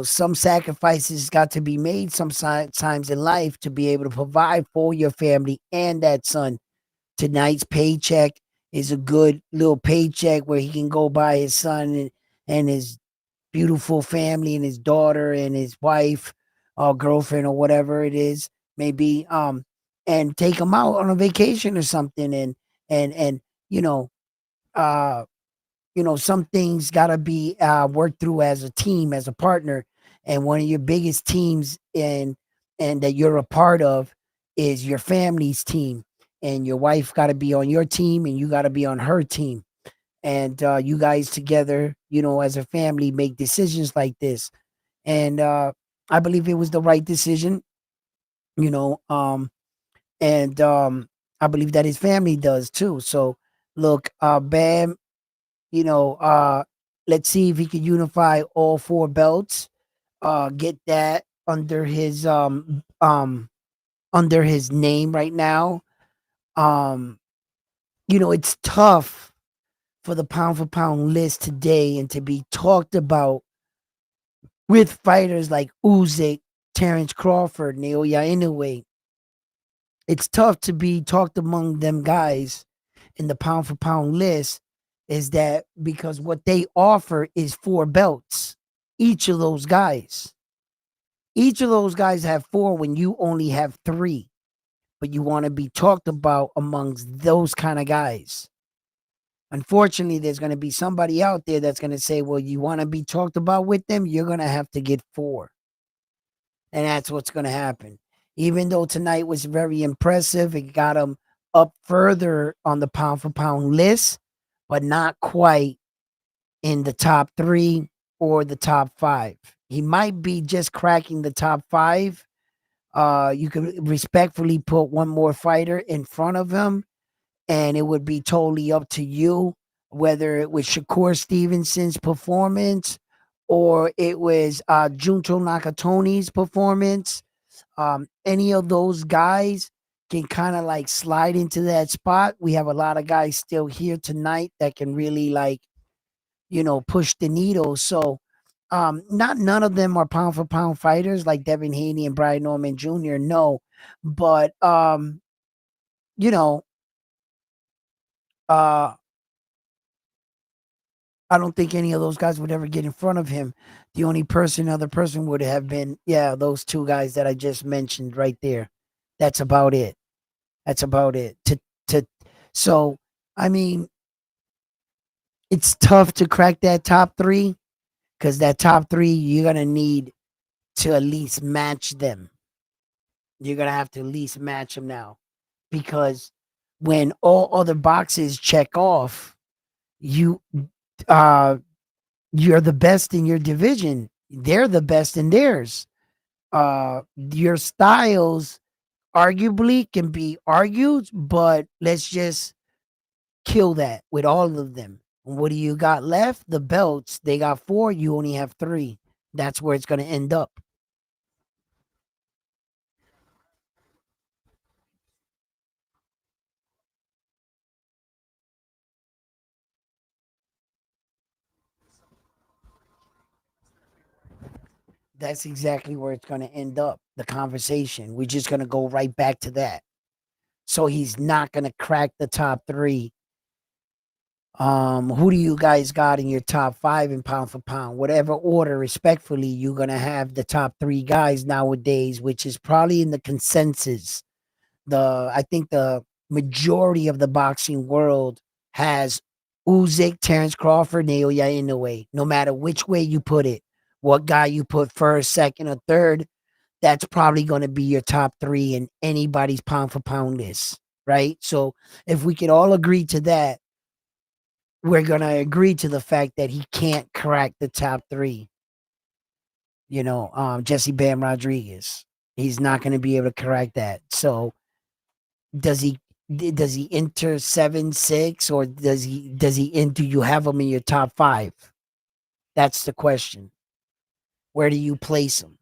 some sacrifices got to be made sometimes in life to be able to provide for your family and that son. Tonight's paycheck is a good little paycheck where he can go buy his son and his beautiful family and his daughter and his wife or girlfriend or whatever it is, maybe, and take them out on a vacation or something. And you know, uh, some things gotta be worked through as a team, as a partner. And one of your biggest teams and that you're a part of is your family's team. And your wife got to be on your team, and you got to be on her team. And you guys together, as a family, make decisions like this. And I believe it was the right decision, you know. And I believe that his family does too. So look, Bam, you know, let's see if he can unify all four belts. Get that under his name right now. Um, it's tough for the pound for pound list today and to be talked about with fighters like Usyk, Terrence Crawford, Naoya Inoue. It's tough to be talked among them guys in the pound for pound list, is that because what they offer is four belts. Each of those guys. Each of those guys have four when you only have three. But you want to be talked about amongst those kind of guys. Unfortunately, there's going to be somebody out there that's going to say, well, you want to be talked about with them, you're going to have to get four. And that's what's going to happen. Even though tonight was very impressive, it got him up further on the pound for pound list, but not quite in the top three or the top five. He might be just cracking the top five. You could respectfully put one more fighter in front of him, and it would be totally up to you whether it was Shakur Stevenson's performance or it was Junto Nakatomi's performance. Any of those guys can kind of like slide into that spot. We have a lot of guys still here tonight that can really push the needle. So not none of them are pound for pound fighters like Devin Haney and Brian Norman Jr. No, but you know, uh I don't think any of those guys would ever get in front of him. The only other person would have been, those two guys that I just mentioned right there. That's about it. That's about it. So, I mean, it's tough to crack that top three because that top three, you're going to need to at least match them. You're going to have to at least match them now because when all other boxes check off, you, you're the best in your division. They're the best in theirs. Your styles arguably can be argued, but let's just kill that with all of them. What do you got left? The belts. They got four. You only have three. That's where it's going to end up. That's exactly where it's going to end up. The conversation. We're just going to go right back to that. So he's not going to crack the top three. Who do you guys got in your top five in pound for pound? Whatever order, respectfully, you're gonna have the top three guys nowadays, which is probably in the consensus. I think the majority of the boxing world has Usyk, Terrence Crawford, Naoya Inoue. No matter which way you put it, what guy you put first, second, or third, that's probably going to be your top 3 in anybody's pound for pound list, right? So if we could all agree to that, we're going to agree to the fact that he can't crack the top 3. Jesse Bam Rodriguez. He's not going to be able to correct that. So does he enter 7-6, or do you have him in your top 5? That's the question. Where do you place him?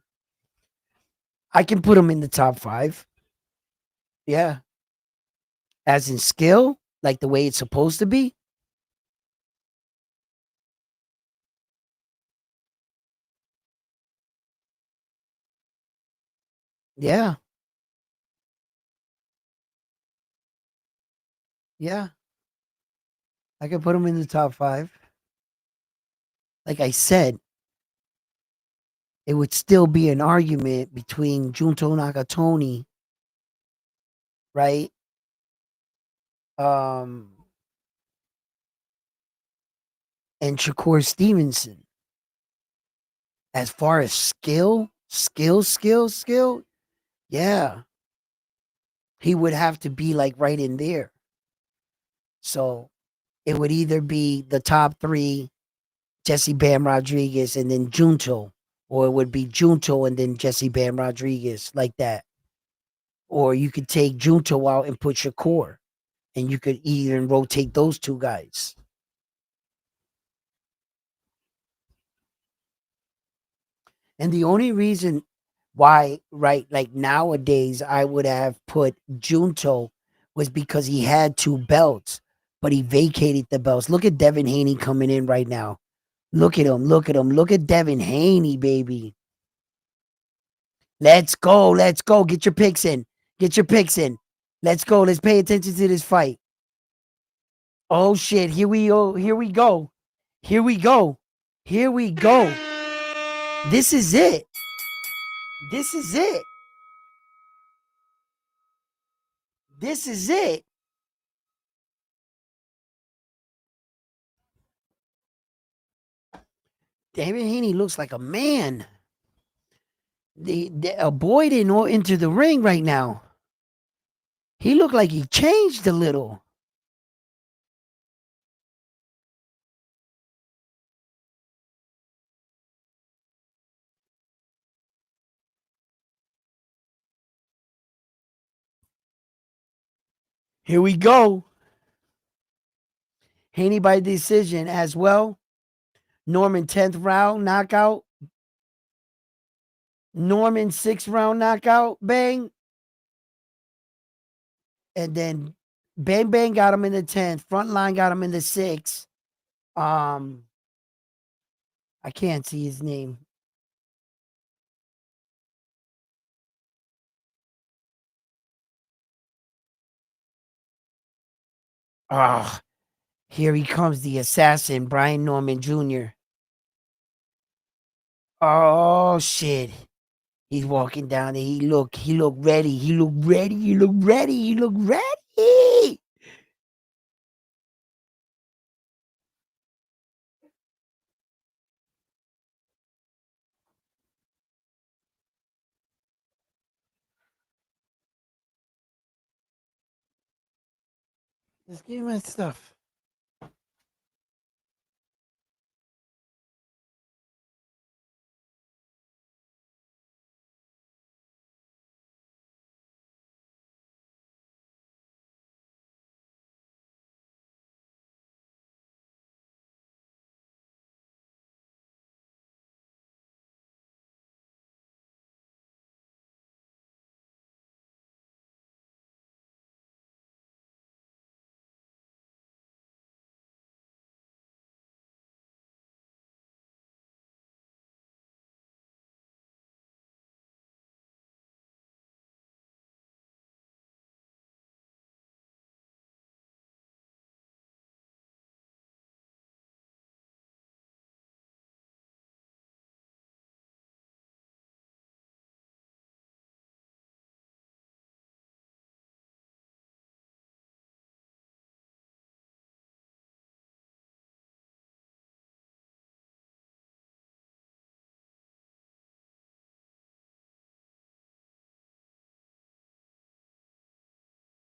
I can put him in the top 5. Yeah. As in skill, like the way it's supposed to be. Yeah. Yeah. I can put him in the top 5. Like I said, it would still be an argument between Junto Nakatoni, right? And Shakur Stevenson. As far as skill, yeah. He would have to be like right in there. So it would either be the top 3, Jesse Bam Rodriguez and then Junto, or it would be Junto and then Jesse Bam Rodriguez, like that. Or you could take Junto out and put Shakur, and you could even rotate those 2 guys. And the only reason why, right, like nowadays I would have put Junto was because he had 2 belts, but he vacated the belts. Look at Devin Haney coming in right now. Look at him. Look at him. Look at Devin Haney, baby. Let's go. Let's go. Get your picks in. Get your picks in. Let's go. Let's pay attention to this fight. Oh shit. Here we go. Here we go. Here we go. Here we go. This is it. This is it. This is it. David Haney looks like a man. A boy didn't enter the ring right now. He looked like he changed a little. Here we go. Haney by decision as well. Norman 10th round knockout. Norman 6th round knockout. Bang. And then Bang Bang got him in the 10th. Frontline got him in the 6th. I can't see his name. Ah, here he comes, the assassin, Brian Norman Jr. Oh shit. He's walking down there. He looked ready. He looked ready. He looked ready. He looked ready. Just give me my stuff.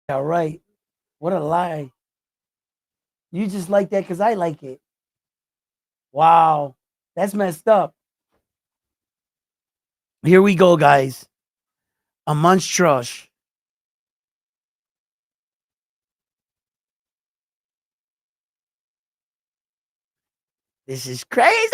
Yeah, right. What a lie. You just like that because I like it. Wow. That's messed up. Here we go, guys. A monstrous. This is crazy.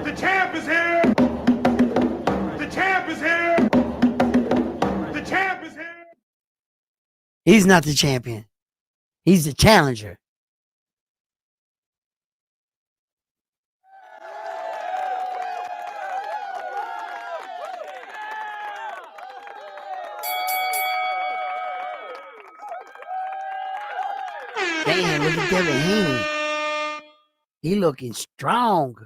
The champ is here. The champ is here. The champ is here. He's not the champion. He's the challenger. Damn, look at Devin Haney. He looking strong.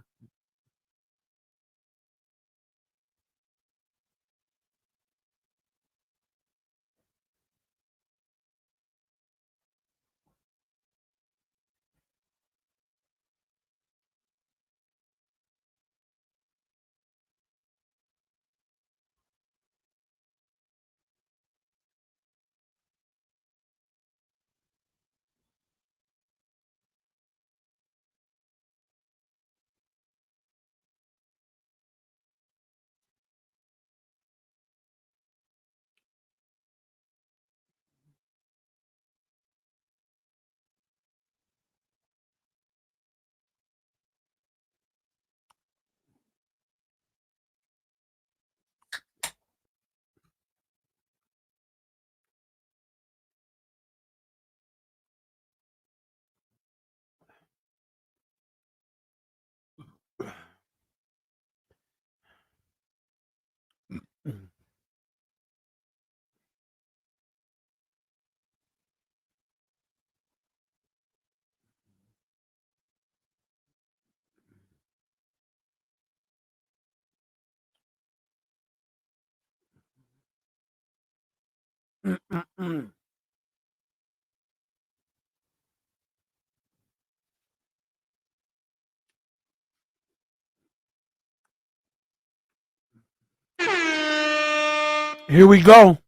Here we go.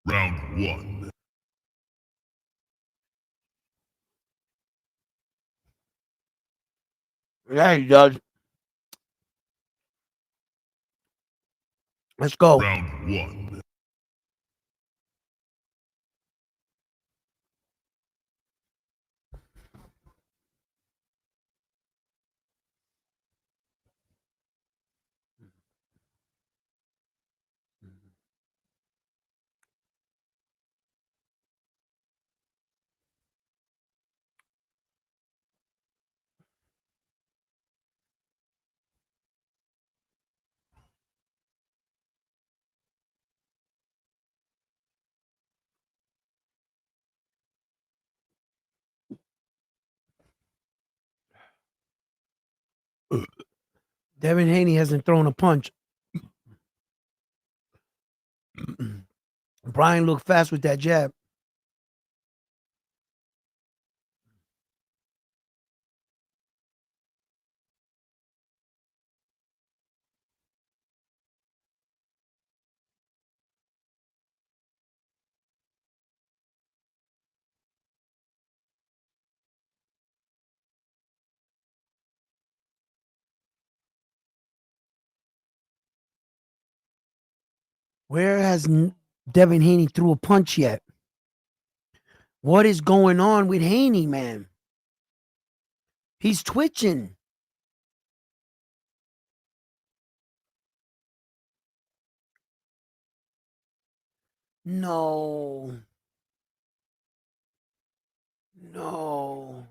Round one. Yeah, he does. Let's go. Round one. Devin Haney hasn't thrown a punch. Brian looked fast with that jab. Where has Devin Haney threw a punch yet? What is going on with Haney, man? He's twitching. No. No.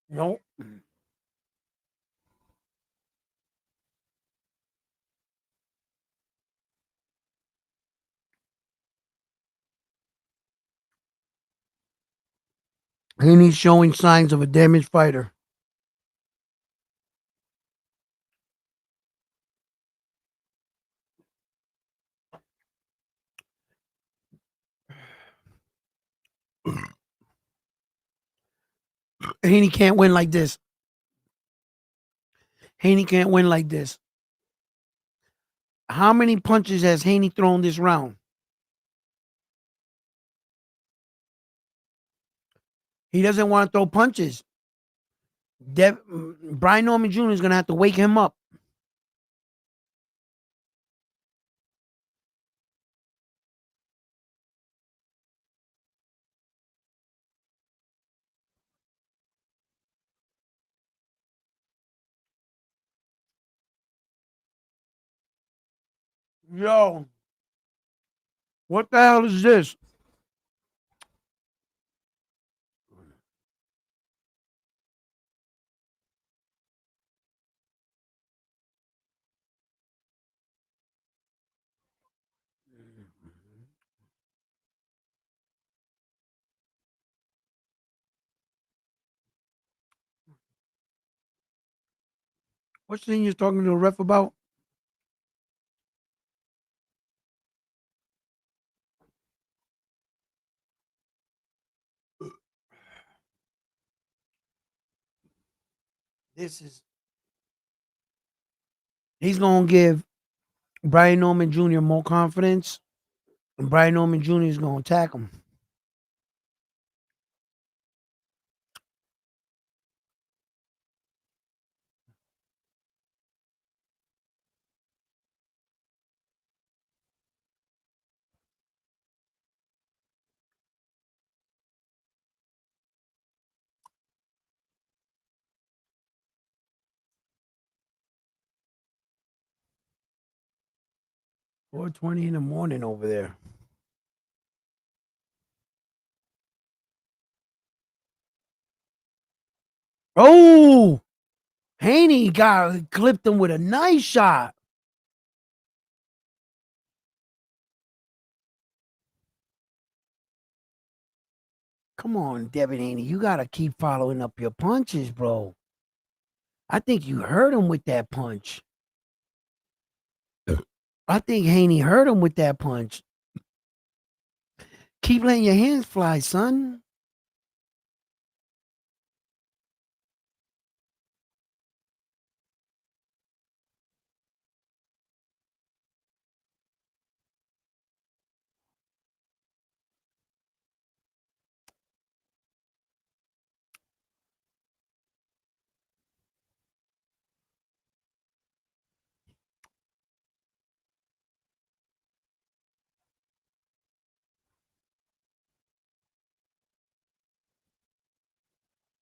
No. Haney's showing signs of a damaged fighter. Haney can't win like this. Haney can't win like this. How many punches has Haney thrown this round? He doesn't want to throw punches. Brian Norman Jr. is going to have to wake him up. Yo, what the hell is this? What's the thing you're talking to the ref about? He's going to give Brian Norman Jr. more confidence, and Brian Norman Jr. is going to attack him. $4:20 in the morning over there. Oh, Haney clipped him with a nice shot. Come on, Devin Haney. You got to keep following up your punches, bro. I think you hurt him with that punch. I think Haney hurt him with that punch. Keep letting your hands fly, son.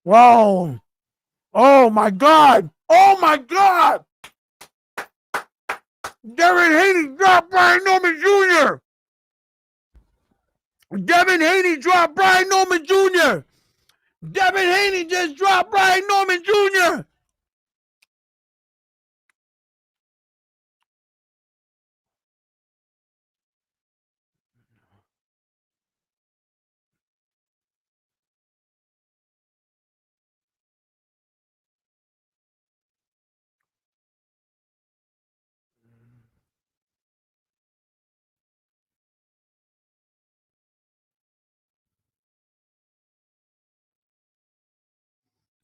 Whoa. Oh, my God. Oh, my God. Devin Haney dropped Brian Norman Jr. Devin Haney dropped Brian Norman Jr. Devin Haney just dropped Brian Norman Jr.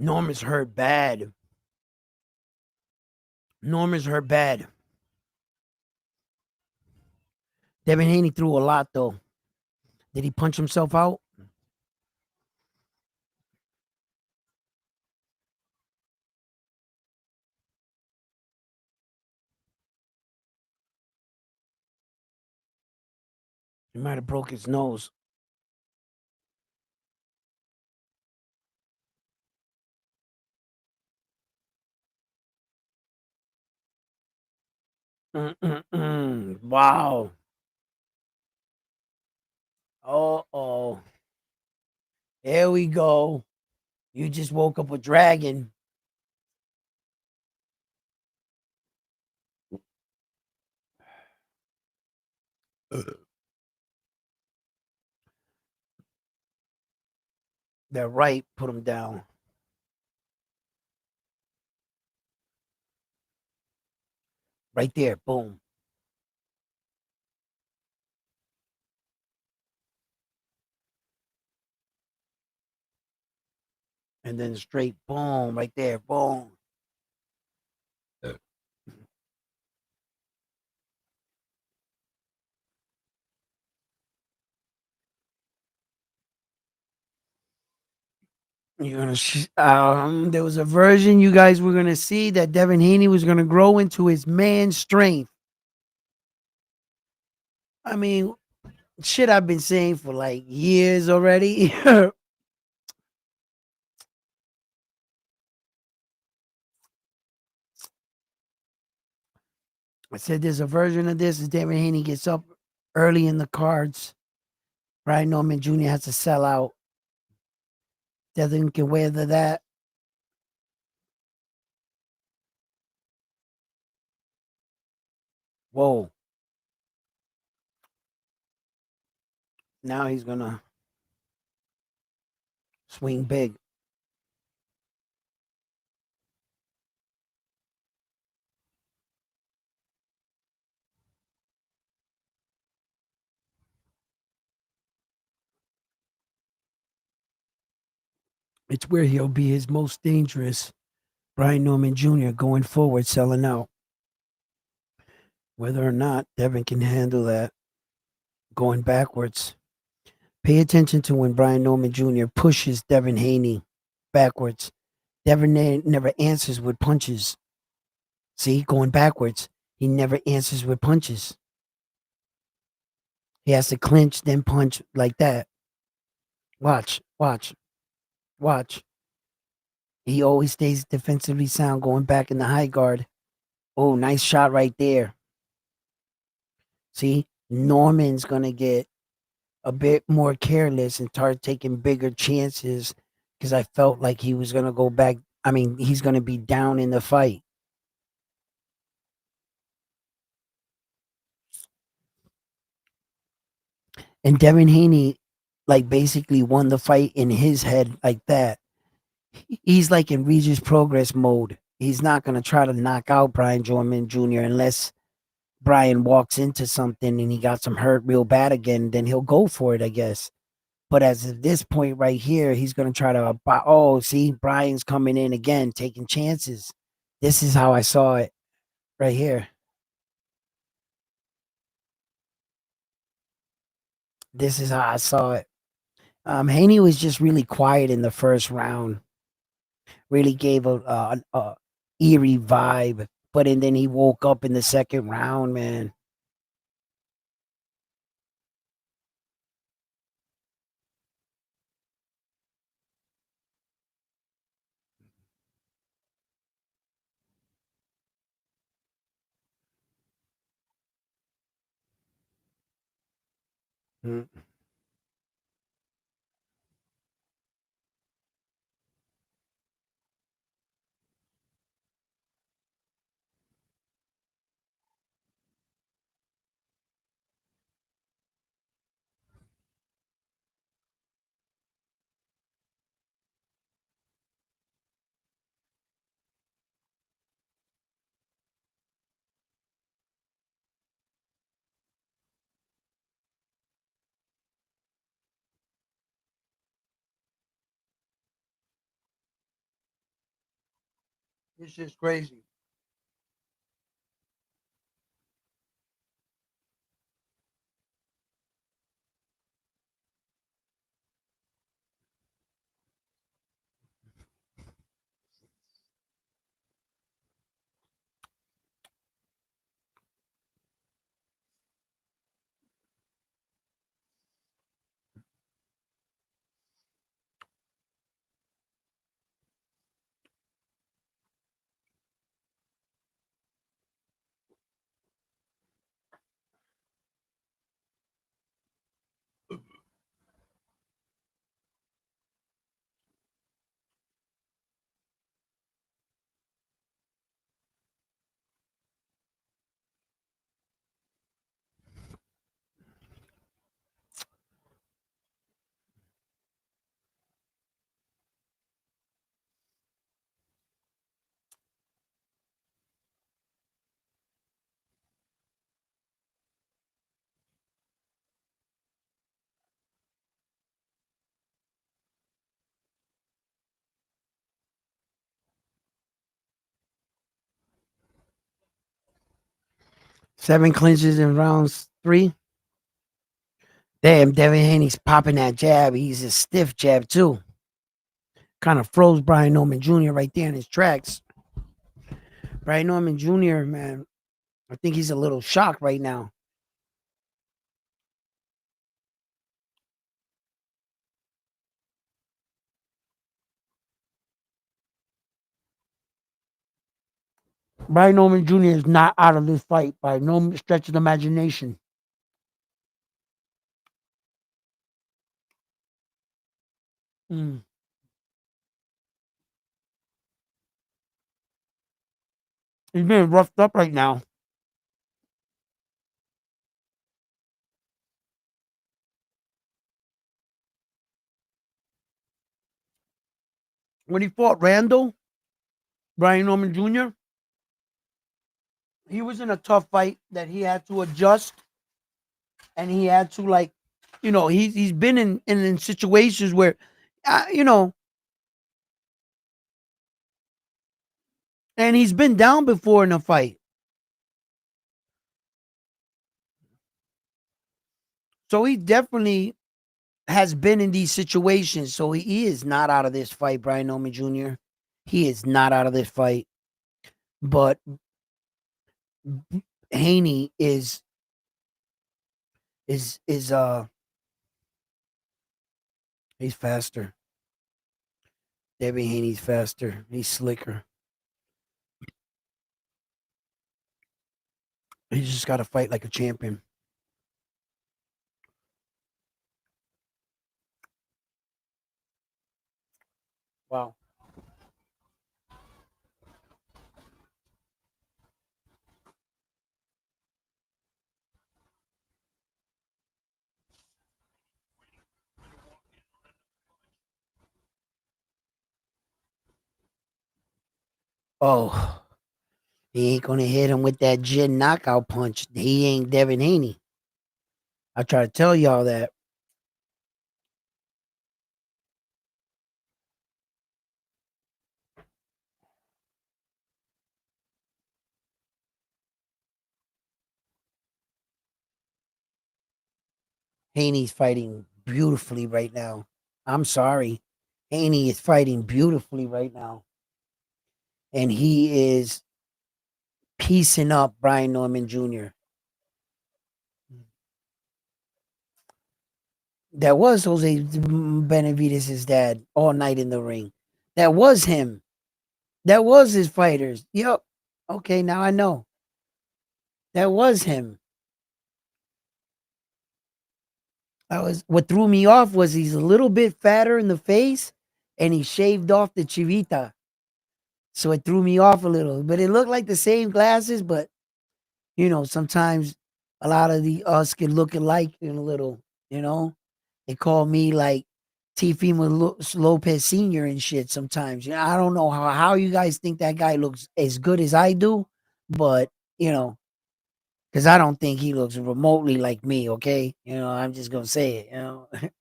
Norman's hurt bad. Norman's hurt bad. Devin Haney threw a lot, though. Did he punch himself out? He might have broke his nose. Wow. Oh. Here we go. You just woke up a dragon. That right, put him down. Right there, boom. And then straight, boom, right there, boom. You're gonna. There was a version you guys were gonna see that Devin Haney was gonna grow into his man strength. I mean, shit I've been saying for like years already. I said there's a version of this as Devin Haney gets up early in the cards. Brian Norman Jr. has to sell out. Devin can weather that. Whoa. Now he's gonna swing big. It's where he'll be his most dangerous. Brian Norman Jr. going forward, selling out. Whether or not Devin can handle that going backwards. Pay attention to when Brian Norman Jr. pushes Devin Haney backwards. Devin never answers with punches. See, going backwards, he never answers with punches. He has to clinch, then punch like that. Watch, watch, watch. He always stays defensively sound going back in the high guard. Oh, nice shot right there. See, Norman's going to get a bit more careless and start taking bigger chances because I felt like he was going to go back. I mean, he's going to be down in the fight. And Devin Haney, like, basically won the fight in his head like that. He's like in Regis Progress mode. He's not going to try to knock out Brian Jorman Jr. unless Brian walks into something and he got some hurt real bad again. Then he'll go for it, I guess. But as of this point right here, he's going to try to, oh, see, Brian's coming in again, taking chances. This is how I saw it right here. This is how I saw it. Haney was just really quiet in the first round. Really gave a eerie vibe. But and then he woke up in the second round, man. Mm. It's just crazy. 7 clinches in rounds 3. Damn, Devin Haney's popping that jab. He's a stiff jab too. Kind of froze Brian Norman Jr. right there in his tracks. Brian Norman Jr., man, I think he's a little shocked right now. Brian Norman Jr. is not out of this fight by no stretch of the imagination. Mm. He's being roughed up right now. When he fought Randall, Brian Norman Jr., he was in a tough fight that he had to adjust, and he had to, like, he's been in situations where, and he's been down before in a fight. So he definitely has been in these situations. So he is not out of this fight, Brian Norman Jr. He is not out of this fight. But Haney is he's faster. Devin Haney's faster. He's slicker. He's just got to fight like a champion. Wow. Oh, he ain't gonna hit him with that gin knockout punch. He ain't Devin Haney. I try to tell y'all that. Haney's fighting beautifully right now. I'm sorry. Haney is fighting beautifully right now. And he is piecing up Brian Norman Jr. That was Jose Benavides' dad all night in the ring. That was him. That was his fighters. Yep. Okay, now I know. That was him. What threw me off was he's a little bit fatter in the face and he shaved off the chivita. So it threw me off a little. But it looked like the same glasses, but sometimes a lot of the us can look alike in a little, you know. They call me like Tifimo Lopez Sr. and shit sometimes. I don't know how you guys think that guy looks as good as I do, but because I don't think he looks remotely like me, okay? I'm just gonna say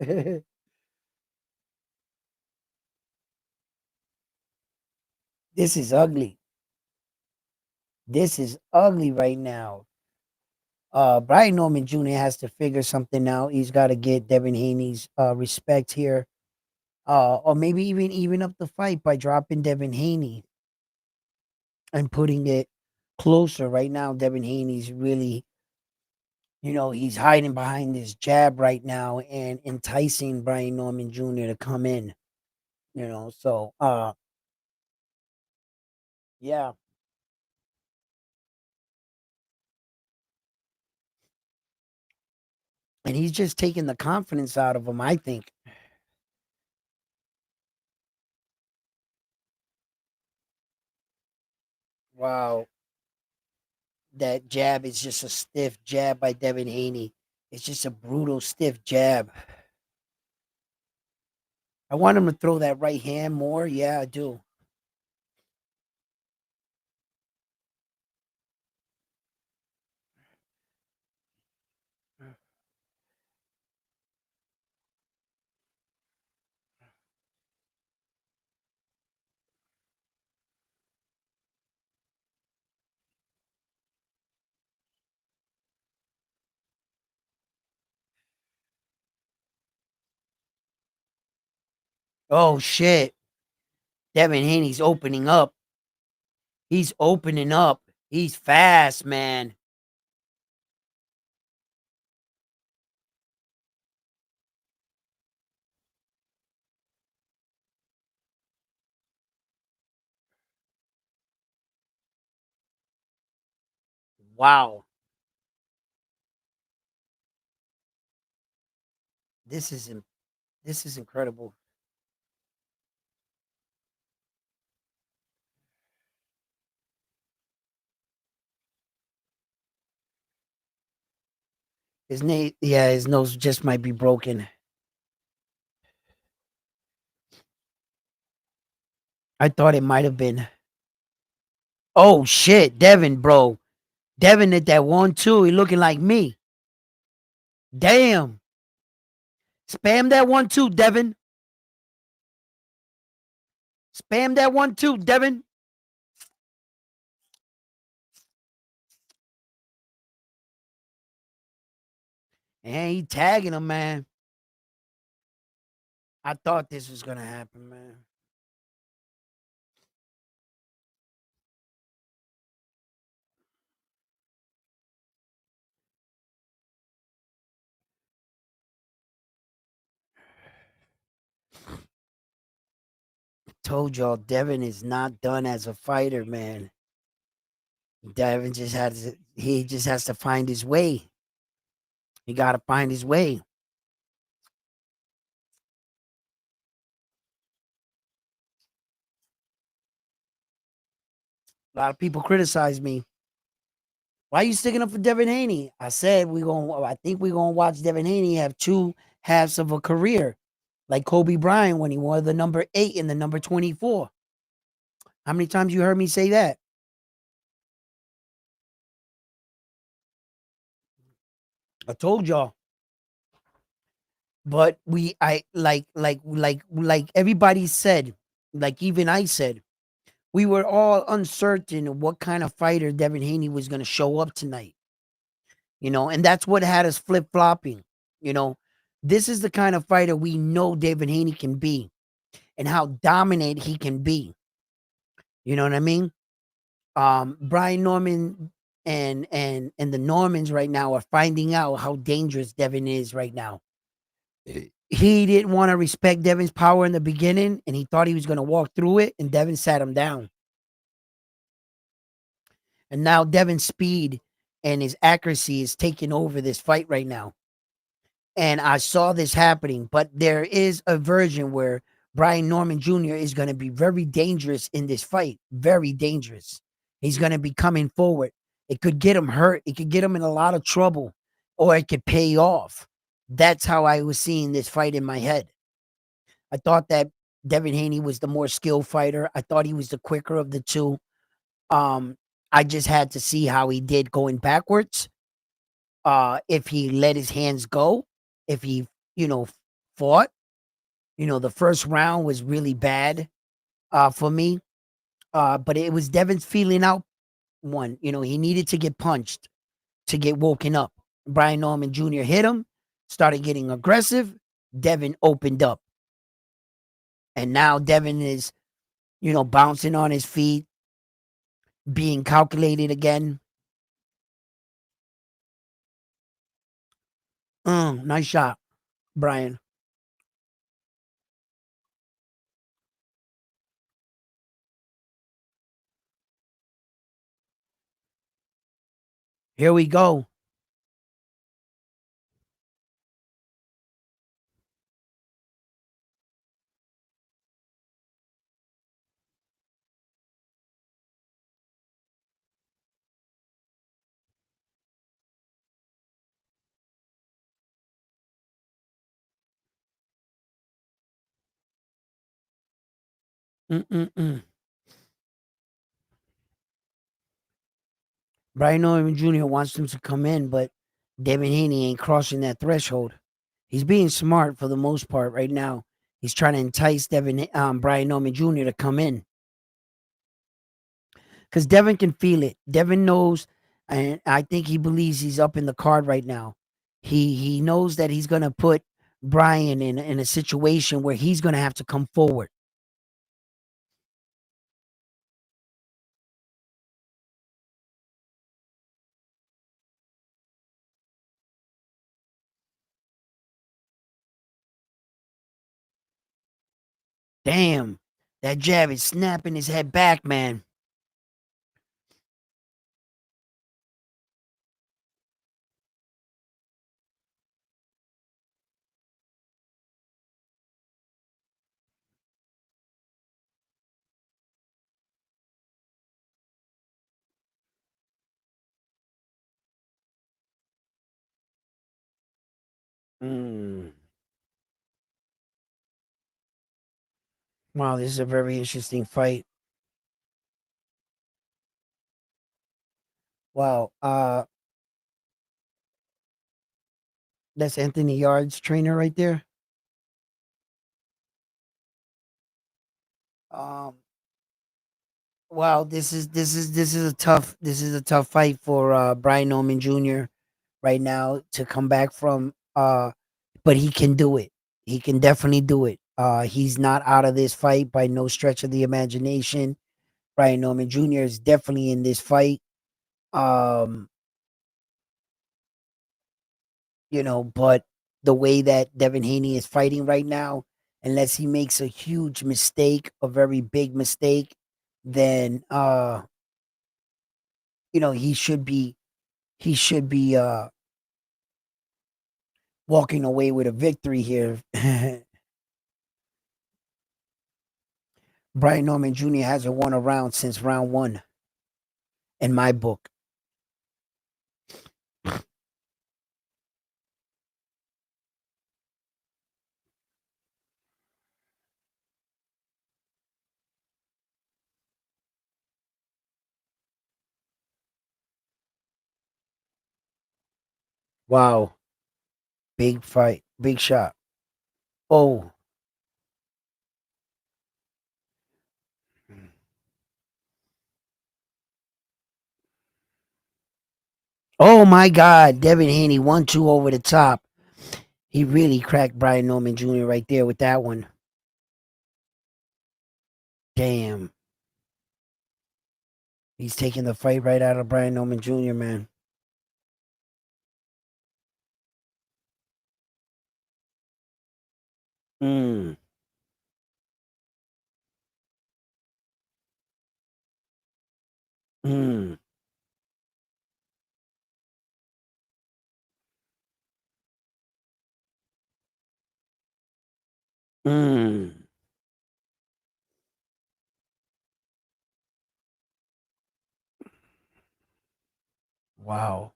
it. This is ugly. This is ugly right now. Brian Norman Jr. has to figure something out. He's got to get Devin Haney's respect here. Or maybe even up the fight by dropping Devin Haney and putting it closer. Right now, Devin Haney's really, he's hiding behind his jab right now and enticing Brian Norman Jr. to come in. So yeah. And he's just taking the confidence out of him, I think. Wow. That jab is just a stiff jab by Devin Haney. It's just a brutal, stiff jab. I want him to throw that right hand more. Yeah, I do. Oh shit. Devin Haney's opening up. He's opening up. He's fast, man. Wow. This is this is incredible. His nose just might be broken. I thought it might have been. Oh shit, Devin, bro. Devin at that 1-2. He looking like me. Damn. Spam that 1-2, Devin. Spam that 1-2, Devin. And he tagging him, man. I thought this was gonna happen, man. Told y'all Devin is not done as a fighter, man. Devin just he just has to find his way. He gotta find his way. A lot of people criticize me. Why are you sticking up for Devin Haney? I said I think we're gonna watch Devin Haney have two halves of a career. Like Kobe Bryant when he wore the number 8 and the number 24. How many times you heard me say that? I told y'all. But I like everybody said, like even I said, we were all uncertain of what kind of fighter Devin Haney was going to show up tonight. And that's what had us flip flopping. You know, this is the kind of fighter we know Devin Haney can be, and how dominant he can be. You know what I mean? Brian Norman and the Normans right now are finding out how dangerous Devin is right now. He didn't want to respect Devin's power in the beginning, and he thought he was going to walk through it, and Devin sat him down. And now Devin's speed and his accuracy is taking over this fight right now. And I saw this happening, but there is a version where Brian Norman Jr. is going to be very dangerous in this fight. Very dangerous. He's going to be coming forward. It could get him hurt. It could get him in a lot of trouble, or it could pay off. That's how I was seeing this fight in my head. I thought that Devin Haney was the more skilled fighter. I thought he was the quicker of the two. Um, I just had to see how he did going backwards. If he let his hands go, if he, fought. The first round was really bad for me. But it was Devin's feeling out one. He needed to get punched to get woken up. Brian Norman Jr. hit him, started getting aggressive. Devin opened up. And now Devin is, bouncing on his feet, being calculated again. Nice shot, Brian. Here we go. Mm-mm-mm. Brian Norman Jr. wants him to come in, but Devin Haney ain't crossing that threshold. He's being smart for the most part right now. He's trying to entice Brian Norman Jr. to come in, because Devin can feel it. Devin knows, and I think he believes he's up in the card right now. He knows that he's gonna put Brian in a situation where he's going to have to come forward. Damn, that jab is snapping his head back, man. Mm. Wow, this is a very interesting fight. Wow, that's Anthony Yard's trainer right there. Um, wow, this is a tough fight for Brian Norman Jr. right now to come back from. But he can do it. He can definitely do it. He's not out of this fight by no stretch of the imagination. Brian Norman Jr. is definitely in this fight. Um, but the way that Devin Haney is fighting right now, unless he makes a huge mistake, a very big mistake, then he should be walking away with a victory here. Brian Norman Jr. hasn't won a round since round one in my book. Wow. Big fight. Big shot. Oh. Oh my God. Devin Haney 1-2 over the top. He really cracked Brian Norman Jr. right there with that one. Damn. He's taking the fight right out of Brian Norman Jr., man. Mm. Mm. Mm. Wow.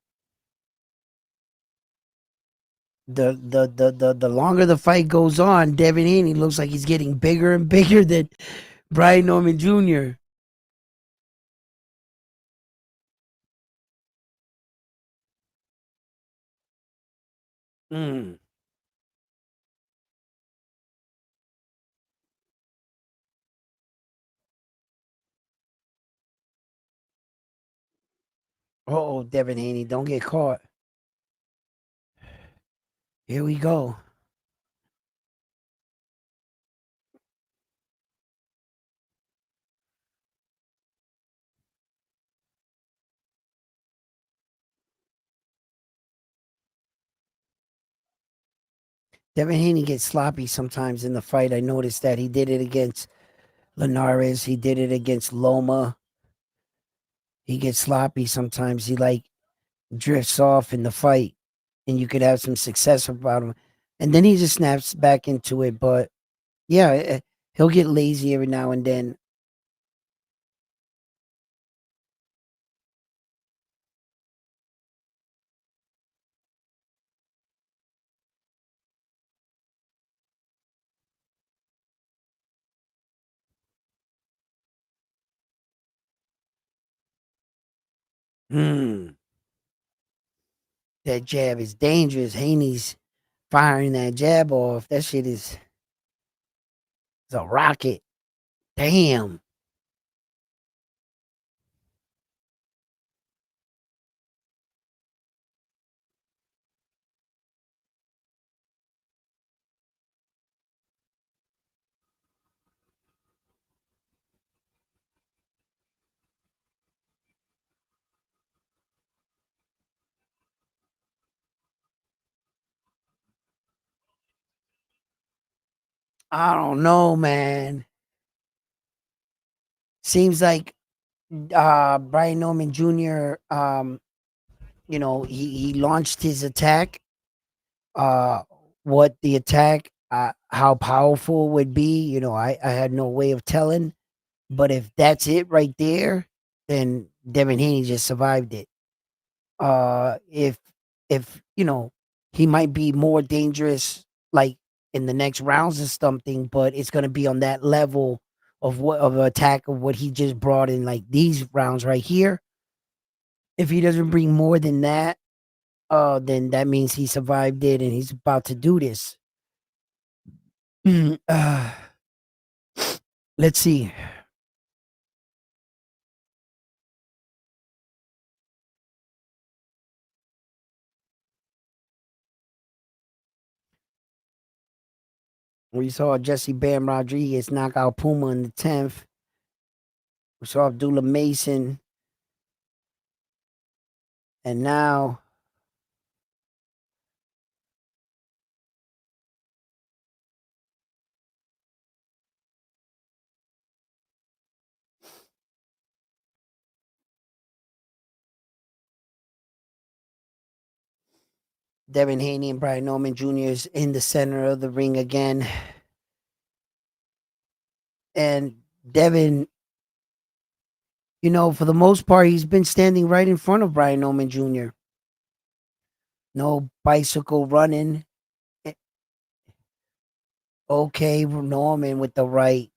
The longer the fight goes on, Devin Haney looks like he's getting bigger and bigger than Brian Norman Jr. Mm. Oh, Devin Haney, don't get caught. Here we go. Devin Haney gets sloppy sometimes in the fight. I noticed that he did it against Linares. He did it against Loma. He gets sloppy sometimes. He like drifts off in the fight, and you could have some success about him, and then he just snaps back into it. But yeah, he'll get lazy every now and then. Hmm. That jab is dangerous. Haney's firing that jab off. That shit is a rocket. Damn. I don't know, man. Seems like Brian Norman Jr. He launched his attack. Uh, what the attack, how powerful it would be, I had no way of telling. But if that's it right there, then Devin Haney just survived it. If he might be more dangerous, like in the next rounds or something, but it's gonna be on that level of attack of what he just brought in, like these rounds right here. If he doesn't bring more than that, then that means he survived it and he's about to do this. uh, let's see. We saw Jesse Bam Rodriguez knock out Puma in the 10th. We saw Abdullah Mason. And now Devin Haney and Brian Norman Jr. is in the center of the ring again. And Devin, for the most part, he's been standing right in front of Brian Norman Jr. No bicycle running. Eh, Okay, Norman with the right.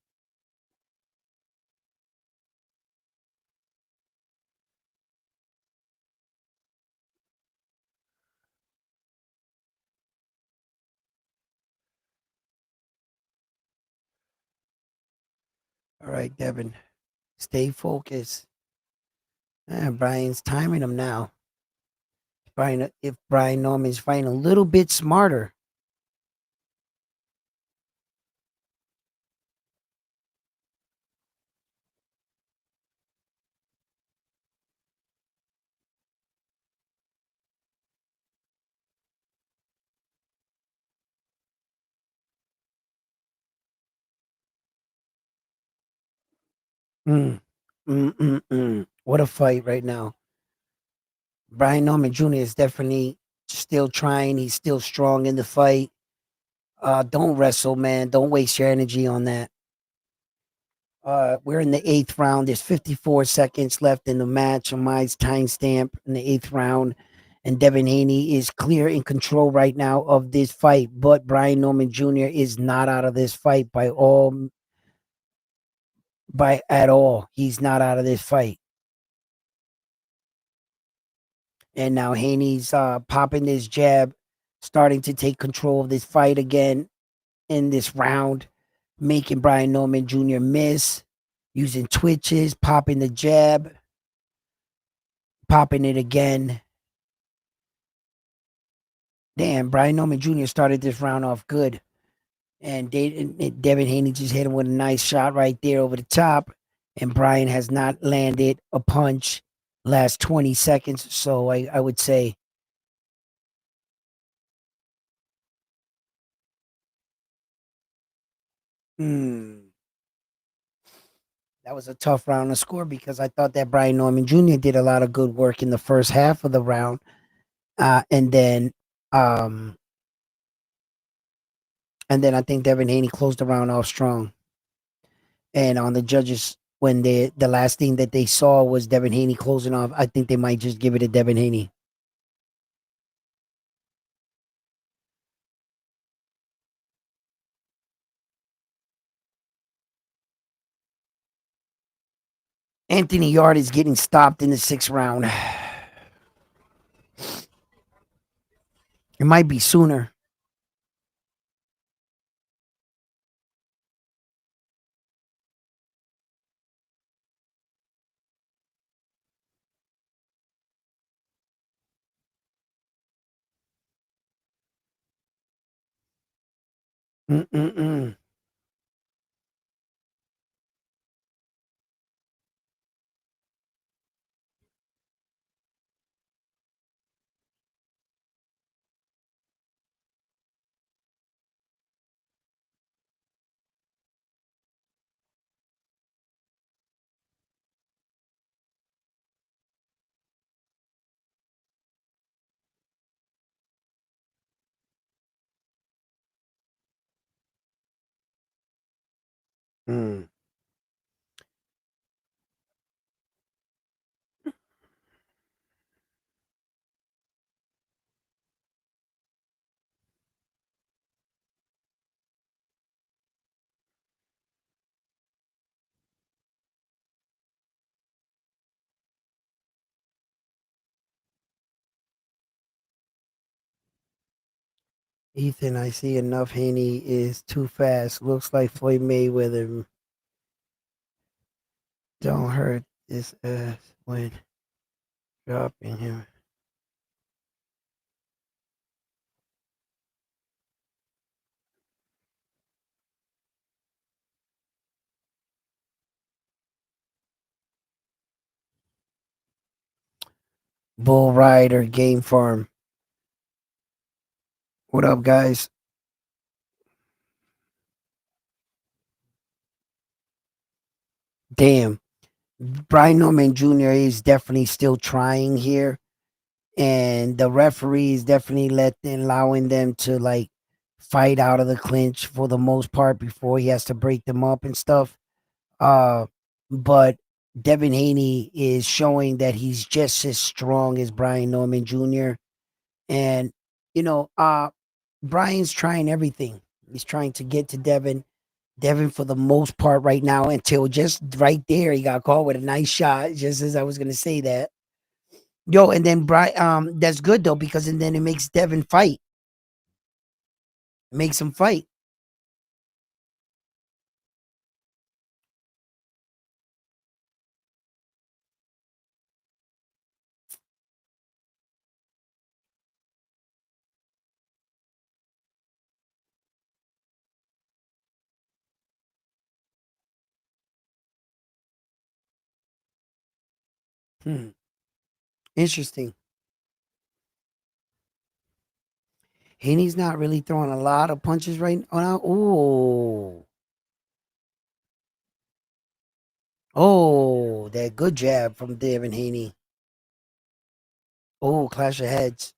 All right, Devin, stay focused. Brian's timing him now. If Brian Norman's fighting a little bit smarter. Mm, What a fight right now. Brian Norman Jr. is definitely still trying. He's still strong in the fight. Don't wrestle, man. Don't waste your energy on that. We're in the 8th round. There's 54 seconds left in the match on my timestamp in the 8th round. And Devin Haney is clear in control right now of this fight. But Brian Norman Jr. is not out of this fight by at all. He's not out of this fight. And now Haney's popping this jab, starting to take control of this fight again in this round, making Brian Norman Jr. miss, using twitches, popping the jab, popping it again. Damn, Brian Norman Jr. started this round off good. And Devin Haney just hit him with a nice shot right there over the top. And Brian has not landed a punch last 20 seconds. So I would say that was a tough round to score because I thought that Brian Norman Jr. did a lot of good work in the first half of the round. And then um I think Devin Haney closed the round off strong. And on the judges, when the last thing that they saw was Devin Haney closing off, I think they might just give it to Devin Haney. Anthony Yard is getting stopped in the 6th round. It might be sooner. Mm-mm-mm. Mm. Ethan, I see enough. Haney is too fast. Looks like Floyd Mayweather. Don't hurt his ass when dropping him. Bull Rider Game Farm. What up, guys? Damn. Brian Norman Jr. is definitely still trying here. And the referee is definitely allowing them to like fight out of the clinch for the most part before he has to break them up and stuff. Uh, but Devin Haney is showing that he's just as strong as Brian Norman Jr. And Brian's trying everything. He's trying to get to Devin. Devin, for the most part, right now, until just right there, he got caught with a nice shot. Just as I was gonna say that, yo, and then Brian, that's good though because and then it makes Devin fight, makes him fight. Hmm. Interesting. Haney's not really throwing a lot of punches right now. Oh, oh, that good jab from Devin Haney. Oh, clash of heads.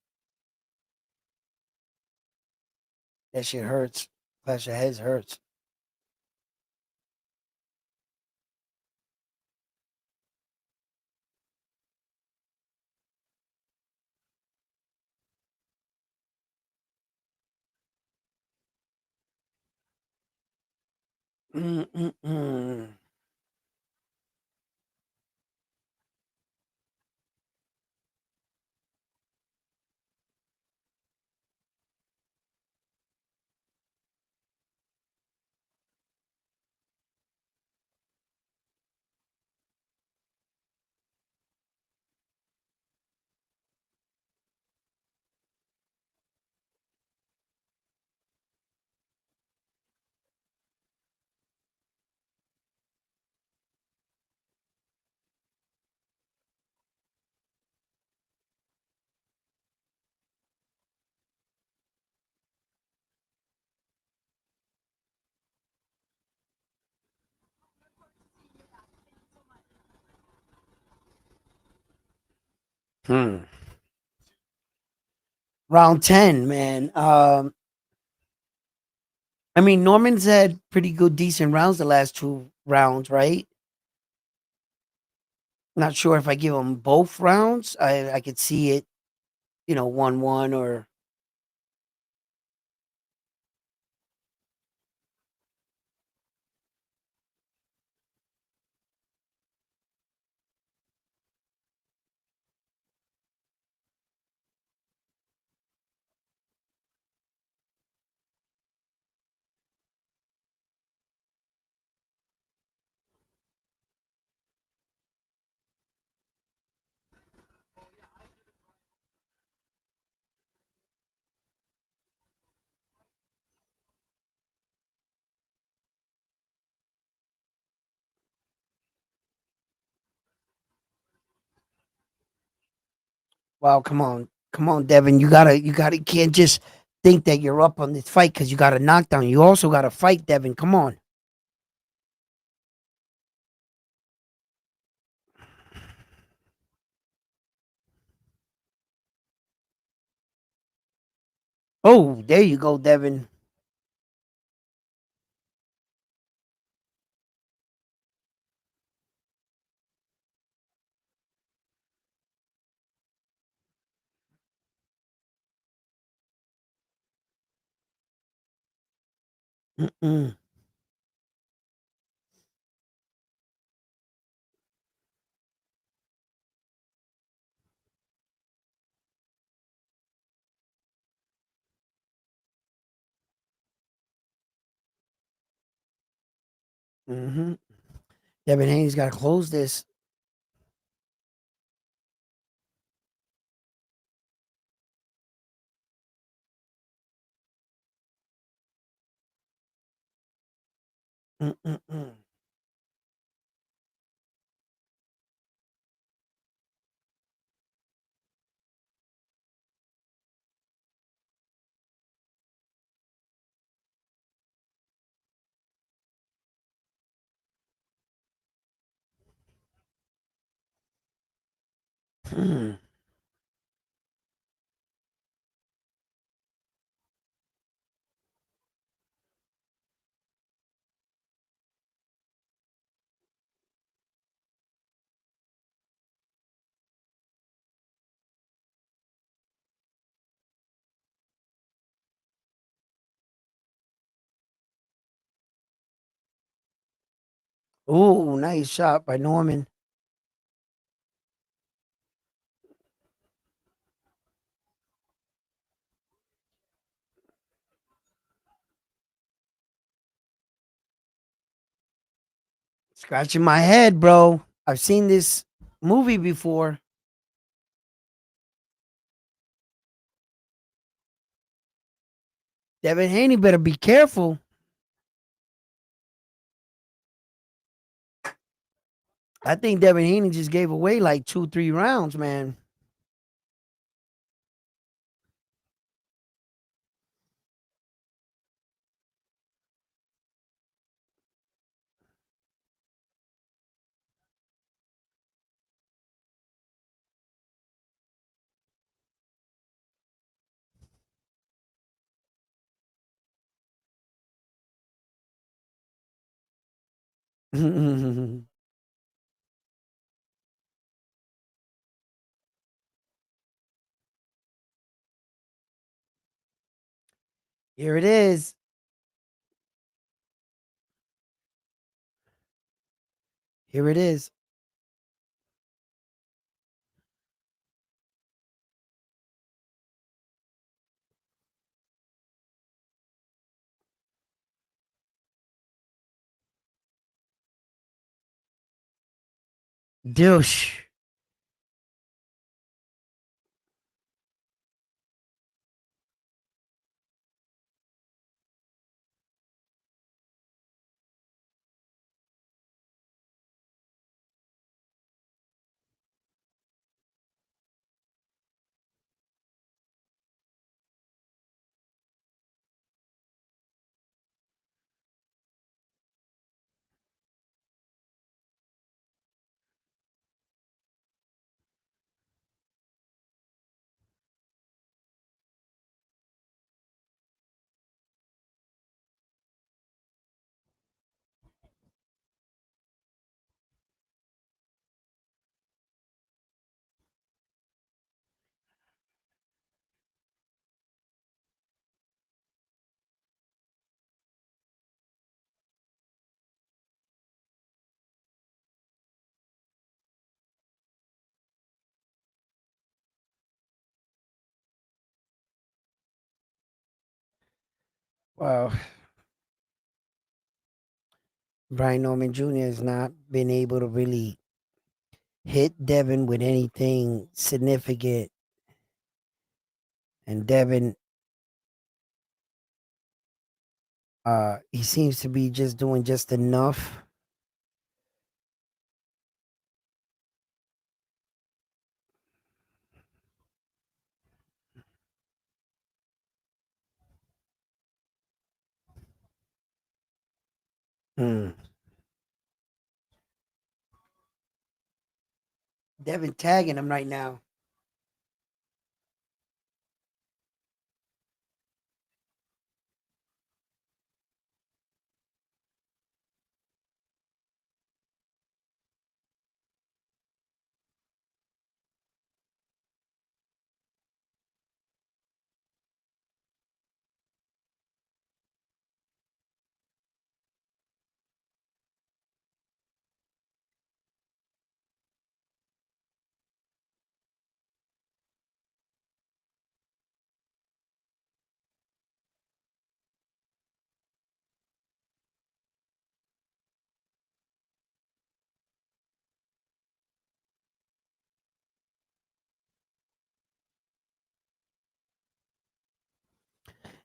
That shit hurts. Clash of heads hurts. Mm-mm-mm. Hmm. Round 10, man. I mean, Norman's had pretty good, decent rounds the last two rounds, right? Not sure if I give him both rounds. I could see it, 1-1 or. Wow, come on, Devin. You can't just think that you're up on this fight because you got a knockdown. You also got to fight, Devin. Come on. Oh, there you go, Devin. Mm-mm. Mm-hmm. Devin Haney's got to close this. Mm-mm-mm. Mm. Ooh, nice shot by Norman. Scratching my head, bro. I've seen this movie before. Devin Haney better be careful. I think Devin Haney just gave away like 2, 3 rounds, man. Here it is. Here it is. Douche. Wow. Brian Norman Jr. has not been able to really hit Devin with anything significant. And Devin, he seems to be just doing just enough. Hmm. Devin tagging him right now.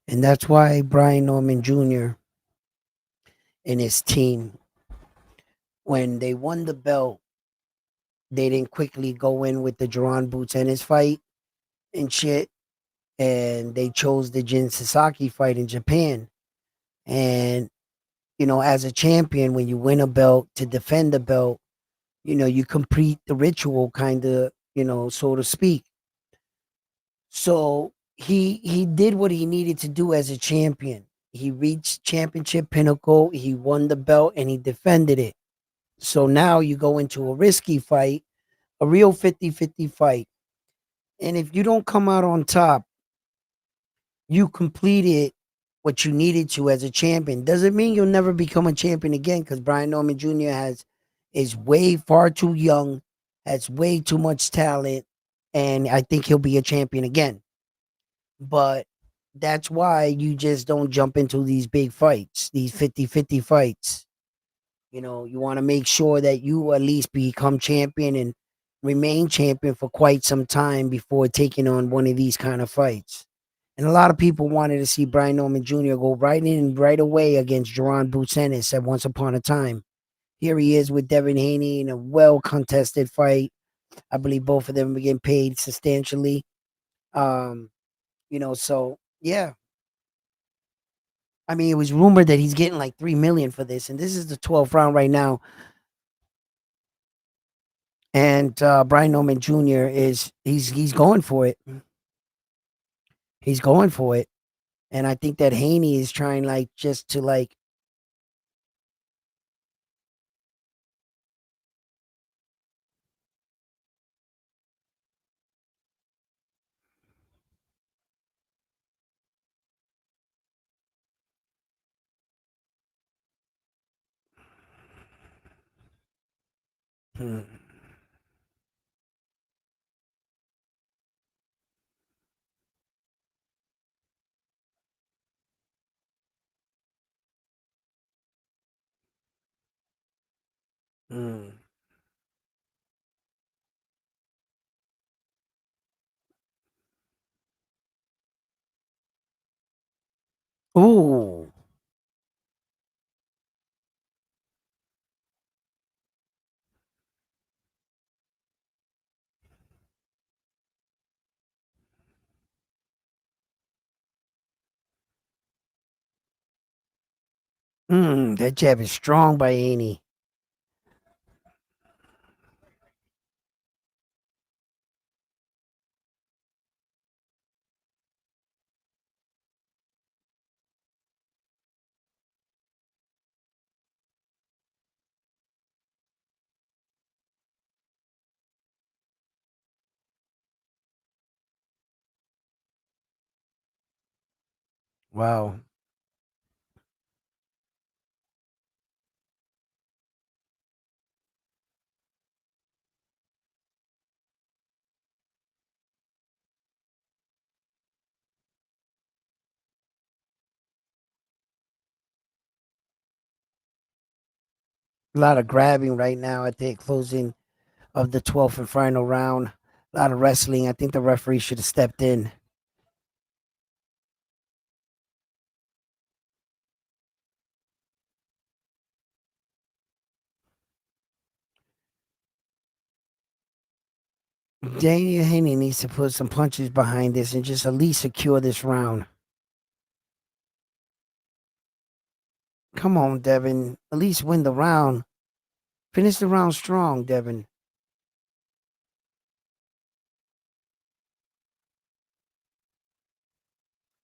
And that's why Brian Norman Jr. and his team, when they won the belt, they didn't quickly go in with the Jerron Boots Ennis fight and shit. And they chose the Jin Sasaki fight in Japan. And, as a champion, when you win a belt to defend the belt, you complete the ritual, kind of, so to speak. So he did what he needed to do as a champion. He reached championship pinnacle, he won the belt, and he defended it. So now you go into a risky fight, a real 50-50 fight. And if you don't come out on top, you completed what you needed to as a champion. Doesn't mean you'll never become a champion again, because Brian Norman Jr. is way far too young, has way too much talent, and I think he'll be a champion again. But that's why you just don't jump into these big fights, these 50-50 fights. You want to make sure that you at least become champion and remain champion for quite some time before taking on one of these kind of fights. And a lot of people wanted to see Brian Norman Jr. go right in right away against Jerron Boots Ennis at once upon a time. Here he is with Devin Haney in a well contested fight. I believe both of them are getting paid substantially. Um, so yeah. I mean, it was rumored that he's getting like 3 million for this, and this is the 12th round right now. And Brian Norman Jr. he's going for it. He's going for it, and I think that Haney is trying like just to like. Hmm. Hmm. Ooh. That jab is strong by Haney. Wow. A lot of grabbing right now at the closing of the 12th and final round. A lot of wrestling. I think the referee should have stepped in. Daniel Haney needs to put some punches behind this and just at least secure this round. Come on, Devin. At least win the round. Finish the round strong, Devin.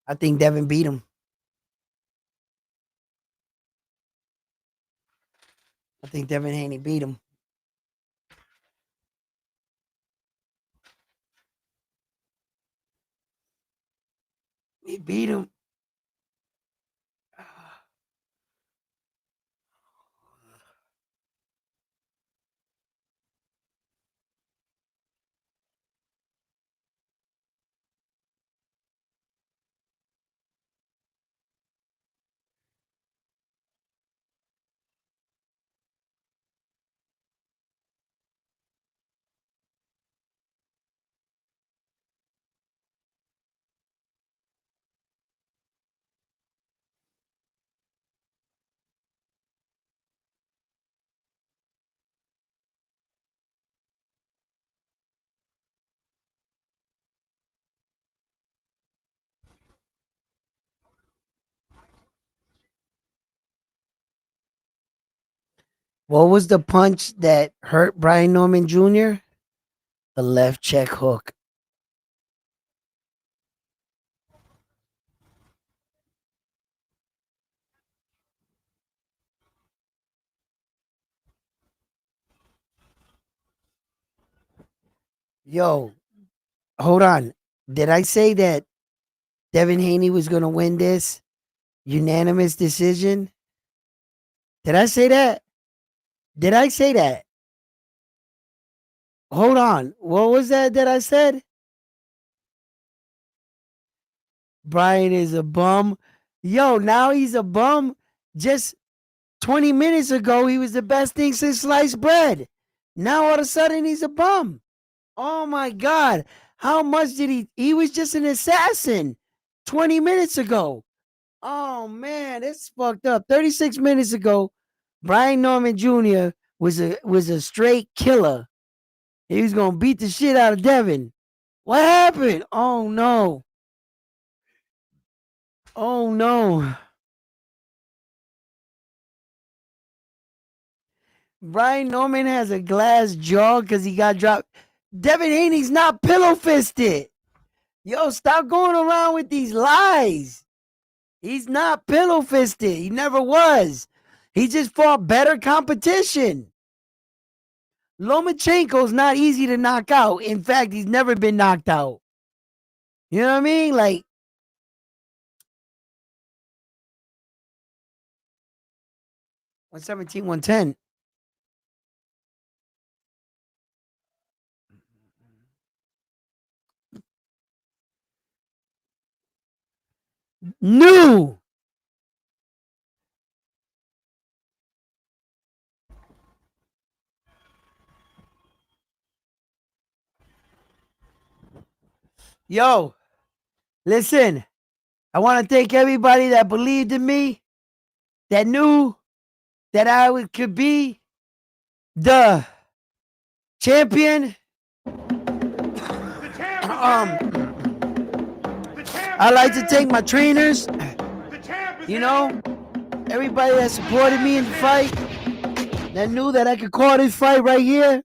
I think Devin beat him. I think Devin Haney beat him. He beat him. What was the punch that hurt Brian Norman Jr.? The left check hook. Yo, hold on. Did I say that Devin Haney was going to win this unanimous decision? Did I say that? Did I say that? Hold on. What was that I said? Brian is a bum. Yo, now he's a bum. Just 20 minutes ago, he was the best thing since sliced bread. Now all of a sudden, he's a bum. Oh my God. How much did he was just an assassin 20 minutes ago. Oh man, it's fucked up. 36 minutes ago, Brian Norman Jr. was a straight killer. He was gonna beat the shit out of Devin. What happened? Oh no. Oh no. Brian Norman has a glass jaw because he got dropped. Devin Haney's not pillow fisted. Yo, stop going around with these lies. He's not pillow fisted. He never was. He just fought better competition. Lomachenko's not easy to knock out. In fact, he's never been knocked out. You know what I mean? Like, 117, 110. New. Yo, listen. I want to thank everybody that believed in me, that knew that could be the champion. The champ is Um, here. The champ I is like to here. thank my trainers, The champ is you here. know, everybody that supported me in the fight, that knew that I could call this fight right here,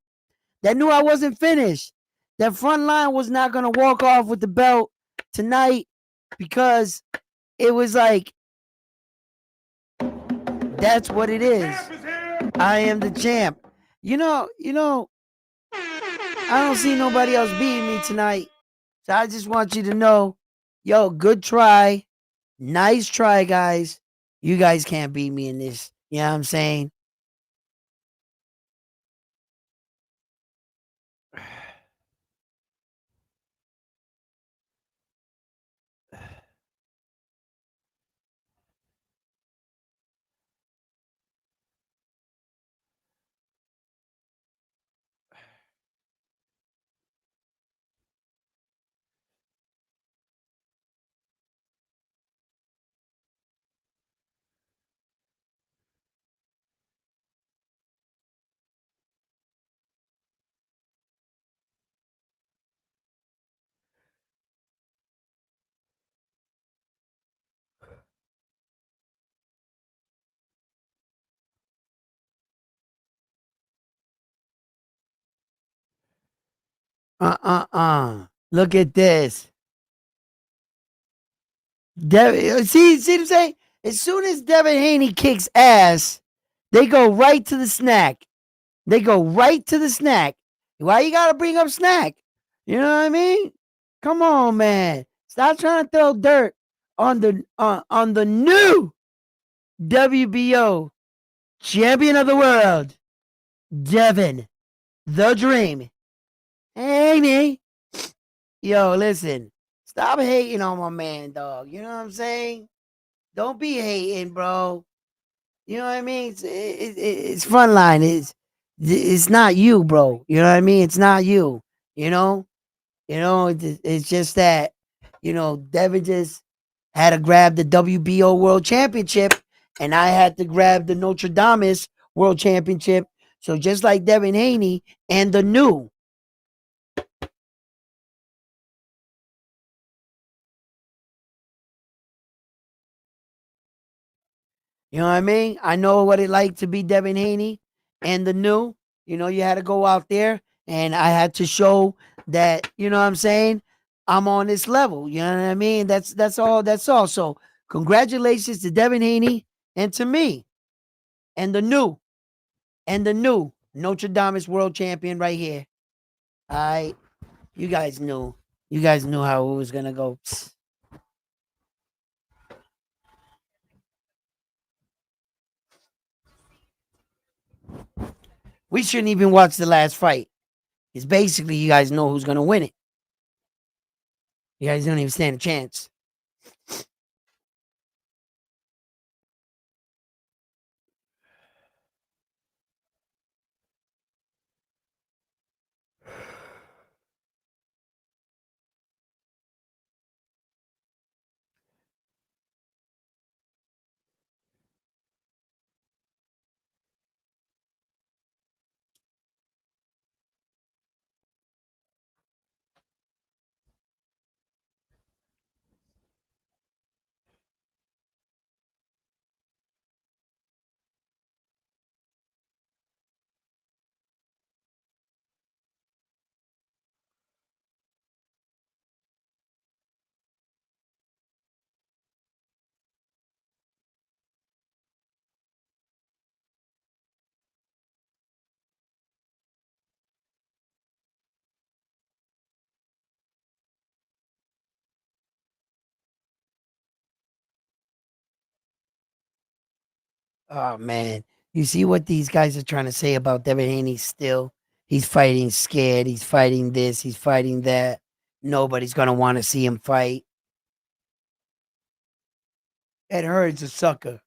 that knew I wasn't finished. That front line was not going to walk off with the belt tonight because it was like, that's what it The is. champ is here. I am the champ. You know, I don't see nobody else beating me tonight. So I just want you to know, yo, good try. Nice try, guys. You guys can't beat me in this. You know what I'm saying? Look at this. See what I'm saying? As soon as Devin Haney kicks ass, they go right to the snack. They go right to the snack. Why you gotta bring up snack? You know what I mean? Come on, man. Stop trying to throw dirt on the new WBO champion of the world, Devin the Dream Haney. Yo, listen. Stop hating on my man, dog. You know what I'm saying? Don't be hating, bro. You know what I mean? It's frontline. It's not you, bro. You know what I mean? It's not you. You know. It's just that Devin just had to grab the WBO World Championship, and I had to grab the Notre Dame World Championship. So just like Devin Haney and the new. You know what I mean? I know what it like to be Devin Haney, and the new. You know, you had to go out there, and I had to show that, you know what I'm saying, I'm on this level. You know what I mean? That's all. That's all. So congratulations to Devin Haney and to me and the new Notre Dame world champion right here. All right, you guys knew. You guys knew how it was gonna go. Psst. We shouldn't even watch the last fight. It's basically you guys know who's gonna win it. You guys don't even stand a chance. Oh man, you see what these guys are trying to say about Devin Haney? Still, he's fighting scared. He's fighting this. He's fighting that. Nobody's gonna want to see him fight. Ed Hurd's a sucker.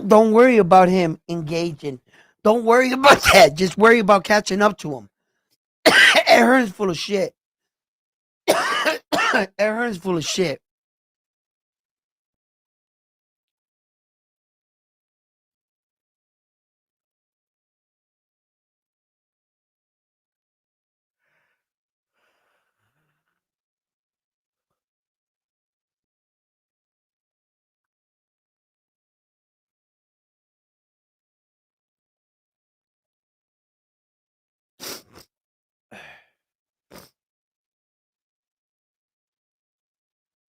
Don't worry about him engaging. Don't worry about that. Just worry about catching up to him. Ed Hearn's full of shit. Ed Hearn's full of shit.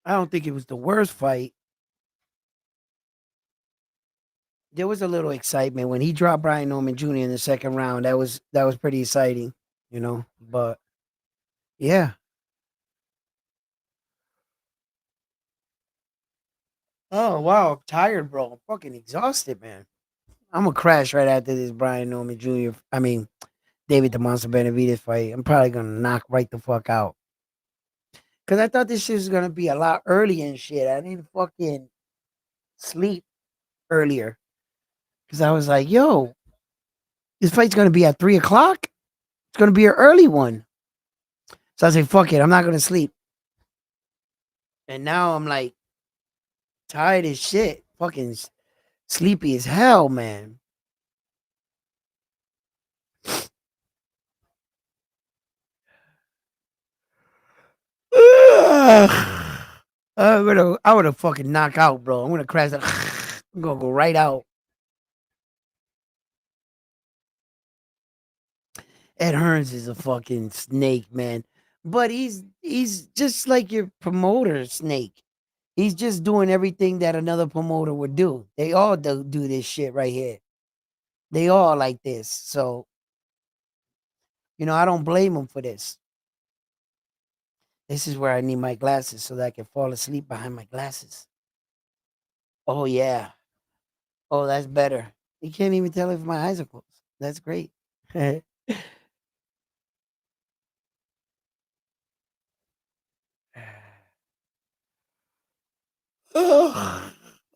I don't think it was the worst fight. There was a little excitement when he dropped Brian Norman Jr. in the second round. That was pretty exciting, you know. But yeah. Oh wow, I'm tired, bro. I'm fucking exhausted, man. I'm gonna crash right after this Brian Norman Jr. I mean David the Monster Benavidez fight. I'm probably gonna knock right the fuck out. Cause I thought this shit was gonna be a lot earlier and shit. I didn't fucking sleep earlier. Cause I was like, yo, this fight's gonna be at 3 o'clock. It's gonna be an early one. So I said, fuck it, I'm not gonna sleep. And now I'm like tired as shit. Fucking sleepy as hell, man. I would have fucking knock out, bro. I'm gonna crash. I'm gonna go right out. Ed Hearns is a fucking snake, man. But he's just like your promoter snake. He's just doing everything that another promoter would do. They all do this shit right here. They all like this. So, I don't blame him for this. This is where I need my glasses so that I can fall asleep behind my glasses. Oh yeah. Oh, that's better. You can't even tell if my eyes are closed. That's great.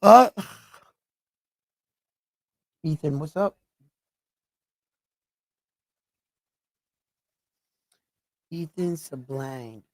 uh, Ethan, what's up? Ethan Sublime.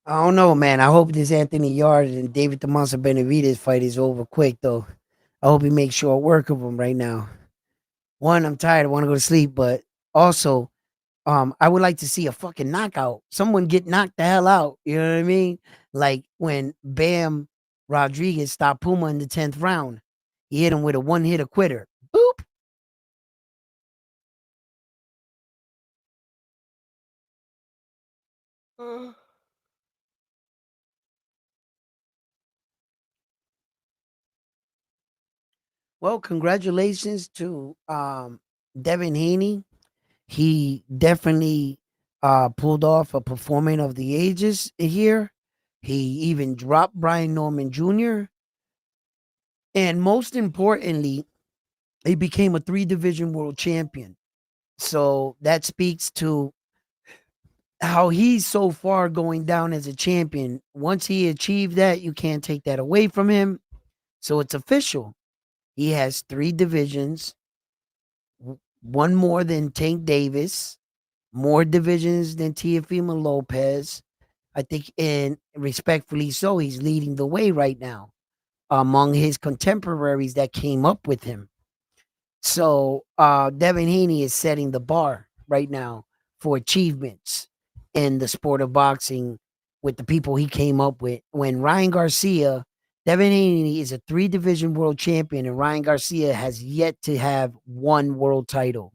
I don't know, man. I hope this Anthony Yard and David the Monster Benavides fight is over quick, though. I hope he makes short work of him right now. One, I'm tired. I want to go to sleep, but also, I would like to see a fucking knockout. Someone get knocked the hell out. You know what I mean? Like when Bam Rodriguez stopped Puma in the 10th round. He hit him with a one hitter quitter. Boop. Well, congratulations to Devin Haney. He definitely pulled off a performance of the ages here. He even dropped Brian Norman Jr. And most importantly, he became a three division world champion. So that speaks to how he's so far going down as a champion. Once he achieved that, you can't take that away from him. So it's official. He has three divisions, one more than Tank Davis, more divisions than Teofimo Lopez. I think, and respectfully so, he's leading the way right now among his contemporaries that came up with him. So Devin Haney is setting the bar right now for achievements in the sport of boxing with the people he came up with. When Ryan Garcia, Devin Haney is a three division world champion, and Ryan Garcia has yet to have one world title.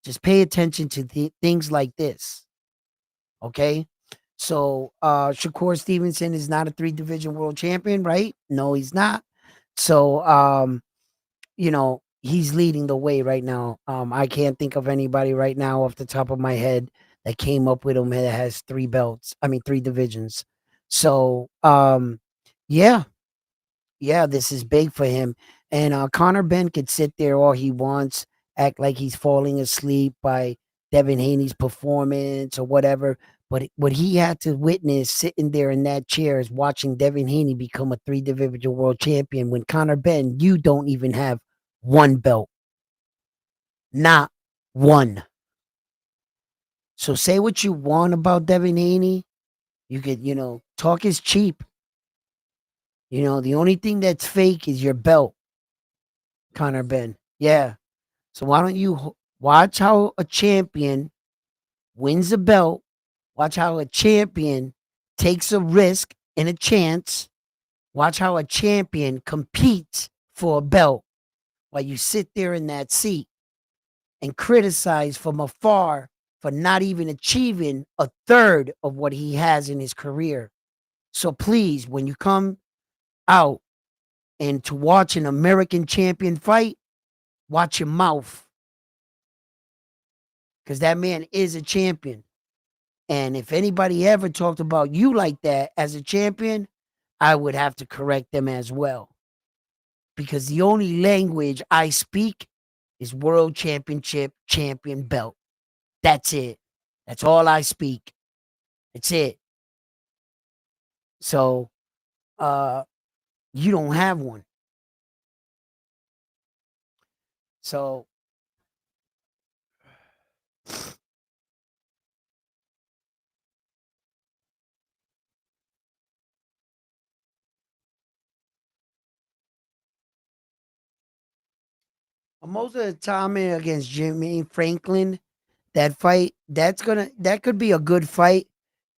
Just pay attention to things like this. Okay. So Shakur Stevenson is not a three division world champion, right? No, he's not. So he's leading the way right now. I can't think of anybody right now off the top of my head that came up with him that has three belts. I mean, three divisions. So, yeah, yeah, this is big for him. And Connor Ben could sit there all he wants, act like he's falling asleep by Devin Haney's performance or whatever. But what he had to witness sitting there in that chair is watching Devin Haney become a three division world champion when Connor Ben, you don't even have one belt. Not one. So say what you want about Devin Haney. You could, talk is cheap. The only thing that's fake is your belt, Connor Ben. Yeah. So why don't you watch how a champion wins a belt? Watch how a champion takes a risk and a chance. Watch how a champion competes for a belt while you sit there in that seat and criticize from afar for not even achieving a third of what he has in his career. So please, when you come out and to watch an American champion fight, watch your mouth. Because that man is a champion. And if anybody ever talked about you like that as a champion, I would have to correct them as well. Because the only language I speak is world championship champion belt. That's it. That's all I speak. That's it. So you don't have one. So most of the time against Jimmy Franklin, that fight, that could be a good fight.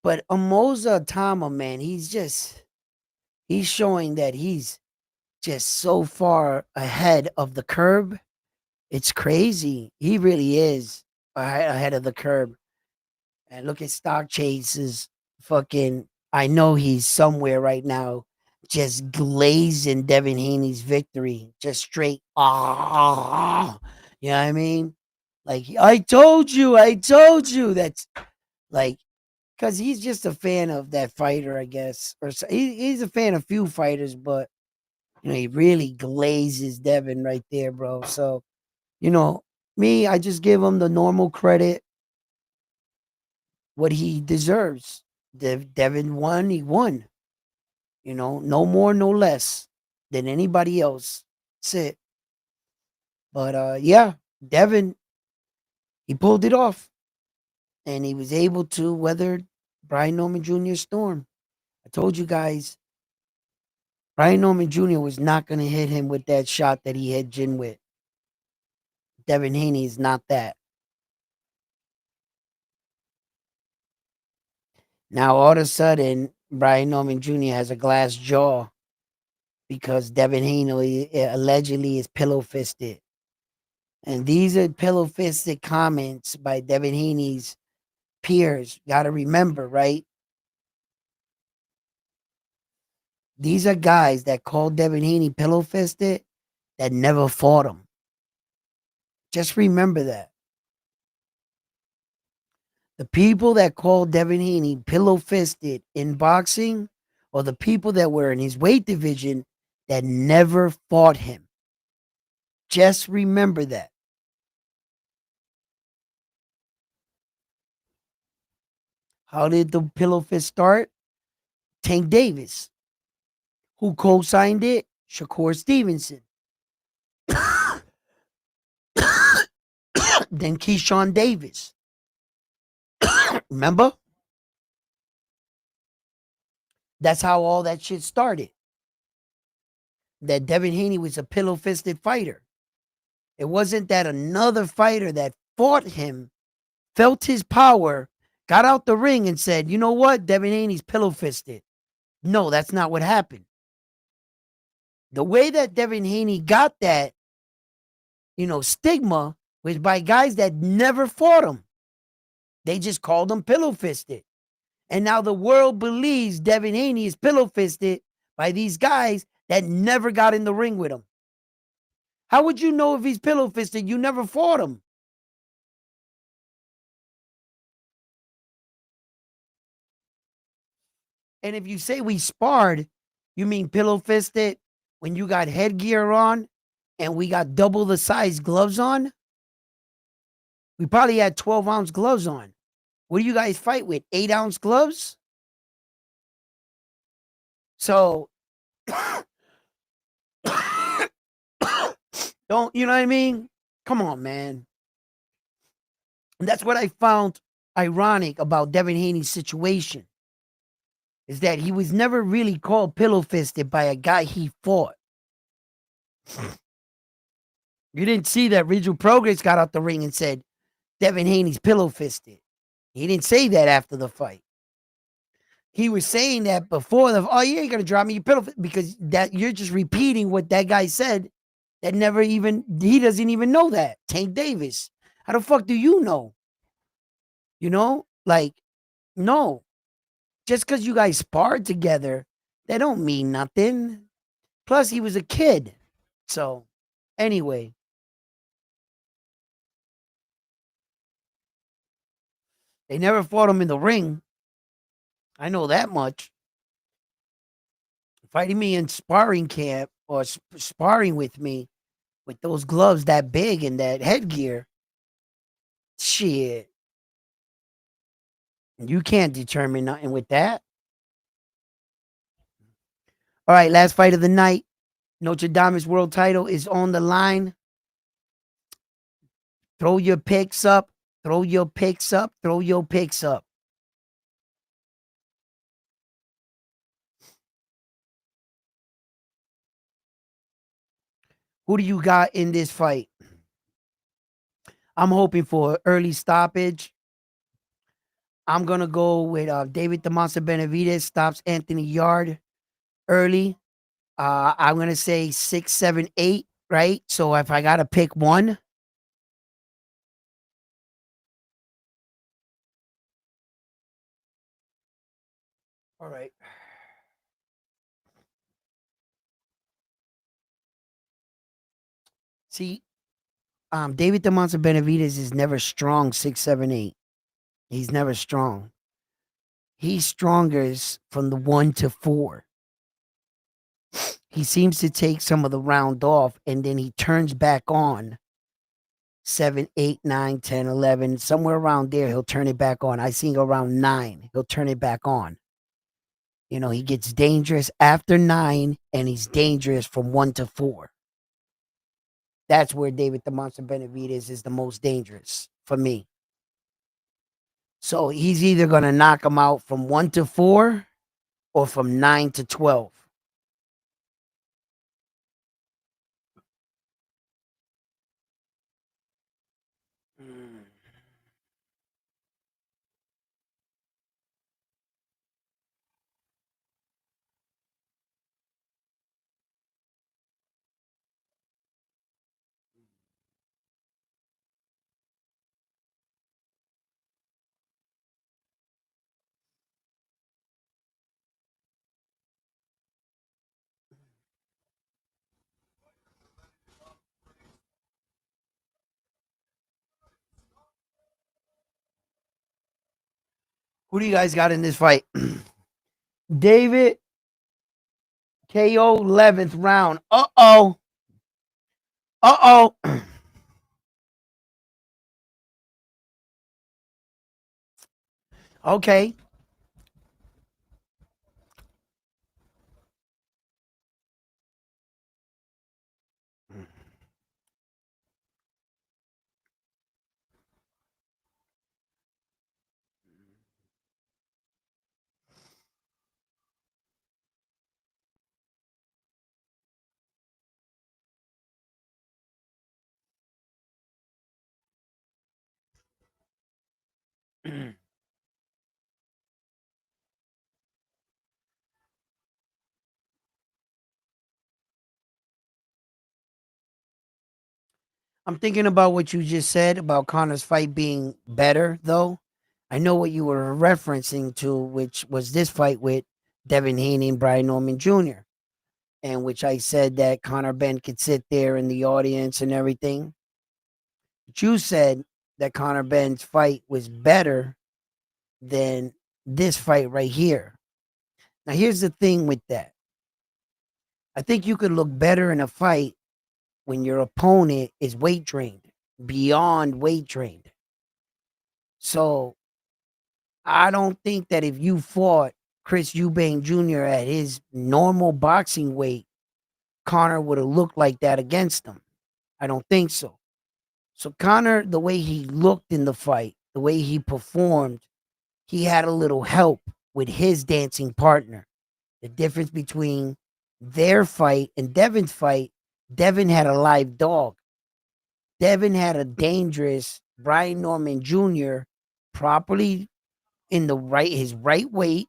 But Amoza Tama, man, he's showing that he's just so far ahead of the curb. It's crazy. He really is ahead of the curb. And look at Stock Chase's fucking. I know he's somewhere right now, just glazing Devin Haney's victory, just straight. Ah, you know what I mean? Like, I told you. That's like, because he's just a fan of that fighter, I guess. Or he's a fan of few fighters, but, he really glazes Devin right there, bro. So, me, I just give him the normal credit, what he deserves. Devin won, he won. No more, no less than anybody else. That's it. But yeah, Devin, he pulled it off. And he was able to weather Brian Norman Jr.'s storm. I told you guys, Brian Norman Jr. was not going to hit him with that shot that he hit Jin with. Devin Haney is not that. Now, all of a sudden, Brian Norman Jr. has a glass jaw because Devin Haney allegedly is pillow fisted. And these are pillow fisted comments by Devin Haney's peers. Got to remember, right? These are guys that called Devin Haney pillow fisted that never fought him. Just remember that. The people that called Devin Haney pillow fisted in boxing are the people that were in his weight division that never fought him. Just remember that. How did the pillow fist start? Tank Davis. Who co-signed it? Shakur Stevenson. Then Keyshawn Davis. Remember? That's how all that shit started. That Devin Haney was a pillow fisted fighter. It wasn't that another fighter that fought him felt his power, got out the ring and said, you know what? Devin Haney's pillow fisted. No, that's not what happened. The way that Devin Haney got that, stigma was by guys that never fought him. They just called him pillow fisted. And now the world believes Devin Haney is pillow fisted by these guys that never got in the ring with him. How would you know if he's pillow fisted? You never fought him. And if you say we sparred, you mean pillow fisted when you got headgear on and we got double the size gloves on? We probably had 12-ounce gloves on. What do you guys fight with? 8-ounce gloves? So, don't, you know what I mean? Come on, man. And that's what I found ironic about Devin Haney's situation. Is that he was never really called pillow fisted by a guy he fought. You didn't see that Regional Progress got out the ring and said, Devin Haney's pillow fisted. He didn't say that after the fight. He was saying that before the, oh, yeah, you're going to drop me your pillow, because that you're just repeating what that guy said that never even, he doesn't even know that. Tank Davis. How the fuck do you know? Like, no. Just because you guys sparred together, that don't mean nothing. Plus, he was a kid. So, anyway. They never fought him in the ring. I know that much. Fighting me in sparring camp or sparring with me with those gloves that big and that headgear, shit. You can't determine nothing with that. All right, last fight of the night. Notre Dame's world title is on the line. Throw your picks up. Throw your picks up. Throw your picks up. Who do you got in this fight? I'm hoping for early stoppage. I'm going to go with David the Monster Benavidez stops Anthony Yard early. I'm going to say 6, 7, 8, right? So if I got to pick one. All right. See, David the Monster Benavides is never strong 6'7", 8". He's never strong. He's strongest from the 1 to 4. He seems to take some of the round off and then he turns back on 7, 8, 9, 10, 11, somewhere around there. He'll turn it back on. I seen around 9. He'll turn it back on. You know, he gets dangerous after 9 and he's dangerous from 1 to 4. That's where David the Monster Benavides is the most dangerous for me. So he's either going to knock him out from 1 to 4 or from 9 to 12. Who do you guys got in this fight? David, KO 11th round. Uh-oh. Uh-oh. Okay. I'm thinking about what you just said about Connor's fight being better, though. I know what you were referencing to, which was this fight with Devin Haney and Brian Norman Jr., and which I said that Connor Ben could sit there in the audience and everything. But you said that Connor Ben's fight was better than this fight right here. Now, here's the thing with that. I think you could look better in a fight when your opponent is weight trained, beyond weight trained. So I don't think that if you fought Chris Eubank Jr. at his normal boxing weight, Connor would have looked like that against him. I don't think so. So Connor, the way he looked in the fight, the way he performed, he had a little help with his dancing partner. The difference between their fight and Devin's fight, Devin had a live dog. Devin had a dangerous Brian Norman Jr. properly in his right weight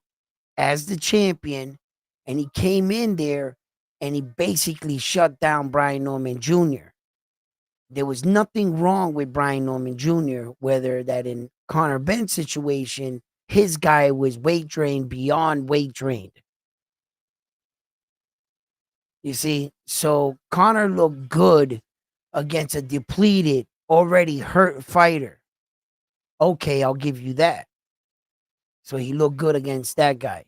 as the champion, and he came in there and he basically shut down Brian Norman Jr. There was nothing wrong with Brian Norman Jr., whether that in Conor Benn's situation, his guy was weight trained beyond weight trained. You see, so Conor looked good against a depleted, already hurt fighter. Okay, I'll give you that. So he looked good against that guy.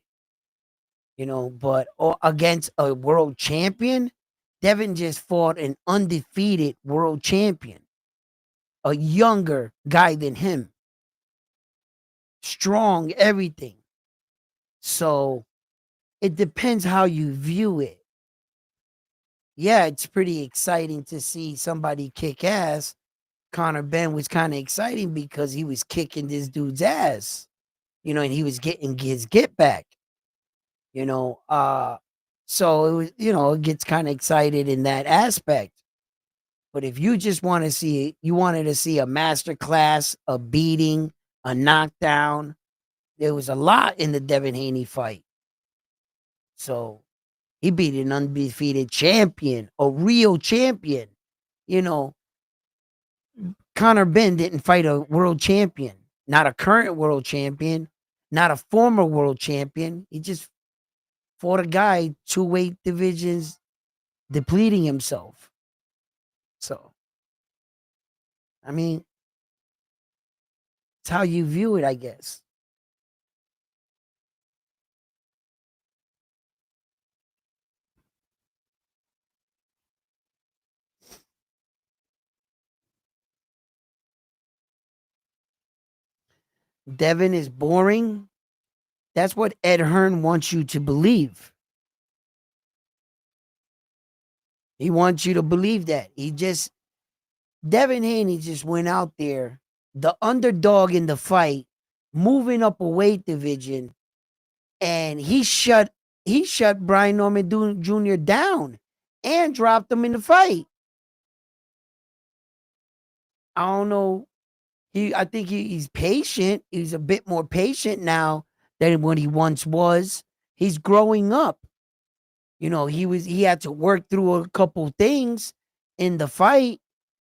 You know, but against a world champion, Devin just fought an undefeated world champion, a younger guy than him. Strong, everything. So it depends how you view it. Yeah, it's pretty exciting to see somebody kick ass. Conor Benn was kind of exciting because he was kicking this dude's ass, you know, and he was getting his get back, you know. So it was, you know, it gets kind of excited in that aspect. But if you just want to see, you wanted to see a master class, a beating, a knockdown, there was a lot in the Devin Haney fight. So he beat an undefeated champion, a real champion. You know, Conor Benn didn't fight a world champion, not a current world champion, not a former world champion. He just fought a guy 2 weight divisions depleting himself. So I mean, it's how you view it, I guess. Devin is boring. That's what Ed Hearn wants you to believe. He wants you to believe that. Devin Haney just went out there, the underdog in the fight, moving up a weight division, and he shut Brian Norman Jr. down and dropped him in the fight. I don't know. I think he's patient. He's a bit more patient now than what he once was. He's growing up. He had to work through a couple things in the fight.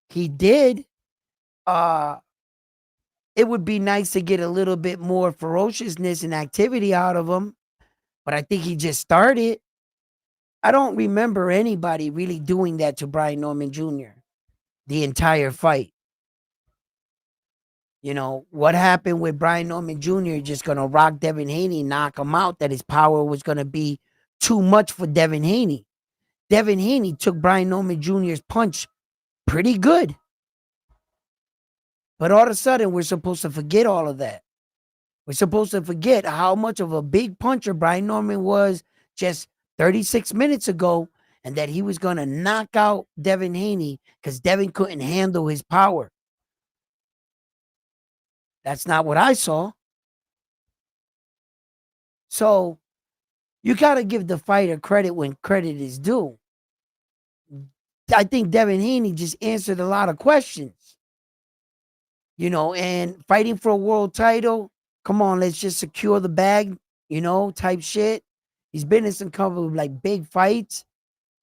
He did. Uh it would be nice to get a little bit more ferociousness and activity out of him, but I think he just started. I don't remember anybody really doing that to Brian Norman Jr. the entire fight. What happened with Brian Norman Jr. just gonna rock Devin Haney, knock him out, that his power was gonna be too much for Devin Haney. Devin Haney took Brian Norman Jr.'s punch pretty good. But all of a sudden, we're supposed to forget all of that. We're supposed to forget how much of a big puncher Brian Norman was just 36 minutes ago, and that he was going to knock out Devin Haney because Devin couldn't handle his power. That's not what I saw. So you got to give the fighter credit when credit is due. I think Devin Haney just answered a lot of questions. And fighting for a world title, come on, let's just secure the bag, type shit. He's been in some couple of like big fights.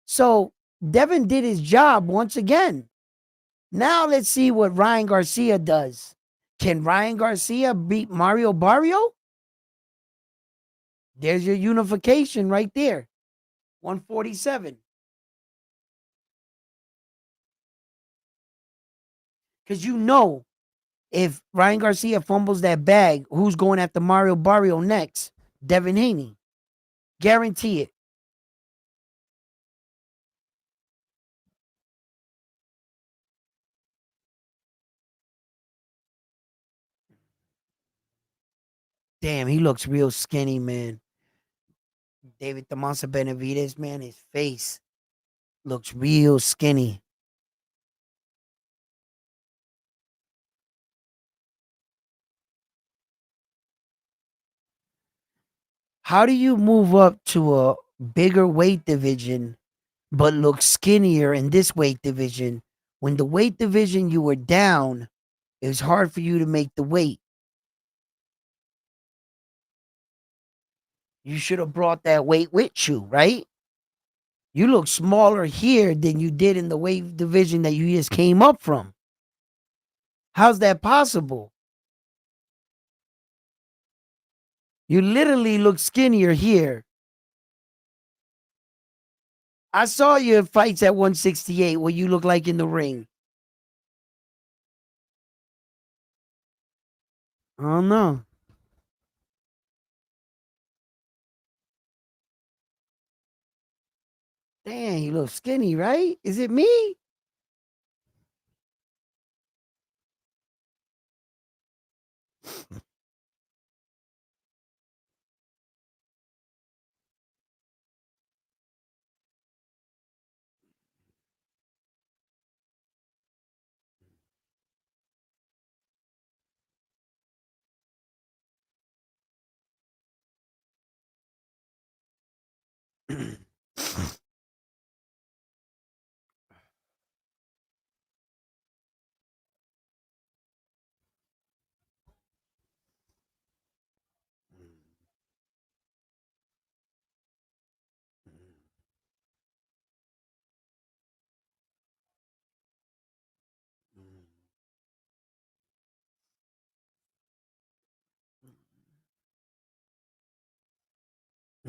So Devin did his job once again. Now let's see what Ryan Garcia does. Can Ryan Garcia beat Mario Barrio? There's your unification right there. 147. Because if Ryan Garcia fumbles that bag, who's going after Mario Barrio next? Devin Haney. Guarantee it. Damn, he looks real skinny, man. David Tomasa Benavides, man, his face looks real skinny. How do you move up to a bigger weight division but look skinnier in this weight division when the weight division you were down, it was hard for you to make the weight? You should have brought that weight with you, right? You look smaller here than you did in the weight division that you just came up from. How's that possible? You literally look skinnier here. I saw your fights at 168, what you look like in the ring. I don't know. Damn, you look skinny, right? Is it me?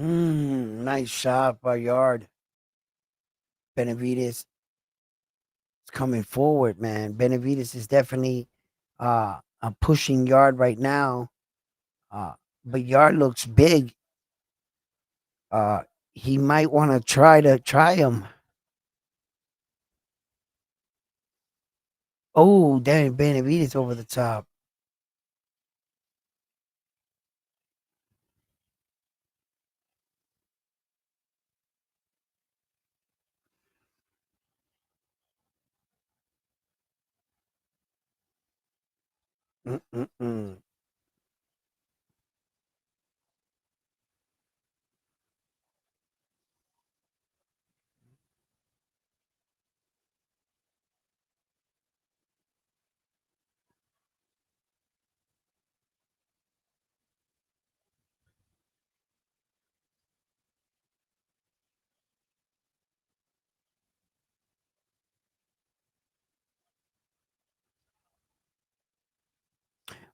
Nice shot by Yard. Benavides. It's coming forward, man. Benavides is definitely a pushing Yard right now. Uh, but Yard looks big. Uh, he might want to try him. Oh, damn, Benavides over the top. Mm-mm-mm.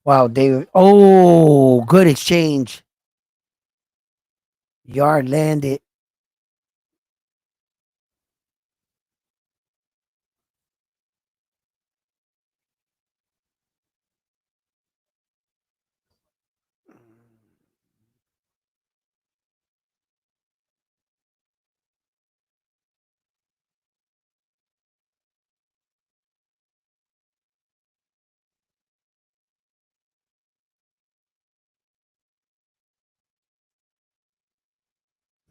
Wow, David. Oh, good exchange. Yard landed.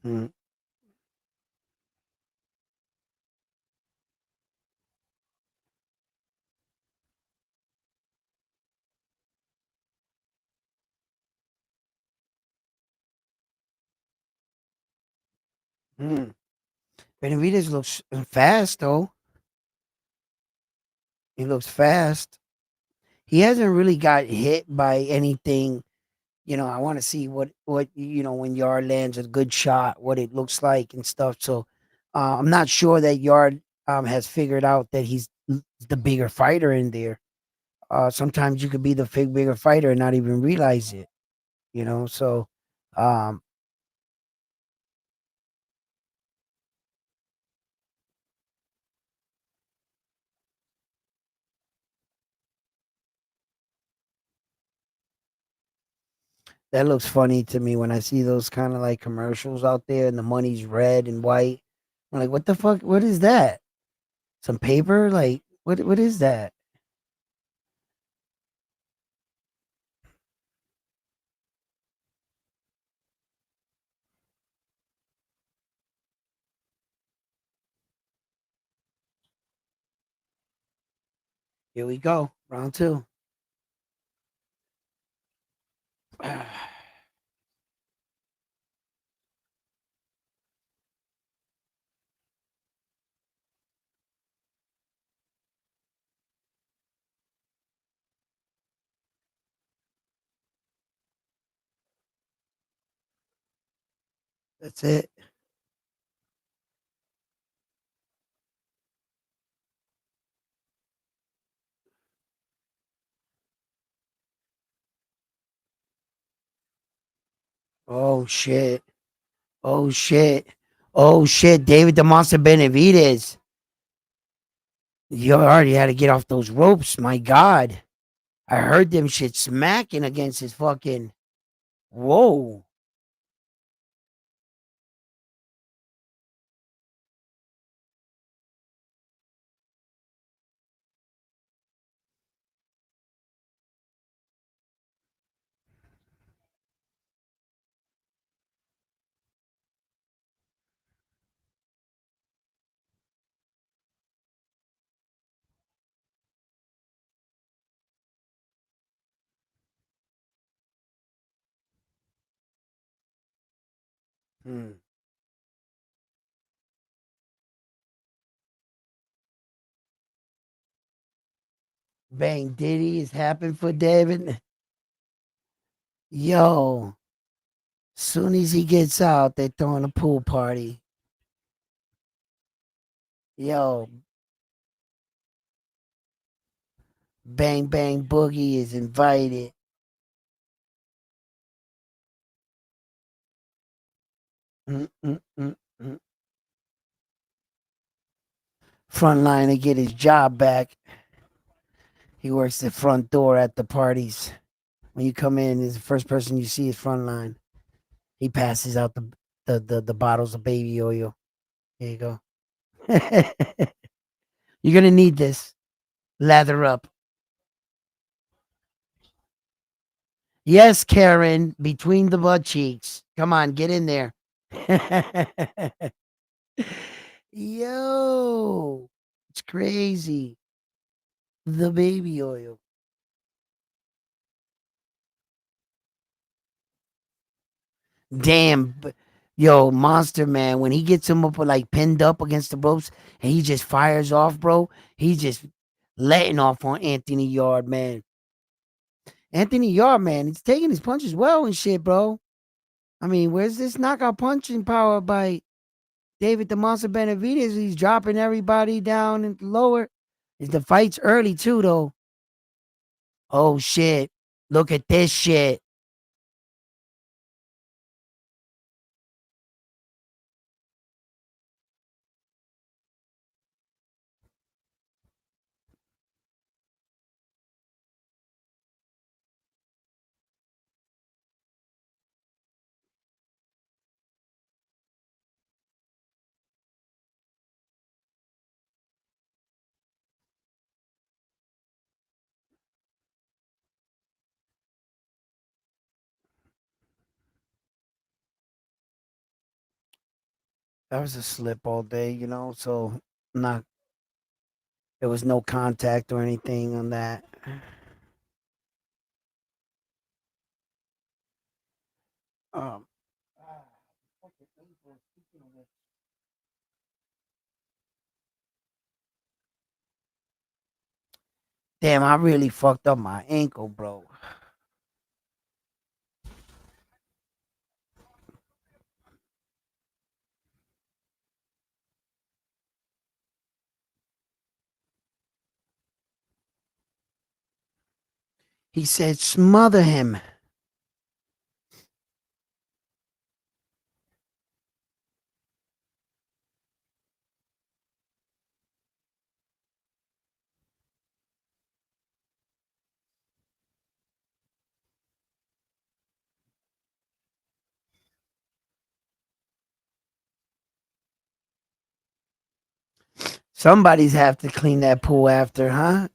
Mm, mm. Benavides looks fast, though. He looks fast. He hasn't really got hit by anything. I want to see what when Yard lands a good shot, what it looks like and stuff. So I'm not sure that Yard has figured out that he's the bigger fighter in there. Sometimes you could be the bigger fighter and not even realize it. So um, that looks funny to me when I see those kind of like commercials out there and the money's red and white. I'm like, what the fuck? What is that? Some paper? Like, what is that? Here we go. Round two. That's it. Oh shit. Oh shit. Oh shit. David the Monster Benavides. You already had to get off those ropes. My God. I heard them shit smacking against his fucking. Whoa. Hmm. Bang Diddy is happening for David. Yo. Soon as he gets out, they're throwing a pool party. Yo. Bang Bang Boogie is invited. Mm, mm, mm, mm. front line to get his job back. He works the front door at the parties. When you come in, is the first person you see is front line. He passes out the bottles of baby oil. Here you go. You're gonna need this. Lather up. Yes, Karen, between the butt cheeks. Come on, get in there. Yo, it's crazy. The baby oil. Damn. Yo, Monster Man, when he gets him up like pinned up against the ropes and he just fires off, bro, he just letting off on Anthony Yard, man. Anthony Yard, man, he's taking his punches well and shit, bro. I mean, where's this knockout punching power by David the Monster Benavides? He's dropping everybody down and lower. The fight's early too, though. Oh shit! Look at this shit. That was a slip all day, so not there was no contact or anything on that. Um, damn, I really fucked up my ankle, bro. He said, smother him. Somebody's have to clean that pool after, huh?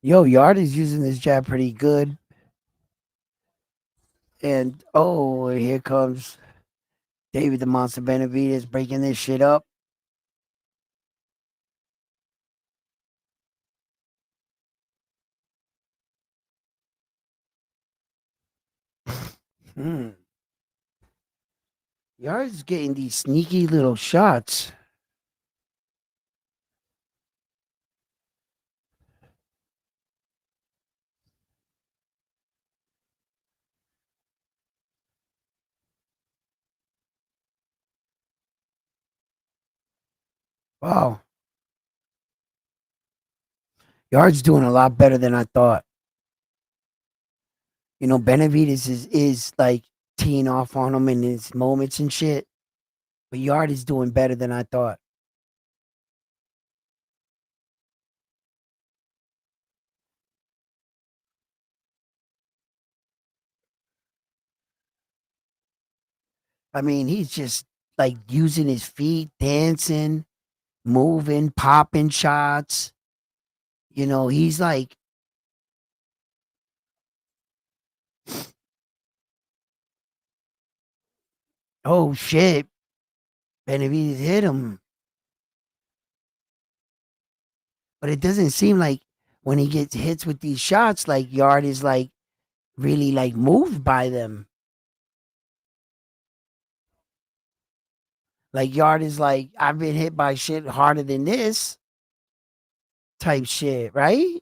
Yo, Yard is using this jab pretty good. And oh, here comes David the Monster Benavides breaking this shit up. Hmm. Yard's getting these sneaky little shots. Wow. Yard's doing a lot better than I thought. Benavides is like teeing off on him in his moments and shit. But Yard is doing better than I thought. I mean, he's just like using his feet, dancing, moving, popping shots. He's like, oh shit, Benavides hit him. But it doesn't seem like when he gets hits with these shots, like Yard is like really like moved by them. Like Yard is like, I've been hit by shit harder than this. type shit, right?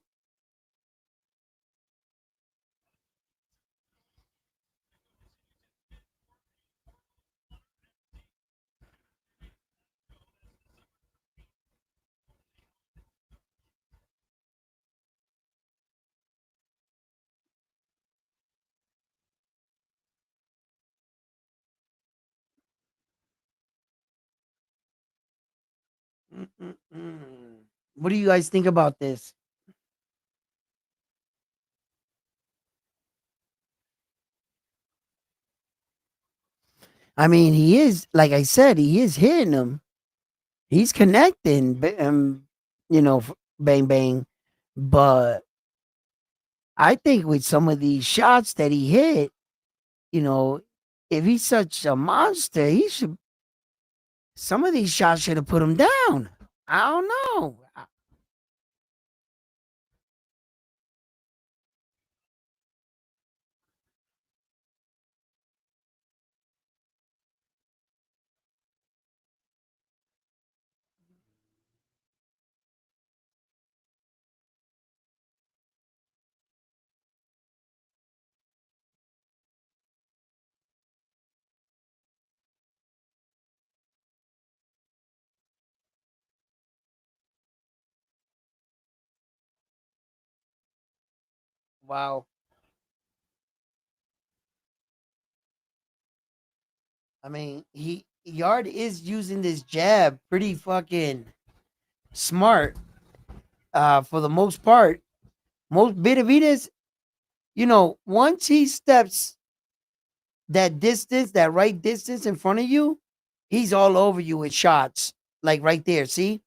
Mm-mm-mm. What do you guys think about this? I mean, he is, like I said, he is hitting them. He's connecting, bang bang. But I think with some of these shots that he hit, you know, if he's such a monster, he should. Some of these shots should have put him down. I don't know. Wow. I mean, he Yard is using this jab pretty fucking smart. For the most part, most Benavides, once he steps that distance, that right distance in front of you, he's all over you with shots, like right there. See,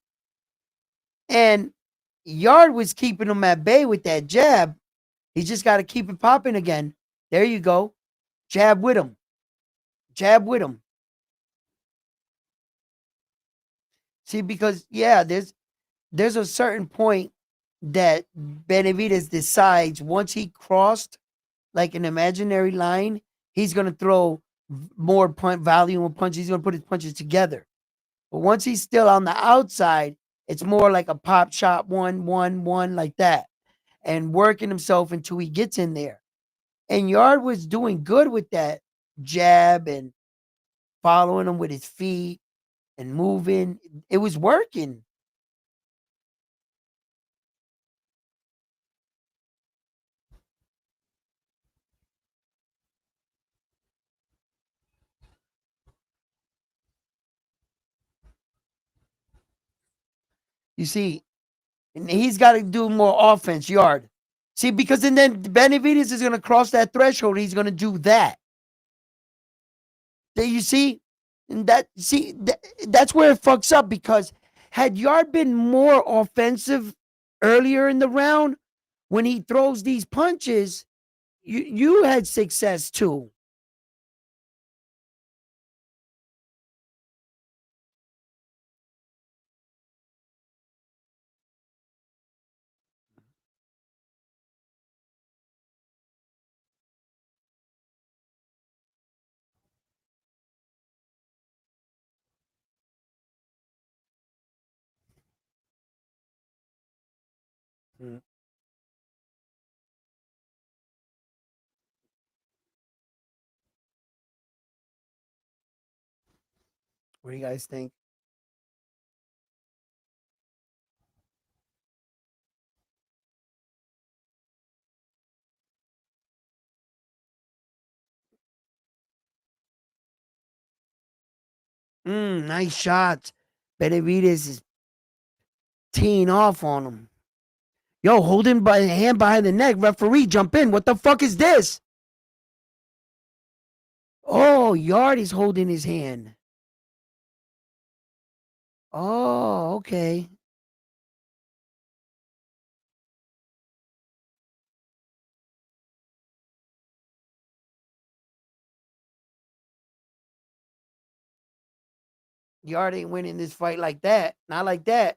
and Yard was keeping him at bay with that jab. He just got to keep it popping again. There you go. Jab with him. Jab with him. See, because yeah, there's a certain point that Benavides decides once he crossed like an imaginary line, he's gonna throw more volume of punches. He's gonna put his punches together. But once he's still on the outside, it's more like a pop shot, one, one, one, like that, and working himself until he gets in there. And Yard was doing good with that jab and following him with his feet and moving. It was working. You see, and he's got to do more offense, Yard. See, because and then Benavides is going to cross that threshold. He's going to do that. There you see, and that's where it fucks up because had Yard been more offensive earlier in the round, when he throws these punches, you had success too. Mm. What do you guys think? Nice shots. Benavides is teeing off on him. Yo, hold him by the hand behind the neck. Referee, jump in. What the fuck is this? Oh, Yard is holding his hand. Oh, okay. Yard ain't winning this fight like that. Not like that.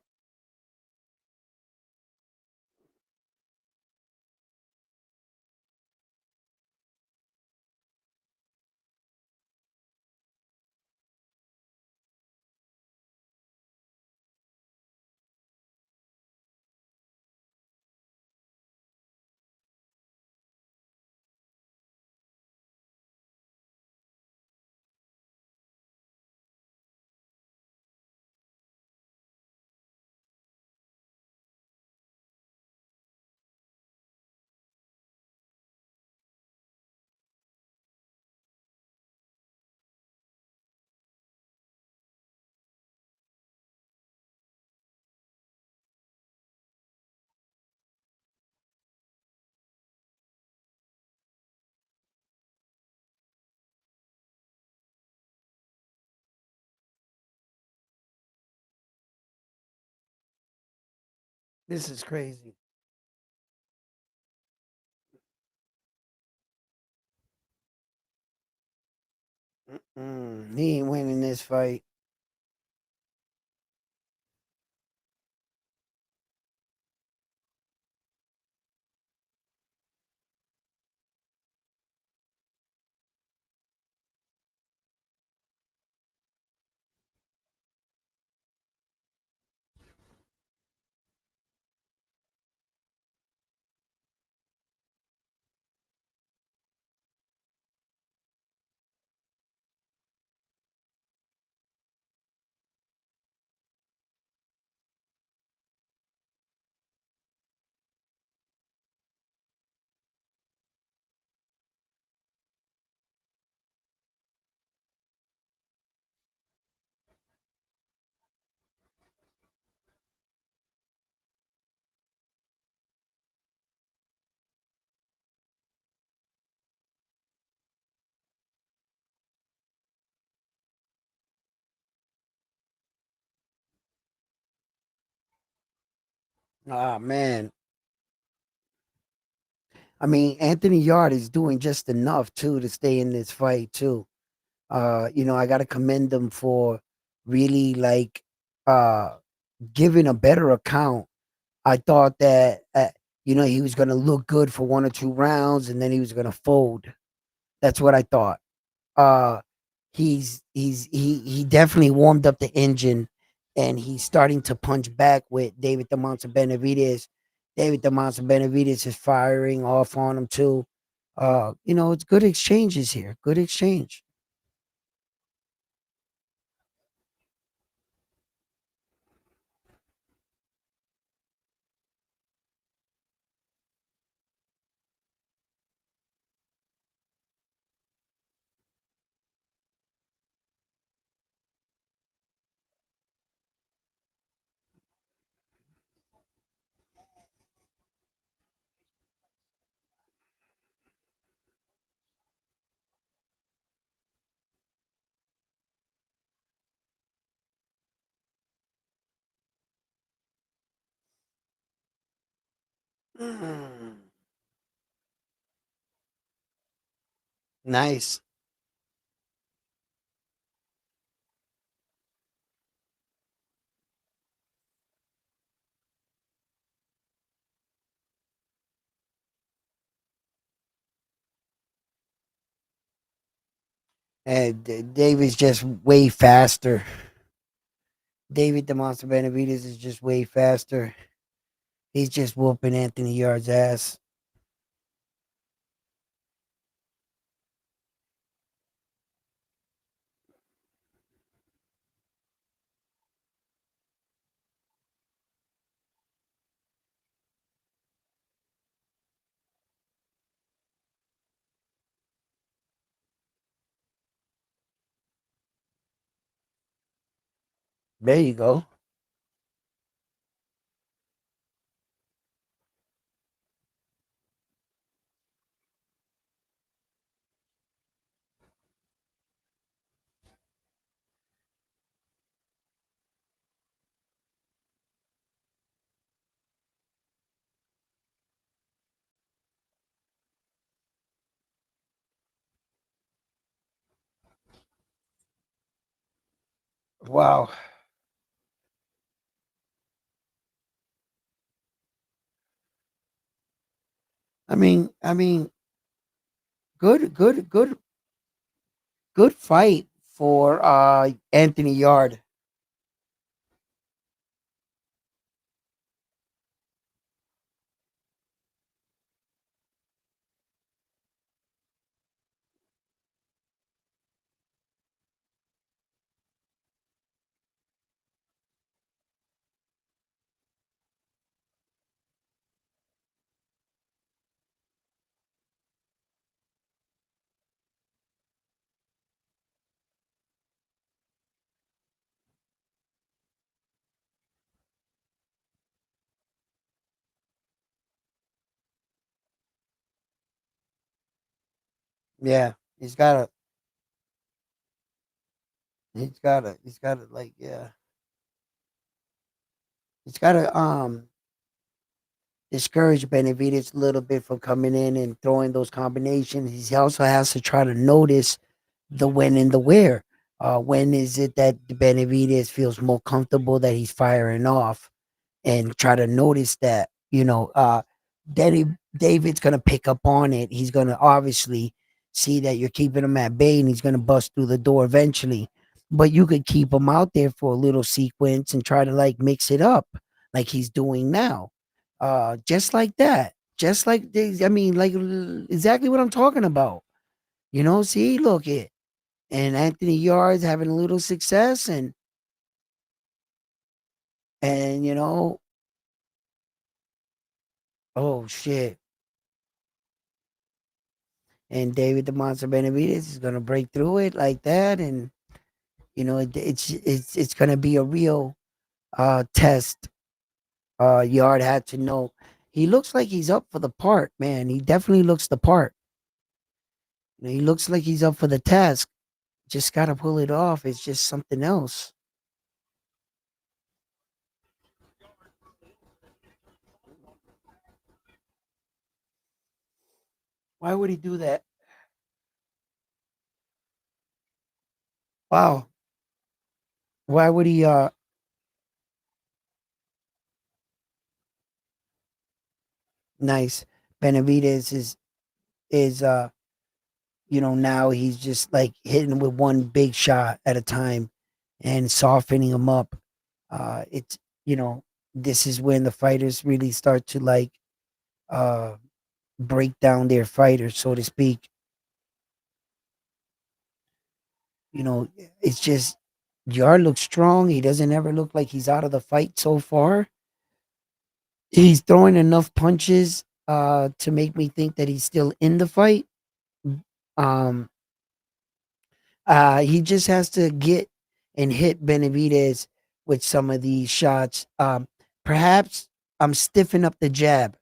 This is crazy. He ain't winning this fight. Ah, man. I mean, Anthony Yard is doing just enough too to stay in this fight too. I got to commend him for really like uh giving a better account. I thought that he was going to look good for 1 or 2 rounds and then he was going to fold. That's what I thought. Uh he definitely warmed up the engine and he's starting to punch back with David the Monster Benavides. David the Monster Benavides is firing off on him too. It's good exchanges here. Good exchange. Mm, nice. And David's just way faster. David the Monster Benavides is just way faster. He's just whooping Anthony Yard's ass. There you go. Wow. I mean, good fight for Anthony Yard. Yeah, he's got to like yeah, he's got to discourage Benavides a little bit from coming in and throwing those combinations. He also has to try to notice the when and the where. When is it that Benavides feels more comfortable that he's firing off, and try to notice that, Danny David's gonna pick up on it. He's gonna obviously see that you're keeping him at bay, and he's gonna bust through the door eventually. But you could keep him out there for a little sequence and try to like mix it up, like he's doing now, just like that. Just like this, I mean, like exactly what I'm talking about. See, look it, and Anthony Yards having a little success, and oh shit, and David the Monster Benavides is gonna break through it like that, and it's gonna be a real test. Yard had to know. He looks like he's up for the part, man. He definitely looks the part. He looks like he's up for the task. Just gotta pull it off. It's just something else. Why would he do that? Wow. Why would he nice. Benavides is now he's just like hitting with one big shot at a time and softening him up. It's you know, this is when the fighters really start to like uh break down their fighters, so to speak. It's just Yard looks strong. He doesn't ever look like he's out of the fight so far. He's throwing enough punches to make me think that he's still in the fight. Um he just has to get and hit Benavides with some of these shots. Perhaps stiffen up the jab.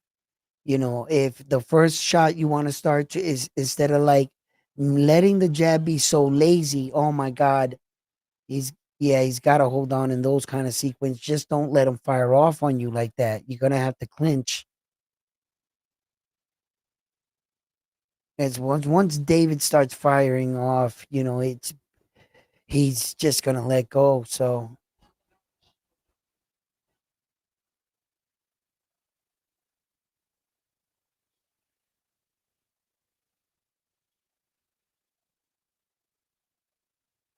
If the first shot you want to start to is instead of like letting the jab be so lazy, oh my God, he's he's got to hold on in those kind of sequence. Just don't let him fire off on you like that. You're gonna have to clinch. As once David starts firing off, he's just gonna let go. So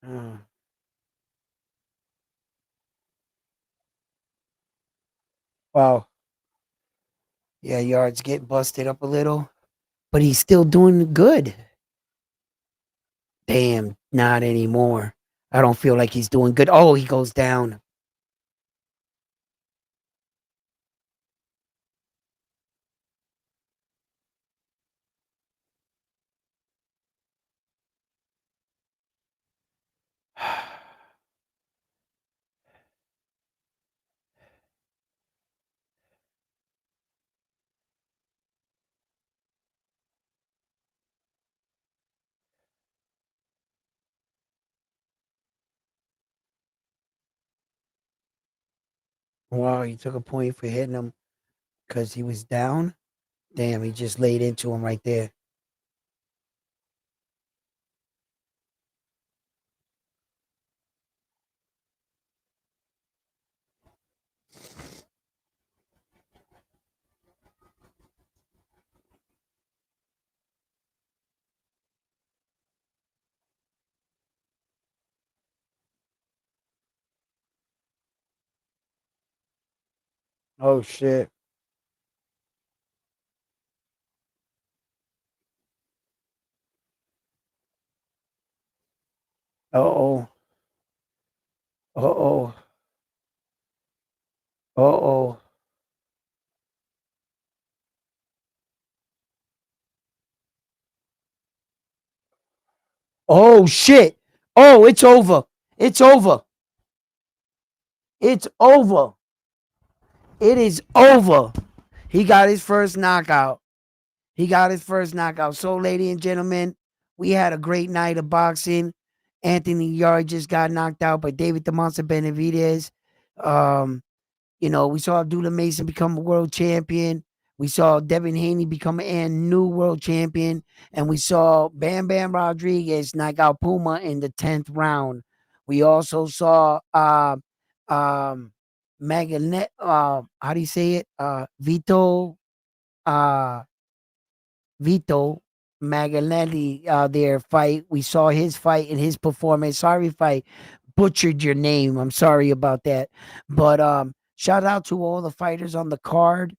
uh, wow, yeah, Yards get busted up a little, but he's still doing good. Damn, not anymore. I don't feel like he's doing good. Oh, he goes down. Wow, he took a point for hitting him because he was down. Damn, he just laid into him right there. Oh shit. Uh oh. Uh oh. Uh oh. Oh shit. Oh, it's over. It's over. It's over. It is over. He got his first knockout. He got his first knockout. So, ladies and gentlemen, we had a great night of boxing. Anthony Yard just got knocked out by David the Monster Benavides. We saw Abdullah Mason become a world champion. We saw Devin Haney become a new world champion, and we saw Bam Bam Rodriguez knock out Puma in the 10th round. We also saw Magnet. How do you say it? Uh, Vito Maganetti their fight. We saw his fight and his performance. Sorry if I butchered your name. I'm sorry about that. But shout out to all the fighters on the card.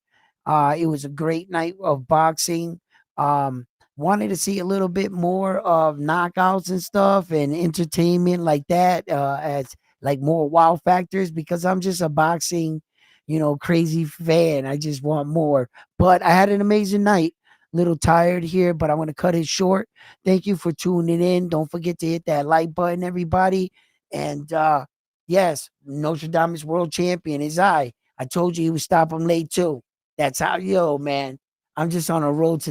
It was a great night of boxing. Wanted to see a little bit more of knockouts and stuff and entertainment like that, as like more wow factors, because I'm just a boxing, crazy fan. I just want more. But I had an amazing night. Little tired here, but I'm going to cut it short. Thank you for tuning in. Don't forget to hit that like button, everybody. And yes, Notre Dame's world champion is I. I told you he would stop him late too. That's how, man. I'm just on a road to